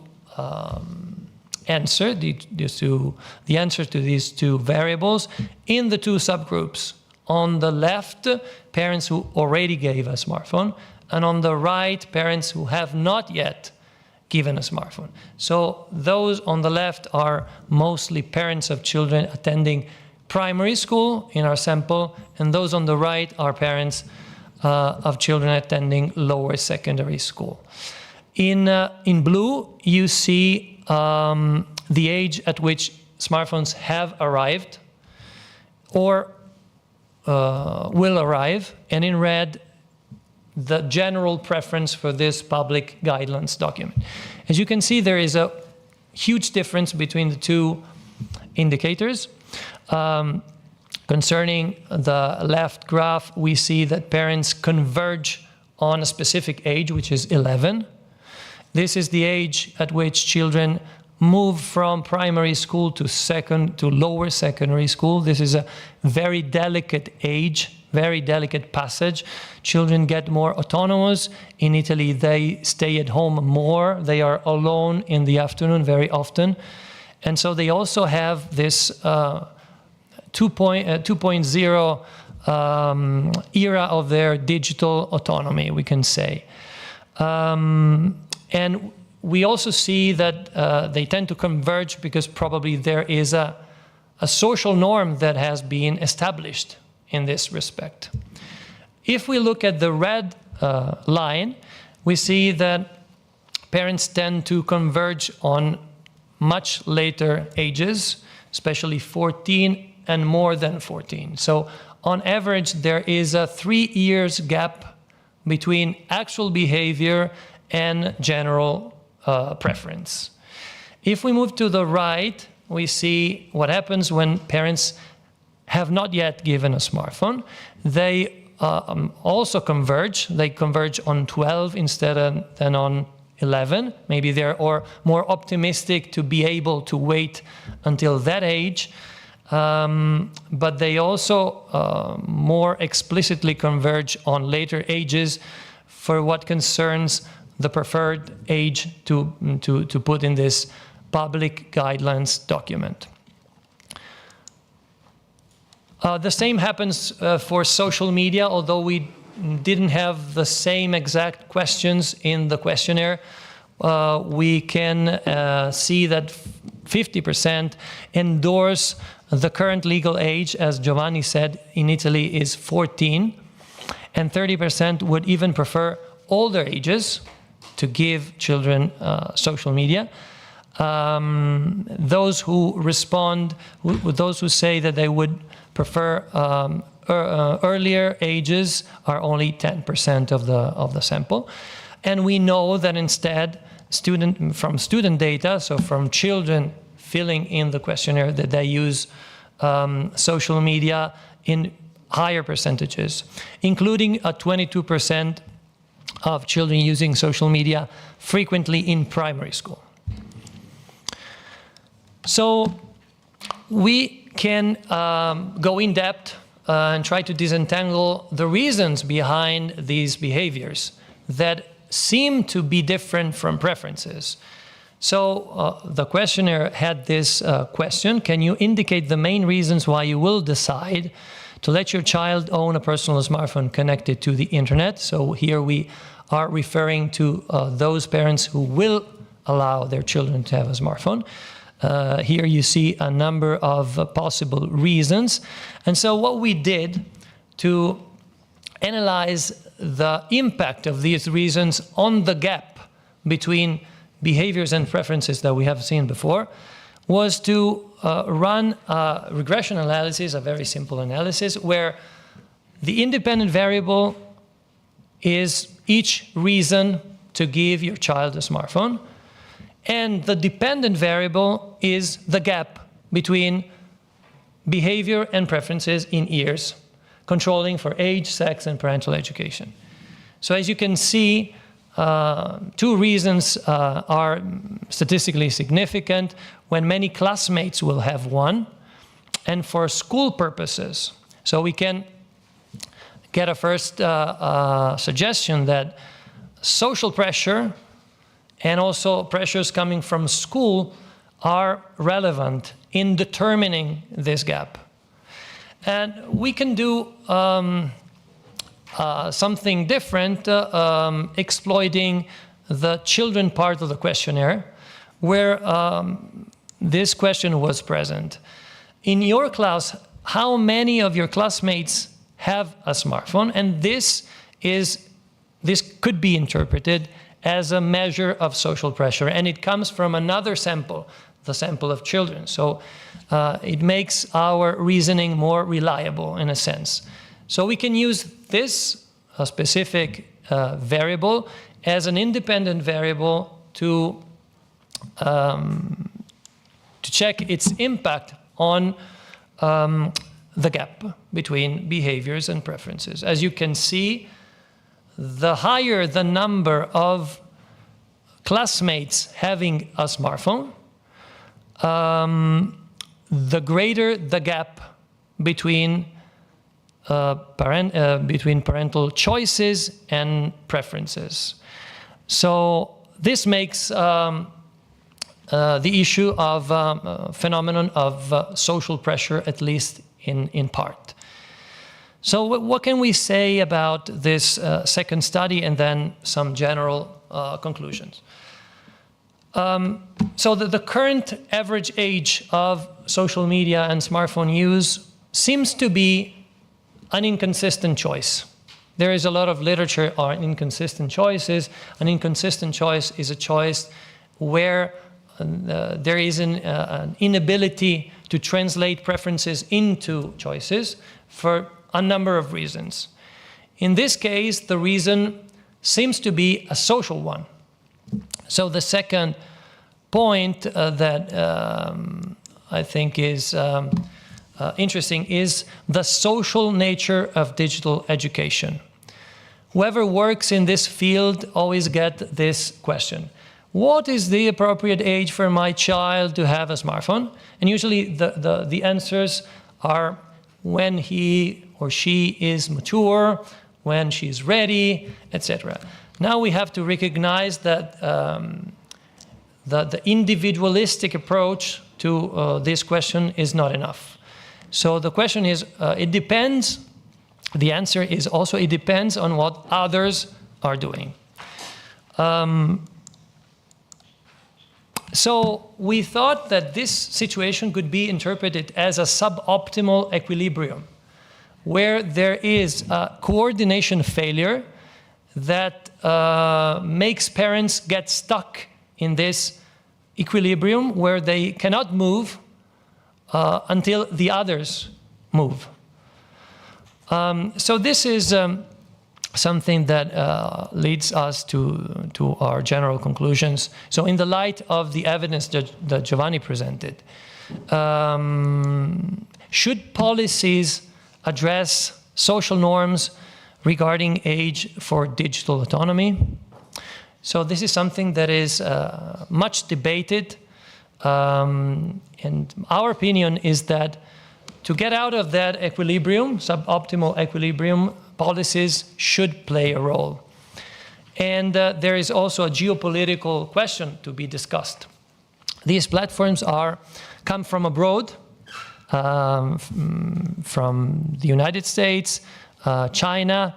answers to these two variables in the two subgroups. On the left, parents who already gave a smartphone, and on the right, parents who have not yet given a smartphone. So those on the left are mostly parents of children attending primary school in our sample, and those on the right are parents of children attending lower secondary school. In blue, you see the age at which smartphones have arrived or will arrive, and in red, the general preference for this public guidelines document. As you can see, there is a huge difference between the two indicators. Concerning the left graph, we see that parents converge on a specific age, which is 11. This is the age at which children move from primary school to lower secondary school. This is a very delicate age, very delicate passage. Children get more autonomous. In Italy, they stay at home more. They are alone in the afternoon very often. And so they also have this 2.0 era of their digital autonomy, we can say. And we also see that they tend to converge because probably there is a social norm that has been established in this respect. If we look at the red line, we see that parents tend to converge on much later ages, especially 14 and more than 14. So on average, there is a 3 years gap between actual behavior and general preference. If we move to the right, we see what happens when parents have not yet given a smartphone. They also converge. They converge on 12 instead than on 11. Maybe they're more optimistic to be able to wait until that age. But they also more explicitly converge on later ages for what concerns the preferred age to put in this public guidelines document. The same happens for social media, although we didn't have the same exact questions in the questionnaire. We can see that 50% endorse the current legal age, as Giovanni said, in Italy is 14, and 30% would even prefer older ages, to give children social media. Those who respond, those who say that they would prefer earlier ages are only 10% of the sample. And we know that instead, from student data, so from children filling in the questionnaire, that they use social media in higher percentages, including a 22% of children using social media frequently in primary school. So we can go in depth and try to disentangle the reasons behind these behaviors that seem to be different from preferences. So the questionnaire had this question: can you indicate the main reasons why you will decide to let your child own a personal smartphone connected to the internet? So here we are referring to those parents who will allow their children to have a smartphone. Here you see a number of possible reasons. And so what we did to analyze the impact of these reasons on the gap between behaviors and preferences that we have seen before was to run a regression analysis, a very simple analysis, where the independent variable is each reason to give your child a smartphone, and the dependent variable is the gap between behavior and preferences in years, controlling for age, sex, and parental education. So as you can see, two reasons are statistically significant when many classmates will have one, and for school purposes. So we can get a first suggestion that social pressure and also pressures coming from school are relevant in determining this gap. And we can do something different, exploiting the children part of the questionnaire, where this question was present. In your class, how many of your classmates have a smartphone? And this could be interpreted as a measure of social pressure, and it comes from another sample, the sample of children. So it makes our reasoning more reliable in a sense. So we can use this specific variable as an independent variable to check its impact on the gap between behaviors and preferences. As you can see, the higher the number of classmates having a smartphone, the greater the gap between parental choices and preferences. So this makes the issue of phenomenon of social pressure, at least in part. So what can we say about this second study, and then some general conclusions? So the current average age of social media and smartphone use seems to be an inconsistent choice. There is a lot of literature on inconsistent choices. An inconsistent choice is a choice where there is an inability to translate preferences into choices for a number of reasons. In this case, the reason seems to be a social one. So the second point that I think is interesting is the social nature of digital education. Whoever works in this field always get this question: what is the appropriate age for my child to have a smartphone? And usually the answers are when he or she is mature, when she's ready, etc. Now we have to recognize that the individualistic approach to this question is not enough. So the question is, it depends. The answer is also, it depends on what others are doing. So we thought that this situation could be interpreted as a suboptimal equilibrium, where there is a coordination failure that makes parents get stuck in this equilibrium where they cannot move until the others move. So this is something that leads us to our general conclusions. So in the light of the evidence that Giovanni presented, should policies address social norms regarding age for digital autonomy? So this is something that is much debated, and our opinion is that to get out of that equilibrium, suboptimal equilibrium, policies should play a role. And there is also a geopolitical question to be discussed. These platforms come from abroad, from the United States, China,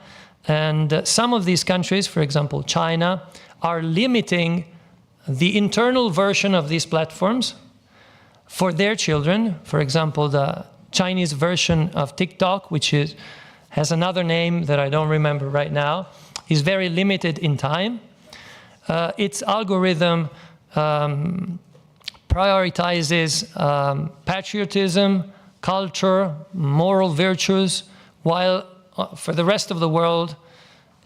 and some of these countries, for example, China, are limiting the internal version of these platforms for their children. For example, the Chinese version of TikTok, which has another name that I don't remember right now, is very limited in time. Its algorithm prioritizes patriotism, culture, moral virtues, while for the rest of the world,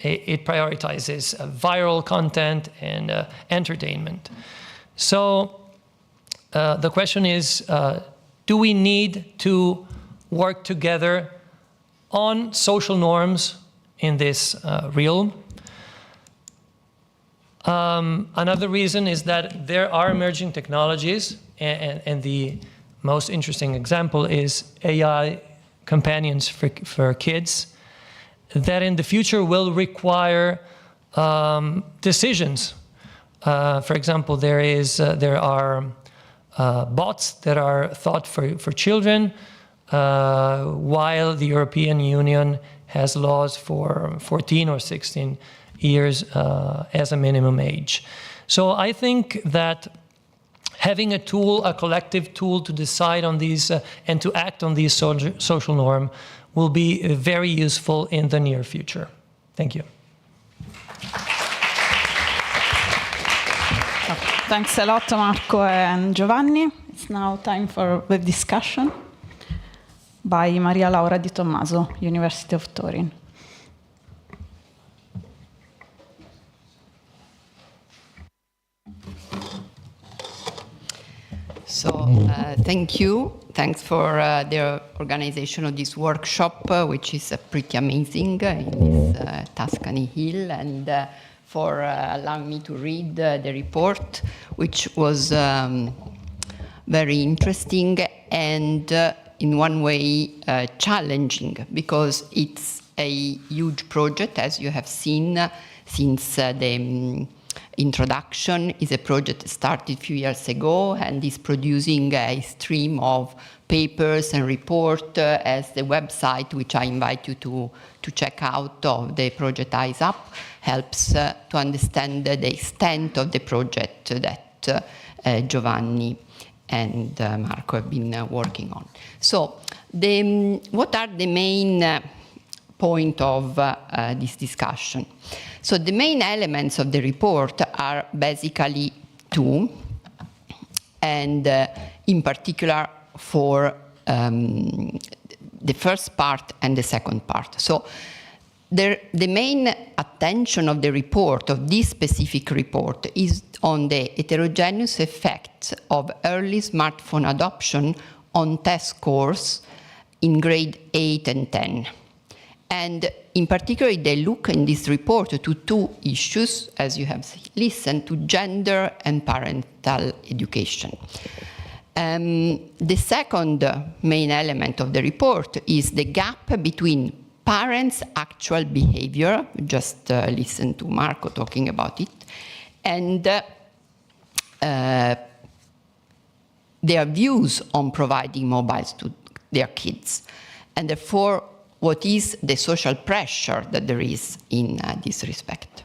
it prioritizes viral content and entertainment. So the question is, do we need to work together on social norms in this realm? Another reason is that there are emerging technologies, and the most interesting example is AI companions for kids, that in the future will require decisions. For example, there are bots that are thought for children, while the European Union has laws for 14 or 16 years as a minimum age. So I think that having a tool, a collective tool to decide on these and to act on these social norms will be very useful in the near future. Thank you. Thanks a lot, Marco and Giovanni. It's now time for the discussion by Maria Laura Di Tommaso, University of Turin. So thank you. Thanks for the organization of this workshop, which is pretty amazing in this Tuscany hill, and for allowing me to read the report, which was very interesting and in one way challenging, because it's a huge project, as you have seen since the introduction. Is a project that started a few years ago and is producing a stream of papers and reports as the website, which I invite you to check out, of the project Eyes Up, helps to understand the extent of the project that Giovanni and Marco have been working on. So what are the main point of this discussion? So the main elements of the report are basically two, and in particular for the first part and the second part. So the main attention of the report, of this specific report, is on the heterogeneous effects of early smartphone adoption on test scores in grade 8 and 10. And in particular, they look in this report to two issues, as you have listened, to gender and parental education. The second main element of the report is the gap between parents' actual behavior, just listen to Marco talking about it, and their views on providing mobiles to their kids. And therefore, what is the social pressure that there is in this respect.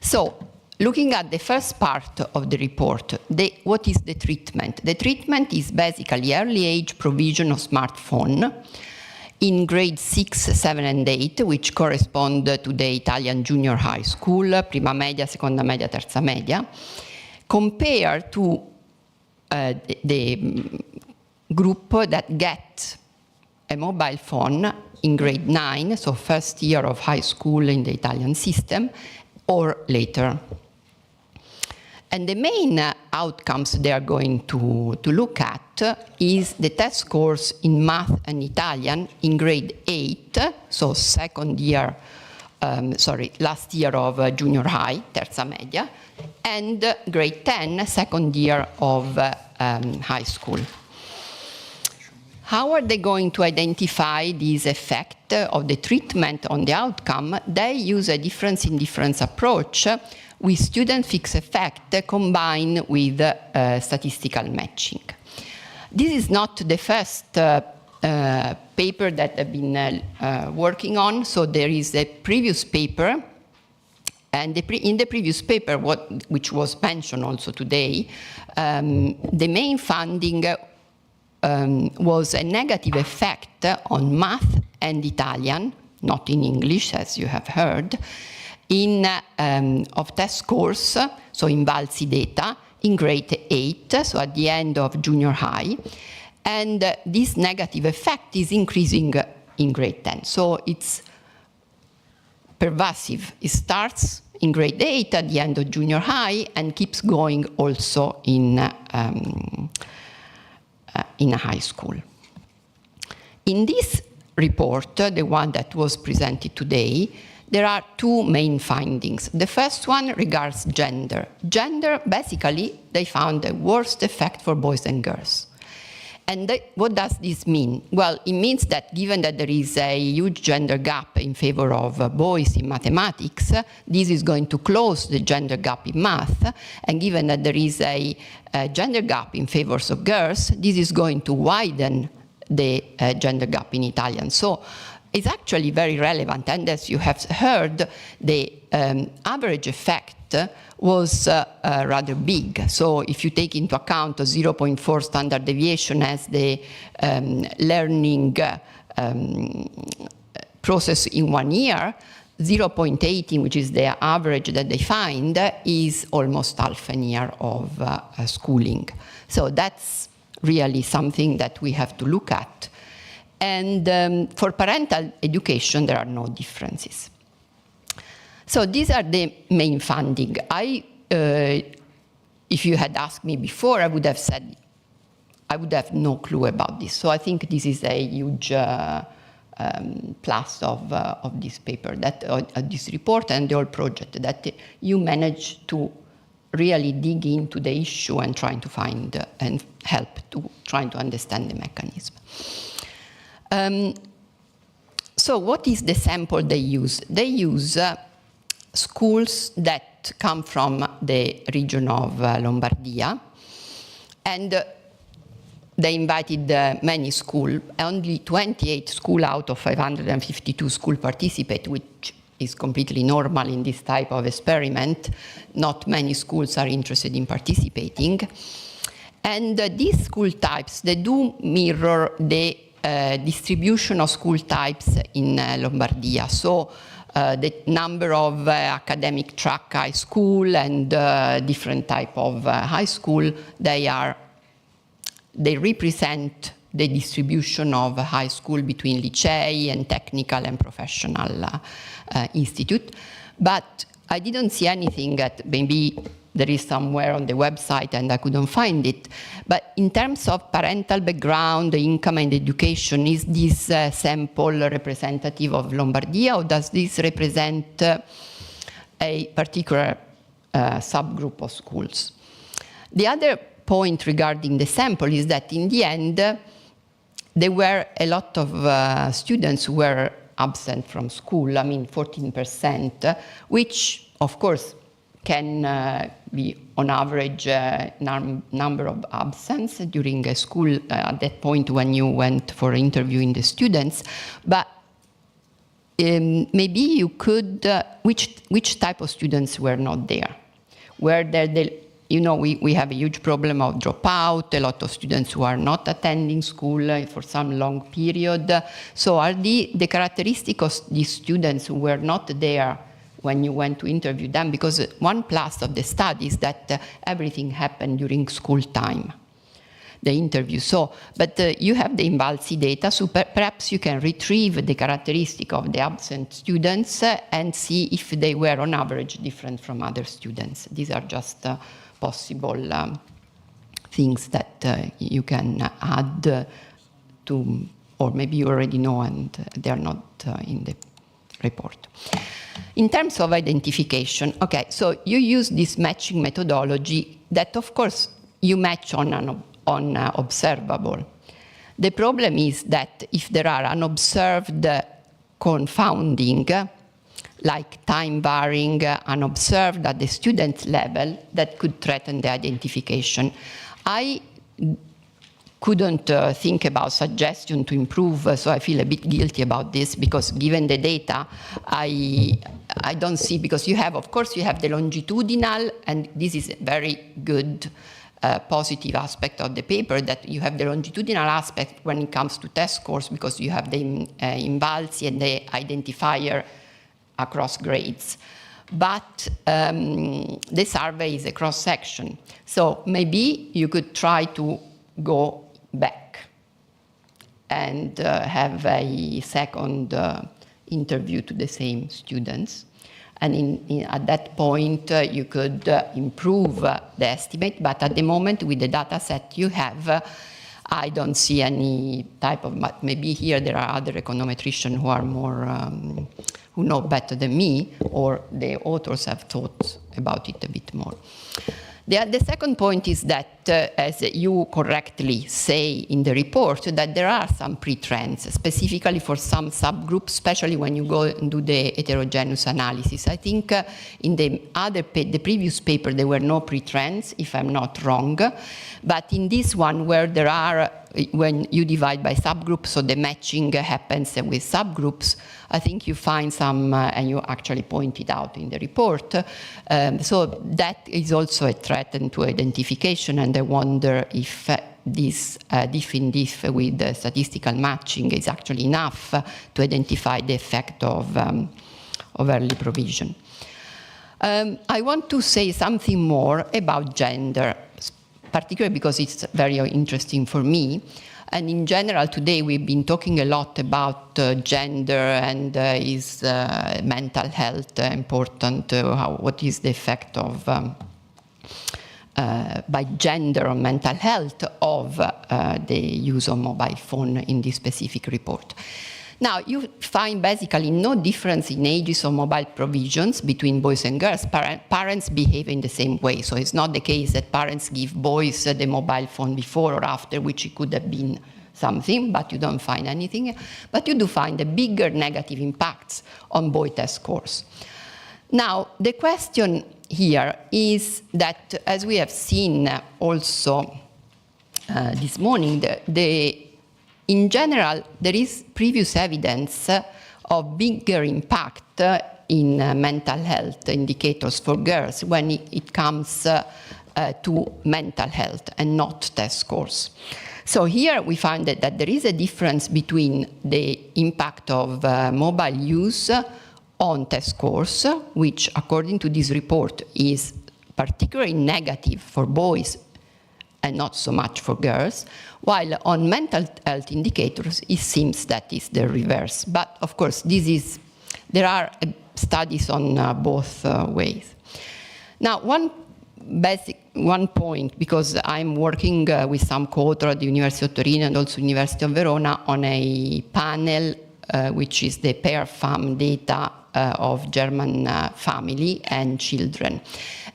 So, looking at the first part of the report, what is the treatment? The treatment is basically early age provision of smartphone in grade 6, 7, and 8, which correspond to the Italian junior high school, prima media, seconda media, terza media, compared to the group that get a mobile phone in grade 9, so first year of high school in the Italian system, or later. And the main outcomes they are going to look at is the test scores in math and Italian in grade 8, so last year of junior high, terza media, and grade 10, second year of high school. How are they going to identify this effect of the treatment on the outcome? They use a difference in difference approach with student fixed effect combined with statistical matching. This is not the first paper that I've been working on. So there is a previous paper, and in the previous paper, which was mentioned also today, the main finding was a negative effect on math and Italian, not in English, as you have heard, of test scores, so in Valsi data, in grade 8, so at the end of junior high. And this negative effect is increasing in grade 10. So it's pervasive. It starts in grade 8 at the end of junior high and keeps going also in a high school. In this report, the one that was presented today, there are two main findings. The first one regards gender. Gender, basically, they found the worst effect for boys and girls. And what does this mean? Well, it means that given that there is a huge gender gap in favor of boys in mathematics, this is going to close the gender gap in math. And given that there is a gender gap in favor of girls, this is going to widen the gender gap in Italian. So it's actually very relevant. And as you have heard, the average effect was rather big. So if you take into account a 0.4 standard deviation as the learning process in 1 year, 0.18, which is the average that they find, is almost half a year of schooling. So that's really something that we have to look at. And for parental education, there are no differences. So these are the main findings. If you had asked me before, I would have said, I would have no clue about this. So I think this is a huge plus of this paper, this report and the whole project, that you managed to really dig into the issue and trying to find and help to trying to understand the mechanism. So what is the sample they use? They use schools that come from the region of Lombardia, and they invited many schools. Only 28 schools out of 552 schools participate, which is completely normal in this type of experiment. Not many schools are interested in participating. And these school types, they do mirror the distribution of school types in Lombardia. So the number of academic track high school and different type of high school, they represent the distribution of high school between licei and technical and professional institute. But I didn't see anything that maybe there is somewhere on the website and I couldn't find it. But in terms of parental background, income and education, is this sample representative of Lombardia, or does this represent a particular subgroup of schools? The other point regarding the sample is that in the end, there were a lot of students who were absent from school, 14%, which of course can be on average number of absence during a school at that point when you went for interviewing the students. But maybe you could, which type of students were not there? Were there the you know, we have a huge problem of dropout, a lot of students who are not attending school for some long period. So are the characteristics of these students who were not there when you went to interview them? Because one plus of the study is that everything happened during school time, the interview. So, but you have the Invalsi data, so perhaps you can retrieve the characteristic of the absent students and see if they were on average different from other students. These are just possible things that you can add to, or maybe you already know and they are not in the report. In terms of identification, okay, so you use this matching methodology that, of course, you match on observable. The problem is that if there are unobserved confounding, like time varying, unobserved at the student level, that could threaten the identification. I couldn't think about suggestion to improve, so I feel a bit guilty about this, because given the data, I don't see, because you have, of course, you have the longitudinal, and this is a very good positive aspect of the paper, that you have the longitudinal aspect when it comes to test scores, because you have the Invalsi and the identifier across grades. But the survey is a cross-section. So maybe you could try to go back and have a second interview to the same students. And at that point, you could improve the estimate. But at the moment, with the data set you have, I don't see any type of, maybe here there are other econometricians who are more, who know better than me, or the authors have thought about it a bit more. The second point is that, as you correctly say in the report, that there are some pre-trends, specifically for some subgroups, especially when you go and do the heterogeneous analysis. I think in the previous paper, there were no pre-trends, if I'm not wrong. But in this one, where there are, when you divide by subgroups, so the matching happens with subgroups, I think you find some, and you actually point it out in the report. So that is also a threat to identification, and I wonder if this diff in diff with statistical matching is actually enough to identify the effect of early provision. I want to say something more about gender, particularly because it's very interesting for me. And in general, today we've been talking a lot about gender and is mental health important, what is the effect of, by gender on mental health of the use of mobile phone in this specific report. Now, you find basically no difference in ages of mobile provisions between boys and girls. Parents behave in the same way. So it's not the case that parents give boys the mobile phone before or after, which it could have been something, but you don't find anything. But you do find the bigger negative impacts on boy test scores. Now, the question here is that, as we have seen also this morning, in general, there is previous evidence of bigger impact in mental health indicators for girls when it comes to mental health and not test scores. So here we find that there is a difference between the impact of mobile use on test scores, which according to this report is particularly negative for boys and not so much for girls, while on mental health indicators, it seems that is the reverse. But of course, there are studies on both ways. Now, one point, because I'm working with some co-author at the University of Torino and also University of Verona on a panel which is the pair FAM data of German family and children.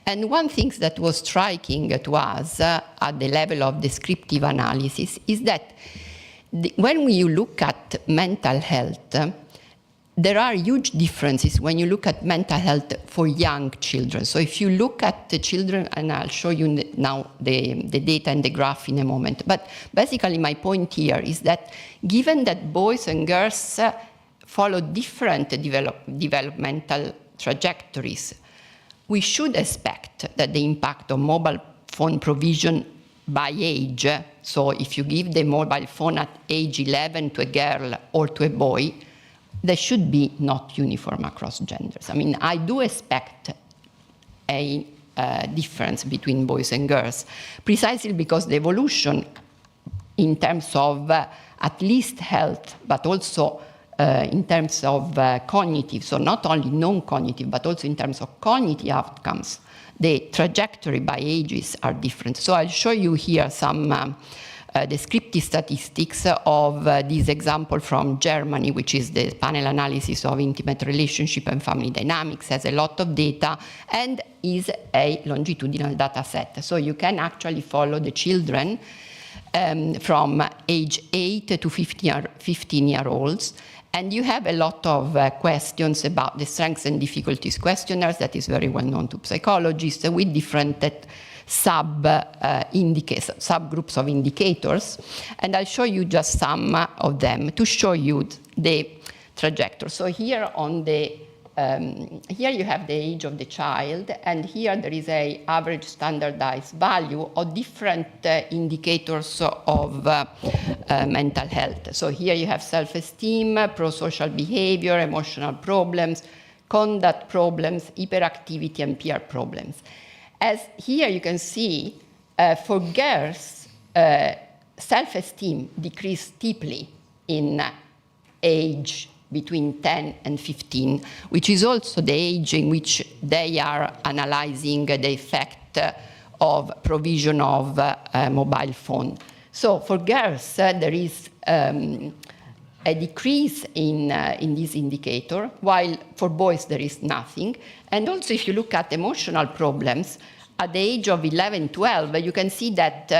And one thing that was striking to us at the level of descriptive analysis is that when you look at mental health, there are huge differences when you look at mental health for young children. So if you look at the children, and I'll show you now the data and the graph in a moment, but basically my point here is that given that boys and girls follow different developmental trajectories, we should expect that the impact of mobile phone provision by age, so if you give the mobile phone at age 11 to a girl or to a boy, they should be not uniform across genders. I mean, I do expect a difference between boys and girls, precisely because the evolution in terms of at least health, but also in terms of cognitive, so not only non-cognitive, but also in terms of cognitive outcomes, the trajectory by ages are different. So I'll show you here some descriptive statistics of this example from Germany, which is the panel analysis of intimate relationship and family dynamics, has a lot of data and is a longitudinal data set. So you can actually follow the children from age 8 to 15-year-olds. And you have a lot of questions about the strengths and difficulties questionnaires that is very well known to psychologists with different subgroups of indicators. And I'll show you just some of them to show you the trajectory. So here on the here you have the age of the child, and here there is an average standardized value of different indicators of mental health. So here you have self-esteem, prosocial behavior, emotional problems, conduct problems, hyperactivity, and peer problems. As here you can see, for girls, self-esteem decreased steeply in age between 10 and 15, which is also the age in which they are analyzing the effect of provision of mobile phone. So for girls, there is a decrease in this indicator, while for boys there is nothing. And also if you look at emotional problems, at the age of 11, 12, you can see that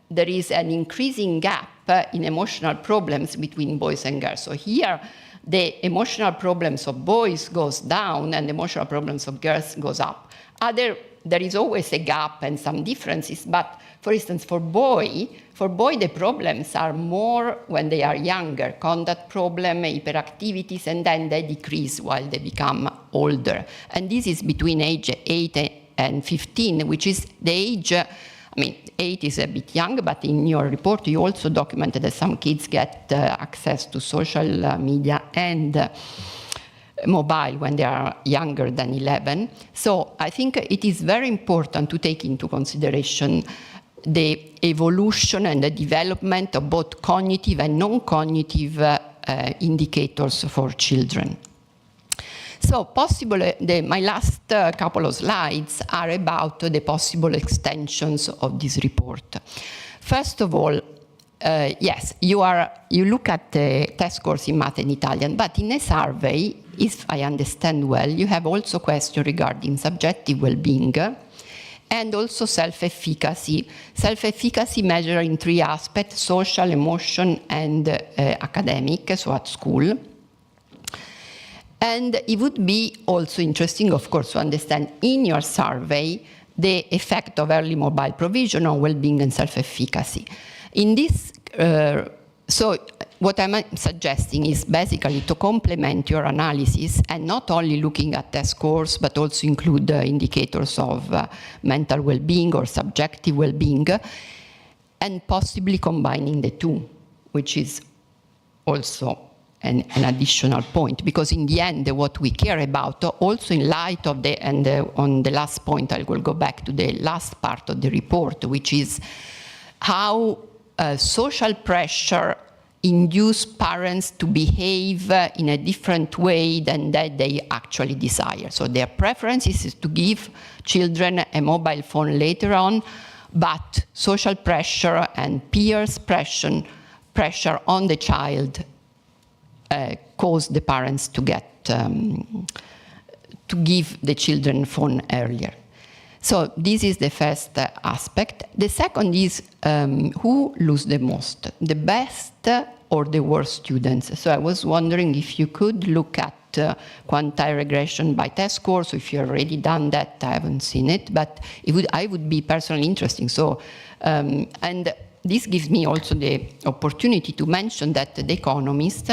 there is an increasing gap in emotional problems between boys and girls. So here, the emotional problems of boys goes down and the emotional problems of girls goes up. There is always a gap and some differences, but for instance, for boy, the problems are more when they are younger, conduct problem, hyperactivities, and then they decrease while they become older. And this is between age 8 and 15, which is the age, I mean, 8 is a bit young, but in your report you also documented that some kids get access to social media and mobile when they are younger than 11. So I think it is very important to take into consideration the evolution and the development of both cognitive and non-cognitive indicators for children. So my last couple of slides are about the possible extensions of this report. First of all, yes, you look at the test scores in math and Italian, but in a survey, if I understand well, you have also questions regarding subjective well-being and also self-efficacy. Self-efficacy measured in 3 aspects: social, emotion, and academic, so at school. And it would be also interesting, of course, to understand in your survey the effect of early mobile provision on well-being and self-efficacy. In this, so what I'm suggesting is basically to complement your analysis and not only looking at test scores, but also include indicators of mental well-being or subjective well-being, and possibly combining the two, which is also an additional point, because in the end, what we care about, also in light of on the last point, I will go back to the last part of the report, which is how social pressure induce parents to behave in a different way than that they actually desire. So their preference is to give children a mobile phone later on, but social pressure and peers pressure on the child cause the parents to give the children phone earlier. So this is the first aspect. The second is who lose the most, the best or the worst students. So I was wondering if you could look at quantile regression by test scores. If you've already done that, I haven't seen it, but I would be personally interesting. So and this gives me also the opportunity to mention that The Economist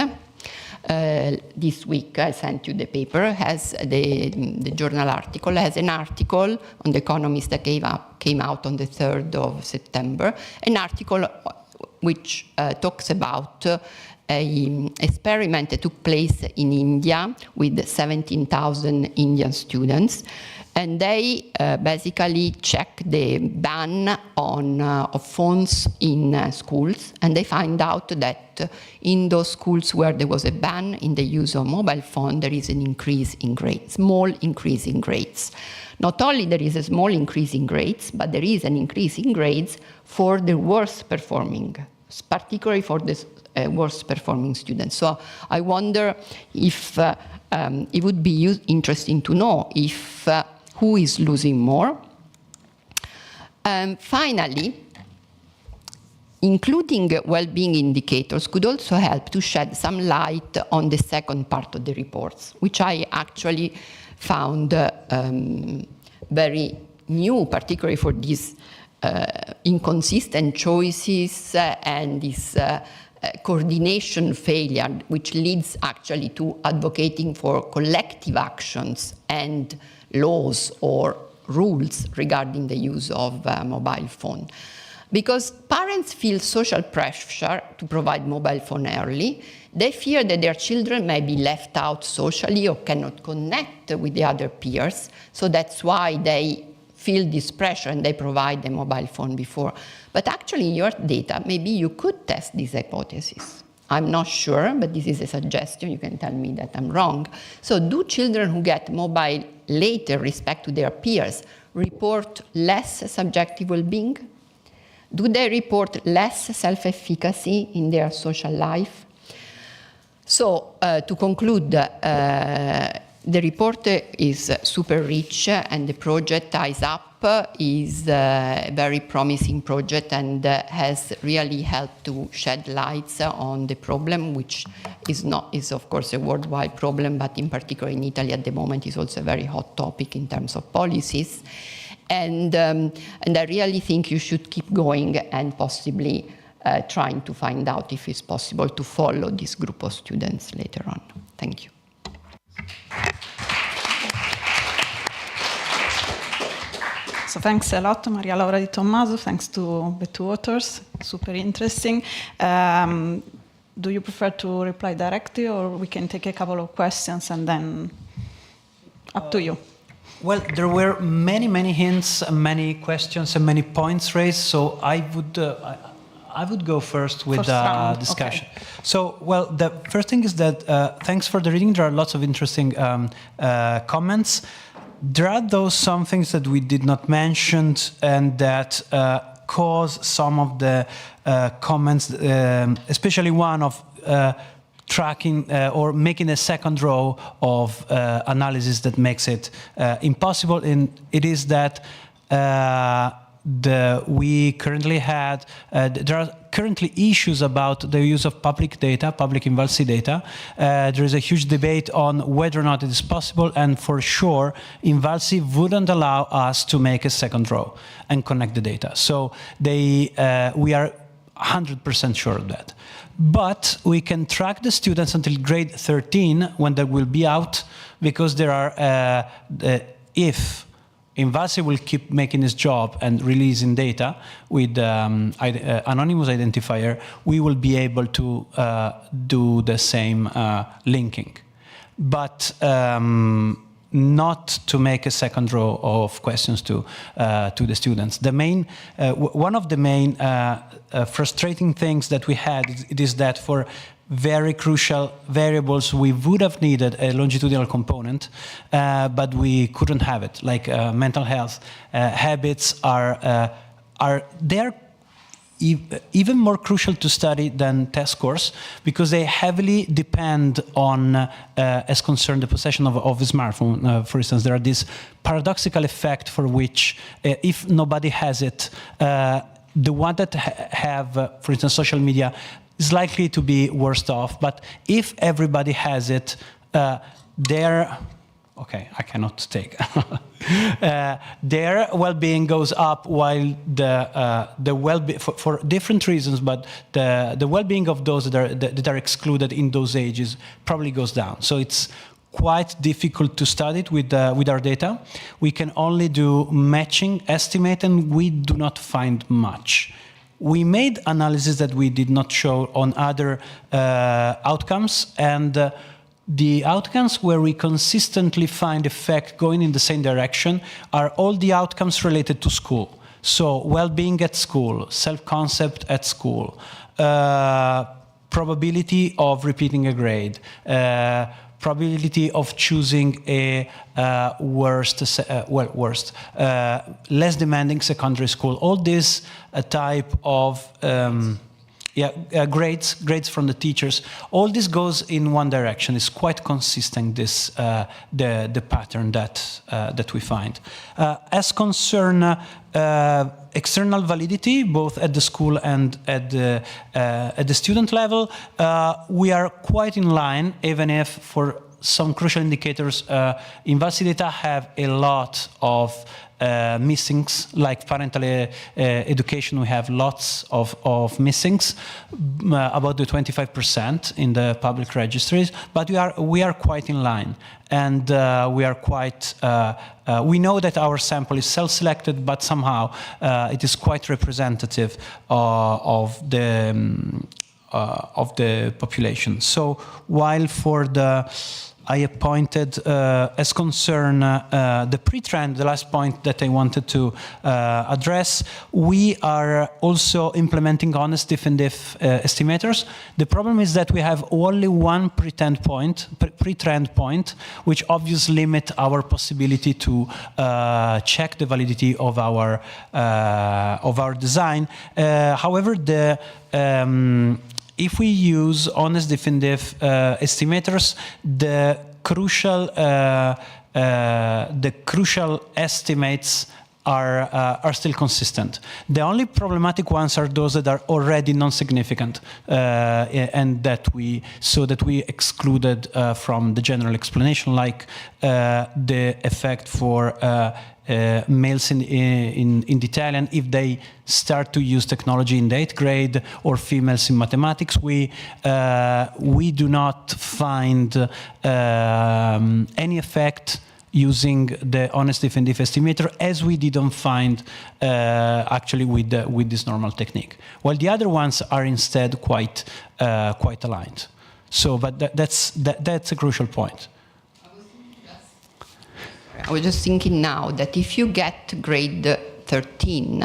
this week, I sent you the paper, has the journal article, has an article on The Economist that came out on the 3rd of September, an article which talks about an experiment that took place in India with 17,000 Indian students. And they basically checked the ban of phones in schools, and they find out that in those schools where there was a ban in the use of mobile phone, there is an increase in grades, small increase in grades. Not only there is a small increase in grades, but there is an increase in grades for the worst performing, particularly for the worst performing students. So I wonder if it would be interesting to know if who is losing more. Finally, including well-being indicators could also help to shed some light on the second part of the reports, which I actually found very new, particularly for these inconsistent choices and this coordination failure, which leads actually to advocating for collective actions and laws or rules regarding the use of mobile phone. Because parents feel social pressure to provide mobile phone early, they fear that their children may be left out socially or cannot connect with the other peers, so that's why they feel this pressure and they provide the mobile phone before. But actually in your data, maybe you could test this hypothesis. I'm not sure, but this is a suggestion. You can tell me that I'm wrong. So do children who get mobile later respect to their peers report less subjective well-being? Do they report less self-efficacy in their social life? So to conclude, the report is super rich and the project Eyes Up is a very promising project and has really helped to shed lights on the problem, which is of course a worldwide problem, but in particular in Italy at the moment is also a very hot topic in terms of policies. And I really think you should keep going and possibly trying to find out if it's possible to follow this group of students later on. Thank you. So thanks a lot, Maria Laura Di Tommaso. Thanks to the two authors. Super interesting. Do you prefer to reply directly, or we can take a couple of questions and then up to you? Well, there were many hints, many questions, and many points raised. So I would go first with the discussion. Okay. So, well, the first thing is that thanks for the reading. There are lots of interesting comments. There are some things that we did not mention and that cause some of the comments, especially one of tracking or making a second row of analysis that makes it impossible. And it is that we currently there are currently issues about the use of public data, public Invalsi data. There is a huge debate on whether or not it is possible, and for sure, Invalsi wouldn't allow us to make a second row and connect the data. So we are 100% sure of that. But we can track the students until grade 13 when they will be out, because there are, if Invalsi will keep making his job and releasing data with anonymous identifier, we will be able to do the same linking. But not to make a second row of questions to the students. One of the main frustrating things that we had is that for very crucial variables, we would have needed a longitudinal component, but we couldn't have it. Like mental health, habits are even more crucial to study than test scores, because they heavily depend on, as concerned the possession of a smartphone. For instance, there are this paradoxical effect for which, if nobody has it, the one that have, for instance, social media, is likely to be worse off. But if everybody has it, their okay, I cannot take. Their well-being goes up while the well-being, for different reasons, but the well-being of those that are excluded in those ages probably goes down. So it's quite difficult to study it with our data. We can only do matching, estimate, and we do not find much. We made analysis that we did not show on other outcomes, and the outcomes where we consistently find effect going in the same direction are all the outcomes related to school. So well-being at school, self-concept at school, probability of repeating a grade, probability of choosing a less demanding secondary school. All this type of grades from the teachers. All this goes in one direction. It's quite consistent. This the pattern that we find. As concern external validity, both at the school and at the student level, we are quite in line, even if for some crucial indicators, Invalsi have a lot of missings, like parental education. We have lots of missings, about the 25% in the public registries, but we are quite in line, and we are quite. We know that our sample is self-selected, but somehow it is quite representative of the population. So while for the I appointed as concern the pre-trend, the last point that I wanted to address, we are also implementing honest diff estimators. The problem is that we have only one pre-trend point, which obviously limit our possibility to check the validity of our design. However, if we use honest diff estimators, the crucial estimates are still consistent. The only problematic ones are those that are already non-significant, and that we excluded from the general explanation, like the effect for males in the Italian if they start to use technology in the 8th grade, or females in mathematics. We do not find any effect using the honest diff estimator, as we didn't find actually with this normal technique. While the other ones are instead quite aligned. So, but that's a crucial point. I was just thinking now that if you get grade 13,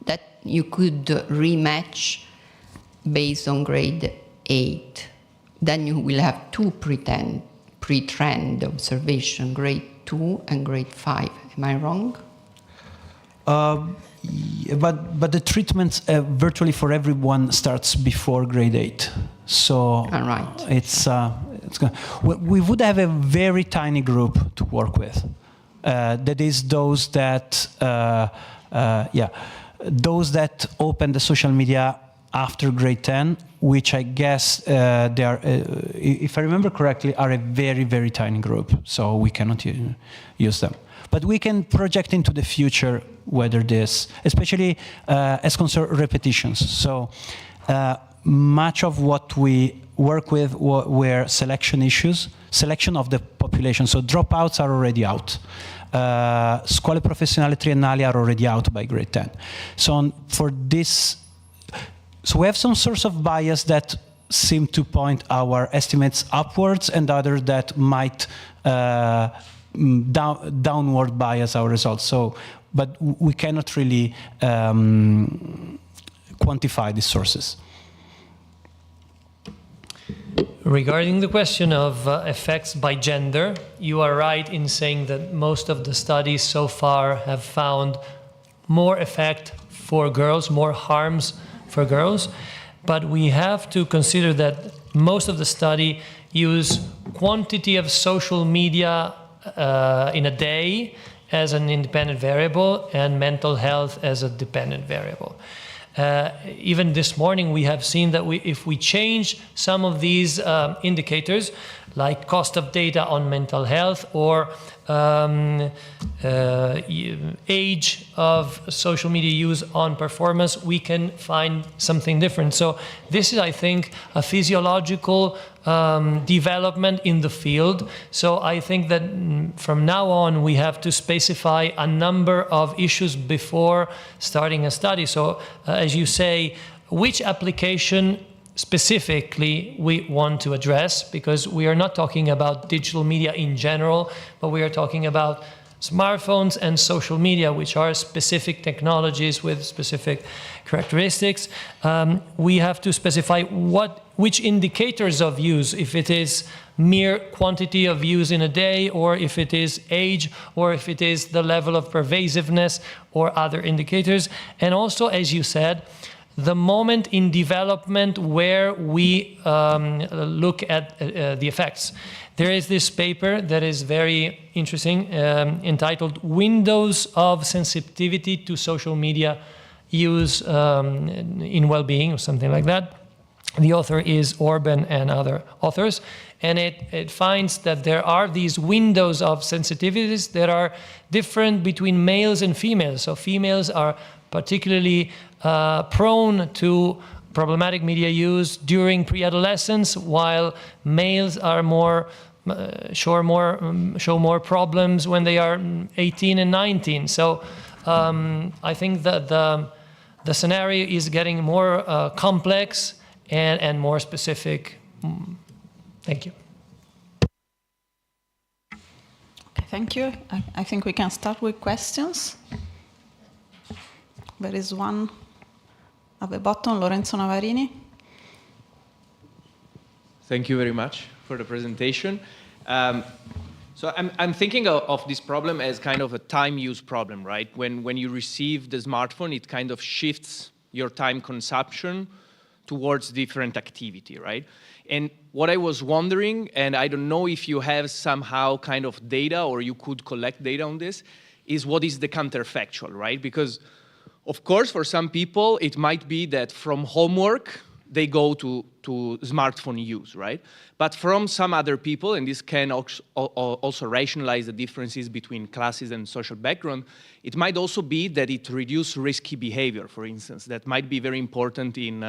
that you could rematch based on grade 8, then you will have two pre-trend observation, grade 2 and grade 5. Am I wrong? But the treatment virtually for everyone starts before grade 8. So it's we would have a very tiny group to work with. That is those that open the social media after grade 10, which I guess they are, if I remember correctly, are a very, very tiny group. So we cannot use them. But we can project into the future whether this, especially as concerns repetitions. So much of what we work with were selection issues, selection of the population. So dropouts are already out. Scuole professionali triennali are already out by grade 10. So for this, so we have some source of bias that seem to point our estimates upwards, and others that might downward bias our results. So, but we cannot really quantify these sources. Regarding the question of effects by gender, you are right in saying that most of the studies so far have found more effect for girls, more harms for girls. But we have to consider that most of the study use quantity of social media in a day as an independent variable and mental health as a dependent variable. Even this morning, we have seen that if we change some of these indicators, like cost of data on mental health or age of social media use on performance, we can find something different. So this is, I think, a physiological development in the field. So I think that from now on, we have to specify a number of issues before starting a study. So as you say, which application specifically we want to address, because we are not talking about digital media in general, but we are talking about smartphones and social media, which are specific technologies with specific characteristics. We have to specify which indicators of use, if it is mere quantity of use in a day, or if it is age, or if it is the level of pervasiveness or other indicators. And also, as you said, the moment in development where we look at the effects. There is this paper that is very interesting, entitled Windows of Sensitivity to Social Media Use in Well-Being, or something like that. The author is Orban and other authors. And it finds that there are these windows of sensitivities that are different between males and females. So females are particularly prone to problematic media use during pre-adolescence, while males are show more problems when they are 18 and 19. So I think that the scenario is getting more complex and more specific. Thank you. Okay, thank you. I think we can start with questions. There is one at the bottom, Lorenzo Navarini. Thank you very much for the presentation. So I'm thinking of this problem as kind of a time use problem, right? When you receive the smartphone, it kind of shifts your time consumption towards different activity, right? And what I was wondering, and I don't know if you have somehow kind of data or you could collect data on this, is what is the counterfactual, right? Because of course, for some people, it might be that from homework, they go to smartphone use, right? But from some other people, and this can also rationalize the differences between classes and social background, it might also be that it reduces risky behavior, for instance, that might be very important in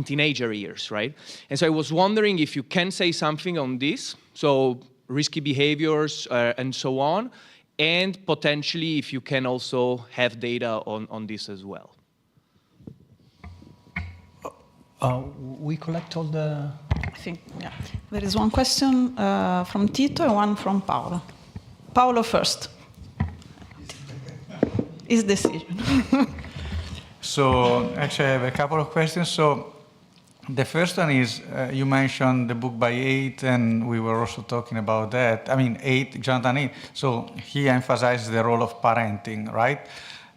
teenager years, right? And so I was wondering if you can say something on this, so risky behaviors and so on, and potentially if you can also have data on this as well. We collect all the... I think, yeah. There is one question from Tito and one from Paolo. Paolo first. His decision. So actually I have a couple of questions. So the first one is, you mentioned the book by 8, and we were also talking about that. I mean, Jonathan 8. So he emphasizes the role of parenting, right?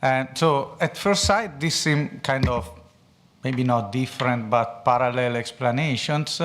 And so at first sight, this seemed kind of maybe not different, but parallel explanations.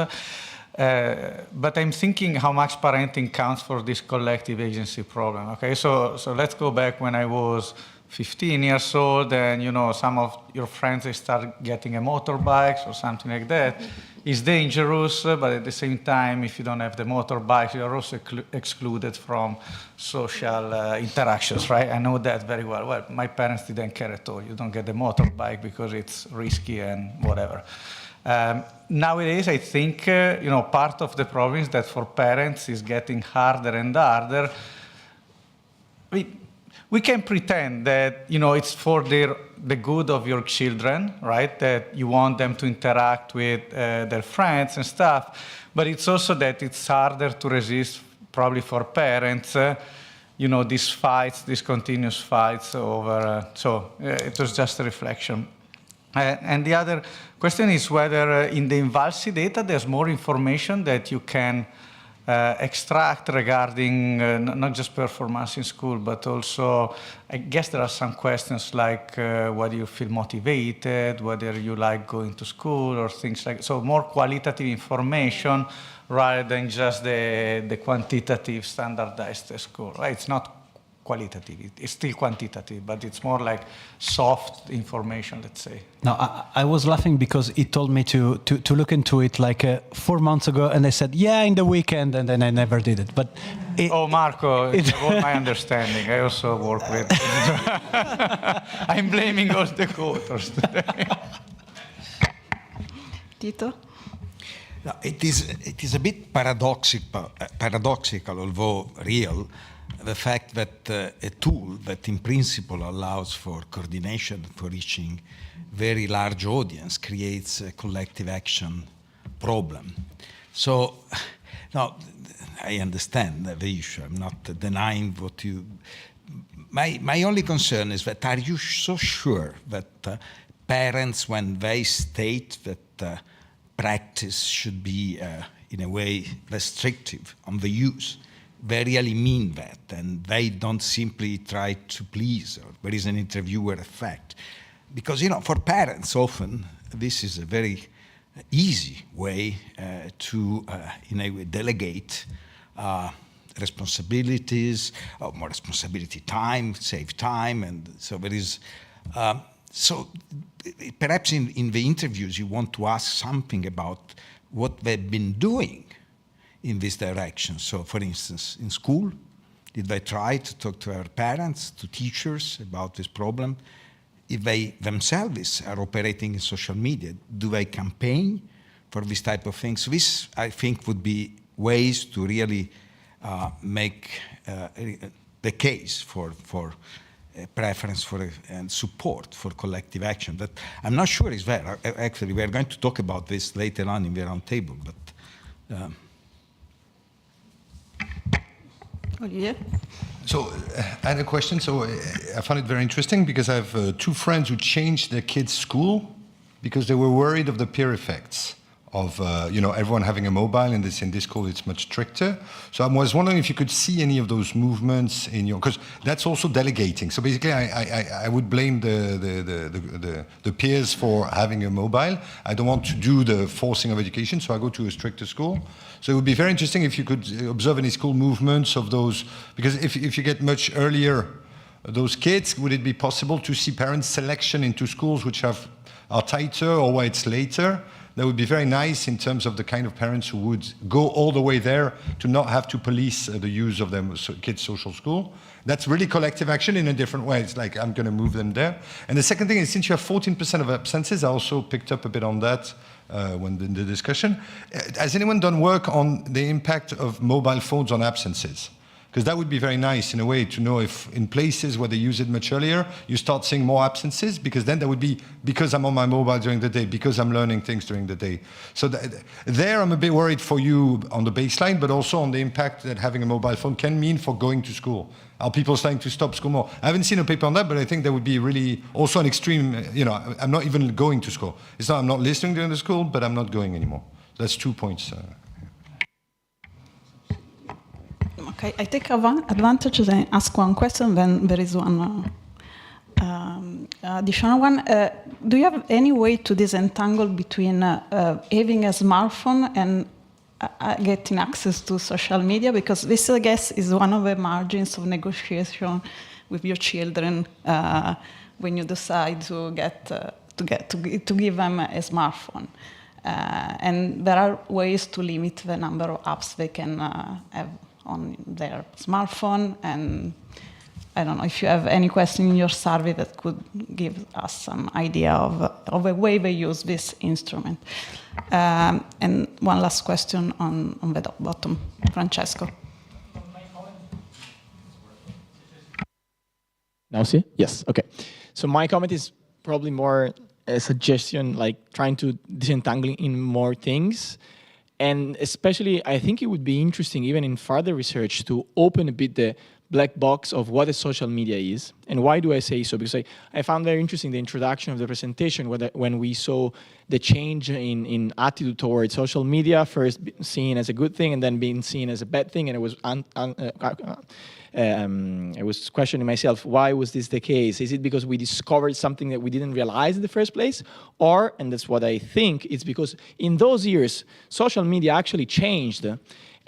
But I'm thinking how much parenting counts for this collective agency problem. Okay, so let's go back when I was 15 years old, and you know, some of your friends, they start getting a motorbike or something like that. It's dangerous, but at the same time, if you don't have the motorbike, you're also excluded from social interactions, right? I know that very well. Well, my parents didn't care at all. You don't get the motorbike because it's risky and whatever. Nowadays, I think, you know, part of the problem is that for parents is getting harder and harder. We can pretend that, you know, it's for the good of your children, right? That you want them to interact with their friends and stuff. But it's also that it's harder to resist, probably for parents, you know, these fights, these continuous fights over. So it was just a reflection. And the other question is whether in the Invalsi data there's more information that you can extract regarding not just performance in school, but also, I guess there are some questions like whether you feel motivated, whether you like going to school or things like, so more qualitative information rather than just the quantitative standardized score, right? It's not qualitative. It's still quantitative, but it's more like soft information, let's say. No, I was laughing because he told me to look into it like 4 months ago, and I said, yeah, in the weekend, and then I never did it. But oh, Marco, it's all my understanding. I also work with... I'm blaming all the co-authors today. Tito? No, it is a bit paradoxical, although real, the fact that a tool that in principle allows for coordination, for reaching very large audience, creates a collective action problem. So, now, I understand the issue. I'm not denying what you... My only concern is that are you so sure that parents, when they state that practice should be, in a way, restrictive on the use, they really mean that, and they don't simply try to please, or there is an interviewer effect. Because, for parents, often, this is a very easy way to, in a way, delegate responsibilities, or more responsibility time, save time, and so there is... So perhaps in the interviews you want to ask something about what they've been doing in this direction. So, for instance, in school, did they try to talk to their parents, to teachers about this problem? If they themselves are operating in social media, do they campaign for this type of thing? So this, I think, would be ways to really make the case for preference for and support for collective action. That I'm not sure is there. Actually, we are going to talk about this later on in the round table. But Olivier? So I had a question. So I found it very interesting because I have two friends who changed their kids' school because they were worried of the peer effects of everyone having a mobile, and in this school it's much stricter. So I was wondering if you could see any of those movements in your, because that's also delegating. So basically, I would blame the peers for having a mobile. I don't want to do the forcing of education, so I go to a stricter school. So it would be very interesting if you could observe any school movements of those, because if you get much earlier those kids, would it be possible to see parents' selection into schools which are tighter or where it's later? That would be very nice in terms of the kind of parents who would go all the way there to not have to police the use of their kids' social school. That's really collective action in a different way. It's like, I'm going to move them there. And the second thing is, since you have 14% of absences, I also picked up a bit on that when in the discussion. Has anyone done work on the impact of mobile phones on absences? Because that would be very nice in a way to know if in places where they use it much earlier, you start seeing more absences, because then that would be because I'm on my mobile during the day, because I'm learning things during the day. So there I'm a bit worried for you on the baseline, but also on the impact that having a mobile phone can mean for going to school. Are people starting to stop school more? I haven't seen a paper on that, but I think that would be really also an extreme, I'm not even going to school. It's not I'm not listening during the school, but I'm not going anymore. That's 2 points. Okay, I take advantage and ask one question, then there is one additional one. Do you have any way to disentangle between having a smartphone and getting access to social media? Because this, I guess, is one of the margins of negotiation with your children when you decide to give them a smartphone. And there are ways to limit the number of apps they can have on their smartphone, and I don't know if you have any question in your survey that could give us some idea of a way they use this instrument. And one last question on the bottom, Francesco. Now see? Yes, okay. So my comment is probably more a suggestion, like trying to disentangle in more things. And especially, I think it would be interesting, even in further research, to open a bit the black box of what a social media is. And why do I say so? Because I found very interesting the introduction of the presentation when we saw the change in attitude towards social media, first seen as a good thing and then being seen as a bad thing. And it was I was questioning myself, why was this the case? Is it because we discovered something that we didn't realize in the first place? Or, and that's what I think, it's because in those years, social media actually changed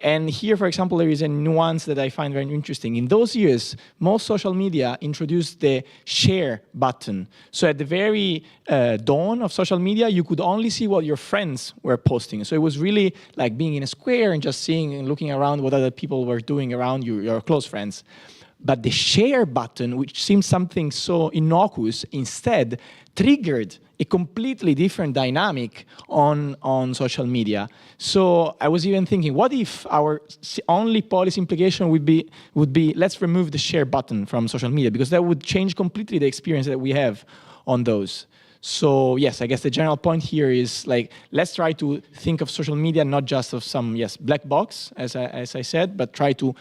And here, for example, there is a nuance that I find very interesting. In those years, most social media introduced the share button. So at the very dawn of social media, you could only see what your friends were posting. So it was really like being in a square and just seeing and looking around what other people were doing around you, your close friends. But the share button, which seemed something so innocuous, instead triggered a completely different dynamic on social media. So I was even thinking, what if our only policy implication would be let's remove the share button from social media, because that would change completely the experience that we have on those. So yes, I guess the general point here is like, let's try to think of social media not just of some, black box, as I said, but try to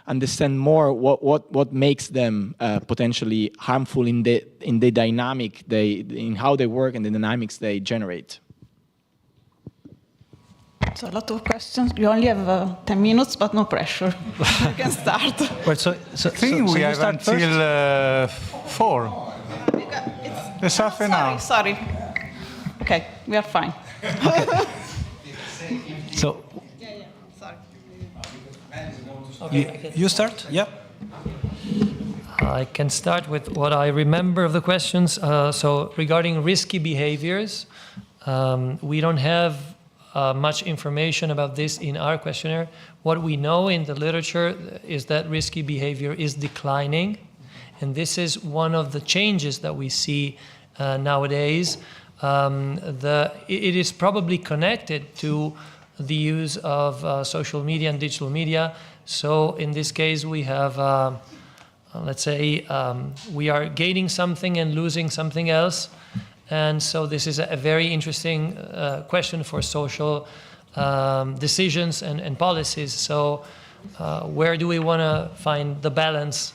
understand more what makes them potentially harmful in the dynamic in how they work and the dynamics they generate. So a lot of questions. We only have 10 minutes, but no pressure. You can start. Well, I think we have until 4. It's half an hour. Sorry. Okay, we are fine. So. You start? Yeah. I can start with what I remember of the questions. So regarding risky behaviors, we don't have much information about this in our questionnaire. What we know in the literature is that risky behavior is declining. And this is one of the changes that we see nowadays. It is probably connected to the use of social media and digital media. So in this case, we have, let's say, we are gaining something and losing something else. And so this is a very interesting question for social decisions and policies. So where do we want to find the balance?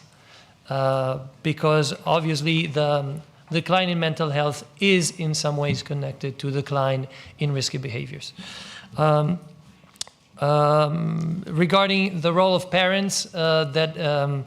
Because obviously the decline in mental health is in some ways connected to decline in risky behaviors. Regarding the role of parents that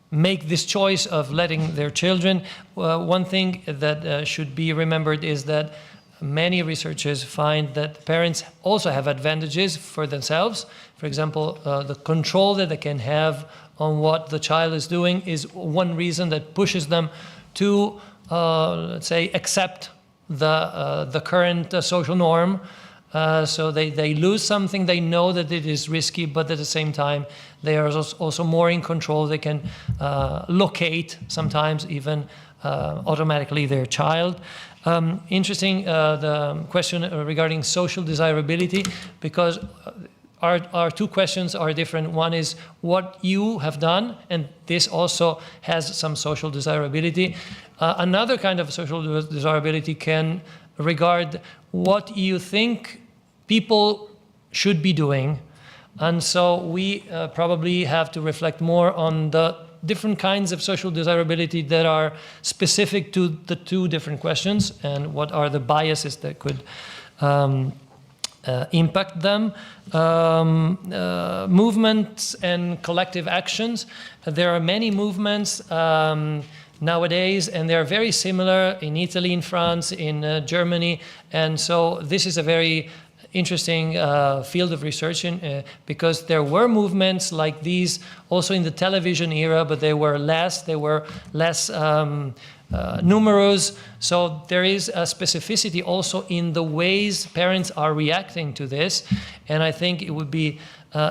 make this choice of letting their children, one thing that should be remembered is that many researchers find that parents also have advantages for themselves. For example, the control that they can have on what the child is doing is one reason that pushes them to, let's say, accept the current social norm. So they lose something, they know that it is risky, but at the same time, they are also more in control. They can locate, sometimes even automatically, their child. Interesting, the question regarding social desirability, because our two questions are different. One is what you have done, and this also has some social desirability. Another kind of social desirability can regard what you think people should be doing. And so we probably have to reflect more on the different kinds of social desirability that are specific to the two different questions and what are the biases that could impact them. Movements and collective actions. There are many movements nowadays, and they're very similar in Italy, in France, in Germany. And so this is a very interesting field of research because there were movements like these also in the television era, but they were less numerous. So there is a specificity also in the ways parents are reacting to this. And I think it would be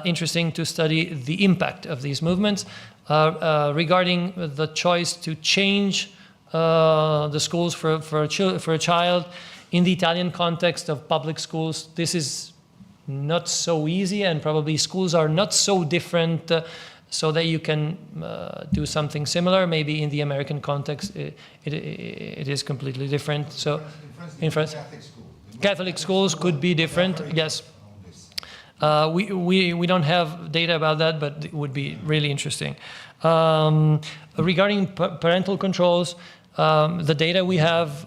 interesting to study the impact of these movements. Regarding the choice to change the schools for a child, in the Italian context of public schools, this is not so easy, and probably schools are not so different so that you can do something similar. Maybe in the American context, it is completely different. So in France, Catholic schools could be different, yes. We don't have data about that, but it would be really interesting. Regarding parental controls, the data we have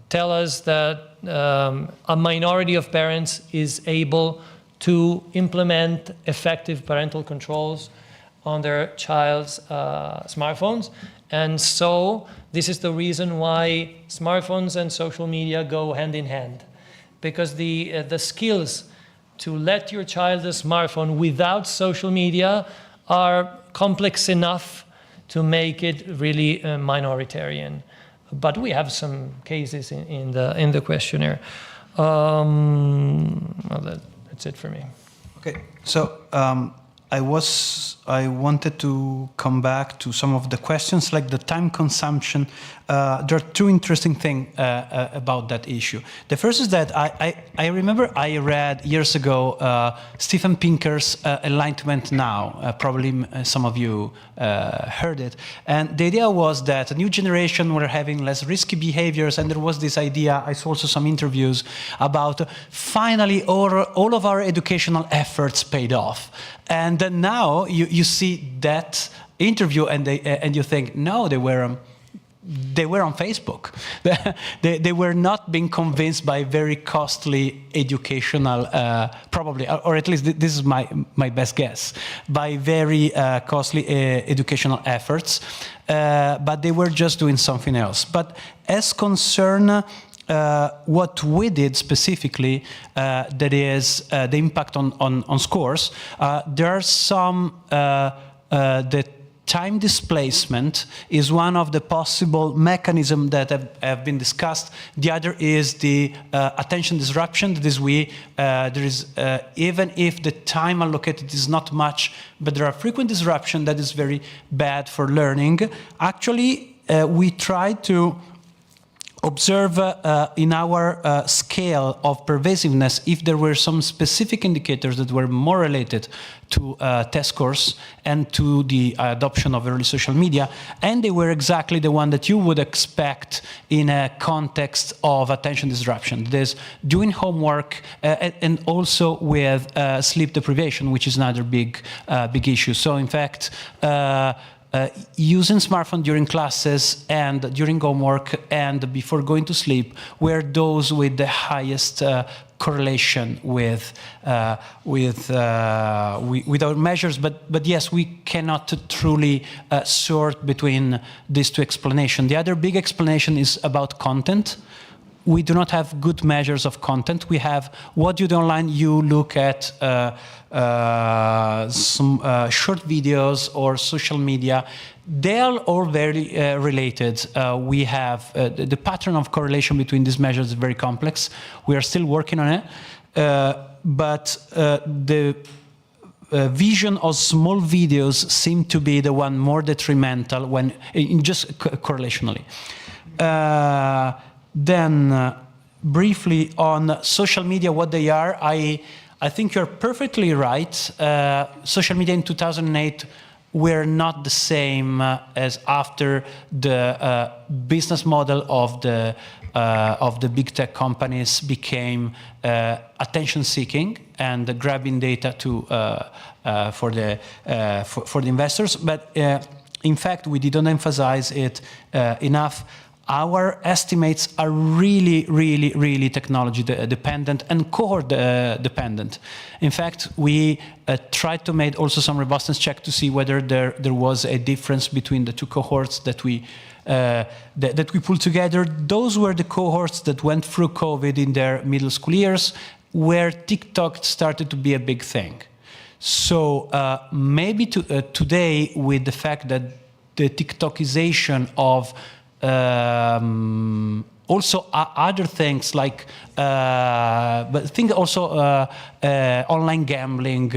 tell us that a minority of parents is able to implement effective parental controls on their child's smartphones. And so this is the reason why smartphones and social media go hand in hand, because the skills to let your child a smartphone without social media are complex enough to make it really minoritarian. But we have some cases in the questionnaire. Well, that's it for me. Okay, so I wanted to come back to some of the questions, like the time consumption. There are two interesting things about that issue. The first is that I remember I read years ago Steven Pinker's Enlightenment Now. Probably some of you heard it. And the idea was that a new generation were having less risky behaviors, and there was this idea, I saw also some interviews, about finally all of our educational efforts paid off. And then now you see that interview and you think, no, they were on Facebook. They were not being convinced by very costly educational, probably, or at least this is my best guess, by very costly educational efforts, but they were just doing something else. But as concern what we did specifically, that is the impact on scores, there are some, the time displacement is one of the possible mechanisms that have been discussed. The other is the attention disruption. That is, there is, even if the time allocated is not much, but there are frequent disruption that is very bad for learning. Actually, we try to observe in our scale of pervasiveness if there were some specific indicators that were more related to test scores and to the adoption of early social media, and they were exactly the one that you would expect in a context of attention disruption. There's doing homework and also with sleep deprivation, which is another big issue. So in fact, using smartphone during classes and during homework and before going to sleep were those with the highest correlation with our measures. But yes, we cannot truly sort between these two explanations. The other big explanation is about content. We do not have good measures of content. We have what you do online. You look at some short videos or social media. They are all very related. We have the pattern of correlation between these measures is very complex. We are still working on it. But the vision of small videos seem to be the one more detrimental when just correlationally. Then briefly on social media, what they are, I think you're perfectly right. Social media in 2008 were not the same as after the business model of the big tech companies became attention-seeking and grabbing data for the investors. But in fact, we didn't emphasize it enough. Our estimates are really, really, really technology dependent and cohort dependent. In fact, we tried to make also some robustness check to see whether there was a difference between the two cohorts that we pulled together. Those were the cohorts that went through COVID in their middle school years, where TikTok started to be a big thing. So maybe today, with the fact that the TikTokization of also other things like, but think also online gambling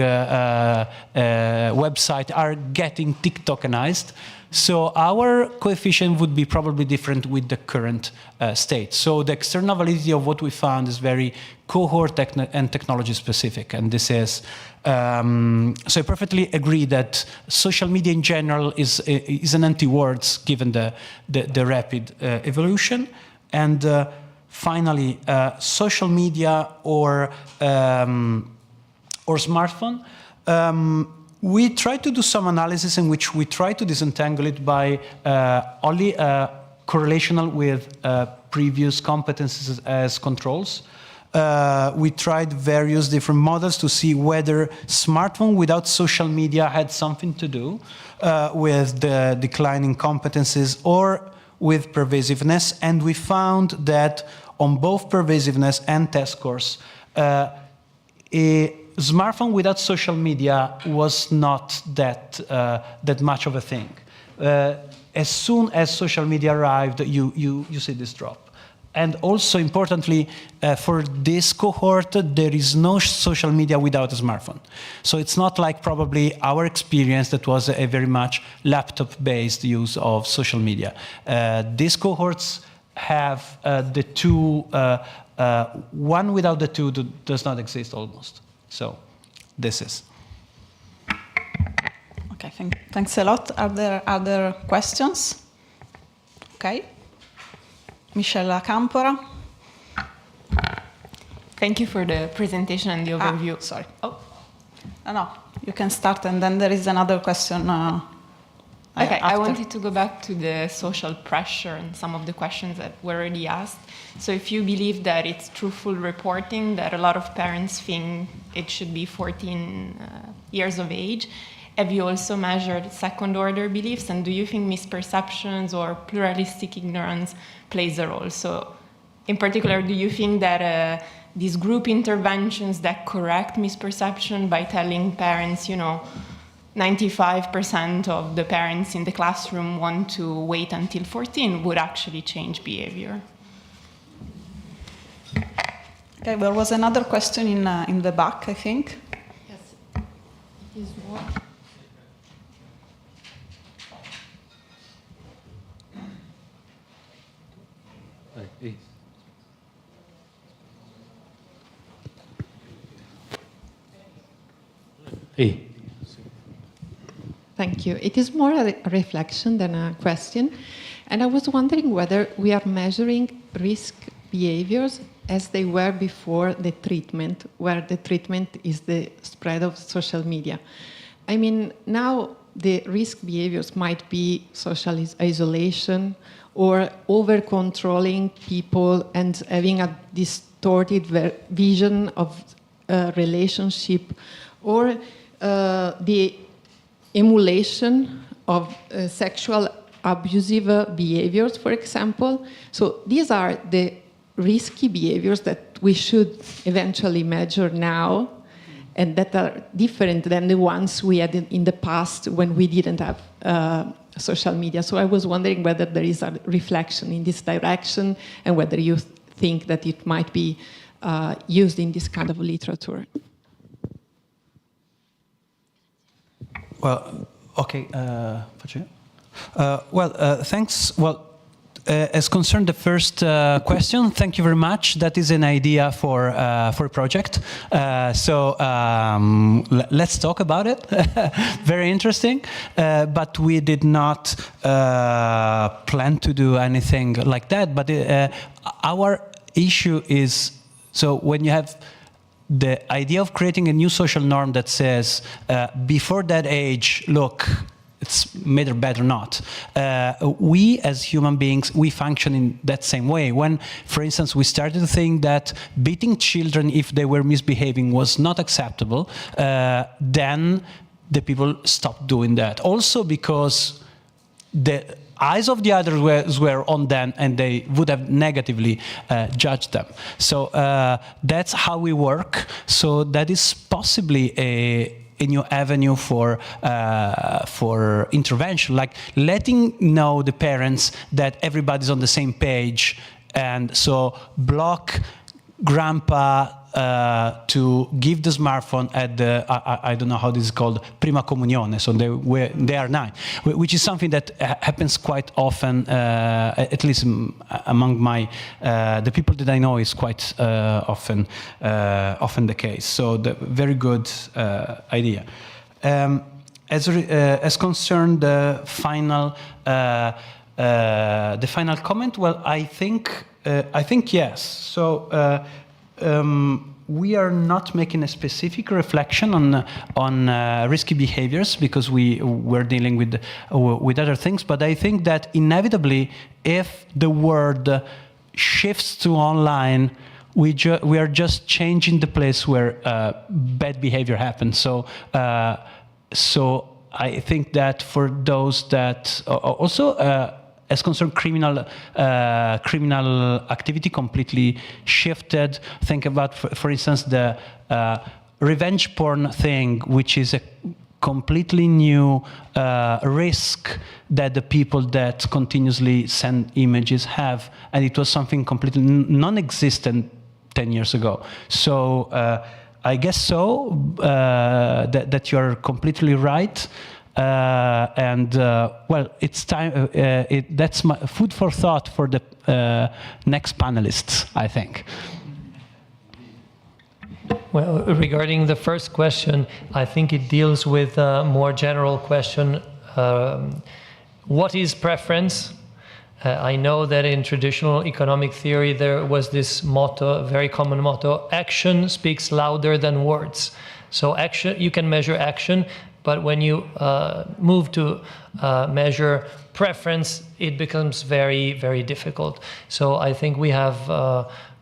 website are getting TikTokanized. So our coefficient would be probably different with the current state. So the external validity of what we found is very cohort and technology specific. And this is, so I perfectly agree that social media in general is an anti-words given the rapid evolution. And finally, social media or smartphone. We try to do some analysis in which we try to disentangle it by only correlational with previous competencies as controls. We tried various different models to see whether smartphone without social media had something to do with the declining competencies or with pervasiveness. And we found that on both pervasiveness and test scores, a smartphone without social media was not that much of a thing. As soon as social media arrived, you see this drop. And also, importantly, for this cohort, there is no social media without a smartphone. So it's not like probably our experience that was a very much laptop-based use of social media. These cohorts have the two, one without the two does not exist almost. So this is. Okay, thanks a lot. Are there other questions? Okay. Michela Campora. Thank you for the presentation and the overview. Sorry. Oh. No, you can start, and then there is another question. Okay, I wanted to go back to the social pressure and some of the questions that were already asked. So if you believe that it's truthful reporting, that a lot of parents think it should be 14 years of age, have you also measured second-order beliefs, and do you think misperceptions or pluralistic ignorance plays a role? So, in particular, do you think that these group interventions that correct misperception by telling parents, 95% of the parents in the classroom want to wait until 14 would actually change behavior? Okay, there was another question in the back, I think. Yes. Is what? Thank you. It is more a reflection than a question. And I was wondering whether we are measuring risk behaviors as they were before the treatment, where the treatment is the spread of social media. I mean, now the risk behaviors might be social isolation or over-controlling people and having a distorted vision of relationship, or the emulation of sexual abusive behaviors, for example. So these are the risky behaviors that we should eventually measure now, and that are different than the ones we had in the past when we didn't have social media. So I was wondering whether there is a reflection in this direction, and whether you think that it might be used in this kind of literature. Well, okay, thanks. Well, as concerned the first question, thank you very much. That is an idea for a project. Let's talk about it. Very interesting. But we did not plan to do anything like that. But our issue is, so when you have the idea of creating a new social norm that says, before that age, look, it's made or bad or not. We as human beings, we function in that same way. When, for instance, we started to think that beating children if they were misbehaving was not acceptable, then the people stopped doing that. Also because the eyes of the others were on them, and they would have negatively judged them. So that's how we work. So that is possibly a new avenue for intervention, like letting know the parents that everybody's on the same page, and so block grandpa to give the smartphone at the, I don't know how this is called, prima comunione, so they are 9, which is something that happens quite often, at least among the people that I know, is quite often the case. So very good idea. As concerned the final comment, well, I think yes. So. We are not making a specific reflection on risky behaviors, because we're dealing with other things. But I think that inevitably, if the world shifts to online, we are just changing the place where bad behavior happens. So I think that for those that also. As concerned criminal activity completely shifted. Think about, for instance, the revenge porn thing, which is a completely new risk that the people that continuously send images have, and it was something completely non-existent 10 years ago. So I guess so, that you're completely right. Well, it's time. That's my food for thought for the next panelists, I think. Well, regarding the first question, I think it deals with a more general question. What is preference? I know that in traditional economic theory there was this motto, a very common motto: action speaks louder than words. So action, you can measure action, but when you move to measure preference, it becomes very, very difficult. So I think we have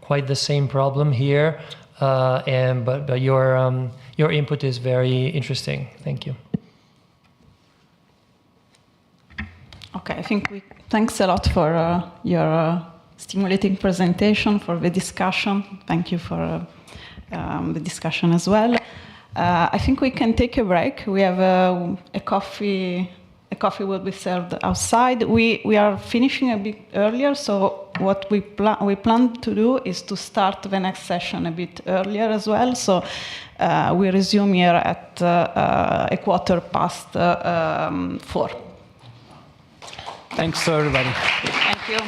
quite the same problem here. But your input is very interesting. Thank you. Okay, I think thanks a lot for your stimulating presentation, for the discussion. Thank you for the discussion as well. I think we can take a break. We have a coffee. A coffee will be served outside. We are finishing a bit earlier, so what we plan to do is to start the next session a bit earlier as well. So we resume here at 4:15. Thanks to everybody. Thank you.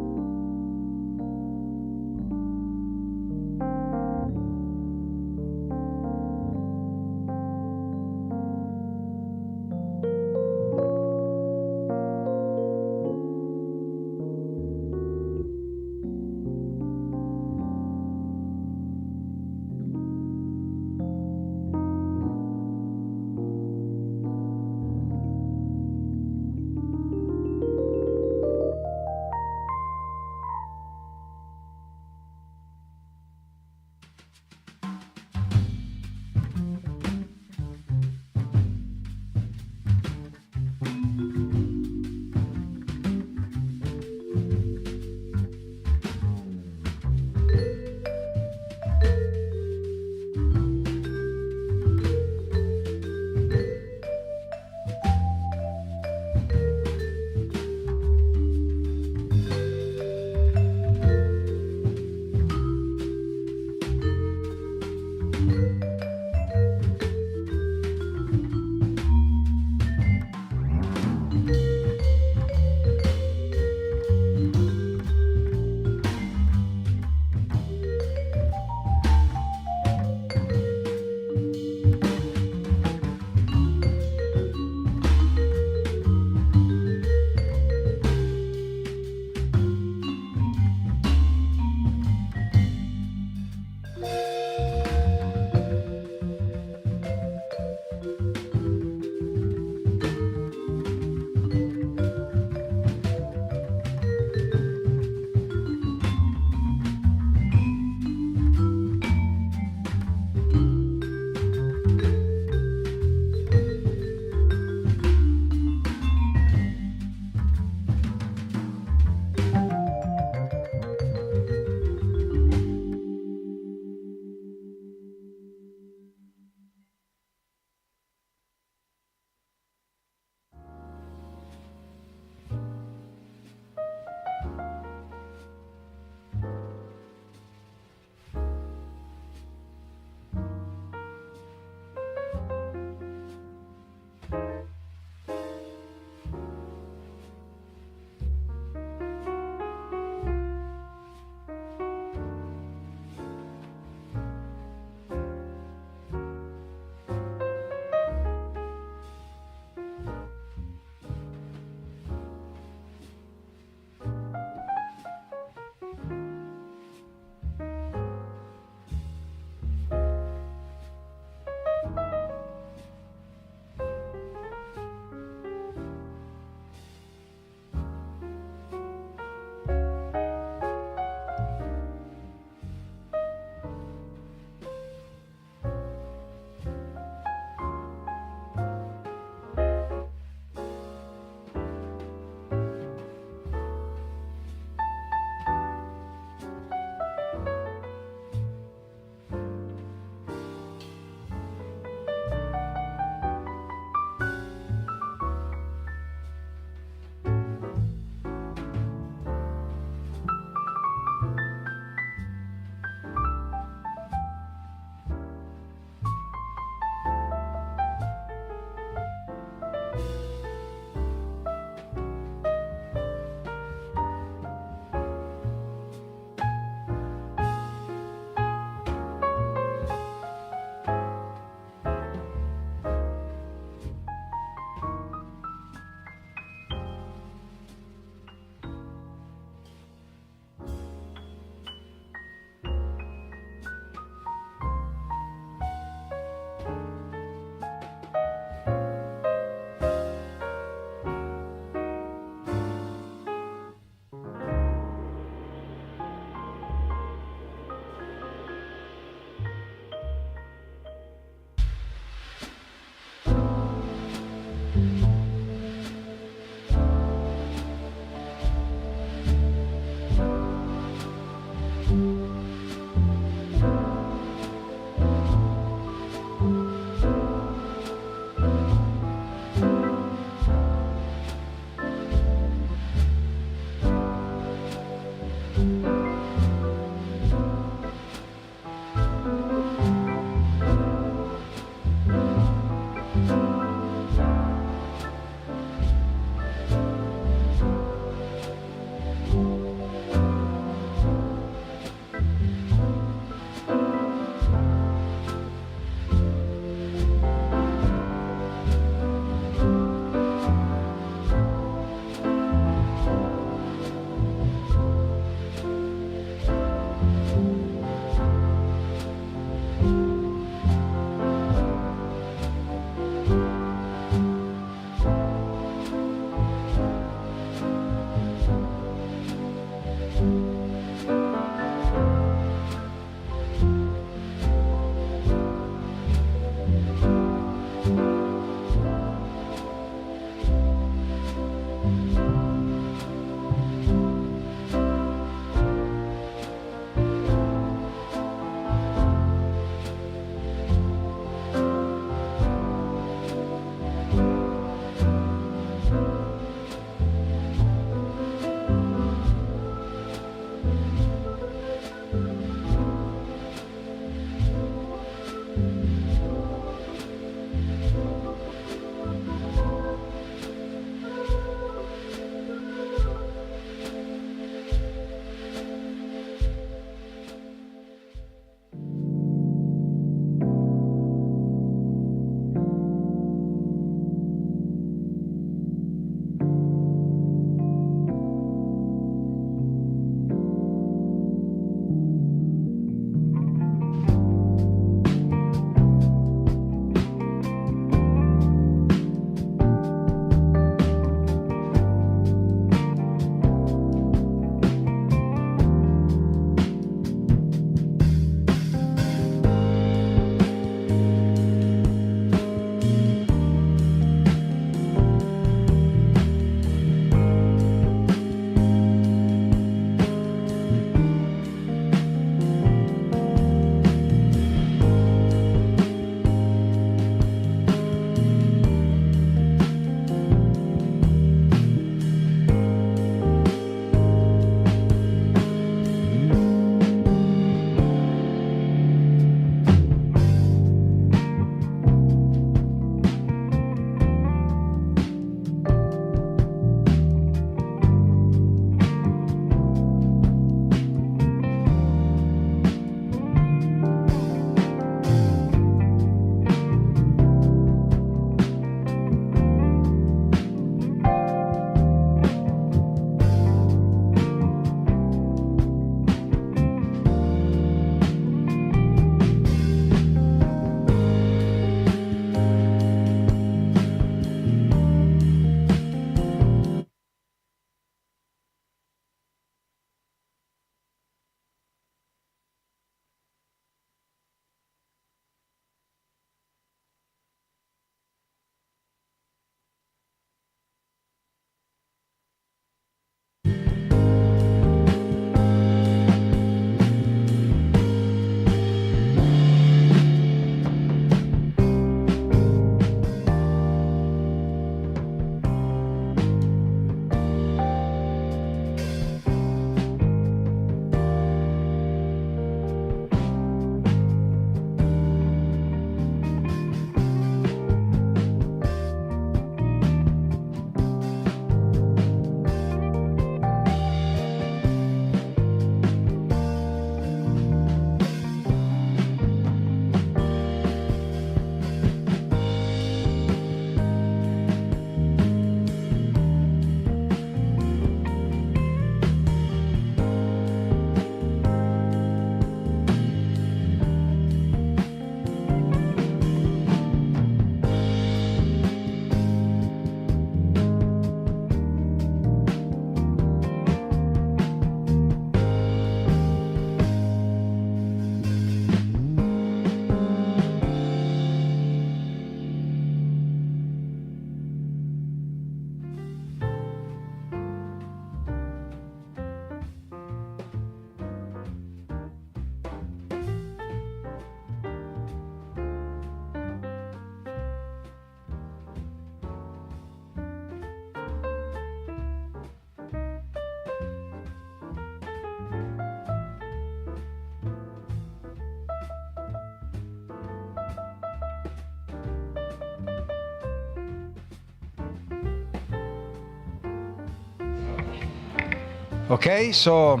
Okay, so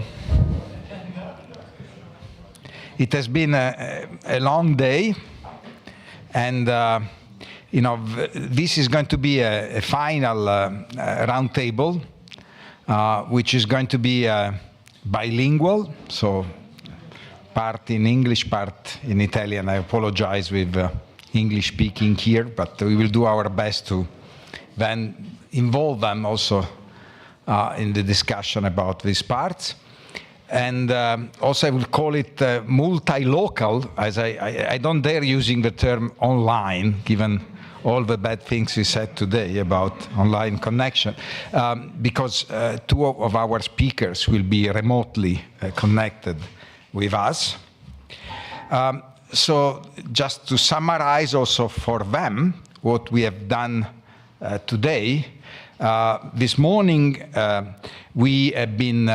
it has been a long day, and this is going to be a final roundtable, which is going to be bilingual, so part in English, part in Italian. I apologize with English speaking here, but we will do our best to then involve them also in the discussion about these parts. And also I will call it multi-local, as I don't dare using the term online, given all the bad things we said today about online connection, because two of our speakers will be remotely connected with us. So just to summarize also for them what we have done today, this morning we have been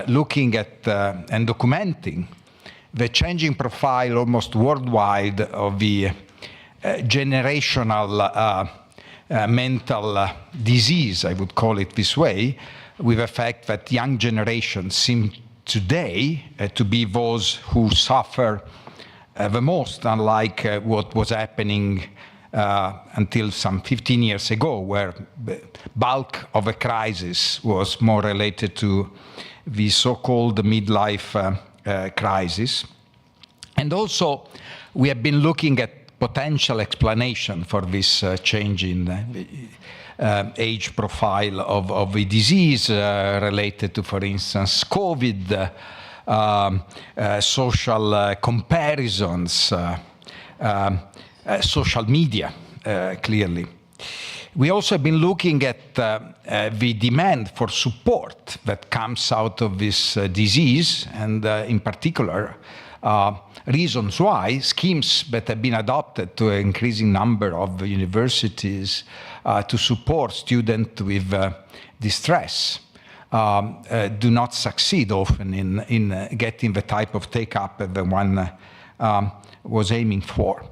looking at and documenting the changing profile almost worldwide of the generational mental disease, I would call it this way, with the fact that young generations seem today to be those who suffer the most, unlike what was happening until some 15 years ago, where the bulk of the crisis was more related to the so-called midlife crisis. And also, we have been looking at potential explanation for this change in age profile of the disease related to, for instance, COVID, social comparisons, social media, clearly. We also have been looking at the demand for support that comes out of this disease, and in particular, reasons why schemes that have been adopted to an increasing number of universities to support students with distress do not succeed often in getting the type of take-up that one was aiming for.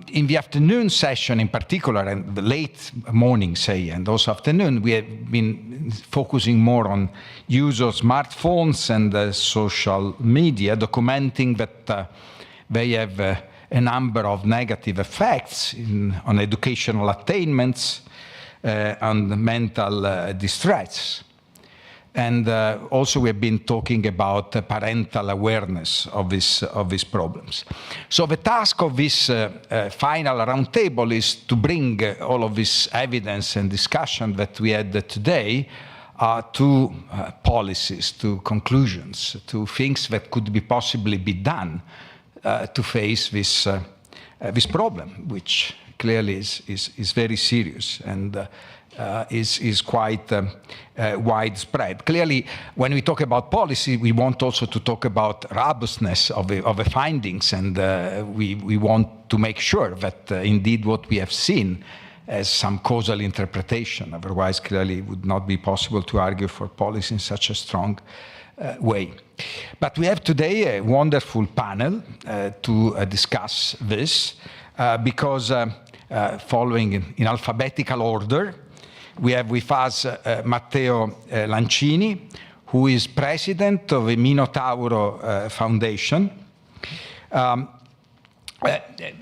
In the afternoon session in particular, and the late morning, say, and also afternoon, we have been focusing more on use of smartphones and social media, documenting that they have a number of negative effects on educational attainments, on mental distress. And also we have been talking about parental awareness of these problems. So the task of this final roundtable is to bring all of this evidence and discussion that we had today to policies, to conclusions, to things that could be possibly be done to face this problem, which clearly is very serious and is quite widespread. Clearly, when we talk about policy, we want also to talk about robustness of the findings, and we want to make sure that indeed what we have seen as some causal interpretation. Otherwise, clearly, it would not be possible to argue for policy in such a strong way. But we have today a wonderful panel to discuss this, because following in alphabetical order, we have with us Matteo Lancini, who is president of the Minotauro Foundation,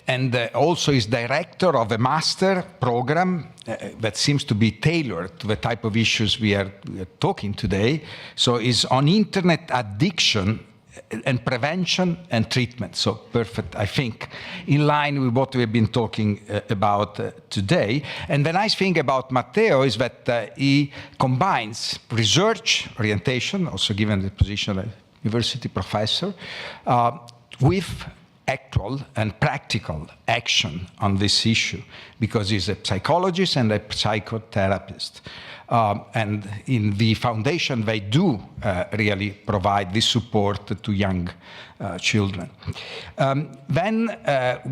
and also is director of a master program that seems to be tailored to the type of issues we are talking today. So is on internet addiction and prevention and treatment. So perfect, I think, in line with what we've been talking about today. And the nice thing about Matteo is that he combines research orientation, also given the position of university professor, with actual and practical action on this issue, because he's a psychologist and a psychotherapist. And in the foundation, they do really provide this support to young children. Then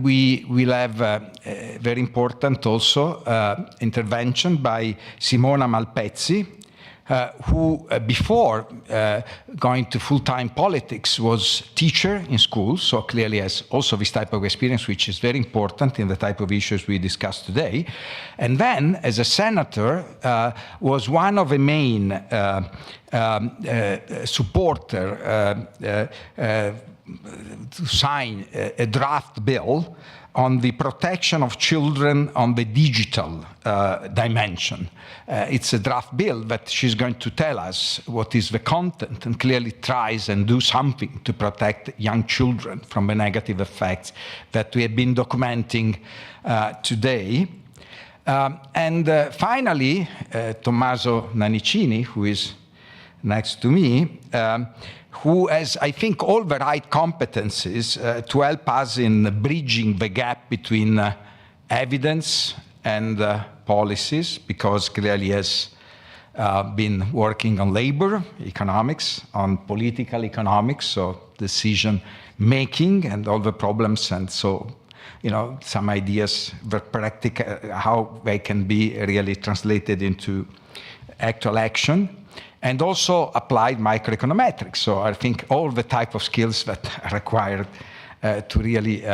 we will have a very important also intervention by Simona Malpezzi, who before going to full-time politics was teacher in schools, so clearly has also this type of experience, which is very important in the type of issues we discussed today. And then, as a senator, was one of the main supporter to sign a draft bill on the protection of children on the digital dimension. It's a draft bill that she's going to tell us what is the content and clearly tries and do something to protect young children from the negative effects that we have been documenting today. Finally, Tommaso Nannicini, who is next to me, who has, I think, all the right competencies to help us in bridging the gap between evidence and policies, because clearly has been working on labor economics, on political economics, so decision making and all the problems, and so, you know, some ideas, the practical, how they can be really translated into actual action. And also applied microeconometrics. So I think all the type of skills that are required to really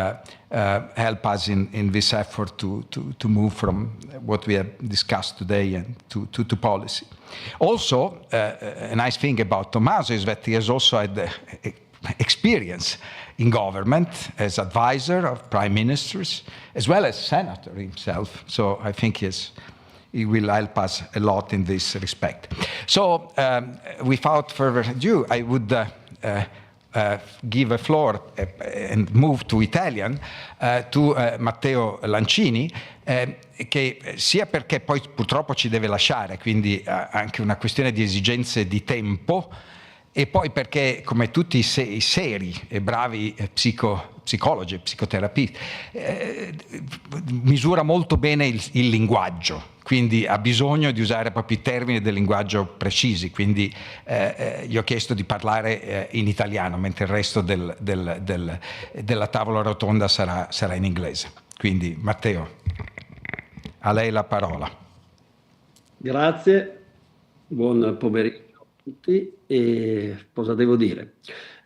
help us in this effort to move from what we have discussed today and to policy. Also, a nice thing about Tommaso is that he has also had experience in government as advisor of prime ministers, as well as senator himself. So I think he will help us a lot in this respect. So, without further ado, I would give the floor and move to Italian to Matteo Lancini, che sia perché poi purtroppo ci deve lasciare, quindi anche una questione di esigenze di tempo, e poi perché, come tutti i seri e bravi psicologi e psicoterapisti, misura molto bene il linguaggio, quindi ha bisogno di usare proprio i termini del linguaggio precisi, quindi gli ho chiesto di parlare in italiano, mentre il resto della tavola rotonda sarà in inglese. Quindi Matteo, a lei la parola. Grazie, buon pomeriggio a tutti. E cosa devo dire?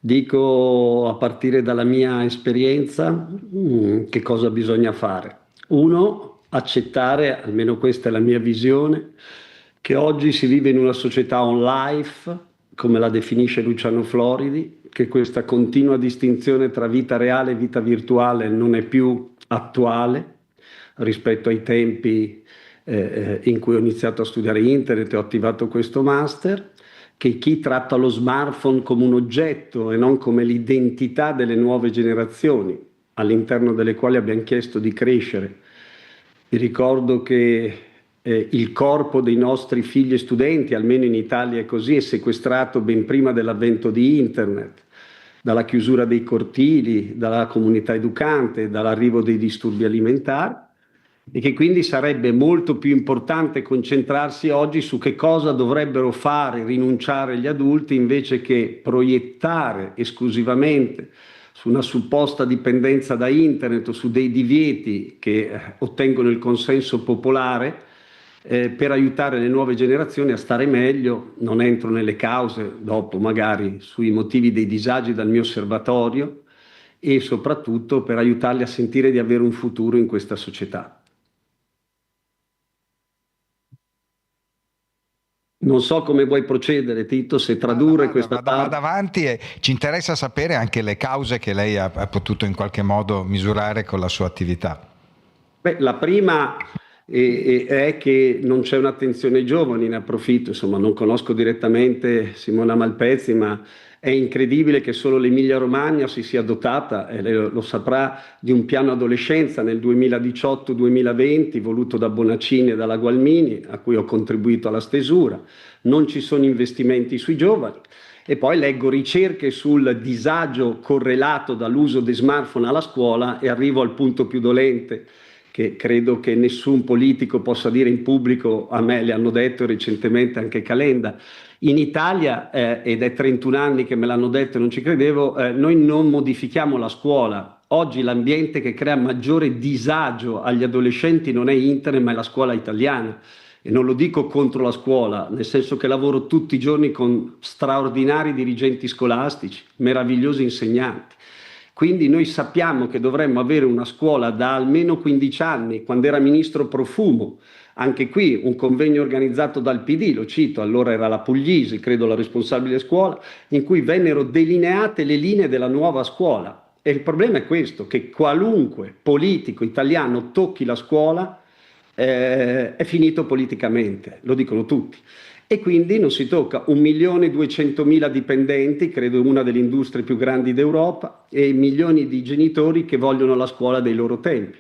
Dico, a partire dalla mia esperienza, che cosa bisogna fare. Uno, accettare, almeno questa è la mia visione, che oggi si vive in una società on life, come la definisce Luciano Floridi, che questa continua distinzione tra vita reale e vita virtuale non è più attuale rispetto ai tempi in cui ho iniziato a studiare internet e ho attivato questo master, che chi tratta lo smartphone come un oggetto e non come l'identità delle nuove generazioni, all'interno delle quali abbiamo chiesto di crescere. Vi ricordo che il corpo dei nostri figli e studenti, almeno in Italia è così, è sequestrato ben prima dell'avvento di internet, dalla chiusura dei cortili, dalla comunità educante, dall'arrivo dei disturbi alimentari, e che quindi sarebbe molto più importante concentrarsi oggi su che cosa dovrebbero fare, rinunciare gli adulti, invece che proiettare esclusivamente su una supposta dipendenza da internet o su dei divieti che ottengono il consenso popolare per aiutare le nuove generazioni a stare meglio. Non entro nelle cause, dopo magari, sui motivi dei disagi dal mio osservatorio, e soprattutto per aiutarli a sentire di avere un futuro in questa società. Non so come vuoi procedere, Tito, se tradurre questa parte. Vado avanti, e ci interessa sapere anche le cause che lei ha potuto in qualche modo misurare con la sua attività. Beh, la prima è che non c'è un'attenzione ai giovani, ne approfitto, insomma, non conosco direttamente Simona Malpezzi, ma è incredibile che solo l'Emilia-Romagna si sia dotata, e lei lo saprà, di un piano adolescenza nel 2018-2020 voluto da Bonaccini e dalla Gualmini, a cui ho contribuito alla stesura. Non ci sono investimenti sui giovani. E poi leggo ricerche sul disagio correlato dall'uso di smartphone alla scuola e arrivo al punto più dolente, che credo che nessun politico possa dire in pubblico. A me le hanno detto recentemente anche Calenda. In Italia, ed è 31 anni che me l'hanno detto e non ci credevo, noi non modifichiamo la scuola. Oggi l'ambiente che crea maggiore disagio agli adolescenti non è internet, ma è la scuola italiana. e non lo dico contro la scuola, nel senso che lavoro tutti i giorni con straordinari dirigenti scolastici, meravigliosi insegnanti. Quindi noi sappiamo che dovremmo avere una scuola da almeno 15 anni, quando era ministro Profumo, anche qui un convegno organizzato dal PD, lo cito, allora era la Puglisi, credo la responsabile scuola, in cui vennero delineate le linee della nuova scuola. E il problema è questo, che qualunque politico italiano tocchi la scuola è finito politicamente, lo dicono tutti. E quindi non si tocca 1.200.000 dipendenti, credo una delle industrie più grandi d'Europa, e milioni di genitori che vogliono la scuola dei loro tempi.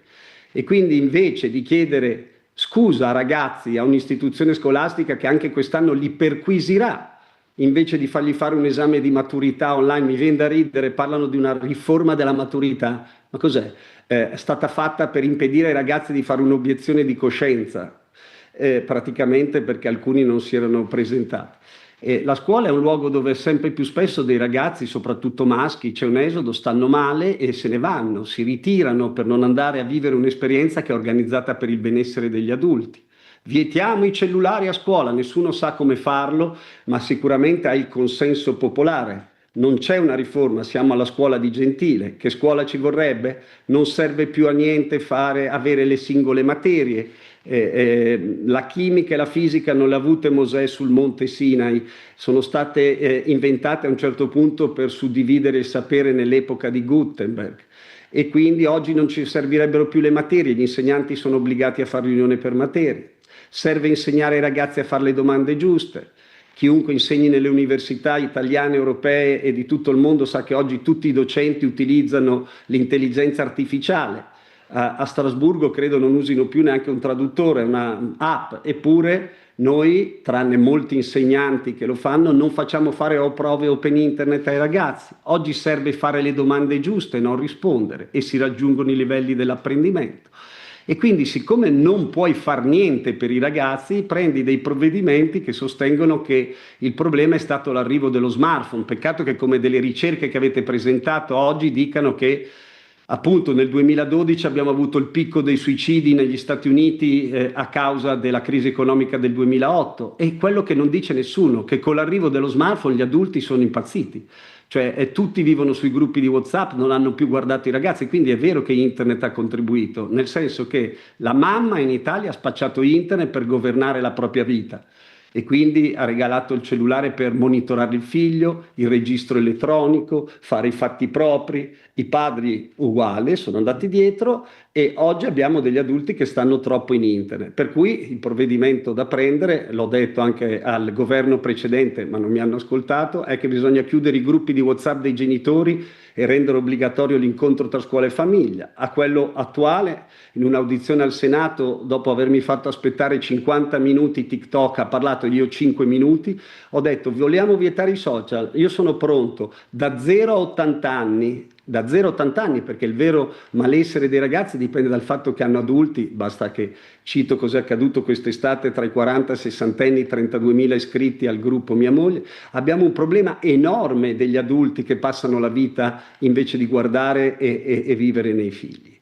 E quindi invece di chiedere scusa a ragazzi, a un'istituzione scolastica che anche quest'anno li perquisirà, invece di fargli fare un esame di maturità online, mi viene da ridere, parlano di una riforma della maturità. Ma cos'è? È stata fatta per impedire ai ragazzi di fare un'obiezione di coscienza. Praticamente perché alcuni non si erano presentati. La scuola è un luogo dove sempre più spesso dei ragazzi, soprattutto maschi, c'è un esodo, stanno male e se ne vanno, si ritirano per non andare a vivere un'esperienza che è organizzata per il benessere degli adulti. Vietiamo i cellulari a scuola, nessuno sa come farlo, ma sicuramente ha il consenso popolare. Non c'è una riforma, siamo alla scuola di Gentile. Che scuola ci vorrebbe? Non serve più a niente avere le singole materie. La chimica e la fisica non le ha avute Mosè sul monte Sinai, sono state inventate a un certo punto per suddividere il sapere nell'epoca di Gutenberg e quindi oggi non ci servirebbero più le materie, gli insegnanti sono obbligati a fare riunione per materie, serve insegnare ai ragazzi a fare le domande giuste. Chiunque insegni nelle università italiane, europee e di tutto il mondo sa che oggi tutti i docenti utilizzano l'intelligenza artificiale. A Strasburgo credo non usino più neanche un traduttore, una app, eppure noi, tranne molti insegnanti che lo fanno, non facciamo fare o prove open internet ai ragazzi. Oggi serve fare le domande giuste, non rispondere, e si raggiungono i livelli dell'apprendimento. E quindi, siccome non puoi far niente per i ragazzi, prendi dei provvedimenti che sostengono che il problema è stato l'arrivo dello smartphone. Peccato che, come delle ricerche che avete presentato oggi, dicano che appunto nel 2012 abbiamo avuto il picco dei suicidi negli Stati Uniti a causa della crisi economica del 2008 e quello che non dice nessuno, che con l'arrivo dello smartphone gli adulti sono impazziti, cioè tutti vivono sui gruppi di WhatsApp, non hanno più guardato i ragazzi, quindi è vero che internet ha contribuito, nel senso che la mamma in Italia ha spacciato internet per governare la propria vita. E quindi ha regalato il cellulare per monitorare il figlio, il registro elettronico, fare i fatti propri. I padri uguali sono andati dietro e oggi abbiamo degli adulti che stanno troppo in internet. Per cui il provvedimento da prendere, l'ho detto anche al governo precedente, ma non mi hanno ascoltato, è che bisogna chiudere i gruppi di WhatsApp dei genitori e rendere obbligatorio l'incontro tra scuola e famiglia. A quello attuale, in un'audizione al Senato, dopo avermi fatto aspettare 50 minuti, TikTok ha parlato, io 5 minuti, ho detto vogliamo vietare i social, io sono pronto da 0 a 80 anni, da 0 a 80 anni, perché il vero malessere dei ragazzi dipende dal fatto che hanno adulti, basta che cito cos'è accaduto quest'estate tra i 40 e i 60 anni, 32.000 iscritti al gruppo mia moglie, abbiamo un problema enorme degli adulti che passano la vita invece di guardare e vivere nei figli.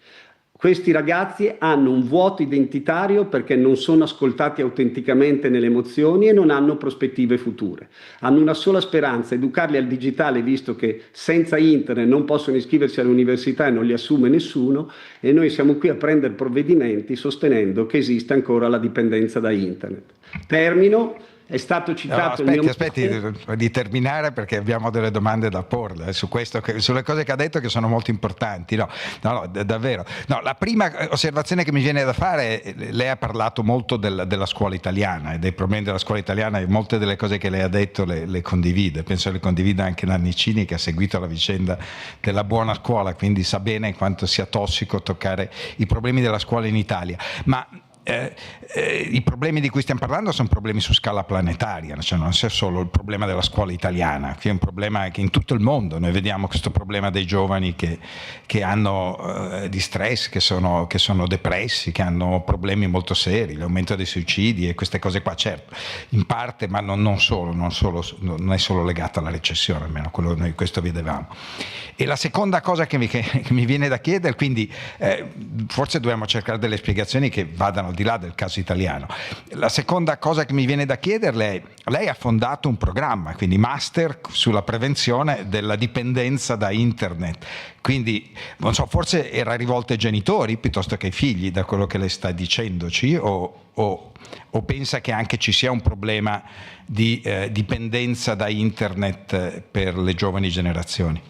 Questi ragazzi hanno un vuoto identitario perché non sono ascoltati autenticamente nelle emozioni e non hanno prospettive future. Hanno una sola speranza, educarli al digitale, visto che senza internet non possono iscriversi all'università e non li assume nessuno, e noi siamo qui a prendere provvedimenti sostenendo che esiste ancora la dipendenza da internet. Termino. È stato citato aspetti di terminare perché abbiamo delle domande da porle su questo, sulle cose che ha detto che sono molto importanti. No, davvero. No, la prima osservazione che mi viene da fare è, lei ha parlato molto della scuola italiana e dei problemi della scuola italiana e molte delle cose che lei ha detto le condivide. Penso le condivida anche Nannicini, che ha seguito la vicenda della buona scuola, quindi sa bene quanto sia tossico toccare i problemi della scuola in Italia. Ma i problemi di cui stiamo parlando sono problemi su scala planetaria, cioè non c'è solo il problema della scuola italiana, che è un problema che in tutto il mondo noi vediamo questo problema dei giovani che hanno di stress, che sono depressi, che hanno problemi molto seri, l'aumento dei suicidi e queste cose qua, certo, in parte, ma non è solo legata alla recessione, almeno quello noi questo vedevamo. E la seconda cosa che mi viene da chiedere, quindi forse dobbiamo cercare delle spiegazioni che vadano di là del caso italiano. La seconda cosa che mi viene da chiederle è, lei ha fondato un programma, quindi master sulla prevenzione della dipendenza da internet, quindi non so, forse era rivolto ai genitori piuttosto che ai figli, da quello che lei sta dicendoci, o pensa che anche ci sia un problema di dipendenza da internet per le giovani generazioni?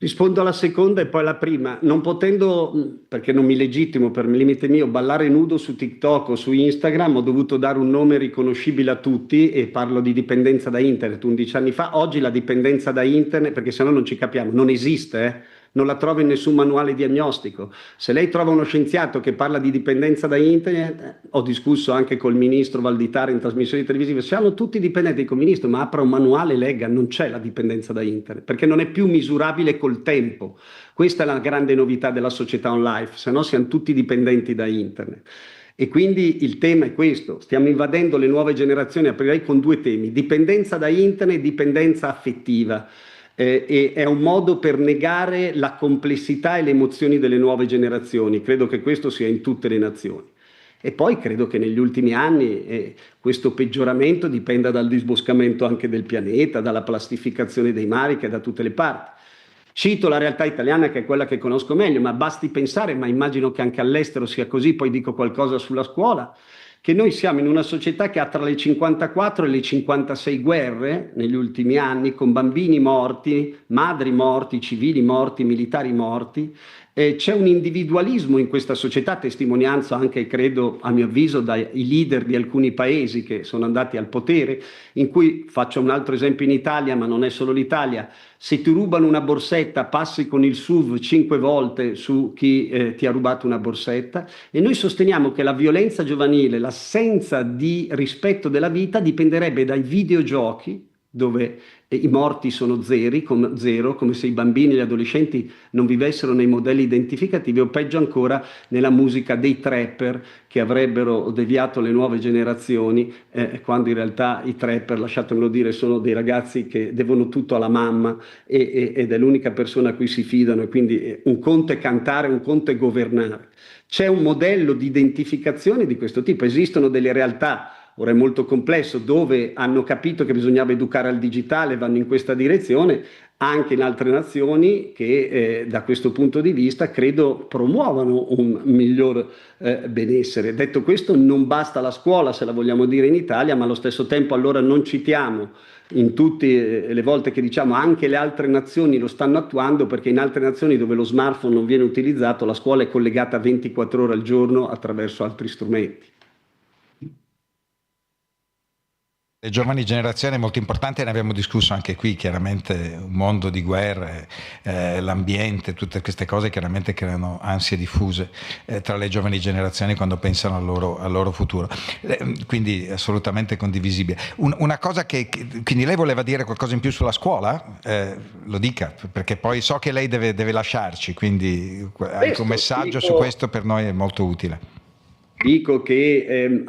Rispondo alla seconda e poi alla prima. Non potendo, perché non mi legittimo per limite mio, ballare nudo su TikTok o su Instagram, ho dovuto dare un nome riconoscibile a tutti e parlo di dipendenza da internet 11 anni fa. Oggi la dipendenza da internet, perché sennò non ci capiamo, non esiste, non la trovo in nessun manuale diagnostico. Se lei trova uno scienziato che parla di dipendenza da internet, ho discusso anche col ministro Valditara in trasmissioni televisive, siamo tutti dipendenti. Dico, ministro, ma apra un manuale e legga, non c'è la dipendenza da internet, perché non è più misurabile col tempo. Questa è la grande novità della società online, se no siamo tutti dipendenti da internet. E quindi il tema è questo, stiamo invadendo le nuove generazioni, aprirei con due temi, dipendenza da internet e dipendenza affettiva. E è un modo per negare la complessità e le emozioni delle nuove generazioni. Credo che questo sia in tutte le nazioni. E poi credo che negli ultimi anni questo peggioramento dipenda dal disboscamento anche del pianeta, dalla plastificazione dei mari che è da tutte le parti. Cito la realtà italiana che è quella che conosco meglio, ma basti pensare, ma immagino che anche all'estero sia così, poi dico qualcosa sulla scuola, che noi siamo in una società che ha tra le 54 e le 56 guerre negli ultimi anni, con bambini morti, madri morti, civili morti, militari morti. C'è un individualismo in questa società, testimonianza anche, credo, a mio avviso, dai leader di alcuni paesi che sono andati al potere, in cui, faccio un altro esempio in Italia, ma non è solo l'Italia, se ti rubano una borsetta passi con il SUV 5 volte su chi ti ha rubato una borsetta, e noi sosteniamo che la violenza giovanile, l'assenza di rispetto della vita dipenderebbe dai videogiochi, dove i morti sono zero, come se i bambini e gli adolescenti non vivessero nei modelli identificativi, o peggio ancora nella musica dei trapper che avrebbero deviato le nuove generazioni, quando in realtà i trapper, lasciatemelo dire, sono dei ragazzi che devono tutto alla mamma ed è l'unica persona a cui si fidano, e quindi un conto è cantare, un conto è governare. C'è un modello di identificazione di questo tipo, esistono delle realtà, ora è molto complesso, dove hanno capito che bisognava educare al digitale, vanno in questa direzione, anche in altre nazioni che da questo punto di vista credo promuovano un miglior benessere. Detto questo, non basta la scuola, se la vogliamo dire in Italia, ma allo stesso tempo allora non citiamo in tutte le volte che diciamo anche le altre nazioni lo stanno attuando, perché in altre nazioni dove lo smartphone non viene utilizzato, la scuola è collegata 24 ore al giorno attraverso altri strumenti. Le giovani generazioni è molto importante, ne abbiamo discusso anche qui, chiaramente un mondo di guerre, l'ambiente, tutte queste cose chiaramente creano ansie diffuse tra le giovani generazioni quando pensano al loro futuro, quindi assolutamente condivisibile. Una cosa quindi lei voleva dire qualcosa in più sulla scuola? Lo dica, perché poi so che lei deve lasciarci, quindi anche un messaggio su questo per noi è molto utile. Dico che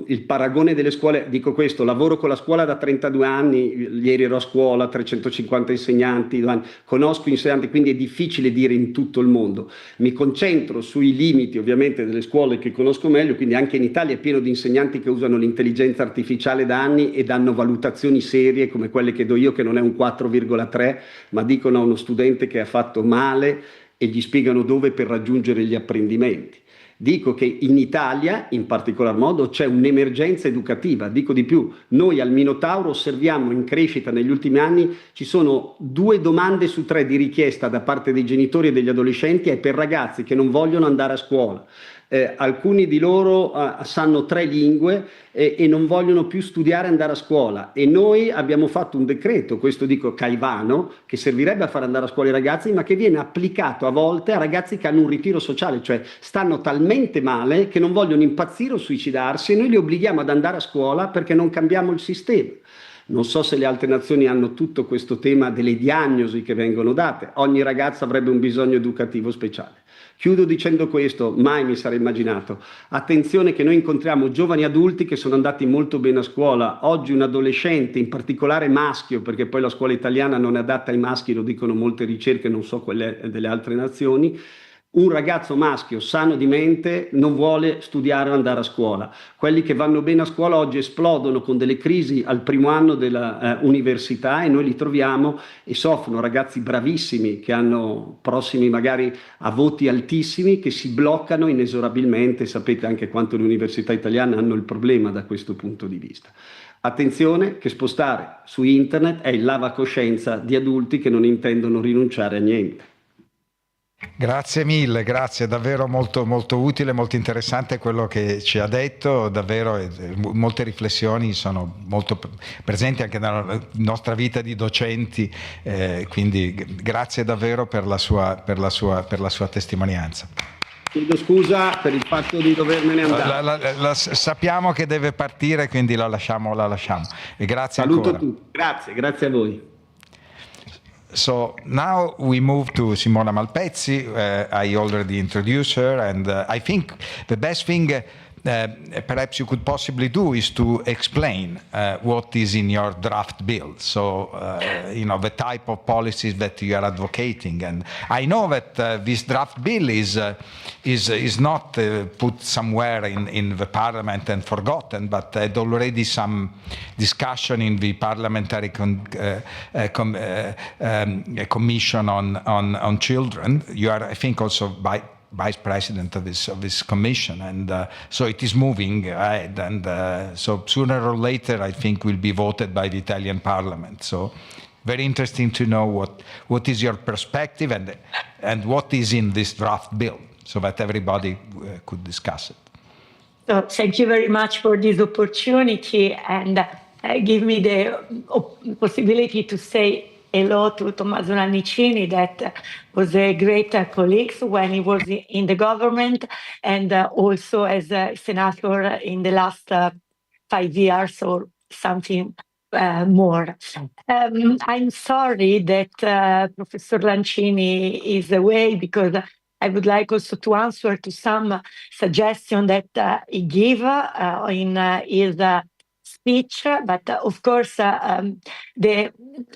il paragone delle scuole, dico questo, lavoro con la scuola da 32 anni, ieri ero a scuola, 350 insegnanti, conosco insegnanti, quindi è difficile dire in tutto il mondo. Mi concentro sui limiti ovviamente delle scuole che conosco meglio, quindi anche in Italia è pieno di insegnanti che usano l'intelligenza artificiale da anni e danno valutazioni serie come quelle che do io, che non è un 4,3, ma dicono a uno studente che ha fatto male e gli spiegano dove per raggiungere gli apprendimenti. Dico che in Italia, in particolar modo, c'è un'emergenza educativa. Dico di più, noi al Minotauro osserviamo in crescita negli ultimi anni, ci sono 2 domande su 3 di richiesta da parte dei genitori e degli adolescenti è per ragazzi che non vogliono andare a scuola. Alcuni di loro sanno 3 lingue e non vogliono più studiare e andare a scuola, e noi abbiamo fatto un decreto, questo dico caivano, che servirebbe a far andare a scuola i ragazzi, ma che viene applicato a volte a ragazzi che hanno un ritiro sociale, cioè stanno talmente male che non vogliono impazzire o suicidarsi, e noi li obblighiamo ad andare a scuola perché non cambiamo il sistema. Non so se le altre nazioni hanno tutto questo tema delle diagnosi che vengono date, ogni ragazzo avrebbe un bisogno educativo speciale. Chiudo dicendo questo, mai mi sarei immaginato. Attenzione che noi incontriamo giovani adulti che sono andati molto bene a scuola. Oggi un adolescente, in particolare maschio, perché poi la scuola italiana non è adatta ai maschi, lo dicono molte ricerche, non so quelle delle altre nazioni, Un ragazzo maschio sano di mente non vuole studiare o andare a scuola. Quelli che vanno bene a scuola oggi esplodono con delle crisi al primo anno della università, e noi li troviamo e soffrono, ragazzi bravissimi che hanno prossimi magari a voti altissimi, che si bloccano inesorabilmente. Sapete anche quanto le università italiane hanno il problema da questo punto di vista. Attenzione che spostare su internet è il lavacoscienza di adulti che non intendono rinunciare a niente. Grazie mille, grazie, davvero molto, molto utile, molto interessante quello che ci ha detto, davvero molte riflessioni sono molto presenti anche nella nostra vita di docenti, quindi grazie davvero per la sua testimonianza. Chiedo scusa per il fatto di dovermene andare. Sappiamo che deve partire, quindi la lasciamo. E grazie Saluto ancora. tutti, grazie a voi. So now we move to Simona Malpezzi. I already introduced her, and I think the best thing perhaps you could possibly do is to explain what is in your draft bill. So, the type of policies that you are advocating. And I know that this draft bill is not put somewhere in the parliament and forgotten, but had already some discussion in the parliamentary commission on children. You are, I think, also vice president of this commission, and so it is moving ahead, and so sooner or later I think will be voted by the Italian parliament. So very interesting to know what is your perspective and what is in this draft bill, so that everybody could discuss it. So thank you very much for this opportunity, and give me the possibility to say hello to Tommaso Nannicini, that was a great colleague when he was in the government, and also as a senator in the last 5 years or something more. I'm sorry that Professor Lancini is away, because I would like also to answer to some suggestion that he gave in his speech, but of course the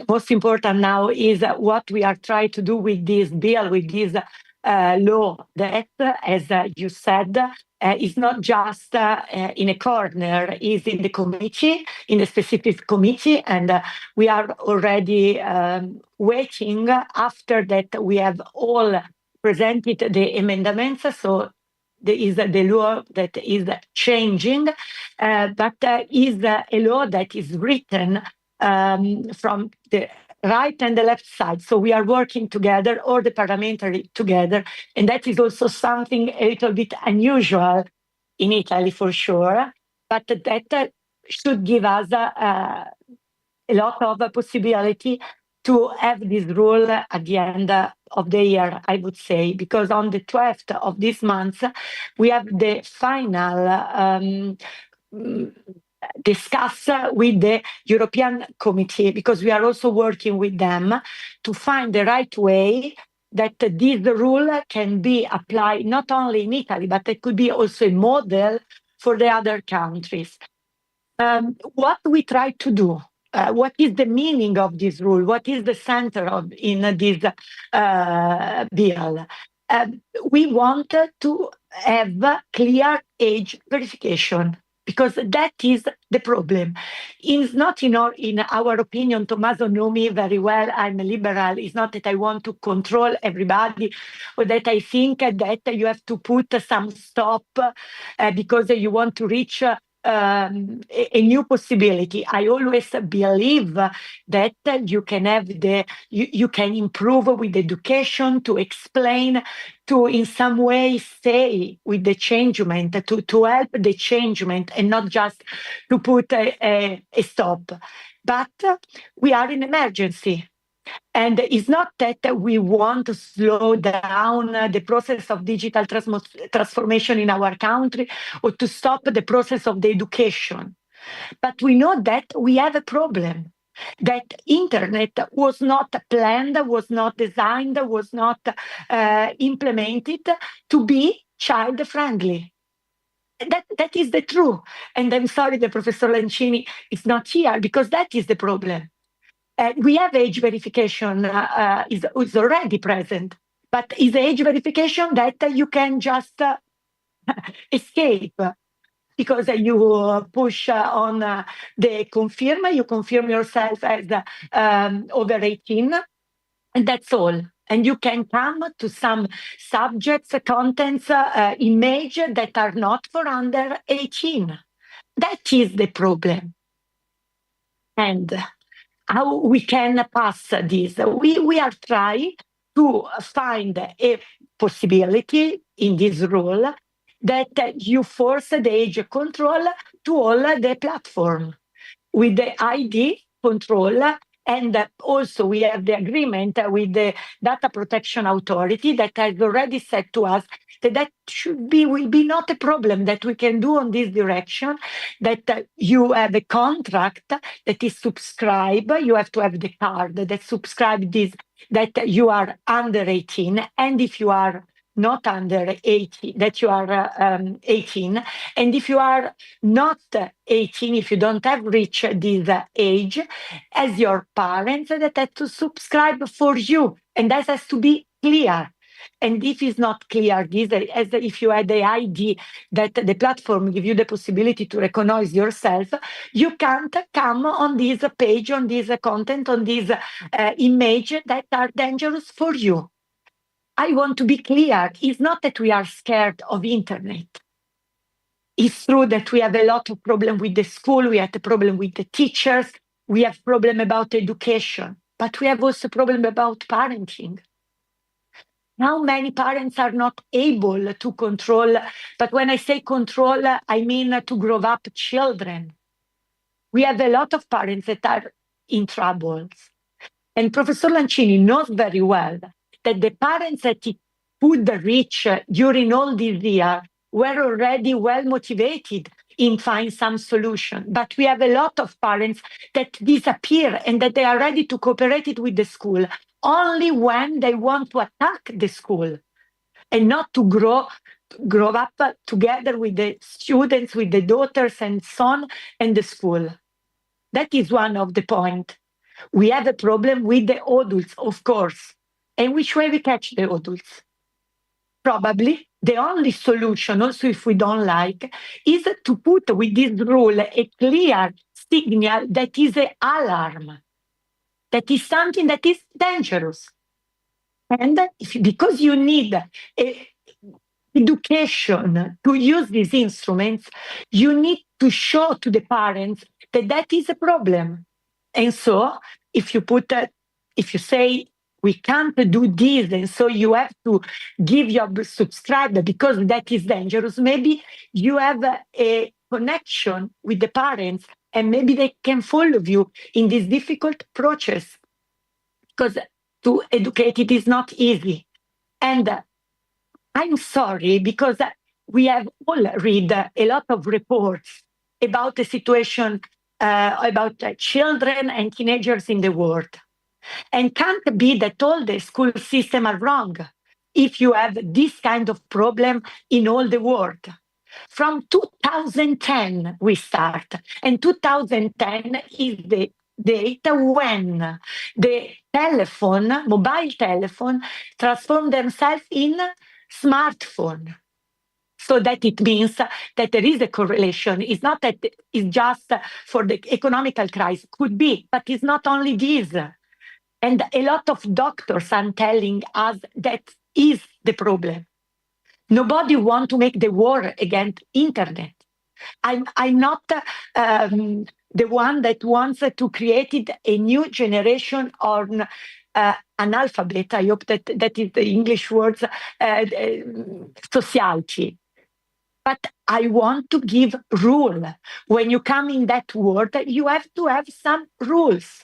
most important now is what we are trying to do with this bill, with this law that, as you said, is not just in a corner, is in the committee, in the specific committee, and we are already waiting after that we have all presented the amendments. So there is the law that is changing, but is a law that is written from the right and the left side. So we are working together, all the parliamentary together, and that is also something a little bit unusual in Italy for sure, but that should give us a lot of possibility to have this rule at the end of the year, I would say, because on the 12th of this month, we have the final discuss with the European Committee, because we are also working with them to find the right way that this rule can be applied not only in Italy, but it could be also a model for the other countries. What we try to do, what is the meaning of this rule? What is the center of in this bill? We want to have clear age verification, because that is the problem. It's not in our opinion, Tommaso knows me very well, I'm a liberal. It's not that I want to control everybody, or that I think that you have to put some stop because you want to reach a new possibility. I always believe that you can have you can improve with education, to explain, to in some way stay with the changement, to help the changement, and not just to put a stop. But we are in emergency. And it's not that we want to slow down the process of digital transformation in our country, or to stop the process of the education. But we know that we have a problem, that internet was not planned, was not designed, was not implemented to be child-friendly. That is the truth. And I'm sorry that Professor Lancini is not here, because that is the problem. We have age verification is already present, But it's age verification that you can just escape, because you push on the confirm, you confirm yourself as over 18, and that's all. And you can come to some subjects, contents, image that are not for under 18. That is the problem. And how we can pass this? We are trying to find a possibility in this rule that you force the age control to all the platform with the ID control. And also we have the agreement with the Data Protection Authority that has already said to us that will be not a problem, that we can do on this direction, that you have a contract that is subscribed, you have to have the card that subscribe this, that you are under 18, and if you are not under 18, that you are 18, and if you are not 18, if you don't have reached this age, as your parents that have to subscribe for you, and that has to be clear. And if it's not clear, this, as if you had the ID that the platform give you the possibility to recognize yourself, you can't come on this page, on this content, on this image that are dangerous for you. I want to be clear. It's not that we are scared of internet. It's true that we have a lot of problem with the school. We have a problem with the teachers. We have problem about education, but we have also problem about parenting. Now many parents are not able to control, but when I say control, I mean to grow up children. We have a lot of parents that are in troubles. And Professor Lancini knows very well that the parents that he could reach during all this year were already well motivated in finding some solution. But we have a lot of parents that disappear and that they are ready to cooperate with the school only when they want to attack the school and not to grow up together with the students, with the daughters and son and the school. That is one of the points. We have a problem with the adults, of course. And which way we catch the adults? Probably the only solution, also if we don't like, is to put with this rule a clear signal that is an alarm, that is something that is dangerous. And because you need education to use these instruments, you need to show to the parents that that is a problem. And so if you say, we can't do this, and so you have to give your subscriber because that is dangerous, maybe you have a connection with the parents and maybe they can follow you in this difficult process, because to educate it is not easy. And I'm sorry, because we have all read a lot of reports about the situation about children and teenagers in the world. And can't be that all the school systems are wrong if you have this kind of problem in all the world. From 2010 we start, and 2010 is the date when the mobile telephone transformed themselves in smartphone. So that it means that there is a correlation. It's not that it's just for the economical crisis, could be, but it's not only this. And a lot of doctors are telling us that is the problem. Nobody wants to make the war against internet. I'm not the one that wants to create a new generation on analphabet. I hope that is the English words, society. But I want to give rule. When you come in that world, you have to have some rules.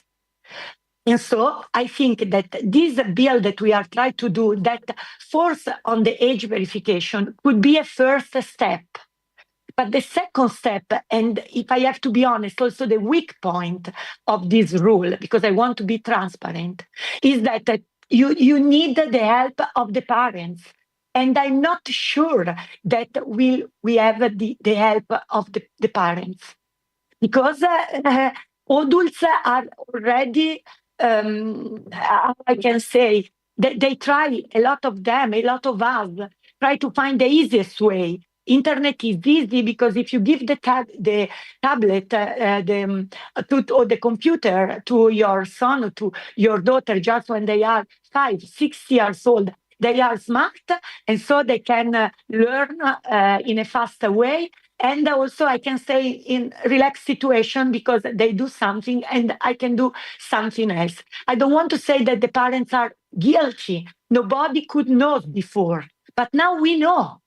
And so I think that this bill that we are trying to do, that force on the age verification, could be a first step. But the second step, and if I have to be honest, also the weak point of this rule, because I want to be transparent, is that you need the help of the parents. And I'm not sure that we have the help of the parents. Because adults are already, I can say, They try, a lot of them, a lot of us, try to find the easiest way. Internet is easy because if you give the tablet or the computer to your son or to your daughter just when they are 5, 6 years old, they are smart, and so they can learn in a faster way. And also, I can say in relaxed situation because they do something and I can do something else. I don't want to say that the parents are guilty. Nobody could know before, but now we know.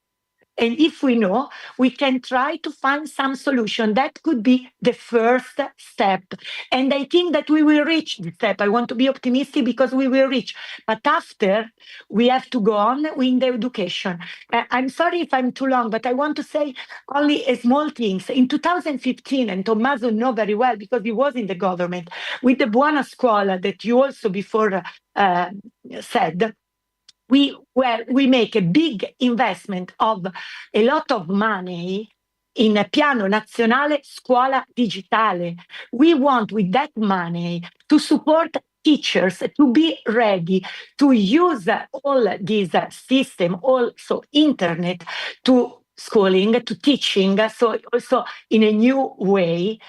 And if we know, we can try to find some solution. That could be the first step. And I think that we will reach the step. I want to be optimistic because we will reach. But after, we have to go on with the education. I'm sorry if I'm too long, but I want to say only a small things. In 2015, and Tommaso knows very well because he was in the government, with the Buona Scuola that you also before said, we make a big investment of a lot of money in a Piano Nazionale Scuola Digitale. We want with that money to support teachers to be ready to use all this system, also internet, to schooling, to teaching, so also in a new way,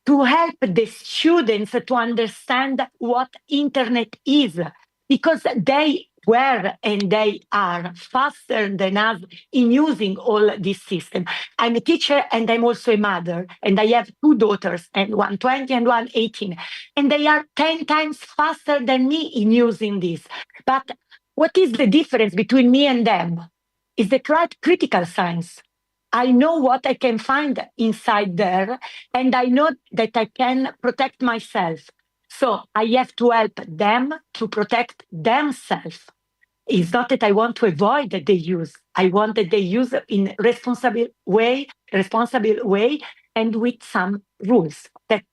to help the students to understand what internet is, because they were and they are faster than us in using all this system. I'm a teacher and I'm also a mother, and I have 2 daughters, and one 20 and one 18, and they are 10 times faster than me in using this. But what is the difference between me and them? Is the critical science. I know what I can find inside there, and I know that I can protect myself. So I have to help them to protect themselves. It's not that I want to avoid the use. I want that they use in responsible way, and with some rules.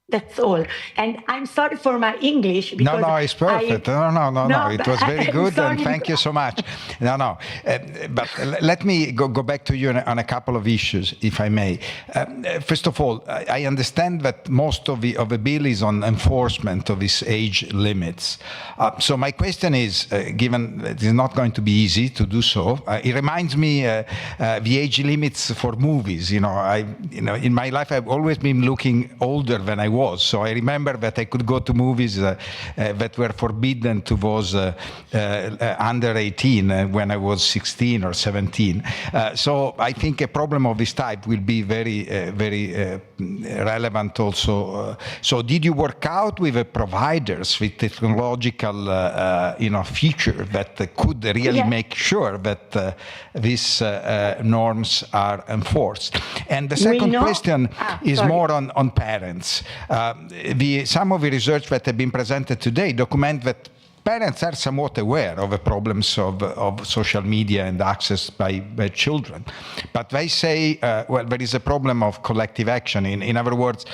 That's all. And I'm sorry for my English because no, it's perfect. No. It was very good, and thank you so much. But let me go back to you on a couple of issues, if I may. First of all, I understand that most of the bill is on enforcement of these age limits. So my question is, given it is not going to be easy to do so, it reminds me the age limits for movies. In my life, I've always been looking older than I was. So I remember that I could go to movies that were forbidden to those under 18 when I was 16 or 17. So I think a problem of this type will be very relevant also. So did you work out with the providers with technological feature that could really make sure that these norms are enforced? And the second question is more on parents. Some of the research that have been presented today document that parents are somewhat aware of the problems of social media and access by children. But they say, well, there is a problem of collective action. In other words,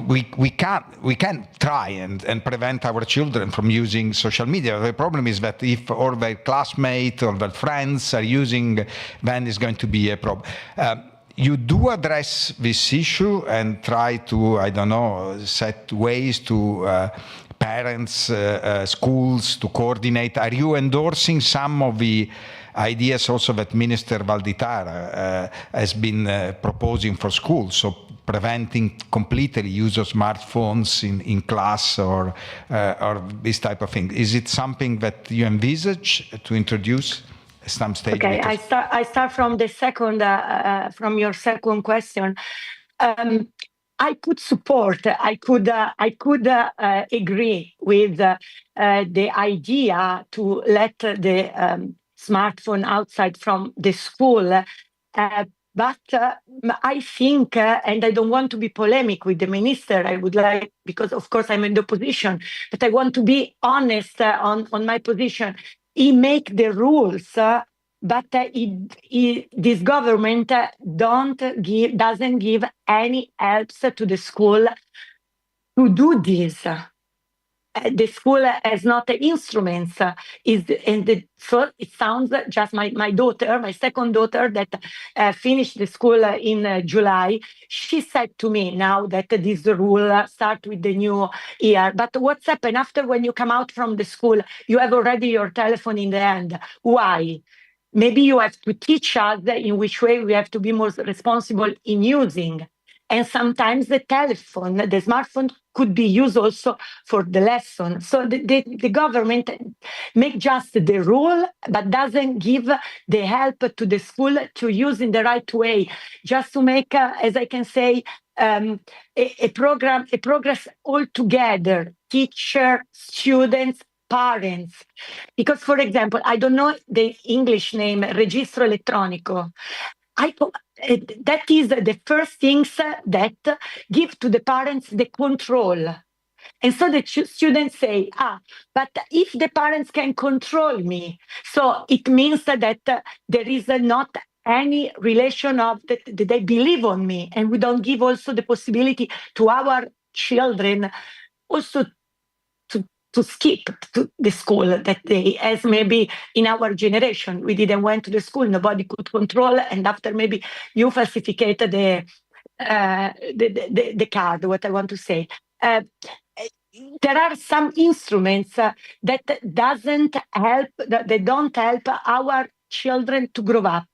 we can't try and prevent our children from using social media. The problem is that if all their classmates or their friends are using, then it's going to be a problem. You do address this issue and try to, I don't know, set ways to parents, schools to coordinate. Are you endorsing some of the ideas also that Minister Valditara has been proposing for schools? So preventing completely use of smartphones in class or this type of thing. Is it something that you envisage to introduce? Some stage. Okay, I start from the second, from your second question. I could support. I could agree with the idea to let the smartphone outside from the school. But I think, and I don't want to be polemic with the minister. I would like, because of course I'm in the opposition, but I want to be honest on my position. He make the rules, but this government doesn't give any helps to the school to do this. the school has not instruments. So it sounds just my daughter, my second daughter that finished the school in July, she said to me now that this rule start with the new year. But what's happened after when you come out from the school, you have already your telephone in the hand. Why? Maybe you have to teach us in which way we have to be more responsible in using. And sometimes the telephone, the smartphone could be used also for the lesson. So the government make just the rule, but doesn't give the help to the school to use in the right way, just to make, as I can say, a progress all together, teacher, students, parents. Because, for example, I don't know the English name, registro elettronico. That is the first things that give to the parents the control. And so the students say, but if the parents can control me, so it means that there is not any relation of that they believe on me, and we don't give also the possibility to our children also to skip to the school that they, as maybe in our generation, we didn't went to the school, nobody could control, and after maybe you falsificated the card, what I want to say. There are some instruments that doesn't help, that they don't help our children to grow up.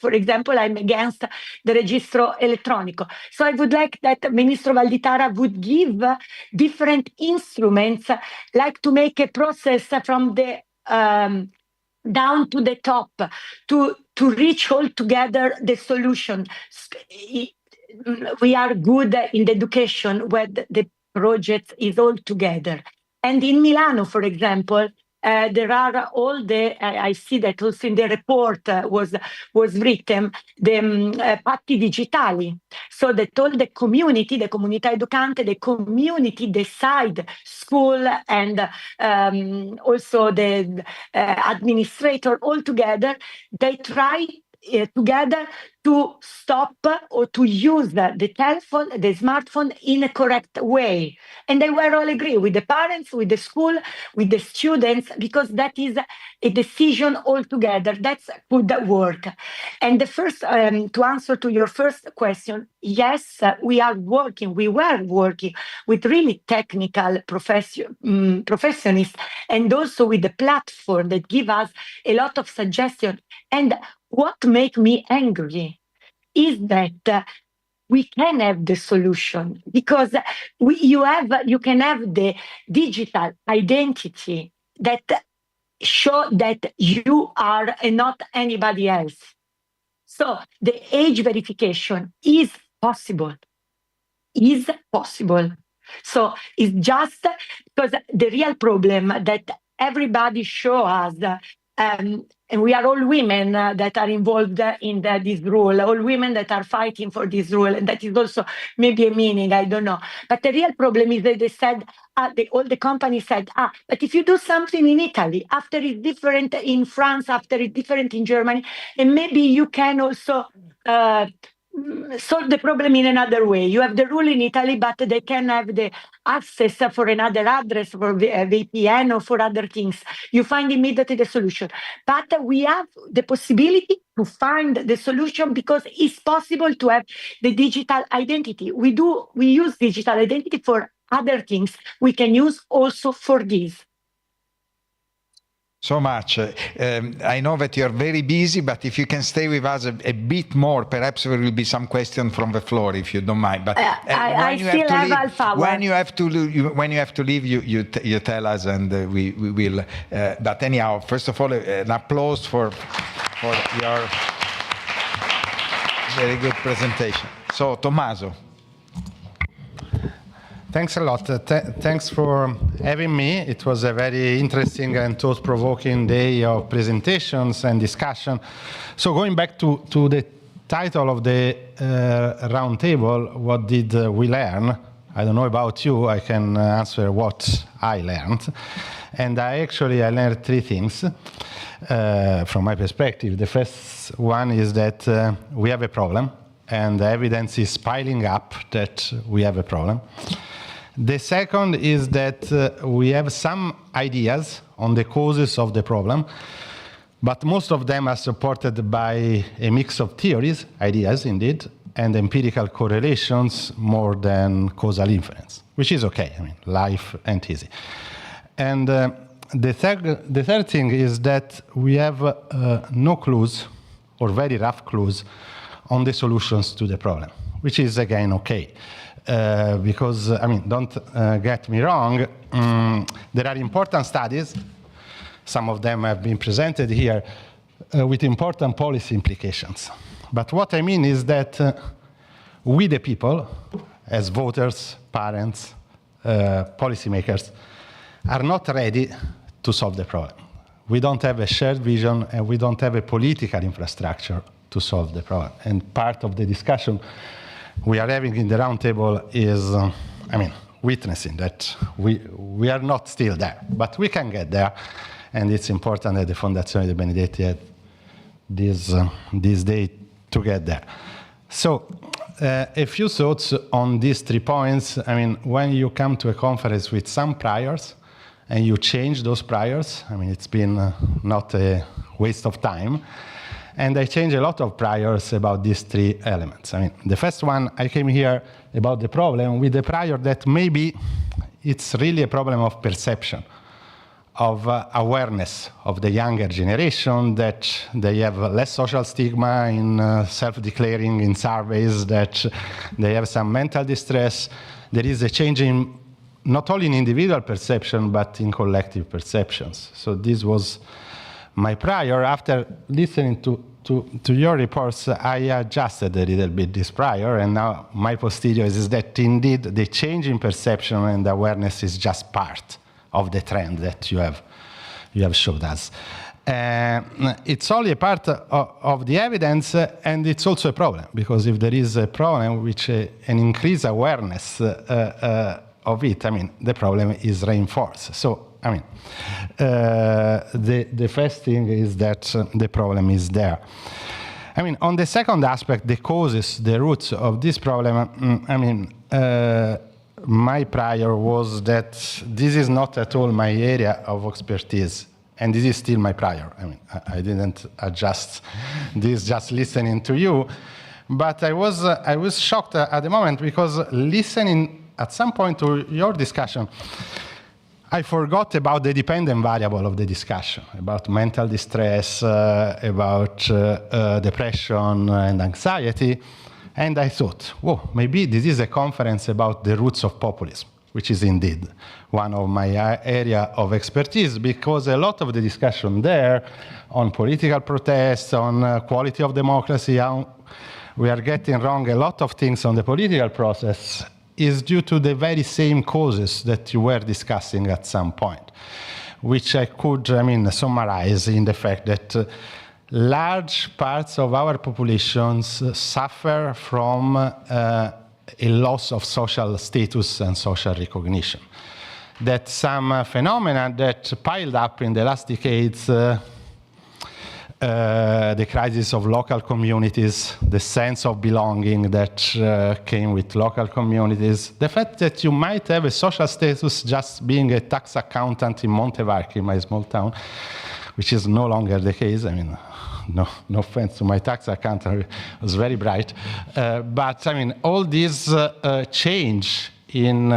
For example, I'm against the registro elettronico. So I would like that Ministro Valditara would give different instruments, like to make a process from the down to the top, to reach all together the solution. We are good in the education where the project is all together. And in Milano, for example, there are all the, I see that also in the report was written, the patti digitali, so that all the community, the comunità educante, the community decide, school and also the administrator all together, they try together to stop or to use the telephone, the smartphone in a correct way. And they were all agree with the parents, with the school, with the students, because that is a decision altogether. That's good work. And the first, to answer to your first question, yes, we were working with really technical professionists, and also with the platform that give us a lot of suggestions. And what makes me angry is that we can have the solution, because you can have the digital identity that show that you are and not anybody else. So the age verification is possible. So it's just because the real problem that everybody show us, and we are all women that are involved in this rule, all women that are fighting for this rule, and that is also maybe a meaning, I don't know. But the real problem is that they said, all the companies said, but if you do something in Italy, after it's different in France, after it's different in Germany, and maybe you can also solve the problem in another way. You have the rule in Italy, but they can have the access for another address, for VPN or for other things. You find immediately the solution. But we have the possibility to find the solution because it's possible to have the digital identity. We use digital identity for other things. We can use also for this. So much. I know that you're very busy, but if you can stay with us a bit more, perhaps there will be some questions from the floor, if you don't mind. But I still have half hour. When you have to leave, you tell us, and we will. But anyhow, first of all, an applause for your very good presentation. So, Tommaso. Thanks a lot. Thanks for having me. It was a very interesting and thought-provoking day of presentations and discussion. So going back to the title of the roundtable, what did we learn? I don't know about you. I can answer what I learned. And I learned three things from my perspective. The first one is that we have a problem, and the evidence is piling up that we have a problem. The second is that we have some ideas on the causes of the problem, but most of them are supported by a mix of theories, ideas indeed, and empirical correlations more than causal inference, which is okay. I mean, life ain't easy. And the third thing is that we have no clues or very rough clues on the solutions to the problem, which is again okay. Because, I mean, don't get me wrong, there are important studies, some of them have been presented here, with important policy implications. But what I mean is that we the people, as voters, parents, policymakers, are not ready to solve the problem. We don't have a shared vision and we don't have a political infrastructure to solve the problem. And part of the discussion we are having in the roundtable is, I mean, witnessing that we are not still there, but we can get there, and it's important that the Fondazione Debenedetti had this day to get there. So, a few thoughts on these 3 points. I mean, when you come to a conference with some priors, and you change those priors, I mean, it's been not a waste of time. And I changed a lot of priors about these 3 elements. I mean, the first one, I came here about the problem with the prior that maybe it's really a problem of perception, of awareness of the younger generation, that they have less social stigma in self-declaring in surveys, that they have some mental distress. There is a change in not only in individual perception, but in collective perceptions. So this was my prior. After listening to your reports, I adjusted a little bit this prior, and now my posterior is that indeed the change in perception and awareness is just part of the trend that you have showed us. It's only a part of the evidence, and it's also a problem, because if there is a problem which an increased awareness of it, I mean, the problem is reinforced. So, I mean, the first thing is that the problem is there. I mean, on the second aspect, the causes, the roots of this problem, I mean, my prior was that this is not at all my area of expertise, and this is still my prior. I mean, I didn't adjust this just listening to you, but I was shocked at the moment, because listening at some point to your discussion, I forgot about the dependent variable of the discussion, about mental distress, about depression and anxiety. And I thought, whoa, maybe this is a conference about the roots of populism, which is indeed one of my area of expertise, because a lot of the discussion there on political protests, on quality of democracy, we are getting wrong a lot of things on the political process, is due to the very same causes that you were discussing at some point, which I could, I mean, summarize in the fact that large parts of our populations suffer from a loss of social status and social recognition. That some phenomena that piled up in the last decades, the crisis of local communities, the sense of belonging that came with local communities, the fact that you might have a social status just being a tax accountant in Montevarchi, my small town, which is no longer the case. I mean, no offense to my tax accountant, it was very bright. But I mean, all this change in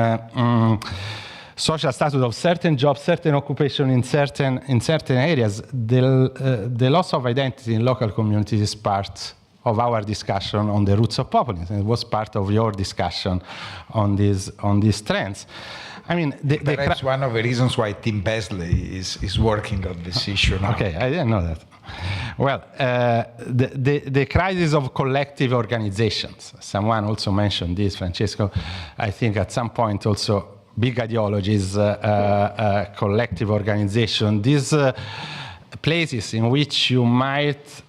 social status of certain jobs, certain occupation in certain areas, the loss of identity in local communities is part of our discussion on the roots of populism. It was part of your discussion on these trends. I mean, perhaps one of the reasons why Tim Besley is working on this issue now. Okay, I didn't know that. Well, the crisis of collective organizations. Someone also mentioned this, Francesco. I think at some point also big ideologies, collective organization, these places in which you might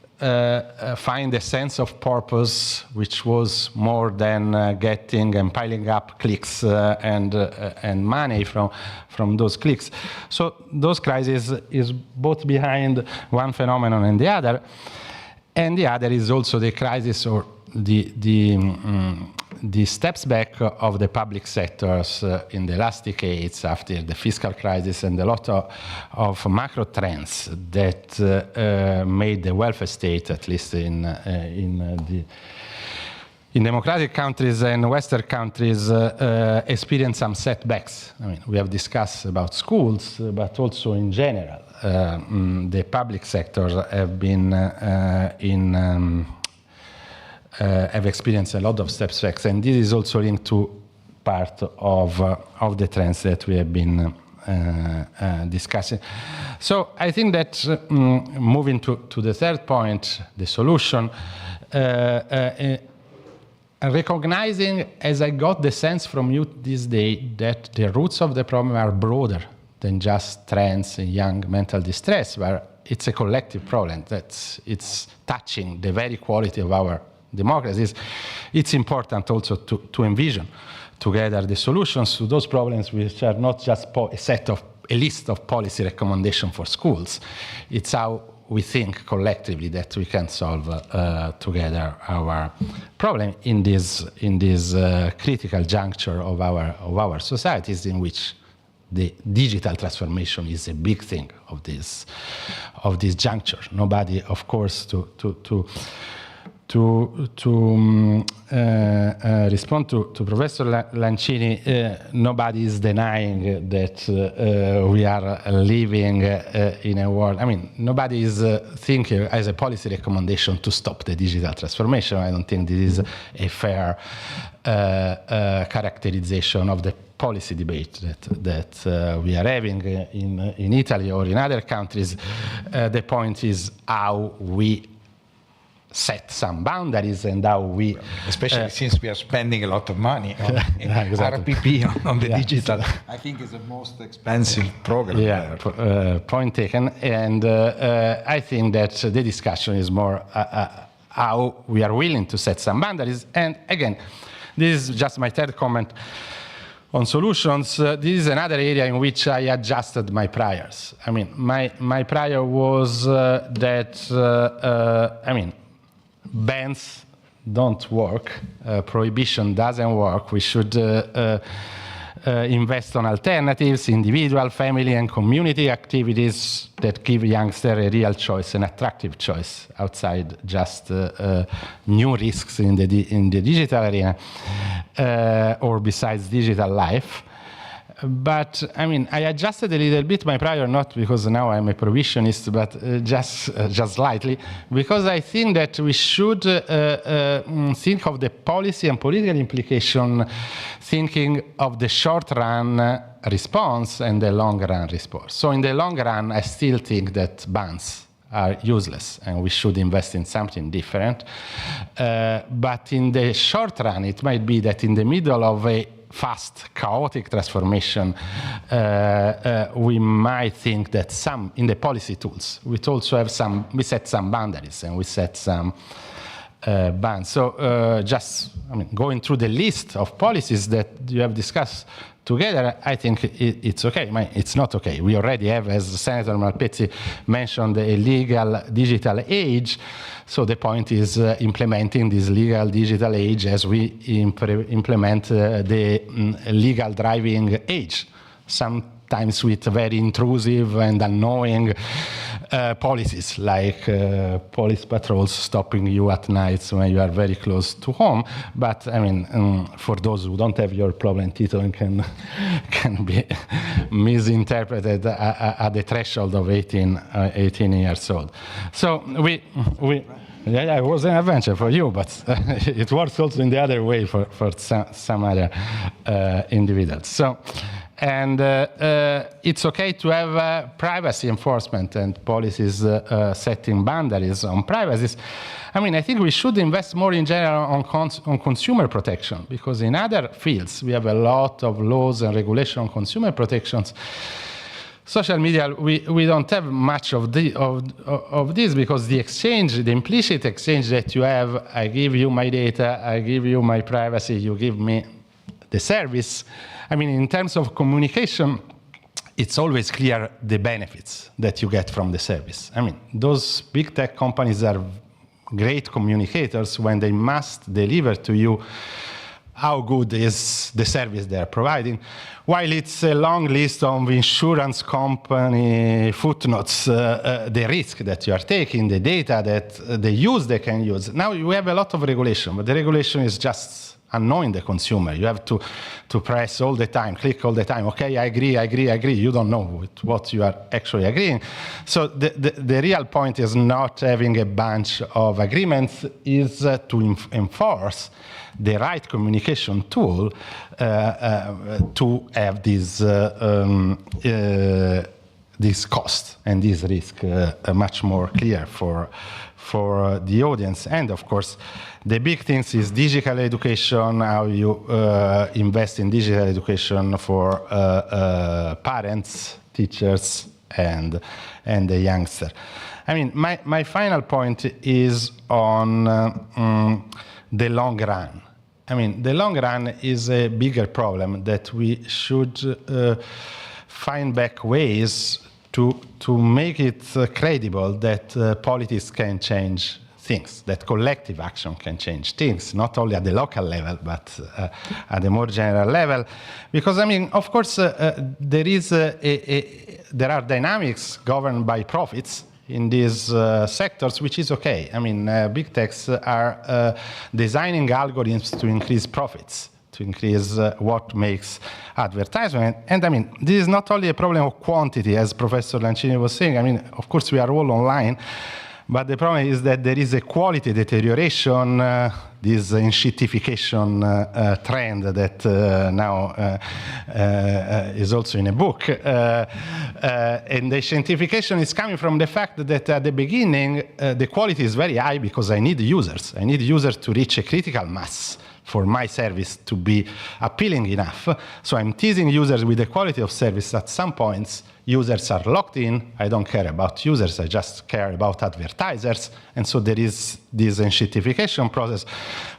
find a sense of purpose, which was more than getting and piling up clicks and money from those clicks. So those crises is both behind one phenomenon and the other. And the other is also the crisis or the the steps back of the public sectors in the last decades after the fiscal crisis and a lot of macro trends that made the welfare state, at least in democratic countries and Western countries, experience some setbacks. I mean, we have discussed about schools, but also in general, the public sectors have been have experienced a lot of setbacks, and this is also linked to part of the trends that we have been discussing. So I think that moving to the third point, the solution. Recognizing, as I got the sense from you this day, that the roots of the problem are broader than just trends in young mental distress, where it's a collective problem it's touching the very quality of our democracies. It's important also to envision together the solutions to those problems, which are not just a list of policy recommendations for schools. It's how we think collectively that we can solve together our problem in this critical juncture of our societies, in which the digital transformation is a big thing of this juncture. Nobody, of course, to respond to Professor Lancini, nobody is denying that we are living in a world. I mean, nobody is thinking as a policy recommendation to stop the digital transformation. I don't think this is a fair characterization of the policy debate that we are having in Italy or in other countries. The point is how we set some boundaries and how we... Especially since we are spending a lot of money on exactly. RPP, on the digital. I think it's the most expensive program. Yeah, point taken. And I think that the discussion is more how we are willing to set some boundaries. And again, this is just my third comment on solutions. This is another area in which I adjusted my priors. I mean, my prior was that, bans don't work, prohibition doesn't work. We should invest on alternatives, individual, family, and community activities that give youngsters a real choice, an attractive choice, outside just new risks in the digital arena or besides digital life. But I mean, I adjusted a little bit my prior, not because now I'm a provisionist, but just slightly, because I think that we should think of the policy and political implication, thinking of the short-run response and the long-run response. So in the long run, I still think that bans are useless and we should invest in something different. But in the short run, it might be that in the middle of a fast, chaotic transformation, we might think that in the policy tools, we also have we set some boundaries and we set some bans. So going through the list of policies that you have discussed together, I think it's okay. It's not okay. We already have, as Senator Malpezzi mentioned, a legal digital age. So the point is implementing this legal digital age as we implement the legal driving age, sometimes with very intrusive and annoying policies, like police patrols stopping you at night when you are very close to home. But I mean, for those who don't have your problem, Tito, and can be misinterpreted at the threshold of 18 years old. So yeah, it was an adventure for you, but it works also in the other way for some other individuals. So. And it's okay to have privacy enforcement and policies setting boundaries on privacy. I mean, I think we should invest more in general on consumer protection, because in other fields we have a lot of laws and regulation on consumer protections. Social media, we don't have much of this, because the exchange, the implicit exchange that you have, I give you my data, I give you my privacy, you give me the service. I mean, in terms of communication, it's always clear the benefits that you get from the service. I mean, those big tech companies are great communicators when they must deliver to you how good is the service they're providing, while it's a long list of insurance company footnotes, the risk that you are taking, the data that they use, they can use. Now you have a lot of regulation, but the regulation is just annoying the consumer. You have to press all the time, click all the time, okay, I agree, I agree, I agree. You don't know with what you are actually agreeing. So the real point is not having a bunch of agreements, is to enforce the right communication tool to have this cost and this risk much more clear for the audience. And of course, the big things is digital education, how you invest in digital education for parents, teachers, and the youngster. I mean, my final point is on the long run. I mean, the long run is a bigger problem that we should find back ways to make it credible that politics can change things, that collective action can change things, not only at the local level, but at the more general level. Because, I mean, of course, there are dynamics governed by profits in these sectors, which is okay. I mean, big techs are designing algorithms to increase profits, to increase what makes advertisement. And I mean, this is not only a problem of quantity, as Professor Lancini was saying. I mean, of course, we are all online, but the problem is that there is a quality deterioration, this enshittification trend that now is also in a book. And the enshittification is coming from the fact that at the beginning, the quality is very high because I need users. I need users to reach a critical mass for my service to be appealing enough. So I'm teasing users with the quality of service. At some points, users are locked in. I don't care about users, I just care about advertisers. And so there is this enshittification process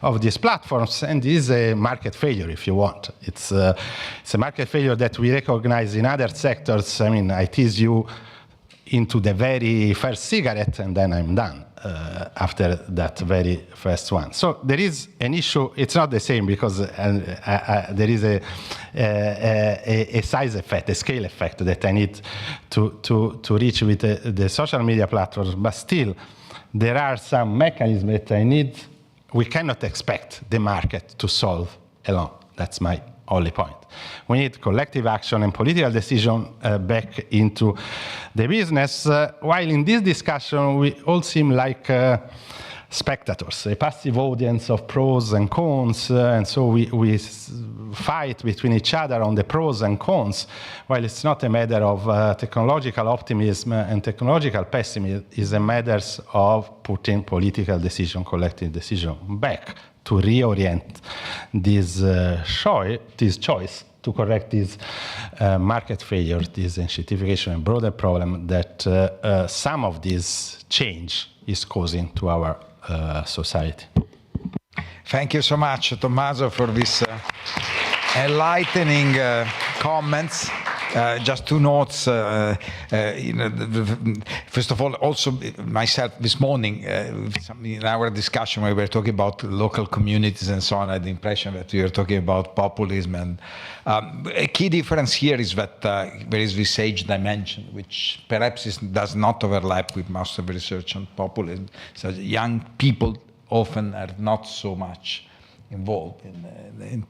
of these platforms, and this is a market failure, if you want. It's a market failure that we recognize in other sectors. I mean, I tease you into the very first cigarette, and then I'm done. After that very first one. So there is an issue. It's not the same because there is a size effect, a scale effect that I need to reach with the social media platforms. But still, there are some mechanisms that we cannot expect the market to solve alone. That's my only point. We need collective action and political decision back into the business, while in this discussion we all seem like spectators, a passive audience of pros and cons, and so we fight between each other on the pros and cons, while it's not a matter of technological optimism and technological pessimism. It's a matter of putting political decision, collective decision back to reorient this choice to correct this market failure, this enshittification and broader problem that some of this change is causing to our society. Thank you so much, Tommaso, for this enlightening comments. Just two notes. First of all, also myself this morning, in our discussion, we were talking about local communities and so on. I had the impression that we were talking about populism. And a key difference here is that there is this age dimension, which perhaps does not overlap with most of the research on populism. So young people often are not so much involved in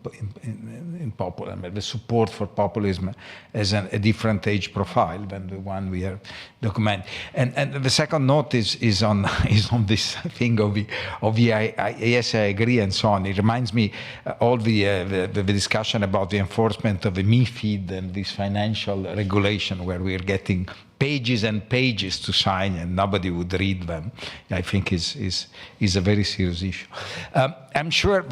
populism. The support for populism has a different age profile than the one we are documenting. And the second note is on this thing of the yes, I agree, and so on. It reminds me all the discussion about the enforcement of the MiFID and this financial regulation where we are getting pages and pages to sign and nobody would read them. I think is a very serious issue. I'm sure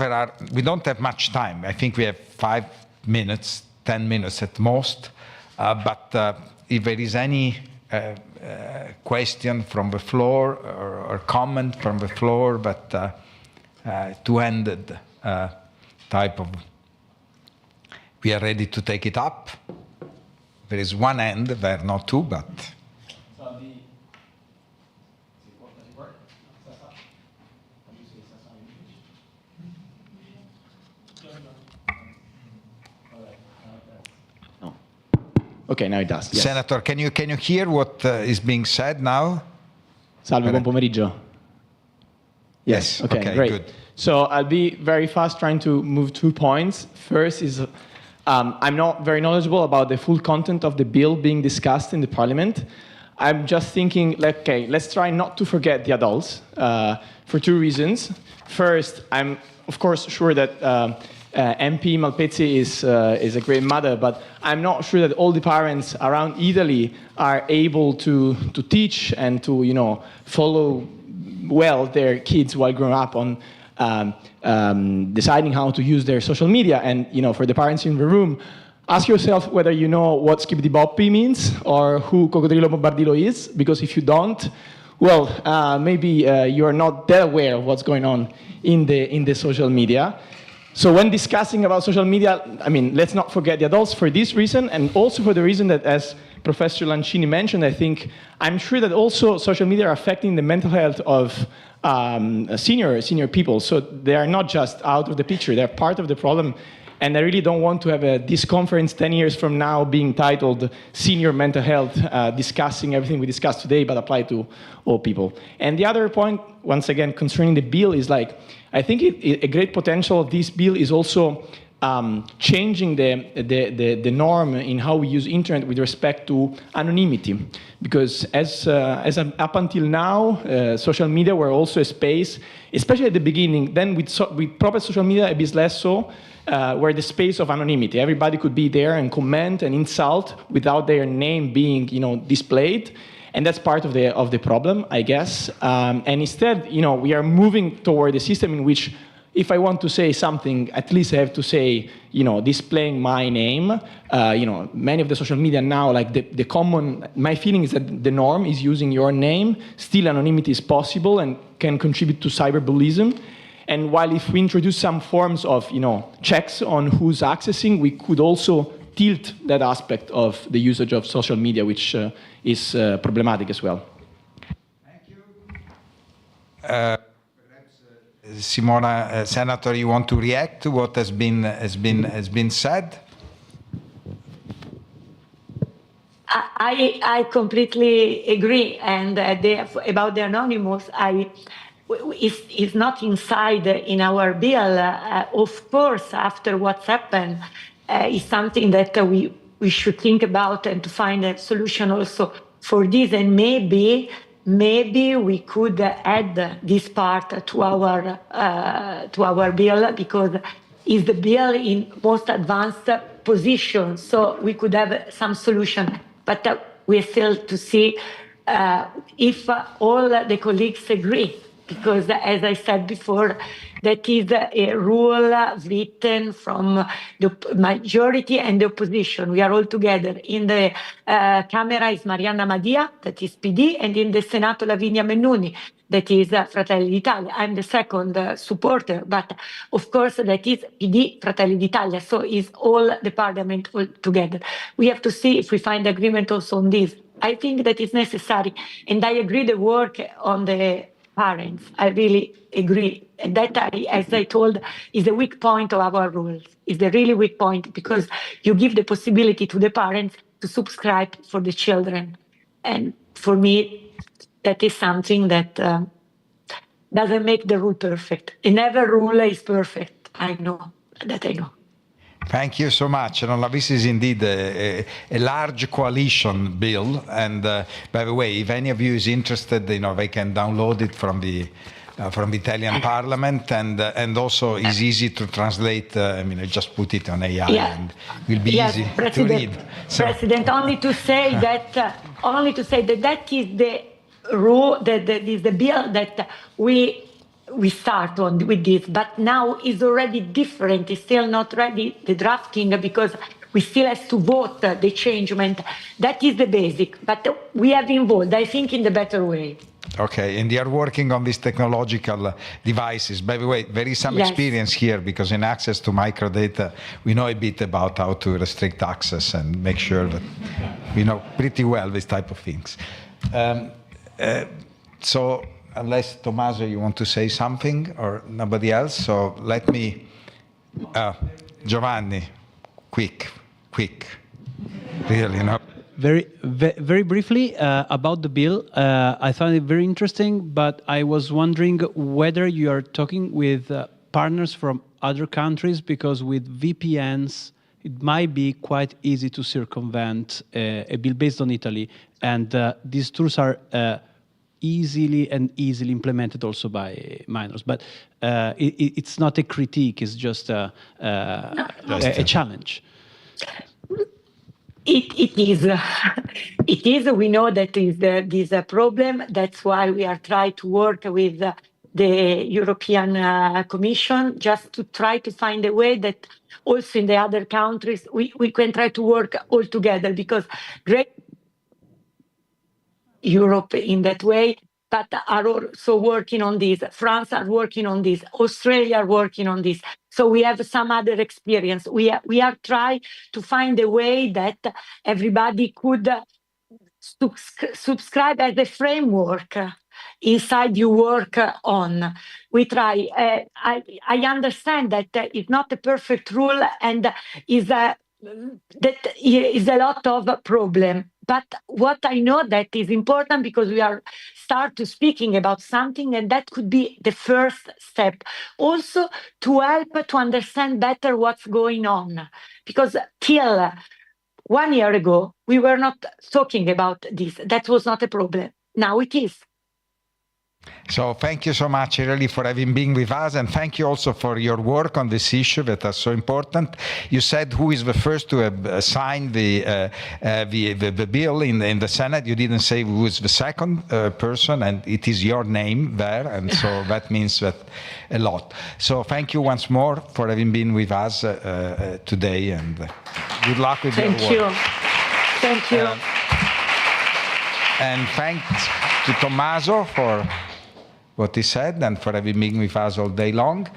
we don't have much time. I think we have 5 minutes, 10 minutes at most. But if there is any question from the floor or comment from the floor, but two-ended type of, we are ready to take it up. There is one end, there are not two, but... Okay, now it does. Yes. Senator, can you hear what is being said now? Salve, buon pomeriggio. Yes. Okay, great. Good. So I'll be very fast, trying to move 2 points. First is I'm not very knowledgeable about the full content of the bill being discussed in the Parliament. I'm just thinking, okay, let's try not to forget the adults for 2 reasons. First, I'm of course sure that MP Malpezzi is a great mother, but I'm not sure that all the parents around Italy are able to teach and to follow well their kids while growing up on deciding how to use their social media. And for the parents in the room, ask yourself whether you know what Skibbity Boppy means or who Coccodrillo Bombardillo is, because if you don't, well, maybe you're not that aware of what's going on in the social media. So when discussing about social media, I mean, let's not forget the adults for this reason, and also for the reason that, as Professor Lancini mentioned, I'm sure that also social media are affecting the mental health of senior people. So they are not just out of the picture, they're part of the problem. And I really don't want to have this conference 10 years from now being titled Senior Mental Health, discussing everything we discussed today, but applied to all people. And the other point, once again, concerning the bill is I think a great potential of this bill is also changing the norm in how we use internet with respect to anonymity. Because as up until now, social media were also a space, especially at the beginning, then with proper social media a bit less so, where the space of anonymity. Everybody could be there and comment and insult without their name being, displayed. And that's part of the problem, I guess. And instead, we are moving toward a system in which if I want to say something, at least I have to say, displaying my name. Many of the social media now, the common, my feeling is that the norm is using your name. Still, anonymity is possible and can contribute to cyberbullying. And while if we introduce some forms of, checks on who's accessing, we could also tilt that aspect of the usage of social media, which is problematic as well. Thank you. Perhaps, Simona, Senator, you want to react to what has been said? I completely agree, and about the anonymous, is not inside in our bill. Of course, after what's happened, is something that we should think about and to find a solution also for this. And maybe we could add this part to our bill, because it's the bill in most advanced position. So we could have some solution, but we still to see if all the colleagues agree. Because, as I said before, that is a rule written from the majority and the opposition. We are all together. In the Camera is Marianna Madia, that is PD, and in the Senato Lavinia Mennuni, that is Fratelli d'Italia. I'm the second supporter, but of course that is PD, Fratelli d'Italia, so it's all the parliament all together. We have to see if we find agreement also on this. I think that is necessary, and I agree the work on the parents. I really agree. And that, as I told, is the weak point of our rules. Is the really weak point, because you give the possibility to the parents to subscribe for the children. And for me, that is something that doesn't make the rule perfect. And never rule is perfect. I know. Thank you so much. This is indeed a large coalition bill. And by the way, if any of you is interested, they can download it from the Italian Parliament, and also is easy to translate. I just put it on AI, and it will be easy to read. President, only to say that that is the rule, that is the bill that we start on with this, but now is already different. It's still not ready, the drafting, because we still have to vote the changement. That is the basic, but we have involved, I think, in the better way. Okay, and they are working on these technological devices. By the way, there is some experience here, because in access to microdata, we know a bit about how to restrict access and make sure that we know pretty well this type of things. So, unless, Tommaso, you want to say something, or nobody else, so let me... Giovanni, quick, really, Very briefly about the bill, I found it very interesting, but I was wondering whether you are talking with partners from other countries, because with VPNs, it might be quite easy to circumvent a bill based on Italy, and these tools are easily implemented also by minors. But it's not a critique; it's just a challenge. It is. It is. We know that is a problem. That's why we are trying to work with the European Commission, just to try to find a way that also in the other countries we can try to work all together, because great Europe in that way, but are also working on this. France are working on this. Australia are working on this. So we have some other experience. We are trying to find a way that everybody could subscribe as a framework inside you work on. We try. I understand that it's not a perfect rule, and that is a lot of problem. But what I know that is important, because we are start to speaking about something, and that could be the first step. Also to help to understand better what's going on, because till 1 year ago we were not talking about this. That was not a problem. Now it is. So thank you so much, really, for having been with us, and thank you also for your work on this issue that is so important. You said who is the first to have signed the bill in the Senate. You didn't say who is the second person, and it is your name there, and so that means that a lot. So thank you once more for having been with us today, and good luck with your work. Thank you. Thank you. And thanks to Tommaso for what he said and for having been with us all day long,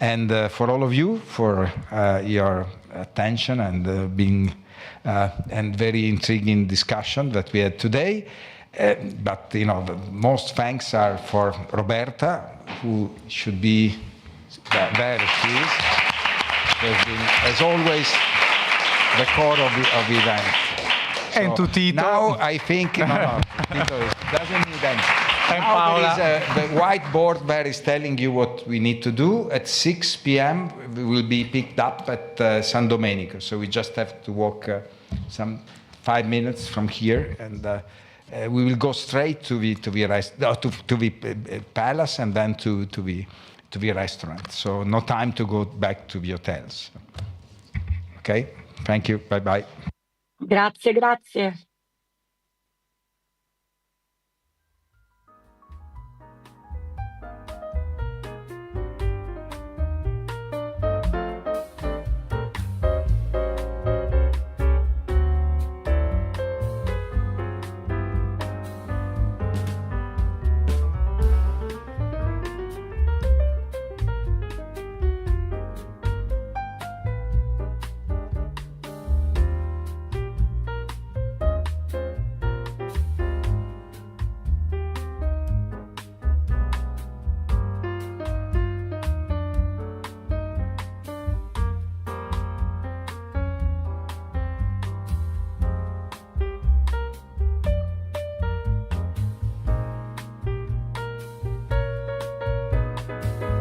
and for all of you for your attention and being and very intriguing discussion that we had today. But the most thanks are for Roberta, who should be there. She is. Has been, as always, the core of the event. And to Tito. Now I think Tito doesn't need anything. Now there is the whiteboard there is telling you what we need to do. At 6 p.m. we will be picked up at San Domenico. So we just have to walk some 5 minutes from here, and we will go straight to the palace and then to the restaurant. So no time to go back to the hotels. Okay. Thank you. Bye bye. Grazie.